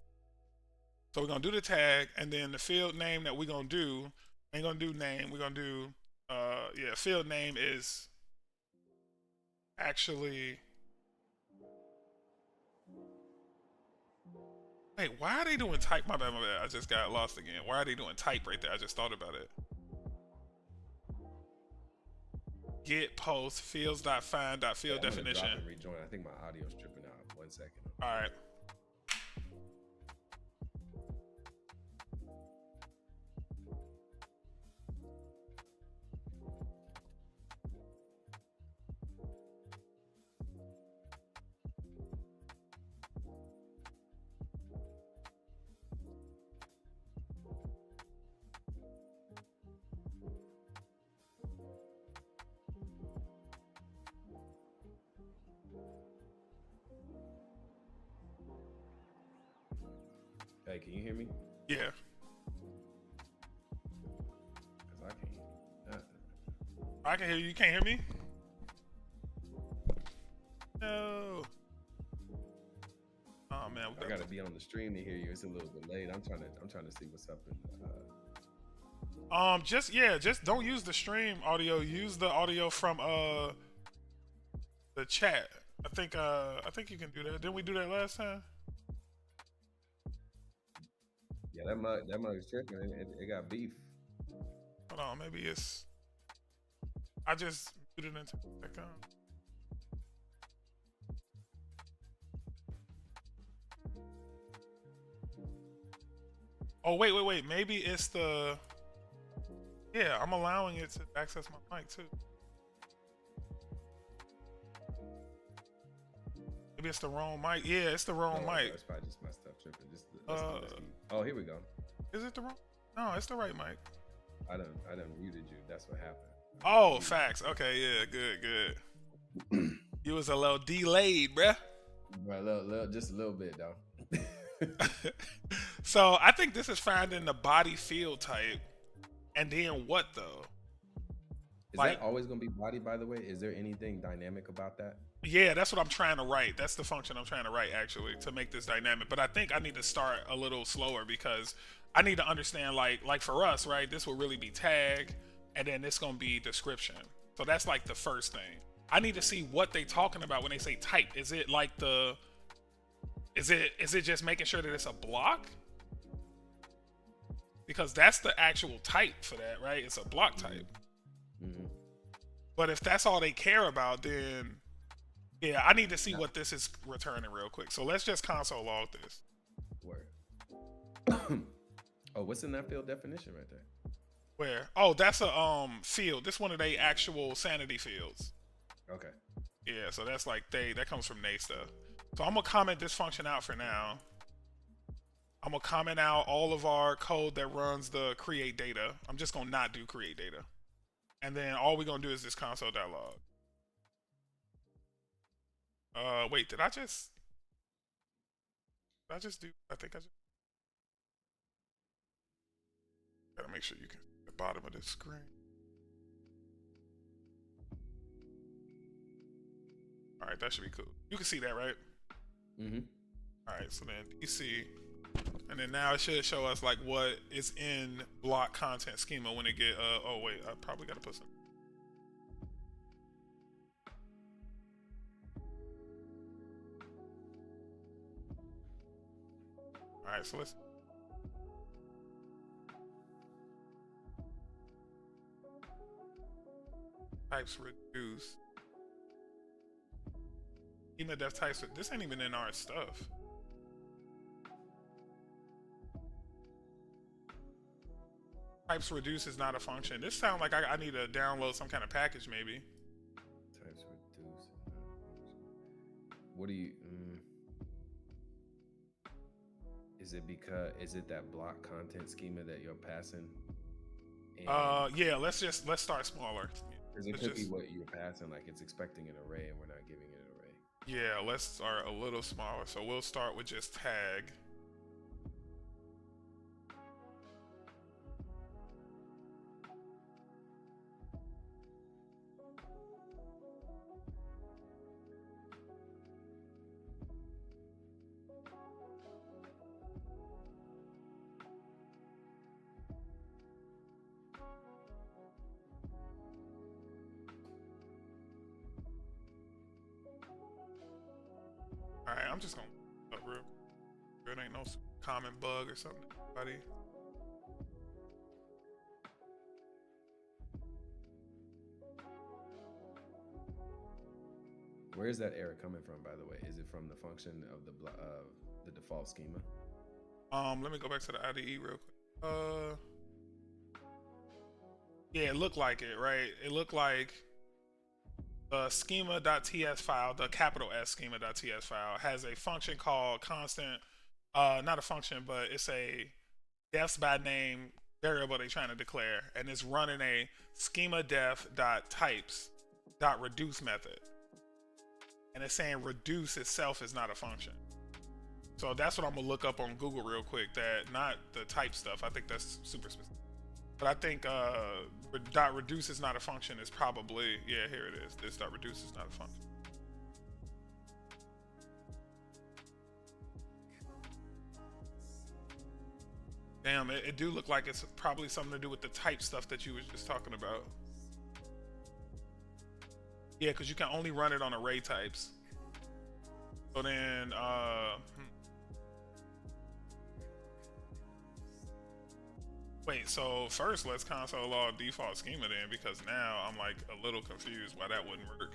[SPEAKER 1] So we're gonna do the tag, and then the field name that we're gonna do. Ain't gonna do name. We're gonna do. Yeah, field name is. Actually, wait, why are they doing type? My bad, my bad. I just got lost again. Why are they doing type right there? I just thought about it. Get post fields.find.field definition.
[SPEAKER 3] And rejoin. I think my audio's tripping out. 1 second.
[SPEAKER 1] All right.
[SPEAKER 3] Hey, can you hear me?
[SPEAKER 1] Yeah.
[SPEAKER 3] Cause I can't.
[SPEAKER 1] I can hear you. You can't hear me? No. Oh man,
[SPEAKER 3] I gotta be on the stream to hear you. It's a little bit late. I'm trying to see what's up in.
[SPEAKER 1] Just don't use the stream audio. Use the audio from the chat. I think you can do that. Didn't we do that last time?
[SPEAKER 3] Yeah, that mug's tripping. It got beef.
[SPEAKER 1] Hold on, maybe it's. I just muted it into the second. Oh wait. Maybe it's the. Yeah, I'm allowing it to access my mic too. Maybe it's the wrong mic. Yeah, it's the wrong mic.
[SPEAKER 3] It's probably just my stuff tripping. Oh, here we go.
[SPEAKER 1] Is it the wrong? No, it's the right mic.
[SPEAKER 3] I done muted you. That's what happened.
[SPEAKER 1] Oh, facts. Okay, yeah, good. You was a little delayed, bruh.
[SPEAKER 3] Right, just a little bit though.
[SPEAKER 1] So I think this is finding the body field type, and then what though?
[SPEAKER 3] Is that always gonna be body? By the way, is there anything dynamic about that?
[SPEAKER 1] Yeah, that's what I'm trying to write. That's the function I'm trying to write actually to make this dynamic. But I think I need to start a little slower because I need to understand like for us, right? This will really be tag, and then it's gonna be description. So that's like the first thing. I need to see what they talking about when they say type. Is it like is it just making sure that it's a block? Because that's the actual type for that, right? It's a block type.
[SPEAKER 3] Mm-hmm.
[SPEAKER 1] But if that's all they care about, then yeah, I need to see what this is returning real quick. So let's just console log this.
[SPEAKER 3] Word. Oh, what's in that field definition right there?
[SPEAKER 1] Where? Oh, that's a field. This one of they actual sanity fields.
[SPEAKER 3] Okay.
[SPEAKER 1] Yeah, so that's like that comes from Nate stuff. So I'm gonna comment this function out for now. I'm gonna comment out all of our code that runs the create data. I'm just gonna not do create data. And then all we're gonna do is this console.log. Wait, did I just do, I think I just gotta make sure you can see the bottom of this screen. All right, that should be cool. You can see that, right?
[SPEAKER 3] Mm-hmm.
[SPEAKER 1] All right, so then DC, and then now it should show us like what is in block content schema when it get, oh wait, I probably gotta put some. All right, so let's. Types reduce. Schema def types. This ain't even in our stuff. Types reduce is not a function. This sounds like I need to download some kind of package, maybe.
[SPEAKER 3] Types reduce. What do you? Is it that block content schema that you're passing? And
[SPEAKER 1] Yeah. Let's start smaller.
[SPEAKER 3] Because it could be what you're passing, like it's expecting an array and we're not giving it an array.
[SPEAKER 1] Yeah, let's start a little smaller. So we'll start with just tag. Alright, I'm just gonna look up real. There ain't no common bug or something, buddy.
[SPEAKER 3] Where is that error coming from, by the way? Is it from the function of the default schema?
[SPEAKER 1] Let me go back to the IDE real quick. Yeah, it looked like it, right? It looked like the schema.ts file, the capital S schema.ts file, has a function called constant, not a function, but it's a defs by name variable they're trying to declare, and it's running a schema def.types.reduce method. And it's saying reduce itself is not a function. So that's what I'm gonna look up on Google real quick, that not the type stuff. I think that's super specific. But I think dot reduce is not a function is probably, yeah, here it is. This dot reduce is not a function. Damn, it do look like it's probably something to do with the type stuff that you was just talking about. Yeah, because you can only run it on array types. So then, wait, so first let's console log default schema then, because now I'm like a little confused why that wouldn't work.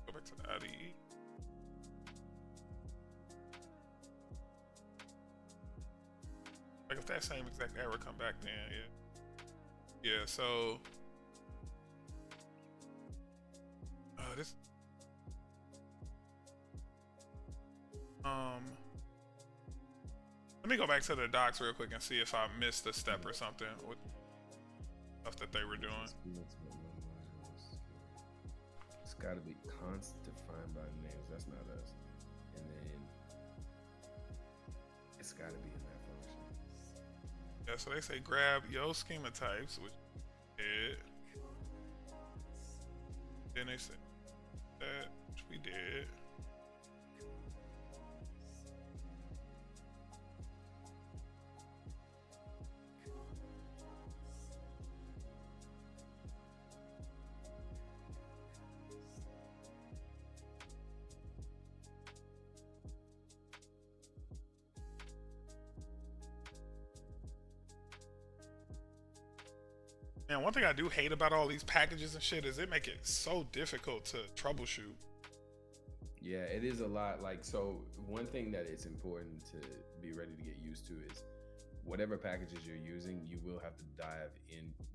[SPEAKER 1] Go back to the IDE. Like if that same exact error come back then, yeah. Yeah, so this let me go back to the docs real quick and see if I missed a step or something with stuff that they were doing.
[SPEAKER 3] It's got to be const defined by names. That's not us. And then it's got to be in that function.
[SPEAKER 1] Yeah, so they say grab yo schema types, which we did. Then they say that, which we did. And one thing I do hate about all these packages and shit is it make it so difficult to troubleshoot.
[SPEAKER 3] Yeah, it is a lot. Like, so one thing that is important to be ready to get used to is whatever packages you're using, you will have to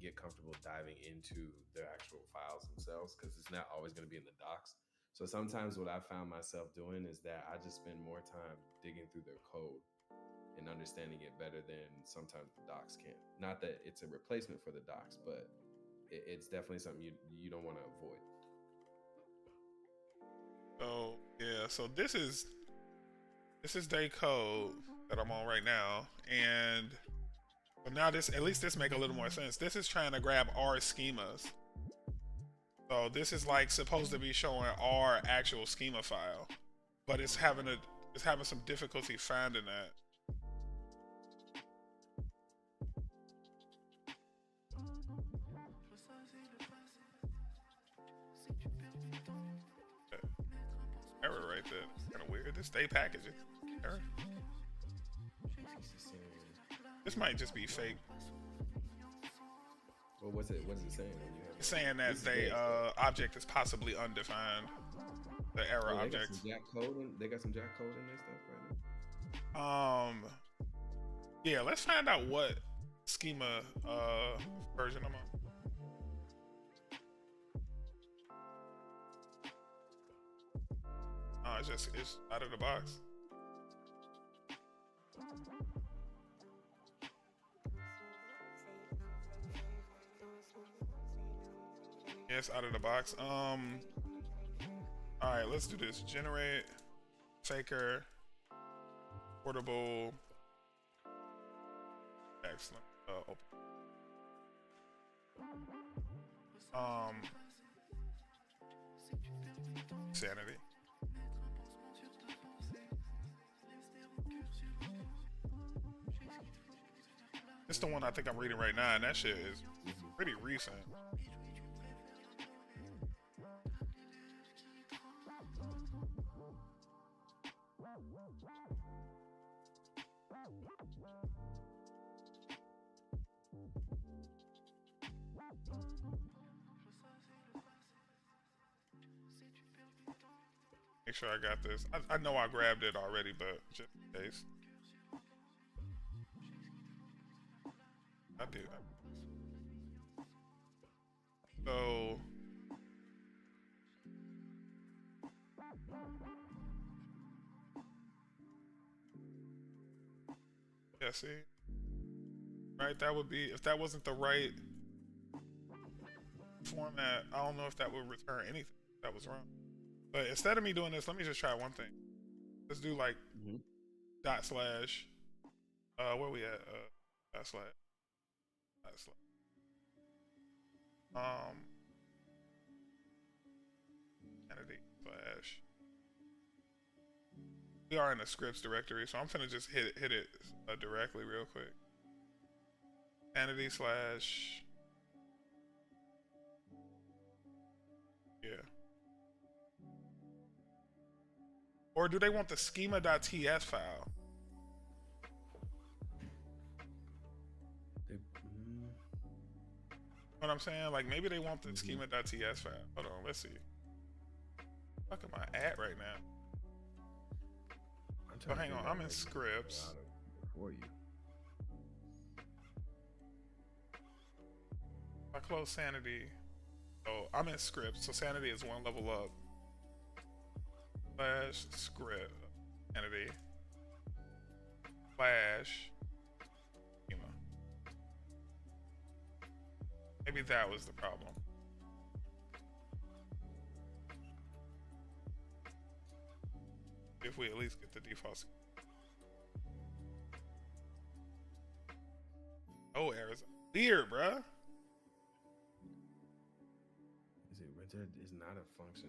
[SPEAKER 3] get comfortable diving into the actual files themselves, because it's not always going to be in the docs. So sometimes what I found myself doing is that I just spend more time digging through their code and understanding it better than sometimes the docs can. Not that it's a replacement for the docs, but it's definitely something you don't want to avoid.
[SPEAKER 1] So yeah, so this is their code that I'm on right now, and so now this, at least this make a little more sense. This is trying to grab our schemas. So this is like supposed to be showing our actual schema file, but it's having some difficulty finding that. Error right there. Kind of weird. This stay packaging. Error. This might just be fake.
[SPEAKER 3] But what's it saying when you have
[SPEAKER 1] It's saying that
[SPEAKER 3] This is
[SPEAKER 1] they
[SPEAKER 3] bad
[SPEAKER 1] object is possibly undefined. The error
[SPEAKER 3] they
[SPEAKER 1] object.
[SPEAKER 3] got some Jack code in. They got some Jack code in their stuff right now.
[SPEAKER 1] Yeah, let's find out what schema version I'm on. It's out of the box. Yes, out of the box. All right, let's do this. Generate faker portable. Excellent. Open. Sanity. It's the one I think I'm reading right now, and that shit is pretty recent. Make sure I got this. I know I grabbed it already, but just in case. I do. So yeah, see? Right, that would be, if that wasn't the right format, I don't know if that would return anything. That was wrong. But instead of me doing this, let me just try one thing. Let's do like dot slash. Where we at? Dot slash. Dot slash. Entity slash. We are in the scripts directory, so I'm finna just hit it directly real quick. Entity slash. Yeah. Or do they want the schema.ts file? What I'm saying? Like, maybe they want the schema.ts file. Hold on, let's see. Fuck am I at right now? So hang on, I'm in scripts.
[SPEAKER 3] For you.
[SPEAKER 1] I close sanity. Oh, I'm in scripts, so sanity is one level up. Slash script sanity slash schema. Maybe that was the problem. If we at least get the default. Oh, errors. Weird, bruh.
[SPEAKER 3] Is it rented is not a function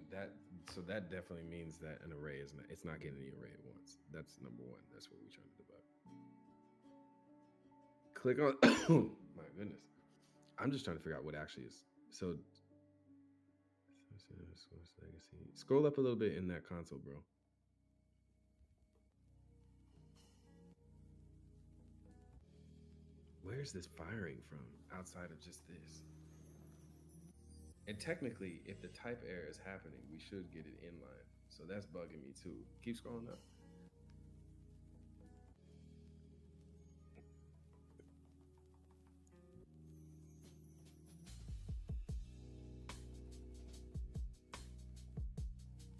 [SPEAKER 3] so that definitely means that an array is not, it's not getting the array at once. That's number one. That's what we're trying to debug. Click on my goodness. I'm just trying to figure out what actually is so scroll up a little bit in that console, bro. Where's this firing from outside of just this? And technically, if the type error is happening, we should get it inline. So that's bugging me too. Keep scrolling up.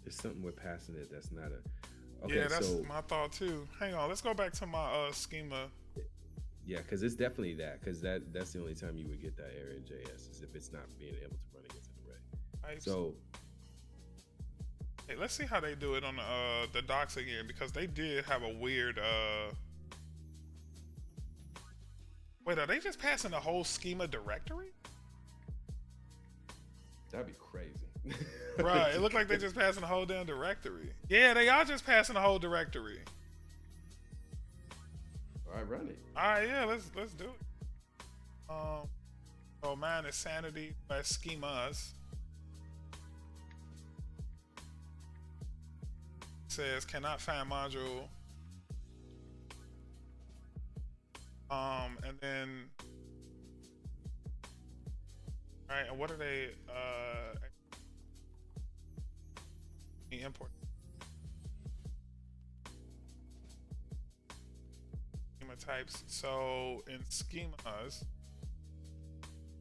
[SPEAKER 3] There's something with passing it that's not a... Okay,
[SPEAKER 1] yeah, that's my thought too. Hang on, let's go back to my schema.
[SPEAKER 3] Yeah, because it's definitely that, because that's the only time you would get that error in JS is if it's not being able to run against an array. So,
[SPEAKER 1] hey, let's see how they do it on the docs again, because they did have a weird. Wait, are they just passing the whole schema directory?
[SPEAKER 3] That'd be crazy.
[SPEAKER 1] Right, it looked like they're just passing the whole damn directory. Yeah, they are just passing the whole directory.
[SPEAKER 3] All right, run it.
[SPEAKER 1] All right, yeah, let's do it. Oh, mine is sanity by schemas. Says cannot find module. And then All right, and what are they? Import schema types. So in schemas,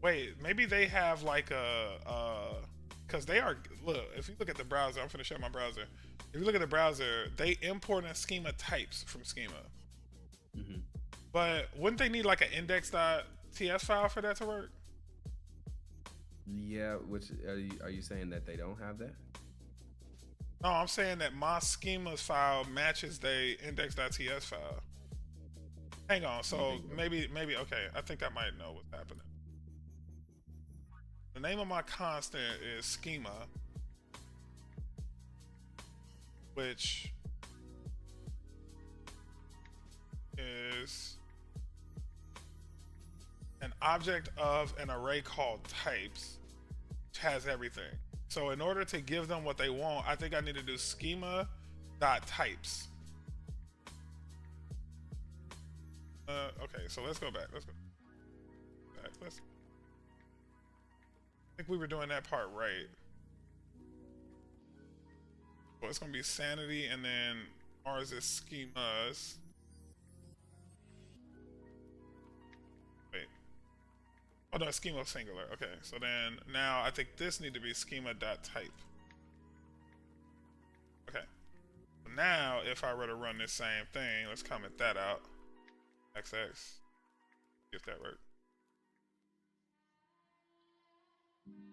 [SPEAKER 1] wait, maybe they have like because they are, look, if you look at the browser, I'm gonna share my browser. If you look at the browser, they import in schema types from schema.
[SPEAKER 3] Mm-hmm.
[SPEAKER 1] But wouldn't they need like an index.ts file for that to work?
[SPEAKER 3] Yeah, which are you saying that they don't have that?
[SPEAKER 1] No, I'm saying that my schemas file matches the index.ts file. Hang on, so maybe okay, I think I might know what's happening. The name of my constant is schema, which is an object of an array called types, which has everything. So in order to give them what they want, I think I need to do schema.types. Okay, so let's go back. Let's go back. I think we were doing that part right. Well, it's gonna be sanity, and then ours is schemas. Wait. Oh no, schema singular. Okay, so then now I think this need to be schema.type. Okay. So now if I were to run this same thing, let's comment that out. XX. If that worked.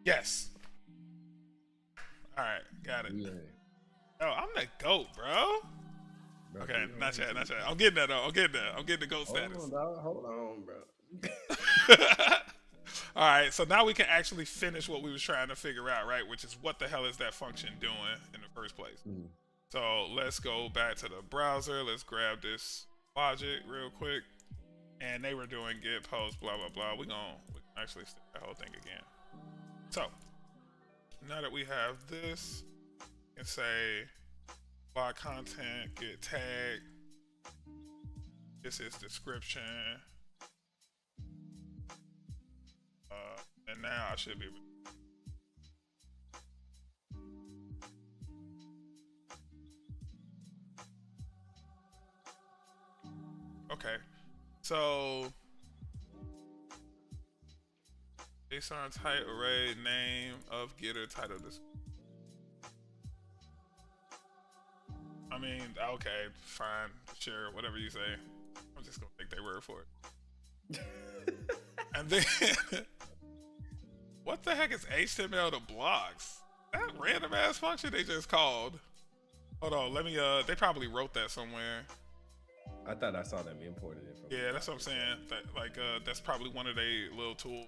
[SPEAKER 1] Yes. Alright, got it.
[SPEAKER 3] Yeah.
[SPEAKER 1] Oh, I'm the GOAT, bro. Okay, not yet. I'm getting that though. I'm getting the GOAT status.
[SPEAKER 3] Hold on, bro.
[SPEAKER 1] Alright, so now we can actually finish what we was trying to figure out, right? Which is what the hell is that function doing in the first place?
[SPEAKER 3] Mm.
[SPEAKER 1] So let's go back to the browser. Let's grab this logic real quick. And they were doing get post, blah, blah, blah. We can actually stick the whole thing again. So now that we have this, we can say block content, get tag. This is description. And now I should be. Okay. So JSON type array name of getter title this. I mean, okay, fine, sure, whatever you say. I'm just gonna take their word for it. And then what the heck is HTML to blocks? That random ass function they just called. Hold on, let me they probably wrote that somewhere.
[SPEAKER 3] I thought I saw them imported it from.
[SPEAKER 1] Yeah, that's what I'm saying. That that's probably one of their little tools.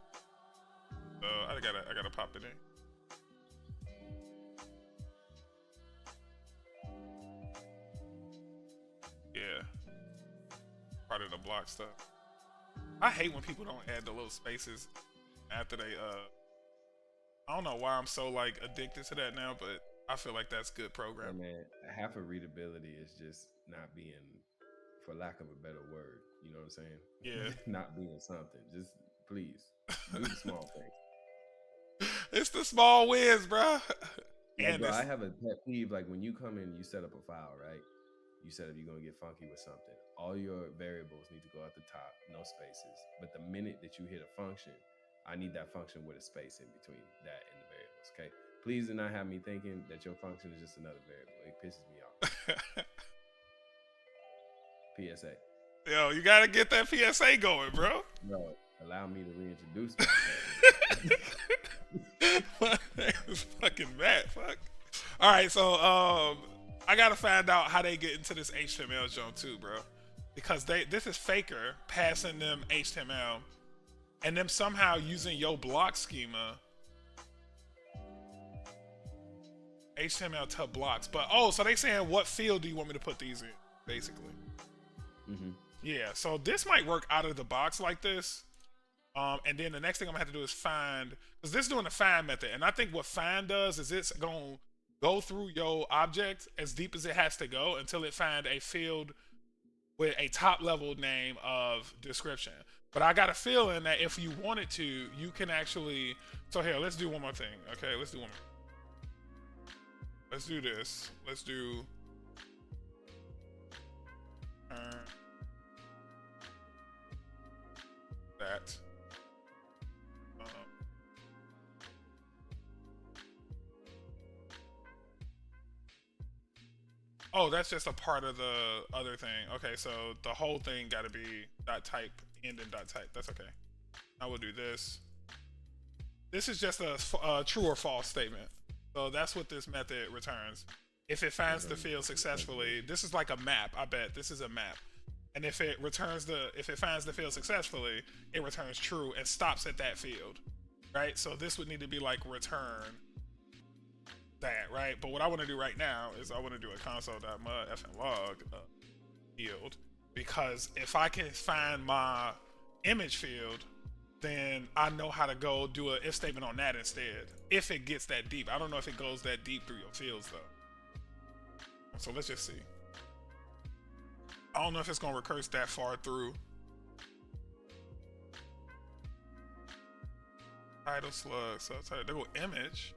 [SPEAKER 1] I gotta pop it in. Yeah, part of the block stuff. I hate when people don't add the little spaces after they I don't know why I'm so like addicted to that now, but I feel like that's good programming.
[SPEAKER 3] Man, half of readability is just not being, for lack of a better word, you know what I'm saying?
[SPEAKER 1] Yeah.
[SPEAKER 3] Not being something. Just please do the small things.
[SPEAKER 1] It's the small wins, bro.
[SPEAKER 3] Like,
[SPEAKER 1] And
[SPEAKER 3] bro, I have a pet peeve. Like when you come in, you set up a file, right? You said if you're gonna get funky with something, all your variables need to go at the top, no spaces. But the minute that you hit a function, I need that function with a space in between that and the variables. Okay, please do not have me thinking that your function is just another variable. It pisses me off. PSA.
[SPEAKER 1] Yo, you gotta get that PSA going, bro.
[SPEAKER 3] No, allow me to reintroduce
[SPEAKER 1] My name is fucking Matt. Fuck. All right, so I gotta find out how they get into this HTML jump too, bro, because this is Faker passing them HTML, and them somehow using your block schema, HTML to blocks. But so they saying what field do you want me to put these in, basically.
[SPEAKER 3] Mm-hmm.
[SPEAKER 1] Yeah, so this might work out of the box like this. And then the next thing I'm gonna have to do is find, because this is doing a find method, and I think what find does is it's gonna go through your object as deep as it has to go until it find a field with a top level name of description. But I got a feeling that if you wanted to, you can actually. So here, let's do one more thing. Okay, let's do one more. Let's do this. Let's do. That. Oh, that's just a part of the other thing. Okay, so the whole thing got to be .type, end in .type. That's okay. Now we'll do this. This is just a true or false statement. So that's what this method returns. If it finds the field successfully, this is like a map. I bet this is a map. And if it finds the field successfully, it returns true and stops at that field, right? So this would need to be like return that, right? But what I want to do right now is I want to do a console.mud fnlog field, because if I can find my image field, then I know how to go do an if statement on that instead. If it gets that deep, I don't know if it goes that deep through your fields though. So let's just see. I don't know if it's gonna recurse that far through. Title slug, subtitle. There go image.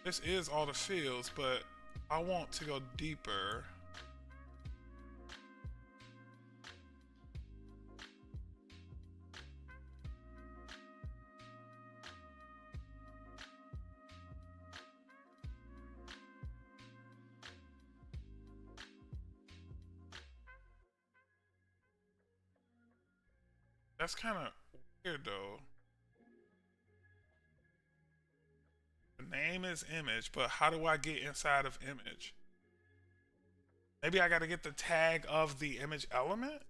[SPEAKER 1] This is all the fields, but I want to go deeper. That's kind of weird though. The name is image, but how do I get inside of image? Maybe I got to get the tag of the image element?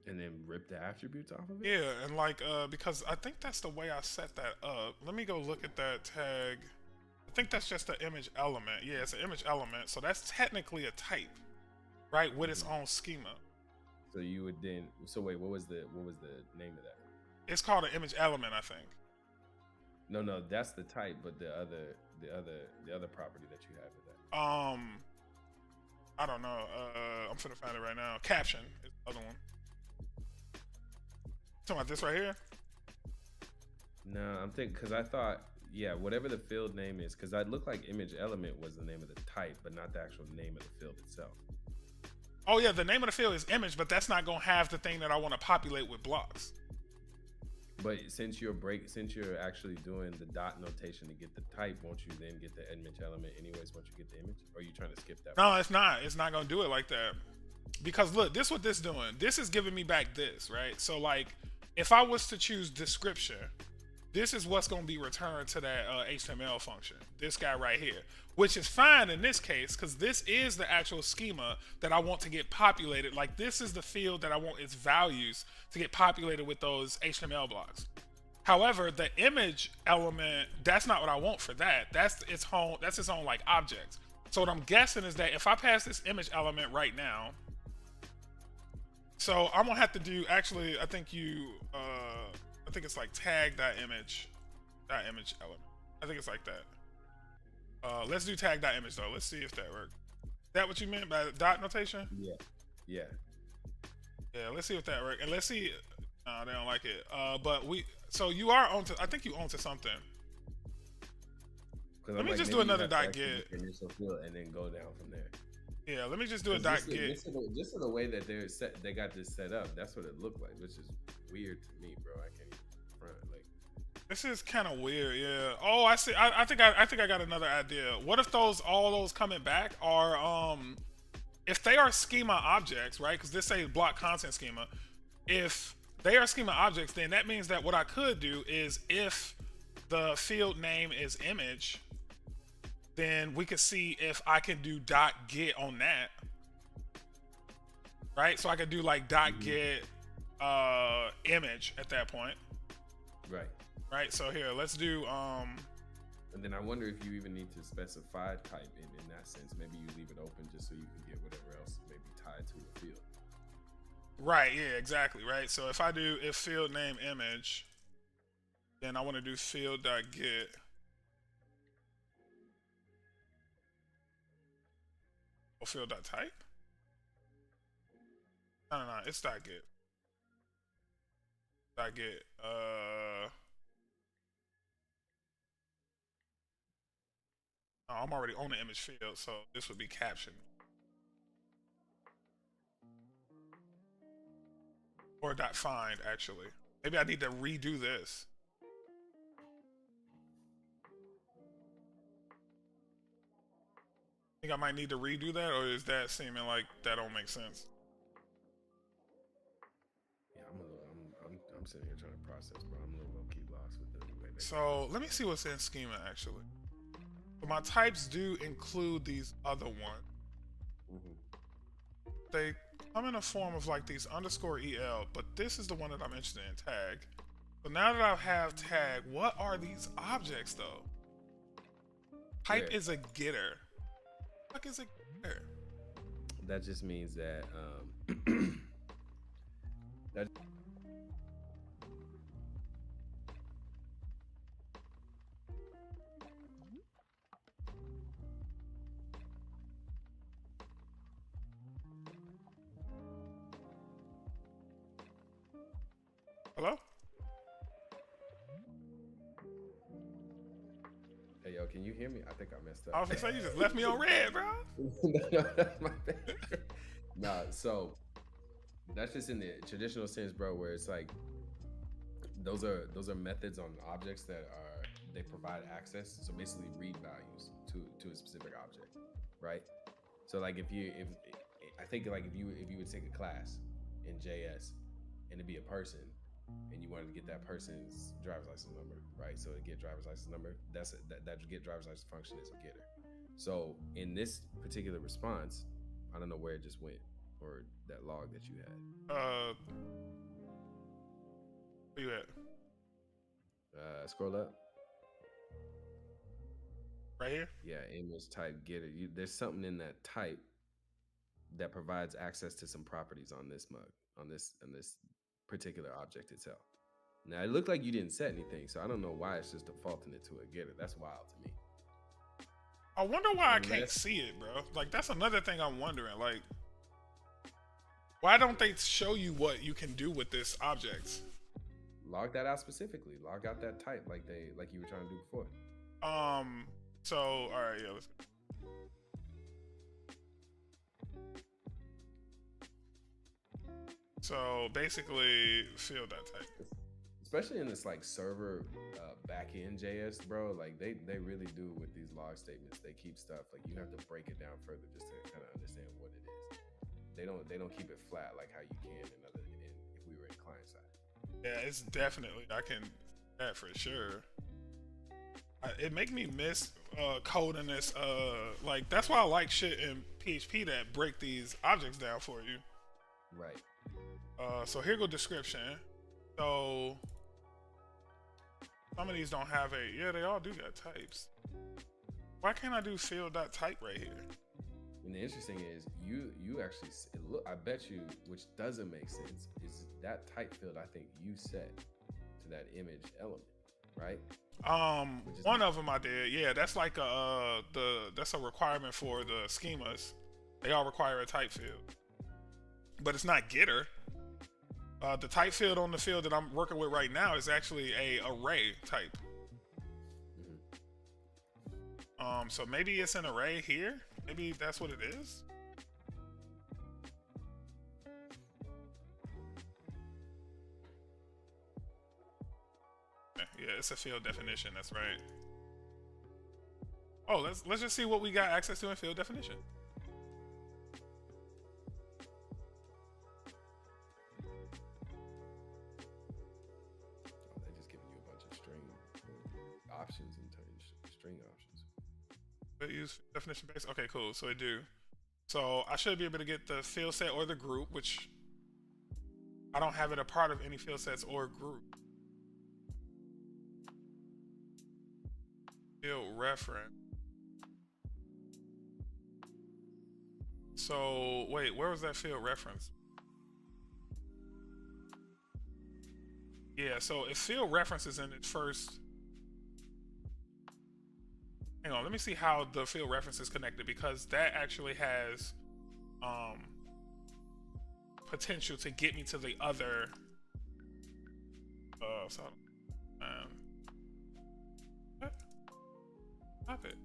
[SPEAKER 3] And then rip the attributes off of it?
[SPEAKER 1] Yeah, and like, because I think that's the way I set that up. Let me go look at that tag. I think that's just the image element. Yeah, it's an image element. So that's technically a type, right? With its own schema.
[SPEAKER 3] So you would then, so wait, what was the name of that?
[SPEAKER 1] It's called an image element, I think.
[SPEAKER 3] No, that's the type, but the other property that you have with that.
[SPEAKER 1] I don't know. I'm finna find it right now. Caption is the other one. Talking about this right here?
[SPEAKER 3] No, I'm thinking, because I thought, yeah, whatever the field name is, because it looked like image element was the name of the type, but not the actual name of the field itself.
[SPEAKER 1] Oh yeah, the name of the field is image, but that's not gonna have the thing that I want to populate with blocks.
[SPEAKER 3] But since you're actually doing the dot notation to get the type, won't you then get the image element anyways once you get the image? Or are you trying to skip that?
[SPEAKER 1] No, it's not. It's not gonna do it like that. Because look, this is what this doing. This is giving me back this, right? So like, if I was to choose description, this is what's gonna be returned to that HTML function. This guy right here, which is fine in this case, because this is the actual schema that I want to get populated. Like this is the field that I want its values to get populated with those HTML blocks. However, the image element, that's not what I want for that. That's its own like object. So what I'm guessing is that if I pass this image element right now, so I'm gonna have to do, actually, I think it's like tag.image element. I think it's like that. Let's do tag.image though. Let's see if that works. Is that what you meant by dot notation?
[SPEAKER 3] Yeah.
[SPEAKER 1] Yeah, let's see if that works. And let's see. They don't like it. But so you are onto, I think you onto something. Let me just do another dot get.
[SPEAKER 3] Initial field and then go down from there.
[SPEAKER 1] Yeah, let me just do a dot get.
[SPEAKER 3] Just the way that they got this set up, that's what it looked like, which is weird to me, bro. I can't even front. Like,
[SPEAKER 1] this is kind of weird, yeah. Oh, I see. I think I got another idea. What if all those coming back are if they are schema objects, right? Because this says block content schema. If they are schema objects, then that means that what I could do is, if the field name is image, then we could see if I can do dot get on that, right? So I could do like dot get image at that point. Right. So here, let's do
[SPEAKER 3] and then I wonder if you even need to specify type in that sense. Maybe you leave it open just so you can get whatever else may be tied to a field.
[SPEAKER 1] Right, yeah, exactly, right? So if field name image, then I want to do field.get Field.type? No, it's .get. .get. Oh, I'm already on the image field, so this would be caption. Or .find, actually. Maybe I need to redo this. Think I might need to redo that, or is that seeming like that don't make sense?
[SPEAKER 3] Yeah, I'm sitting here trying to process, bro. I'm a little low-key lost with the way they.
[SPEAKER 1] So let me see what's in schema actually. So my types do include these other ones. They come in a form of like these _EL, but this is the one that I'm interested in, tag. So now that I have tag, what are these objects though? Type is a getter. What is a getter?
[SPEAKER 3] That just means that that.
[SPEAKER 1] Hello?
[SPEAKER 3] Hey, yo, can you hear me? I think I messed up.
[SPEAKER 1] I was gonna say you just left me on red, bro.
[SPEAKER 3] No, that's my bad. Nah, so that's just in the traditional sense, bro, where it's like those are methods on objects that they provide access. So basically read values to a specific object, right? So like if you would take a class in JS and it'd be a person and you wanted to get that person's driver's license number, right? So to get driver's license number, that get driver's license function is a getter. So in this particular response, I don't know where it just went, or that log that you had.
[SPEAKER 1] Where you at?
[SPEAKER 3] Scroll up.
[SPEAKER 1] Right here?
[SPEAKER 3] Yeah, image type getter. There's something in that type that provides access to some properties on this mug, on this particular object itself. Now it looked like you didn't set anything, so I don't know why it's just defaulting it to a getter. That's wild to me.
[SPEAKER 1] I wonder why I can't see it, bro. Like that's another thing I'm wondering. Like, why don't they show you what you can do with this object?
[SPEAKER 3] Log that out specifically. Log out that type like you were trying to do before.
[SPEAKER 1] So all right, yeah, let's go. So basically, field.type.
[SPEAKER 3] Especially in this like server backend JS, bro. Like they really do with these log statements. They keep stuff like you have to break it down further just to kind of understand what it is. They don't keep it flat like how you can if we were in client side.
[SPEAKER 1] Yeah, it's definitely I can that for sure. It make me miss coding this. Like that's why I like shit in PHP that break these objects down for you.
[SPEAKER 3] Right.
[SPEAKER 1] So here go description. So some of these don't have yeah, they all do got types. Why can't I do field.type right here?
[SPEAKER 3] And the interesting is you actually I bet you, which doesn't make sense, is that type field I think you set to that image element, right?
[SPEAKER 1] One of them I did. Yeah, that's like that's a requirement for the schemas. They all require a type field, but it's not getter. The type field on the field that I'm working with right now is actually a array type. So maybe it's an array here. Maybe that's what it is. Yeah, it's a field definition. That's right. Oh, let's just see what we got access to in field definition.
[SPEAKER 3] Options and string options.
[SPEAKER 1] They use definition based. Okay, cool. So they do. So I should be able to get the field set or the group, which I don't have it a part of any field sets or group. Field reference. So wait, where was that field reference? Yeah, so if field reference is in its first hang on, let me see how the field reference is connected, because that actually has potential to get me to the other what? Stop it.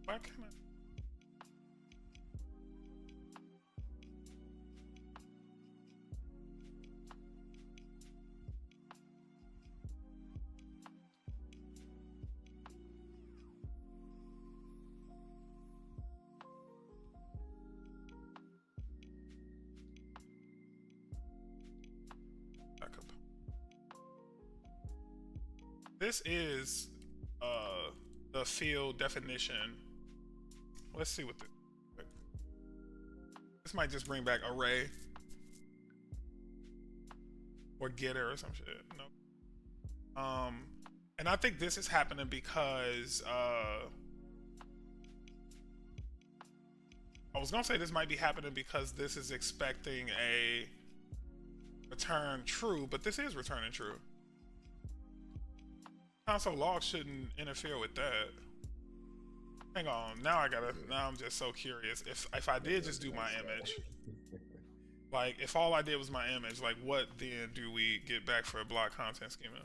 [SPEAKER 1] Why can't I? This is the field definition. Let's see what this might just bring back array or getter or some shit. No. And I think this is happening because I was gonna say this might be happening because this is expecting a return true, but this is returning true. Console log shouldn't interfere with that. Hang on, now I'm just so curious. If I did just do my image, like if all I did was my image, like what then do we get back for a block content schema?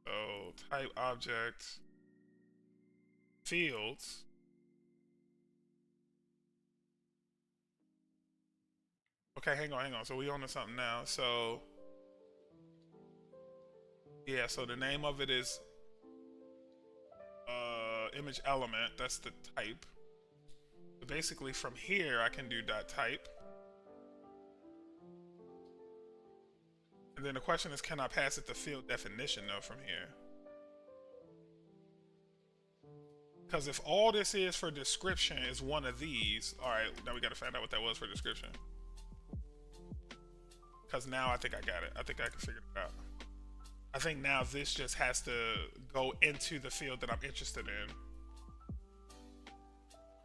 [SPEAKER 1] So type object fields. Okay, hang on. So we on to something now. So yeah, so the name of it is image element. That's the type. So basically from here I can do .type. And then the question is, can I pass it the field definition though from here? Because if all this is for description is one of these, all right, now we got to find out what that was for description. Because now I think I got it. I think I can figure it out. I think now this just has to go into the field that I'm interested in.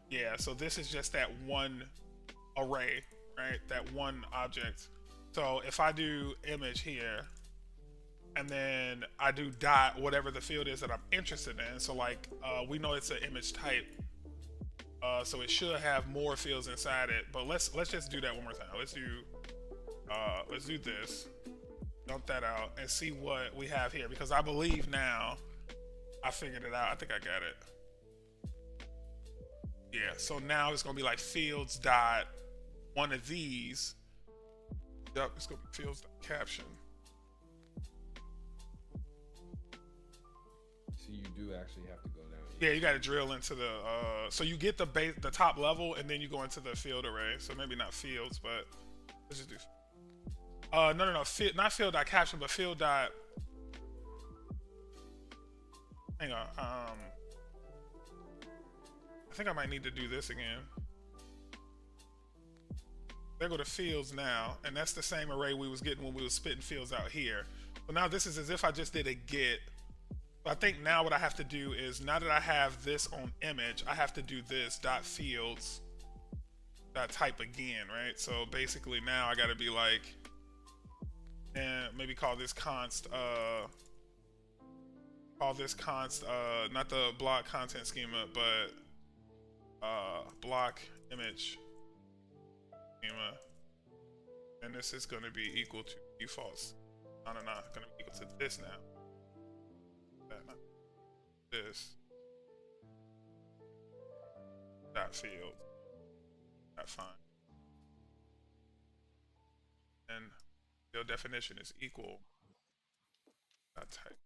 [SPEAKER 1] Yeah, so this is just that one array, right? That one object. So if I do image here, and then I do dot whatever the field is that I'm interested in. So like we know it's an image type, so it should have more fields inside it. But let's just do that one more time. Let's do this, dump that out, and see what we have here, because I believe now I figured it out. I think I got it. Yeah, so now it's gonna be like fields dot one of these. Yep, it's gonna be fields dot caption.
[SPEAKER 3] So you do actually have to go down
[SPEAKER 1] here. Yeah, you got to drill into the so you get the top level, and then you go into the field array. So maybe not fields, but let's just do no, not field dot caption, but field dot. Hang on. I think I might need to do this again. There go to fields now, and that's the same array we was getting when we was spitting fields out here. So now this is as if I just did a get. So I think now what I have to do is, now that I have this on image, I have to do this dot fields dot type again, right? So basically now I got to be like, and maybe call this const not the block content schema, but block image schema, and this is going to be equal to defaults. No, going to be equal to this now. This dot field dot fine, and field definition is equal dot type.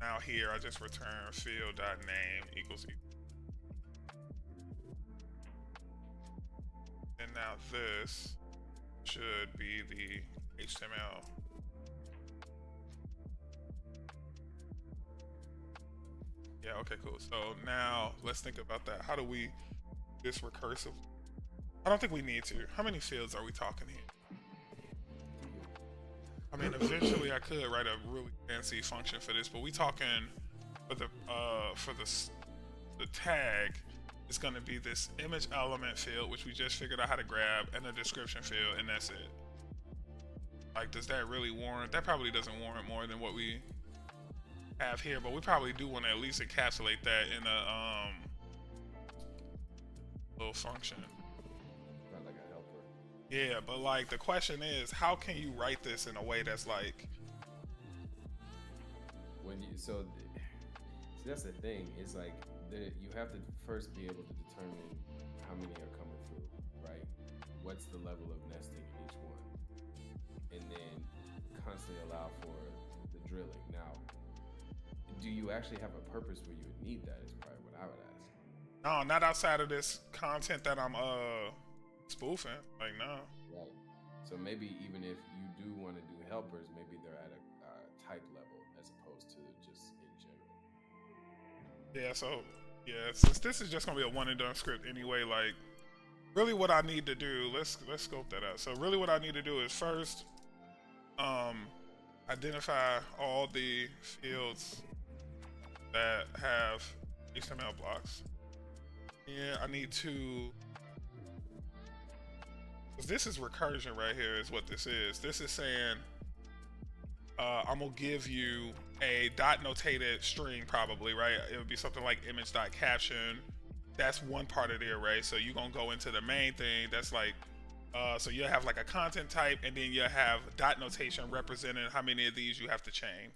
[SPEAKER 1] Now here I just return field dot name equals equal. And now this should be the HTML. Yeah, okay, cool. So now let's think about that. How do we do this recursive? I don't think we need to. How many fields are we talking here? I mean, eventually I could write a really fancy function for this, but we talking for the tag it's going to be this image element field, which we just figured out how to grab, and a description field, and that's it. Like, does that really warrant? That probably doesn't warrant more than what we have here, but we probably do want to at least encapsulate that in a little function.
[SPEAKER 3] Not like a helper.
[SPEAKER 1] Yeah, but like the question is, how can you write this in a way that's like
[SPEAKER 3] When you so that's the thing. It's like you have to first be able to determine how many are coming through, right? What's the level of nesting in each one, and then constantly allow for the drilling. Now, do you actually have a purpose where you would need that? Is probably what I would ask.
[SPEAKER 1] no, not outside of this content that I'm spoofing. Like, no.
[SPEAKER 3] Right. So maybe even if you do want to do helpers, maybe they're at a type level as opposed to just in general.
[SPEAKER 1] Yeah, so yeah, since this is just gonna be a one and done script anyway, like really what I need to do, let's scope that out. So really what I need to do is first identify all the fields that have HTML blocks. Yeah, I need to, because this is recursion right here is what this is. This is saying I'm gonna give you a dot notated string probably, right? It would be something like image.caption. That's one part of the array. So you're gonna go into the main thing that's like so you'll have like a content type, and then you'll have dot notation representing how many of these you have to chain.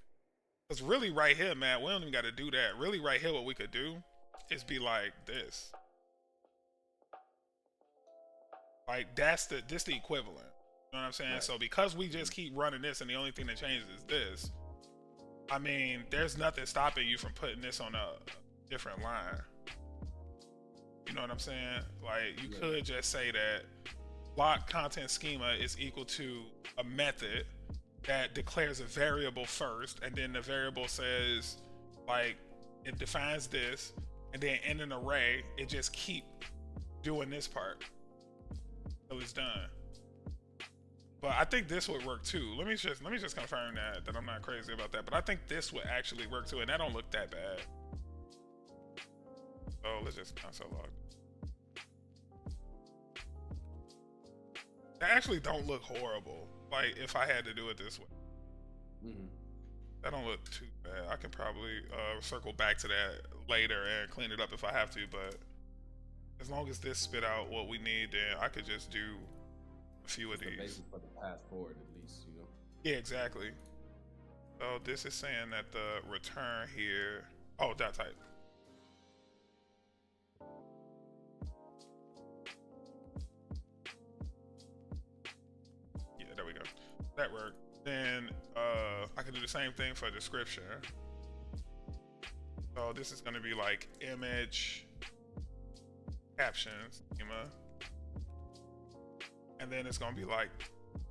[SPEAKER 1] Because really right here, man, we don't even got to do that. Really right here, what we could do is be like this. Like this the equivalent. You know what I'm saying? Right. So because we just keep running this and the only thing that changes is this, I mean, there's nothing stopping you from putting this on a different line. You know what I'm saying? Like you could just say that block content schema is equal to a method that declares a variable first, and then the variable says, like, it defines this, and then in an array, it just keep doing this part till it's done. But I think this would work too. Let me just confirm that I'm not crazy about that. But I think this would actually work too, and that don't look that bad. So let's just console log. That actually don't look horrible. Like if I had to do it this way, that don't look too bad. I can probably circle back to that later and clean it up if I have to. But as long as this spit out what we need, then I could just do a few of these. The basis
[SPEAKER 3] for the path forward, at least, you know.
[SPEAKER 1] Yeah, exactly. So this is saying that the return here. Oh, dot type. Yeah, there we go. That worked. Then I can do the same thing for description. So this is going to be like image caption schema, and then it's going to be like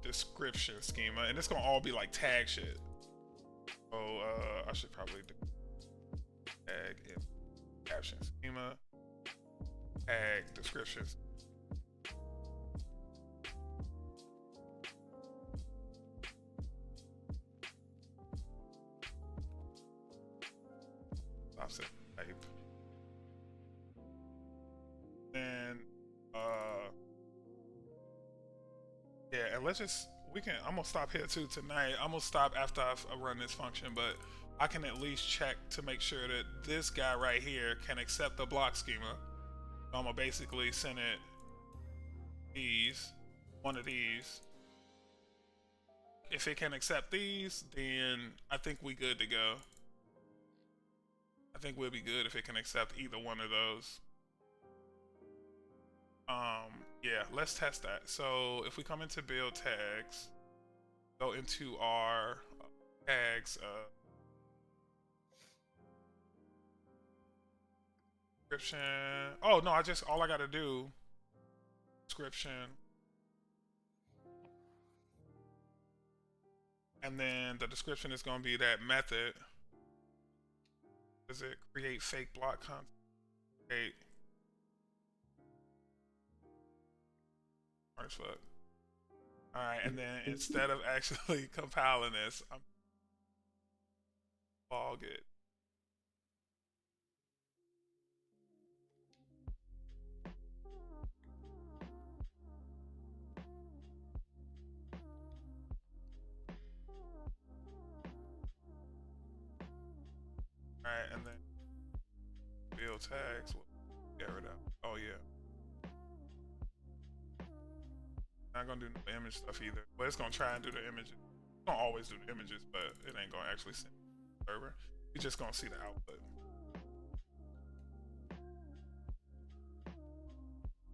[SPEAKER 1] description schema, and it's going to all be like tag shit. So I should probably do tag caption schema, tag description. Offset type. Then yeah, and let's just I'm gonna stop here too tonight. I'm gonna stop after I run this function, but I can at least check to make sure that this guy right here can accept the block schema. So I'm gonna basically send it one of these. If it can accept these, then I think we good to go. I think we'll be good if it can accept either one of those. Yeah, let's test that. So if we come into build tags, go into our tags description. Oh no, all I gotta do description, and then the description is gonna be that method. Does it create fake block content? Create. Fuck. All right, and then instead of actually compiling this, I'm log it. right, and then build tags. We'll get rid of. Oh yeah. Not gonna do no image stuff either, but it's gonna try and do the images. It's gonna always do the images, but it ain't gonna actually send to the server. You're just gonna see the output.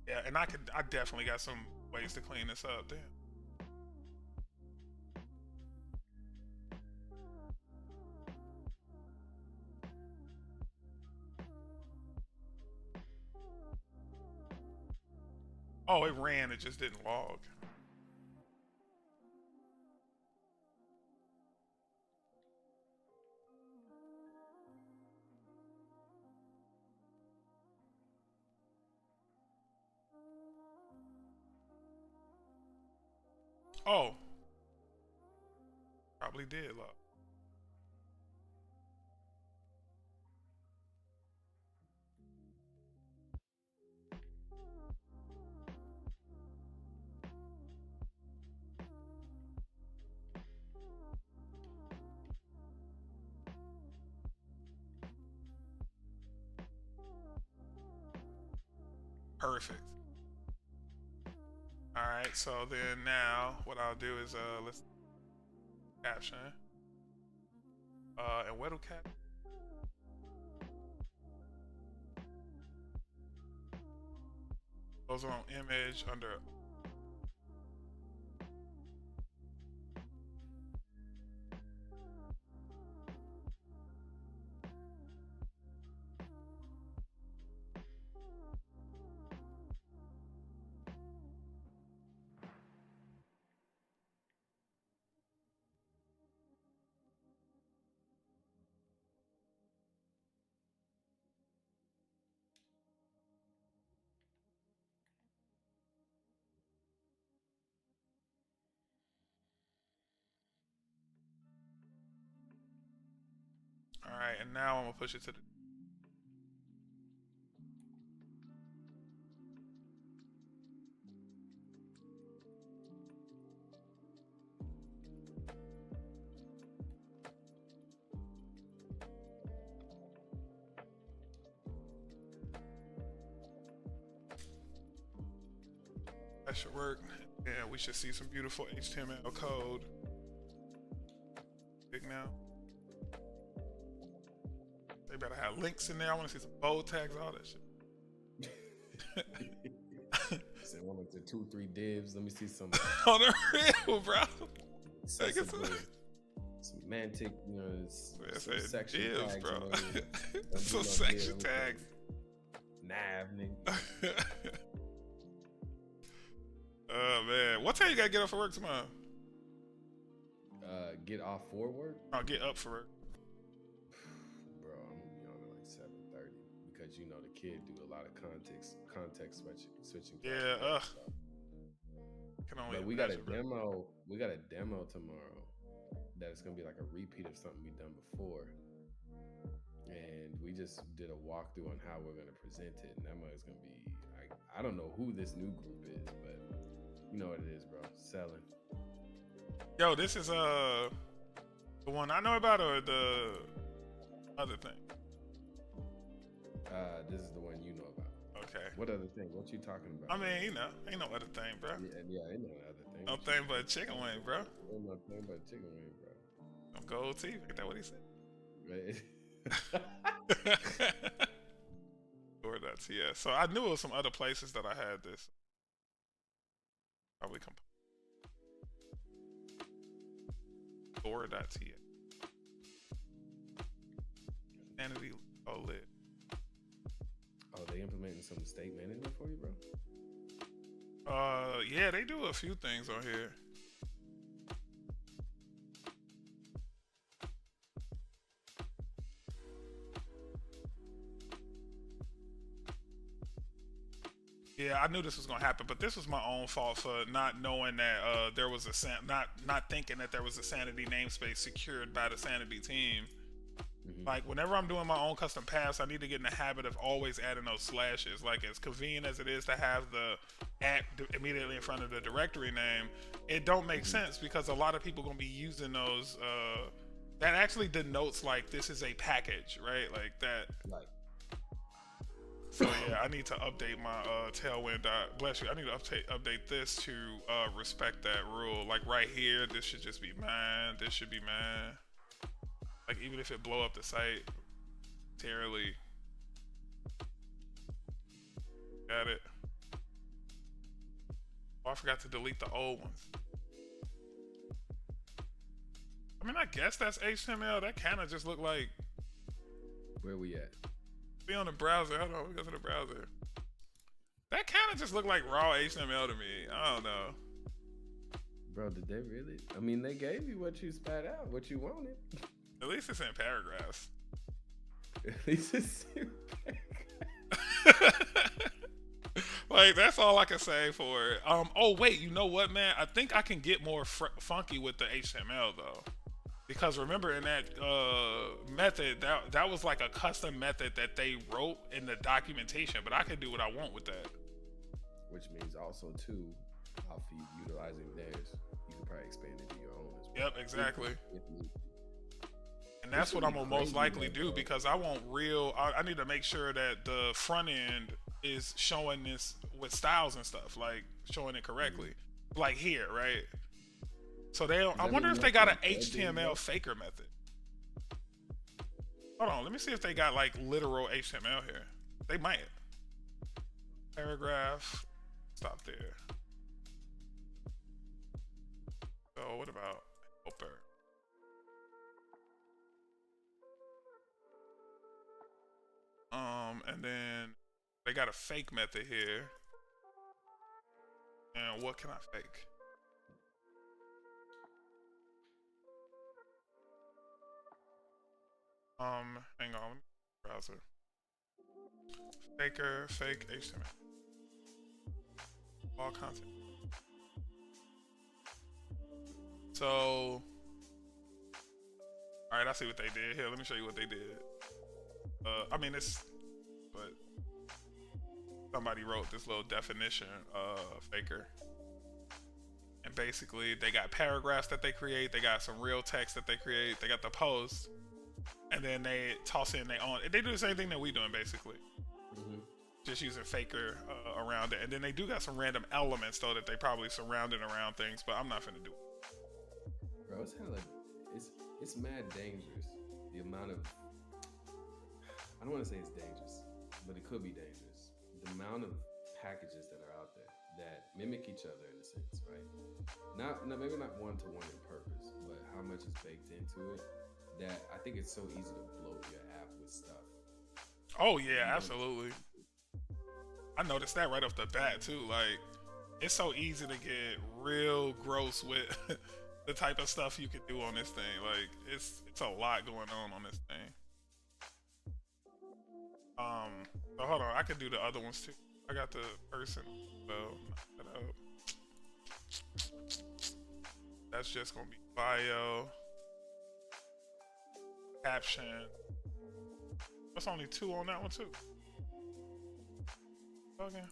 [SPEAKER 1] Yeah, and I definitely got some ways to clean this up. Damn. Oh, it ran, it just didn't log. Oh. Probably did log. Perfect. All right, so then now what I'll do is let's caption. And what do cap? Goes on image under. All right, and now I'm gonna push it to the. That should work. Yeah, we should see some beautiful HTML code. Big now. They better have links in there. I want to see some bold tags, all that shit.
[SPEAKER 3] Say one with the 2-3 divs. Let me see some
[SPEAKER 1] On the real, bro.
[SPEAKER 3] Semantic, you know, some section
[SPEAKER 1] divs,
[SPEAKER 3] tags,
[SPEAKER 1] bro.
[SPEAKER 3] You know,
[SPEAKER 1] Some section tags.
[SPEAKER 3] Nav, nigga.
[SPEAKER 1] Oh man, what time you gotta get up for work tomorrow?
[SPEAKER 3] Get off for work?
[SPEAKER 1] I'll get up for work.
[SPEAKER 3] Bro, I'm gonna be on at like 7:30 because you know the kid do a lot of context switching.
[SPEAKER 1] Yeah, can only.
[SPEAKER 3] But we got a demo. We got a demo tomorrow that is gonna be like a repeat of something we've done before, and we just did a walkthrough on how we're gonna present it, and that is gonna be. I don't know who this new group is, but you know what it is, bro. Selling.
[SPEAKER 1] Yo, this is the one I know about, or the other thing?
[SPEAKER 3] This is the one you know about.
[SPEAKER 1] Okay.
[SPEAKER 3] What other thing? What you talking about?
[SPEAKER 1] I mean, you know, ain't no other thing, bro.
[SPEAKER 3] Yeah, ain't no other thing.
[SPEAKER 1] No thing but a chicken wing, bro.
[SPEAKER 3] Ain't no thing but chicken wing, bro.
[SPEAKER 1] I'm gold teeth. Ain't that what he said?
[SPEAKER 3] Right.
[SPEAKER 1] Or.ts. So I knew it was some other places that I had this. Probably Or.ts. Sanity. Oh, lit.
[SPEAKER 3] Oh, they implementing some state management for you, bro?
[SPEAKER 1] Yeah, they do a few things on here. Yeah, I knew this was gonna happen, but this was my own fault for not knowing that there was not thinking that there was a Sanity namespace secured by the Sanity team. Mm-hmm. Like whenever I'm doing my own custom paths, I need to get in the habit of always adding those slashes. Like as convenient as it is to have the at immediately in front of the directory name, it don't make sense because a lot of people gonna be using those that actually denotes like this is a package, right? Like that.
[SPEAKER 3] Like,
[SPEAKER 1] So yeah, I need to update my tailwind. Bless you. I need to update this to respect that rule. Like right here, this should just be mine. This should be mine. Like even if it blow up the site, terribly. Got it. Oh, I forgot to delete the old ones. I mean, I guess that's HTML. That kind of just look like.
[SPEAKER 3] where we at?
[SPEAKER 1] Be on the browser. Hold on, we go to the browser. That kind of just looked like raw HTML to me. I don't know.
[SPEAKER 3] Bro, did they really? I mean, they gave you what you spat out, what you wanted.
[SPEAKER 1] At least it's in paragraphs.
[SPEAKER 3] At least it's
[SPEAKER 1] Like that's all I can say for it. Oh wait, you know what, man? I think I can get more funky with the HTML though, because remember in that method that was like a custom method that they wrote in the documentation, but I can do what I want with that.
[SPEAKER 3] Which means also too, off you utilizing theirs, you can probably expand it to your own as well.
[SPEAKER 1] Yep, exactly.
[SPEAKER 3] If
[SPEAKER 1] And that's what I'm gonna most likely do,
[SPEAKER 3] bro.
[SPEAKER 1] because I want real. I need to make sure that the front end is showing this with styles and stuff, like showing it correctly, like here, right? So they don't. I wonder if they got an HTML faker method. Hold on, let me see if they got like literal HTML here. They might. Paragraph. Stop there. So what about helper? And then they got a fake method here. And what can I fake? Hang on, browser. Faker, fake HTML. All content. So, all right, I see what they did here. Let me show you what they did. I mean, it's, but somebody wrote this little definition faker. And basically, they got paragraphs that they create. They got some real text that they create. They got the post. And then they toss in their own. They do the same thing that we doing, basically. Just using faker around it. And then they do got some random elements, though, that they probably surrounded around things. But I'm not finna do it.
[SPEAKER 3] Bro, it's hella, it's mad dangerous. The amount of, I don't want to say it's dangerous, but it could be dangerous. The amount of packages that are out there that mimic each other in a sense, right? Maybe not one-to-one in purpose, but how much is baked into it, that I think it's so easy to bloat your app with stuff.
[SPEAKER 1] Oh, yeah, absolutely. I noticed that right off the bat, too. Like, it's so easy to get real gross with the type of stuff you can do on this thing. Like, it's a lot going on this thing. So hold on, I can do the other ones too. I got the person, so knock that out. That's just gonna be bio, caption. That's only 2 on that one too. Okay.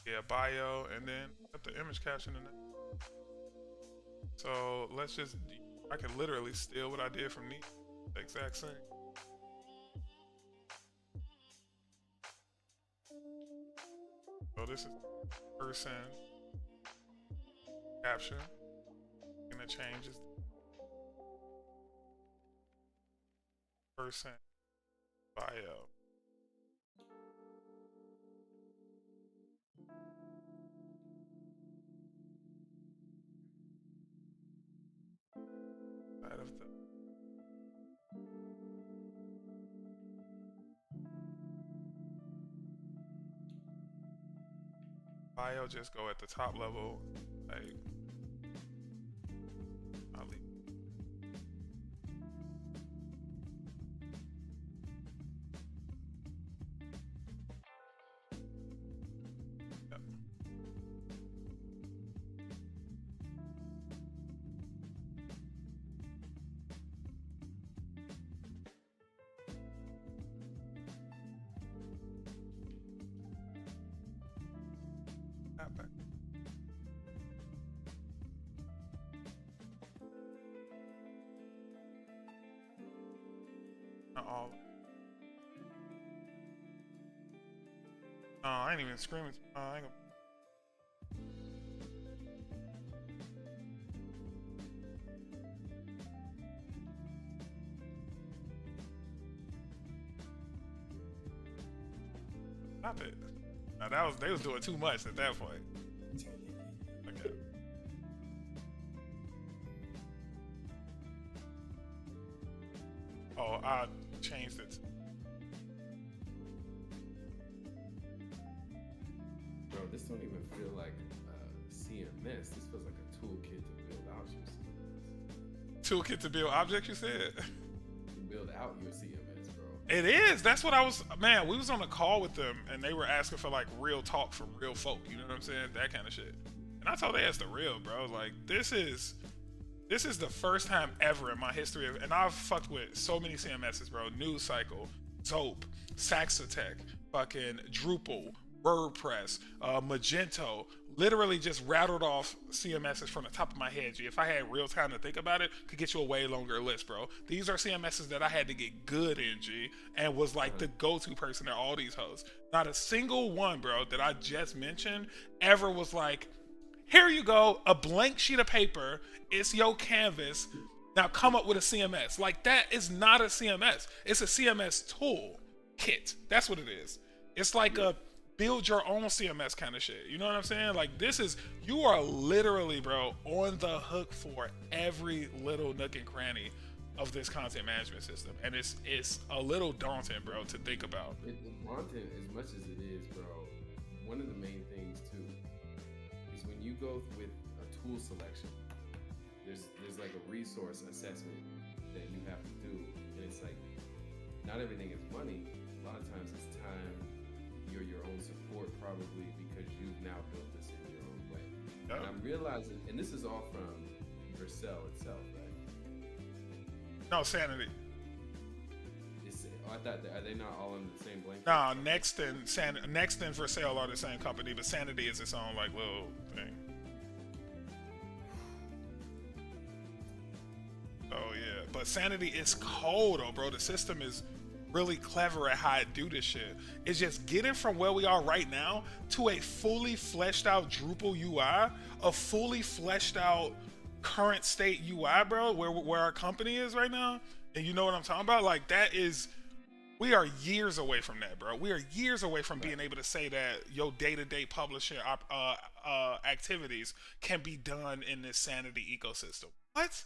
[SPEAKER 1] Yeah, bio, and then got the image caption in it. So let's just, I can literally steal what I did from Neat. The exact same. So this is person caption. And the change is person bio. Side of the bio, just go at the top level, like I'll leave. Yep. Back. Not all. No, I ain't even screaming. I ain't gonna. Stop it. Now they was doing too much at that point. Okay. Oh, I changed it.
[SPEAKER 3] Bro, this don't even feel like CMS. This feels like a toolkit to build out your CMS.
[SPEAKER 1] Toolkit to build objects, you said?
[SPEAKER 3] To build out your CMS, bro.
[SPEAKER 1] It is. That's what I was. Man, we was on a call with them, and they were asking for like real talk from real folk. You know what I'm saying? That kind of shit. And I told they asked the real, bro. Like this is the first time ever in my history of, and I've fucked with so many CMSs, bro. News Cycle, Zope, Saxotech, fucking Drupal, WordPress, Magento. Literally just rattled off CMSs from the top of my head. G. If I had real time to think about it, could get you a way longer list, bro. These are CMSs that I had to get good in, G, and was like the go-to person at all these hosts. Not a single one, bro, that I just mentioned ever was like, here you go, a blank sheet of paper. It's your canvas. Now come up with a CMS. Like that is not a CMS. It's a CMS tool kit. That's what it is. It's like a build your own CMS kind of shit. You know what I'm saying? Like this is, you are literally, bro, on the hook for every little nook and cranny of this content management system. And it's a little daunting, bro, to think about.
[SPEAKER 3] It's daunting as much as it is, bro. One of the main things too is when you go with a tool selection, there's like a resource assessment that you have to do. And it's like, not everything is money. A lot of times it's time. You're your own support probably because you've now built this in your own way.
[SPEAKER 1] Yeah.
[SPEAKER 3] And I'm realizing, and this is all from Vercel itself, right?
[SPEAKER 1] No, Sanity.
[SPEAKER 3] I thought, are they not all in the same blanket?
[SPEAKER 1] Nah, Next and Vercel are the same company, but Sanity is its own like little thing. Oh yeah, but Sanity is cold, though, bro. The system is really clever at how it do this shit. It's just getting from where we are right now to a fully fleshed out Drupal UI, a fully fleshed out current state UI, bro, where our company is right now. And you know what I'm talking about? Like that is, we are years away from that, bro. We are years away from being able to say that your day-to-day publishing activities can be done in this Sanity ecosystem. What?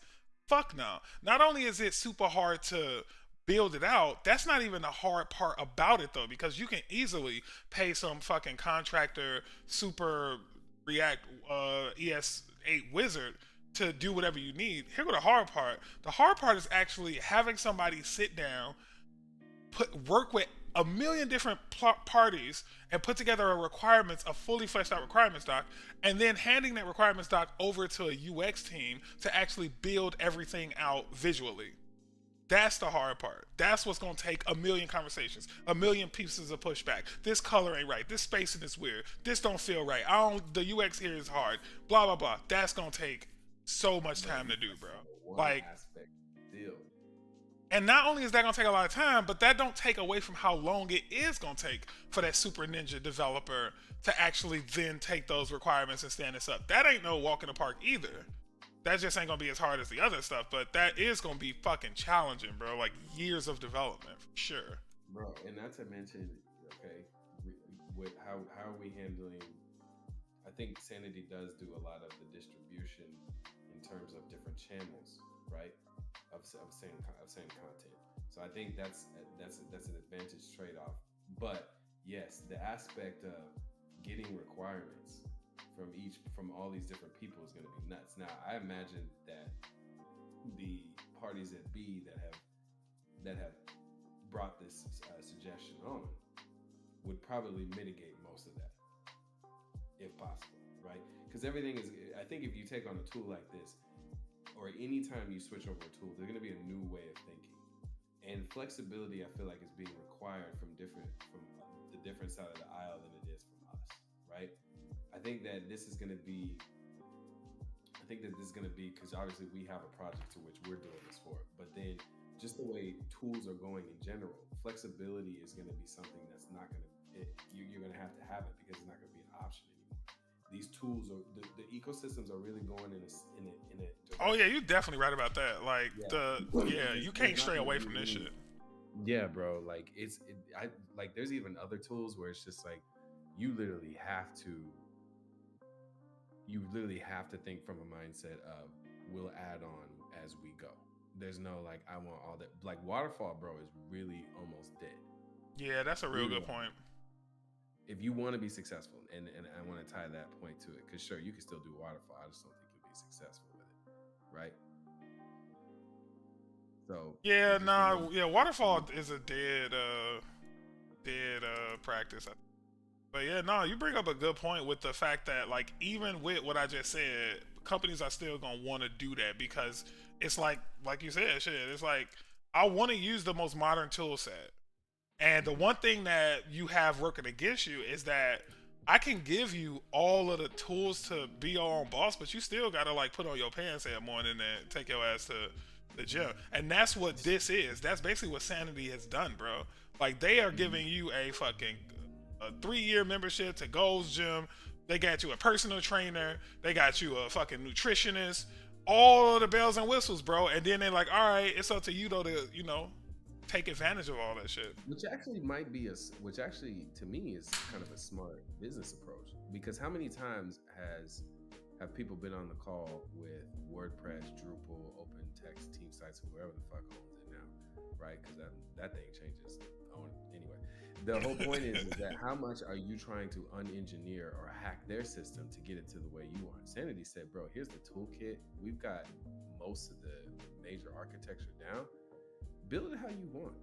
[SPEAKER 1] Fuck no. Not only is it super hard to build it out, that's not even the hard part about it though, because you can easily pay some fucking contractor super React ES8 wizard to do whatever you need. Here go the hard part. The hard part is actually having somebody sit down, work with a million different parties and put together a fully fleshed out requirements doc, and then handing that requirements doc over to a UX team to actually build everything out visually. That's the hard part. That's what's going to take a million conversations, a million pieces of pushback. This color ain't right. This spacing is weird. This don't feel right. The UX here is hard. Blah, blah, blah. That's going to take so much time to do, bro. Like,
[SPEAKER 3] aspect deal.
[SPEAKER 1] And not only is that going to take a lot of time, but that don't take away from how long it is going to take for that super ninja developer to actually then take those requirements and stand this up. That ain't no walk in the park either. That just ain't going to be as hard as the other stuff, but that is going to be fucking challenging, bro. Like years of development, for sure.
[SPEAKER 3] Bro, and not to mention, okay, how are we handling, I think Sanity does do a lot of the distribution in terms of different channels, right? Of same content. So I think that's an advantage trade-off. But yes, the aspect of getting requirements from all these different people is going to be nuts. Now, I imagine that the parties at B that have brought this suggestion on would probably mitigate most of that, if possible, right? Because everything is, I think if you take on a tool like this, or anytime you switch over a tool, there's going to be a new way of thinking. And flexibility, I feel like, is being required from the different side of the aisle than it is from us, right? I think that this is going to be, because obviously we have a project to which we're doing this for, but then just the way tools are going in general, flexibility is going to be something that's not going to, you're going to have it because it's not going to be an option anymore. These tools are, the ecosystems are really going in a
[SPEAKER 1] Oh yeah, you're definitely right about that. Like you can't stray away from this shit.
[SPEAKER 3] Yeah, bro. Like there's even other tools where it's just like you literally have to think from a mindset of we'll add on as we go. There's no like I want all that. Like waterfall, bro, is really almost dead.
[SPEAKER 1] Yeah, that's a real good point.
[SPEAKER 3] If you want to be successful, and I want to tie that point to it, because sure, you can still do waterfall. I just don't think you'll be successful with it, right? So
[SPEAKER 1] waterfall is a dead practice. But yeah, no, you bring up a good point with the fact that like even with what I just said, companies are still gonna want to do that because it's like you said, shit. It's like I want to use the most modern tool set, and the one thing that you have working against you is that I can give you all of the tools to be your own boss, but you still gotta like put on your pants every morning and take your ass to the gym. And that's what this is. That's basically what Sanity has done, bro. Like they are giving you a 3-year membership to Gold's Gym. They got you a personal trainer. They got you a fucking nutritionist. All of the bells and whistles, bro. And then they're like, all right, it's up to you though to, take advantage of all that shit.
[SPEAKER 3] Which actually to me is kind of a smart business approach. Because how many times have people been on the call with WordPress, Drupal, OpenText, Team Sites, or whoever the fuck owns it now, right? Because that thing changes. Anyway, the whole point is that how much are you trying to unengineer or hack their system to get it to the way you want? Sanity said, bro, here's the toolkit. We've got most of the major architecture down. Build it how you want.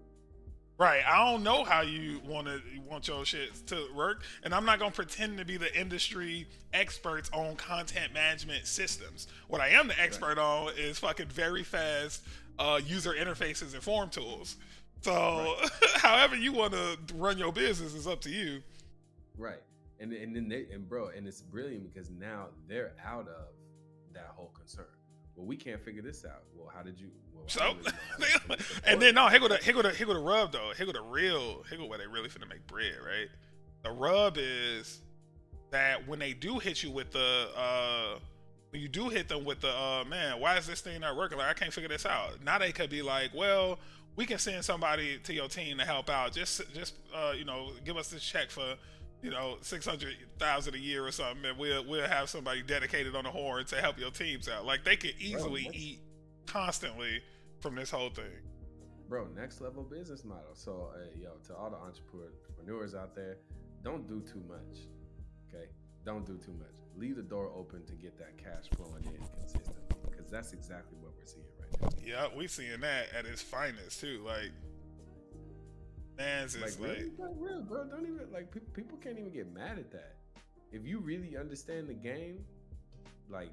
[SPEAKER 1] Right. I don't know how you want your shit to work, and I'm not gonna pretend to be the industry experts on content management systems. What I am the expert on is fucking very fast user interfaces and form tools. So, however you want to run your business is up to you.
[SPEAKER 3] Right. And it's brilliant because now they're out of that whole concern. Well, we can't figure this out. Well, how did you? Well,
[SPEAKER 1] and then no, here go the rub though. Here go where they really finna make bread, right? The rub is that when they do hit you with when you do hit them with man, why is this thing not working? Like I can't figure this out. Now they could be like, well, we can send somebody to your team to help out. Just give us this check for $600,000 a year or something, and we'll have somebody dedicated on the horn to help your teams out. Like they could easily eat constantly from this whole thing.
[SPEAKER 3] Bro, next level business model. So to all the entrepreneurs out there, don't do too much. Okay, don't do too much. Leave the door open to get that cash flowing in consistently, because that's exactly what we're seeing right now.
[SPEAKER 1] Yeah, we seeing that at its finest too. Like, man's is
[SPEAKER 3] like real, bro. Don't even people can't even get mad at that. If you really understand the game, like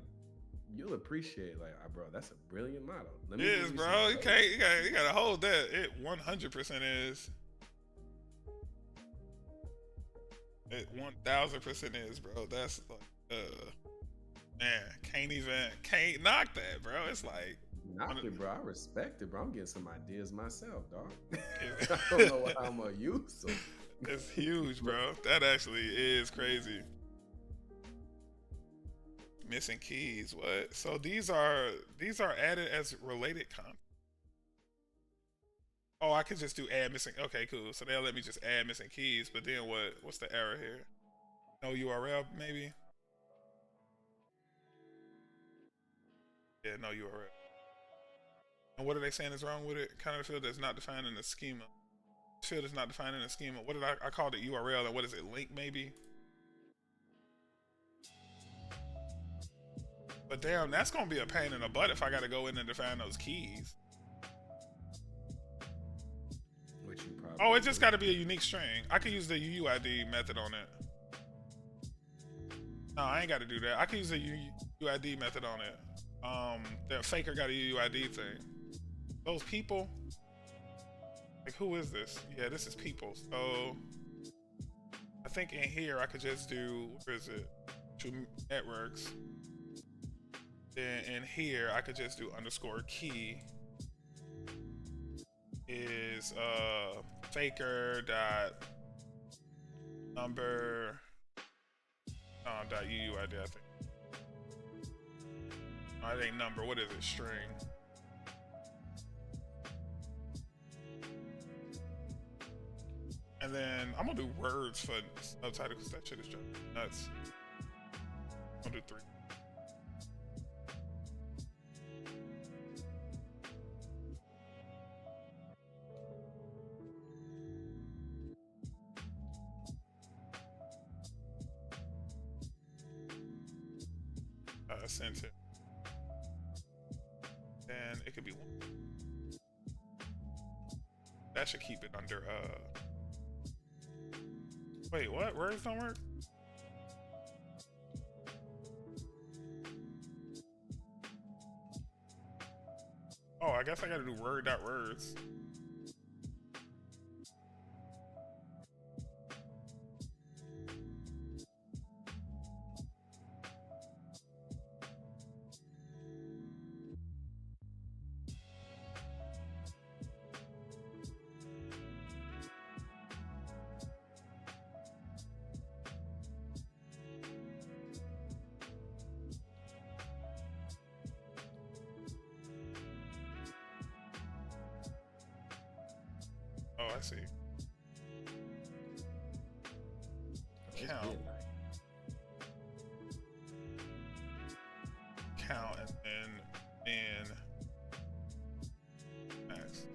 [SPEAKER 3] you'll appreciate bro, that's a brilliant model.
[SPEAKER 1] It is, bro. You gotta hold that. It 100% is. It 1000% is, bro. That's like, man, can't knock that, bro. It's like.
[SPEAKER 3] Knock it, bro. I respect it, bro. I'm getting some ideas myself, dog. I don't know how I'm gonna use them.
[SPEAKER 1] It's huge, bro. That actually is crazy. Missing keys. What? So these are added as related content. Oh, I could just do add missing. Okay, cool. So they'll let me just add missing keys. But then what? What's the error here? No URL, maybe. Yeah, no URL. And what are they saying is wrong with it? Kind of field that's not defined in the schema. Field is not defined in the schema. What did I called it URL, and what is it? Link maybe. But damn, that's gonna be a pain in the butt if I gotta go in and define those keys.
[SPEAKER 3] Which you probably.
[SPEAKER 1] Oh, it just gotta be a unique string. I could use the UUID method on it. No, I ain't gotta do that. I can use the UUID method on it. The faker got a UUID thing. Those people. Like, who is this? Yeah, this is people. So I think in here I could just do, where is it? To networks. Then in here I could just do _key. is faker dot number dot UUID, I think. Oh, it ain't number. What is it? String. And then I'm gonna do words for subtitle because that shit is just nuts. I'm gonna do 3. Sent it. And it could be 1. That should keep it under wait, what? Words don't work? Oh, I guess I gotta do word.words. Oh, I see. Count. Count and then max.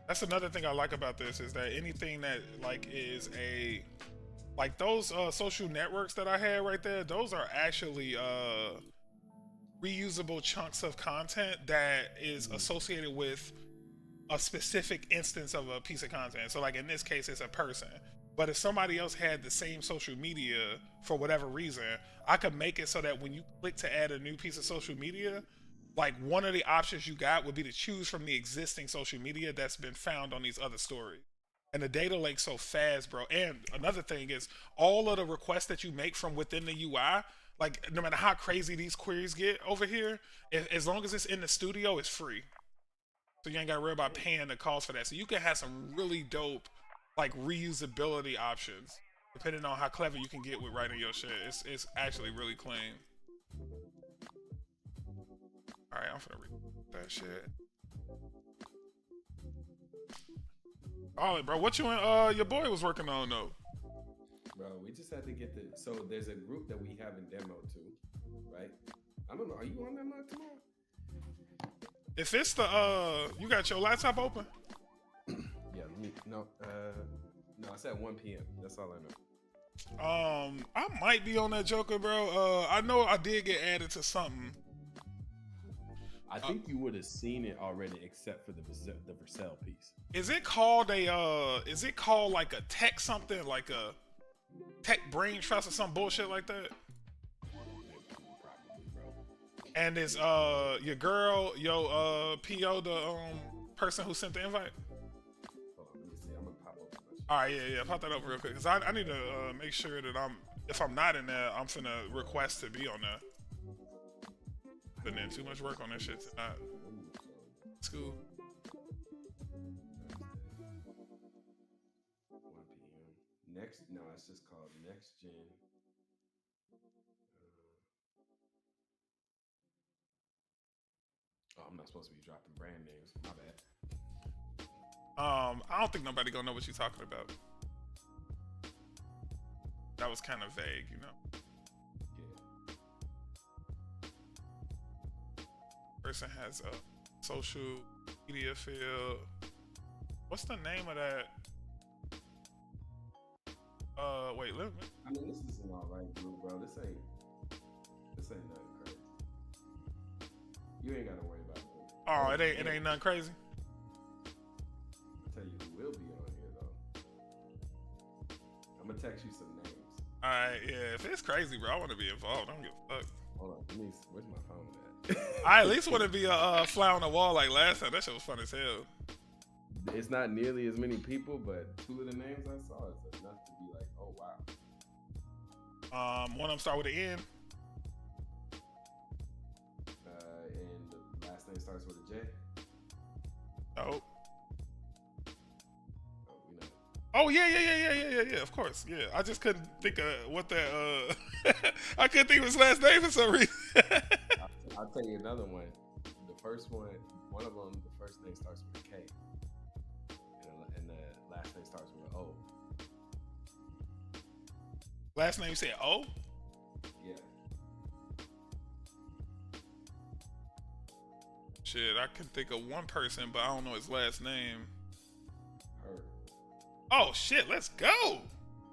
[SPEAKER 1] That's another thing I like about this is that anything that like is a like those social networks that I had right there, those are actually reusable chunks of content that is associated with a specific instance of a piece of content. So like in this case, it's a person. But if somebody else had the same social media for whatever reason, I could make it so that when you click to add a new piece of social media, like one of the options you got would be to choose from the existing social media that's been found on these other stories. And the data lake's so fast, bro. And another thing is all of the requests that you make from within the UI, like no matter how crazy these queries get over here, as long as it's in the studio, it's free. So you ain't gotta worry about paying the cost for that. So you can have some really dope like reusability options depending on how clever you can get with writing your shit. It's actually really clean. Alright, I'm finna read that shit. Oh, bro, what you and your boy was working on though?
[SPEAKER 3] Bro, we just had to get the. So there's a group that we haven't demoed to, right? I don't know. Are you on that mod tomorrow?
[SPEAKER 1] If it's the you got your laptop open?
[SPEAKER 3] Yeah, no, it's at 1 p.m. That's all I know.
[SPEAKER 1] I might be on that Joker, bro. I know I did get added to something.
[SPEAKER 3] I think you would have seen it already, except for the Vercel piece.
[SPEAKER 1] Is it called a is it called like a tech something, like a tech brain trust or some bullshit like that?
[SPEAKER 3] Probably, bro.
[SPEAKER 1] And is your girl, PO the person who sent the invite?
[SPEAKER 3] Hold on, let me see. I'm gonna pop open.
[SPEAKER 1] Alright, yeah, pop that up real quick. Cause I need to make sure that if I'm not in there, I'm finna request to be on there. Putting in too much work on this shit tonight. It's cool.
[SPEAKER 3] 1 p.m. It's just called Next Gen. I'm not supposed to be dropping brand names. My bad.
[SPEAKER 1] I don't think nobody gonna know what you're talking about. That was kind of vague, you know. Person has a social media field. What's the name of that? Wait, let me.
[SPEAKER 3] I mean, this is an alright group, bro. This ain't nothing crazy. You ain't gotta worry about it.
[SPEAKER 1] Oh, it ain't nothing crazy.
[SPEAKER 3] I'll tell you who will be on here though. I'm gonna text you some names.
[SPEAKER 1] Alright, yeah. If it's crazy, bro, I want to be involved. I don't give a fuck.
[SPEAKER 3] Hold on, where's my phone at?
[SPEAKER 1] I at least want to be a fly on the wall like last time. That shit was fun as hell.
[SPEAKER 3] It's not nearly as many people, but 2 of the names I saw is enough to be like, oh wow.
[SPEAKER 1] One of them start with an N.
[SPEAKER 3] J?
[SPEAKER 1] No.
[SPEAKER 3] Oh, you know.
[SPEAKER 1] Oh yeah. Of course, yeah. I just couldn't think of what that. I couldn't think of his last name for some reason.
[SPEAKER 3] I'll tell you another one. The first one of them, the first name starts with a K, and the last name starts with an O.
[SPEAKER 1] Last name you said O?
[SPEAKER 3] Yeah.
[SPEAKER 1] Shit, I can think of one person, but I don't know his last name.
[SPEAKER 3] Her.
[SPEAKER 1] Oh shit, let's go!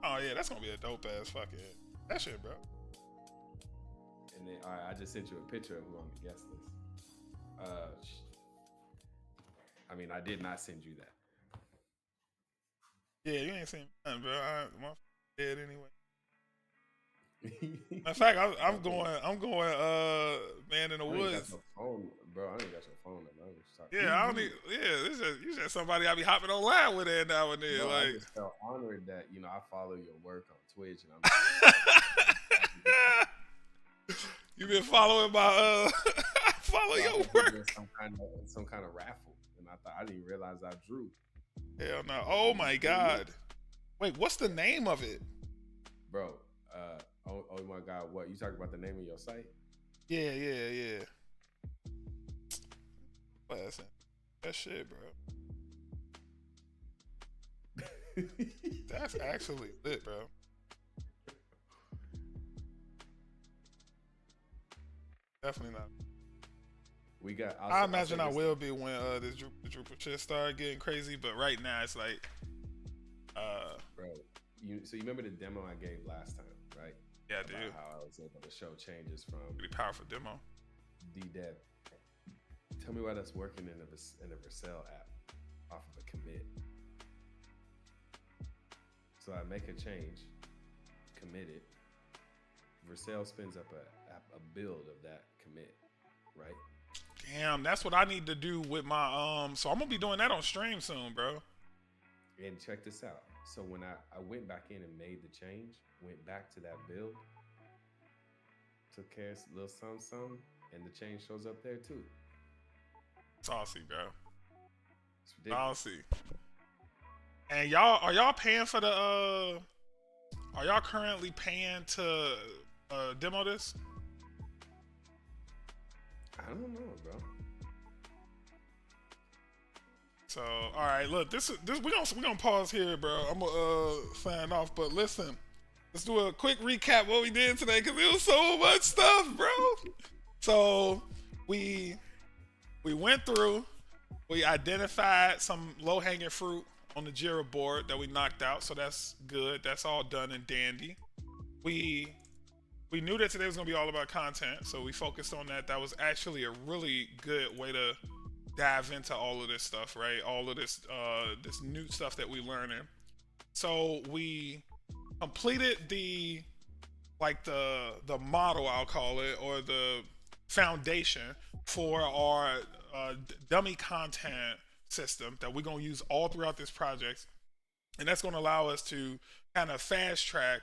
[SPEAKER 1] Oh yeah, that's gonna be a dope ass fucking that shit, bro.
[SPEAKER 3] And then, all right, I just sent you a picture of who on the guest list. I mean, I did not send you that.
[SPEAKER 1] Yeah, you ain't seen nothing, bro. My dead anyway. Matter of fact, I'm going. Man in the
[SPEAKER 3] I ain't got
[SPEAKER 1] woods.
[SPEAKER 3] your phone, bro. I ain't got your phone number.
[SPEAKER 1] Yeah, I don't need. Yeah, you just somebody I be hopping online with it now and then.
[SPEAKER 3] No,
[SPEAKER 1] like,
[SPEAKER 3] I just felt honored that I follow your work on Twitch, and I'm.
[SPEAKER 1] You been following my follow your work.
[SPEAKER 3] Some kind of raffle, and I didn't realize I drew.
[SPEAKER 1] Hell no! Oh my god! Wait, what's the name of it,
[SPEAKER 3] bro? Oh my god! What you talking about? The name of your site?
[SPEAKER 1] Yeah. That shit, bro. That's actually lit, bro. Definitely not.
[SPEAKER 3] We got.
[SPEAKER 1] I imagine I will be when this Drupal shit start getting crazy, but right now it's like,
[SPEAKER 3] bro. So you remember the demo I gave last time, right?
[SPEAKER 1] Yeah, I do.
[SPEAKER 3] How I was able to show changes from
[SPEAKER 1] pretty powerful demo.
[SPEAKER 3] DDev. Tell me why that's working in a Vercel app off of a commit. So I make a change, commit it. Vercel spins up a build of that commit, right?
[SPEAKER 1] Damn, that's what I need to do with my So I'm gonna be doing that on stream soon, bro.
[SPEAKER 3] And check this out. So when I went back in and made the change, went back to that build, took care of a little something, and the change shows up there too.
[SPEAKER 1] Saucy, bro.
[SPEAKER 3] It's ridiculous.
[SPEAKER 1] Saucy. And are y'all paying for the are y'all currently paying to demo this?
[SPEAKER 3] I don't know, bro.
[SPEAKER 1] So, all right, look, this we gonna pause here, bro. I'm gonna sign off, but listen, let's do a quick recap what we did today because it was so much stuff, bro. So we went through, we identified some low-hanging fruit on the Jira board that we knocked out, so that's good. That's all done and dandy. We knew that today was gonna be all about content, so we focused on that. That was actually a really good way to dive into all of this stuff, right? All of this this new stuff that we learning. So we completed the model, I'll call it, or the foundation for our dummy content system that we're going to use all throughout this project. And that's going to allow us to kind of fast track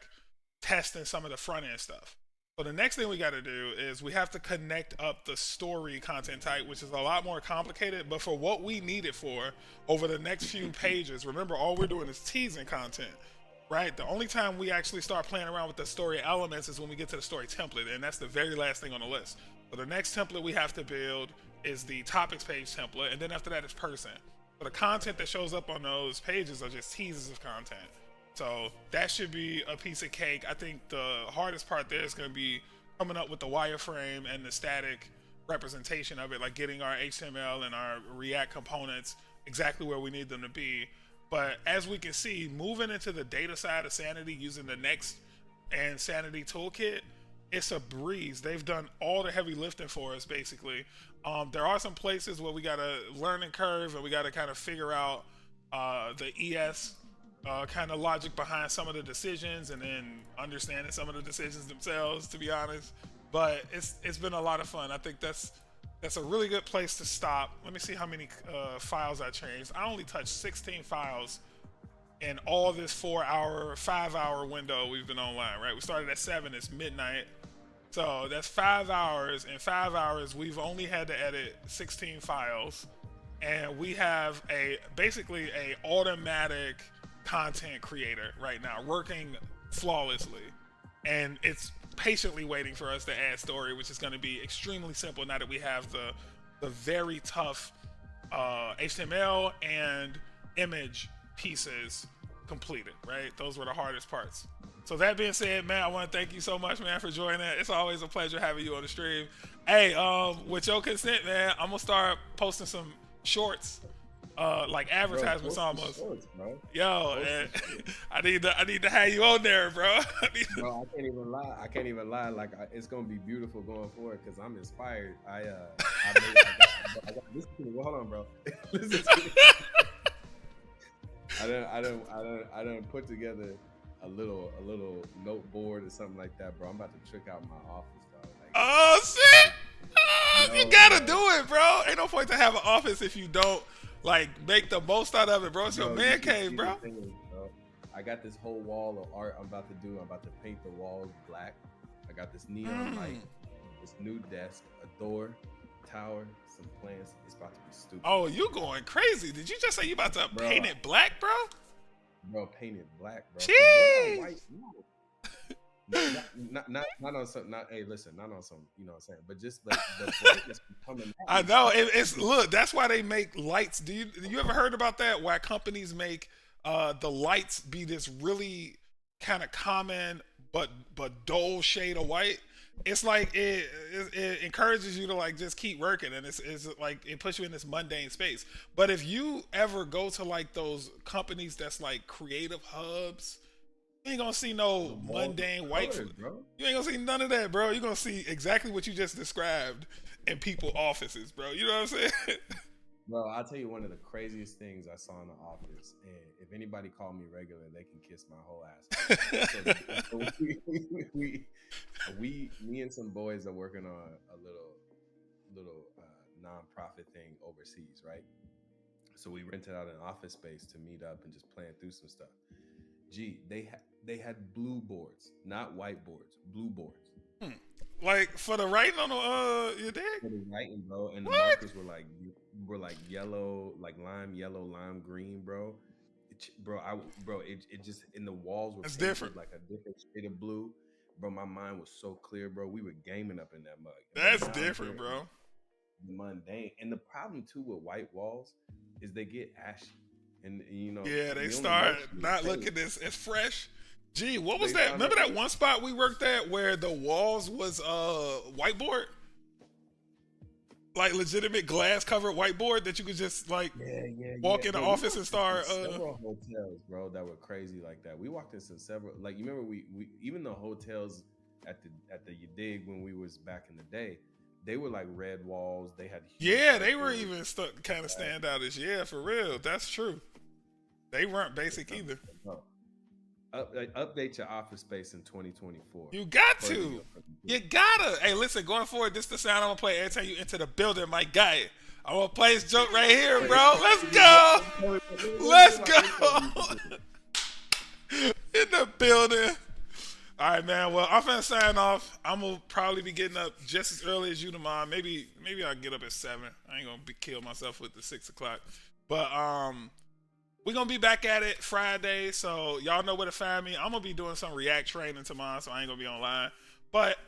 [SPEAKER 1] testing some of the front end stuff. So the next thing we got to do is we have to connect up the story content type, which is a lot more complicated, but for what we need it for over the next few pages, remember all we're doing is teasing content, right? The only time we actually start playing around with the story elements is when we get to the story template, and that's the very last thing on the list. So the next template we have to build is the topics page template, and then after that is person. So the content that shows up on those pages are just teasers of content. So that should be a piece of cake. I think the hardest part there is going to be coming up with the wireframe and the static representation of it, like getting our HTML and our React components exactly where we need them to be. But as we can see, moving into the data side of Sanity using the Next and Sanity toolkit, it's a breeze. They've done all the heavy lifting for us, basically. There are some places where we got a learning curve and we got to kind of figure out the ES kind of logic behind some of the decisions, and then understanding some of the decisions themselves, to be honest. But it's been a lot of fun. I think that's a really good place to stop. Let me see how many files I changed. I only touched 16 files in all this 5 hour window we've been online, right? We started at 7, it's midnight. So that's 5 hours. In 5 hours, we've only had to edit 16 files, and we have basically a automatic content creator right now working flawlessly, and it's patiently waiting for us to add story, which is going to be extremely simple now that we have the very tough HTML and image pieces completed, right? Those were the hardest parts. So that being said, man, I want to thank you so much, man, for joining. It's always a pleasure having you on the stream. Hey, with your consent, man, I'm gonna start posting some shorts, like advertisements almost.
[SPEAKER 3] Shorts, bro.
[SPEAKER 1] Yo, man, I need to have you on there, bro.
[SPEAKER 3] Bro, I can't even lie. Like, it's gonna be beautiful going forward because I'm inspired. I got listen to me. Well, hold on, bro. Listen to me. I done put together a little note board or something like that, bro. I'm about to trick out my office, dog. Like,
[SPEAKER 1] oh shit! You gotta do it, bro. Ain't no point to have an office if you don't like make the most out of it, bro. It's your man cave, bro.
[SPEAKER 3] I got this whole wall of art I'm about to do. I'm about to paint the walls black. I got this neon light, this new desk, a door, tower, some plants. It's about to be stupid.
[SPEAKER 1] Oh, you going crazy? Did you just say you about to paint it black, bro?
[SPEAKER 3] Bro, paint it black, bro.
[SPEAKER 1] Jeez.
[SPEAKER 3] Not on some. Not hey, listen. Not on some. You know what I'm saying? But just like the brightness coming out.
[SPEAKER 1] I know it's look. That's why they make lights. Do you ever heard about that? Why companies make the lights be this really kind of common but dull shade of white? It's like it encourages you to like just keep working, and it's like it puts you in this mundane space. But if you ever go to like those companies that's like creative hubs, you ain't gonna see no mundane white.
[SPEAKER 3] Bro.
[SPEAKER 1] You ain't gonna see none of that, bro. You're gonna see exactly what you just described in people offices, bro. You know what I'm saying?
[SPEAKER 3] Bro, I'll tell you one of the craziest things I saw in the office, and if anybody called me regular, they can kiss my whole ass. So me and some boys are working on a little nonprofit thing overseas, right? So we rented out an office space to meet up and just plan through some stuff. Gee, they had blue boards, not white boards, blue boards.
[SPEAKER 1] Like for the writing on the you dig?
[SPEAKER 3] For the writing, bro, and the markers were like yellow, like lime yellow, lime green, bro. It just in the walls were
[SPEAKER 1] different,
[SPEAKER 3] like a different shade of blue, bro. My mind was so clear, bro. We were gaming up in that mug.
[SPEAKER 1] That's different, bro.
[SPEAKER 3] Mundane, and the problem too with white walls is they get ashy, and you know.
[SPEAKER 1] Yeah, they start not looking as fresh. Gee, what was that? Remember that one spot we worked at where the walls was whiteboard? Like legitimate glass covered whiteboard that you could just like walk in the office and start
[SPEAKER 3] several hotels, bro, that were crazy like that. We walked into several, like, you remember we even the hotels at the You Dig when we was back in the day, they were like red walls. They had
[SPEAKER 1] they were even stuck kind of stand out as for real. That's true. They weren't basic either.
[SPEAKER 3] Update your office space in 2024.
[SPEAKER 1] You got to. You gotta. Hey, listen, going forward, this is the sound I'm gonna play every time you enter the building, my guy. I'm gonna play this joke right here, bro. Let's go. Let's go. In the building. All right, man. Well, I'm finna sign off. I'm gonna probably be getting up just as early as you tomorrow. Maybe I'll get up at 7. I ain't gonna kill myself with the 6 o'clock. But we're going to be back at it Friday, so y'all know where to find me. I'm going to be doing some React training tomorrow, so I ain't going to be online. But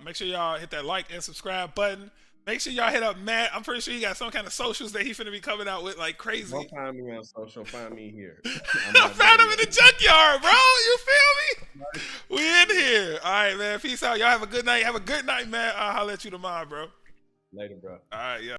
[SPEAKER 1] make sure y'all hit that like and subscribe button. Make sure y'all hit up Matt. I'm pretty sure he got some kind of socials that he finna be coming out with like crazy.
[SPEAKER 3] Don't find me on social. Find me here.
[SPEAKER 1] I found him in the junkyard, bro. You feel me? We in here. All right, man. Peace out. Y'all have a good night. Have a good night, man. I'll holler at you tomorrow, bro.
[SPEAKER 3] Later, bro.
[SPEAKER 1] All right, yeah.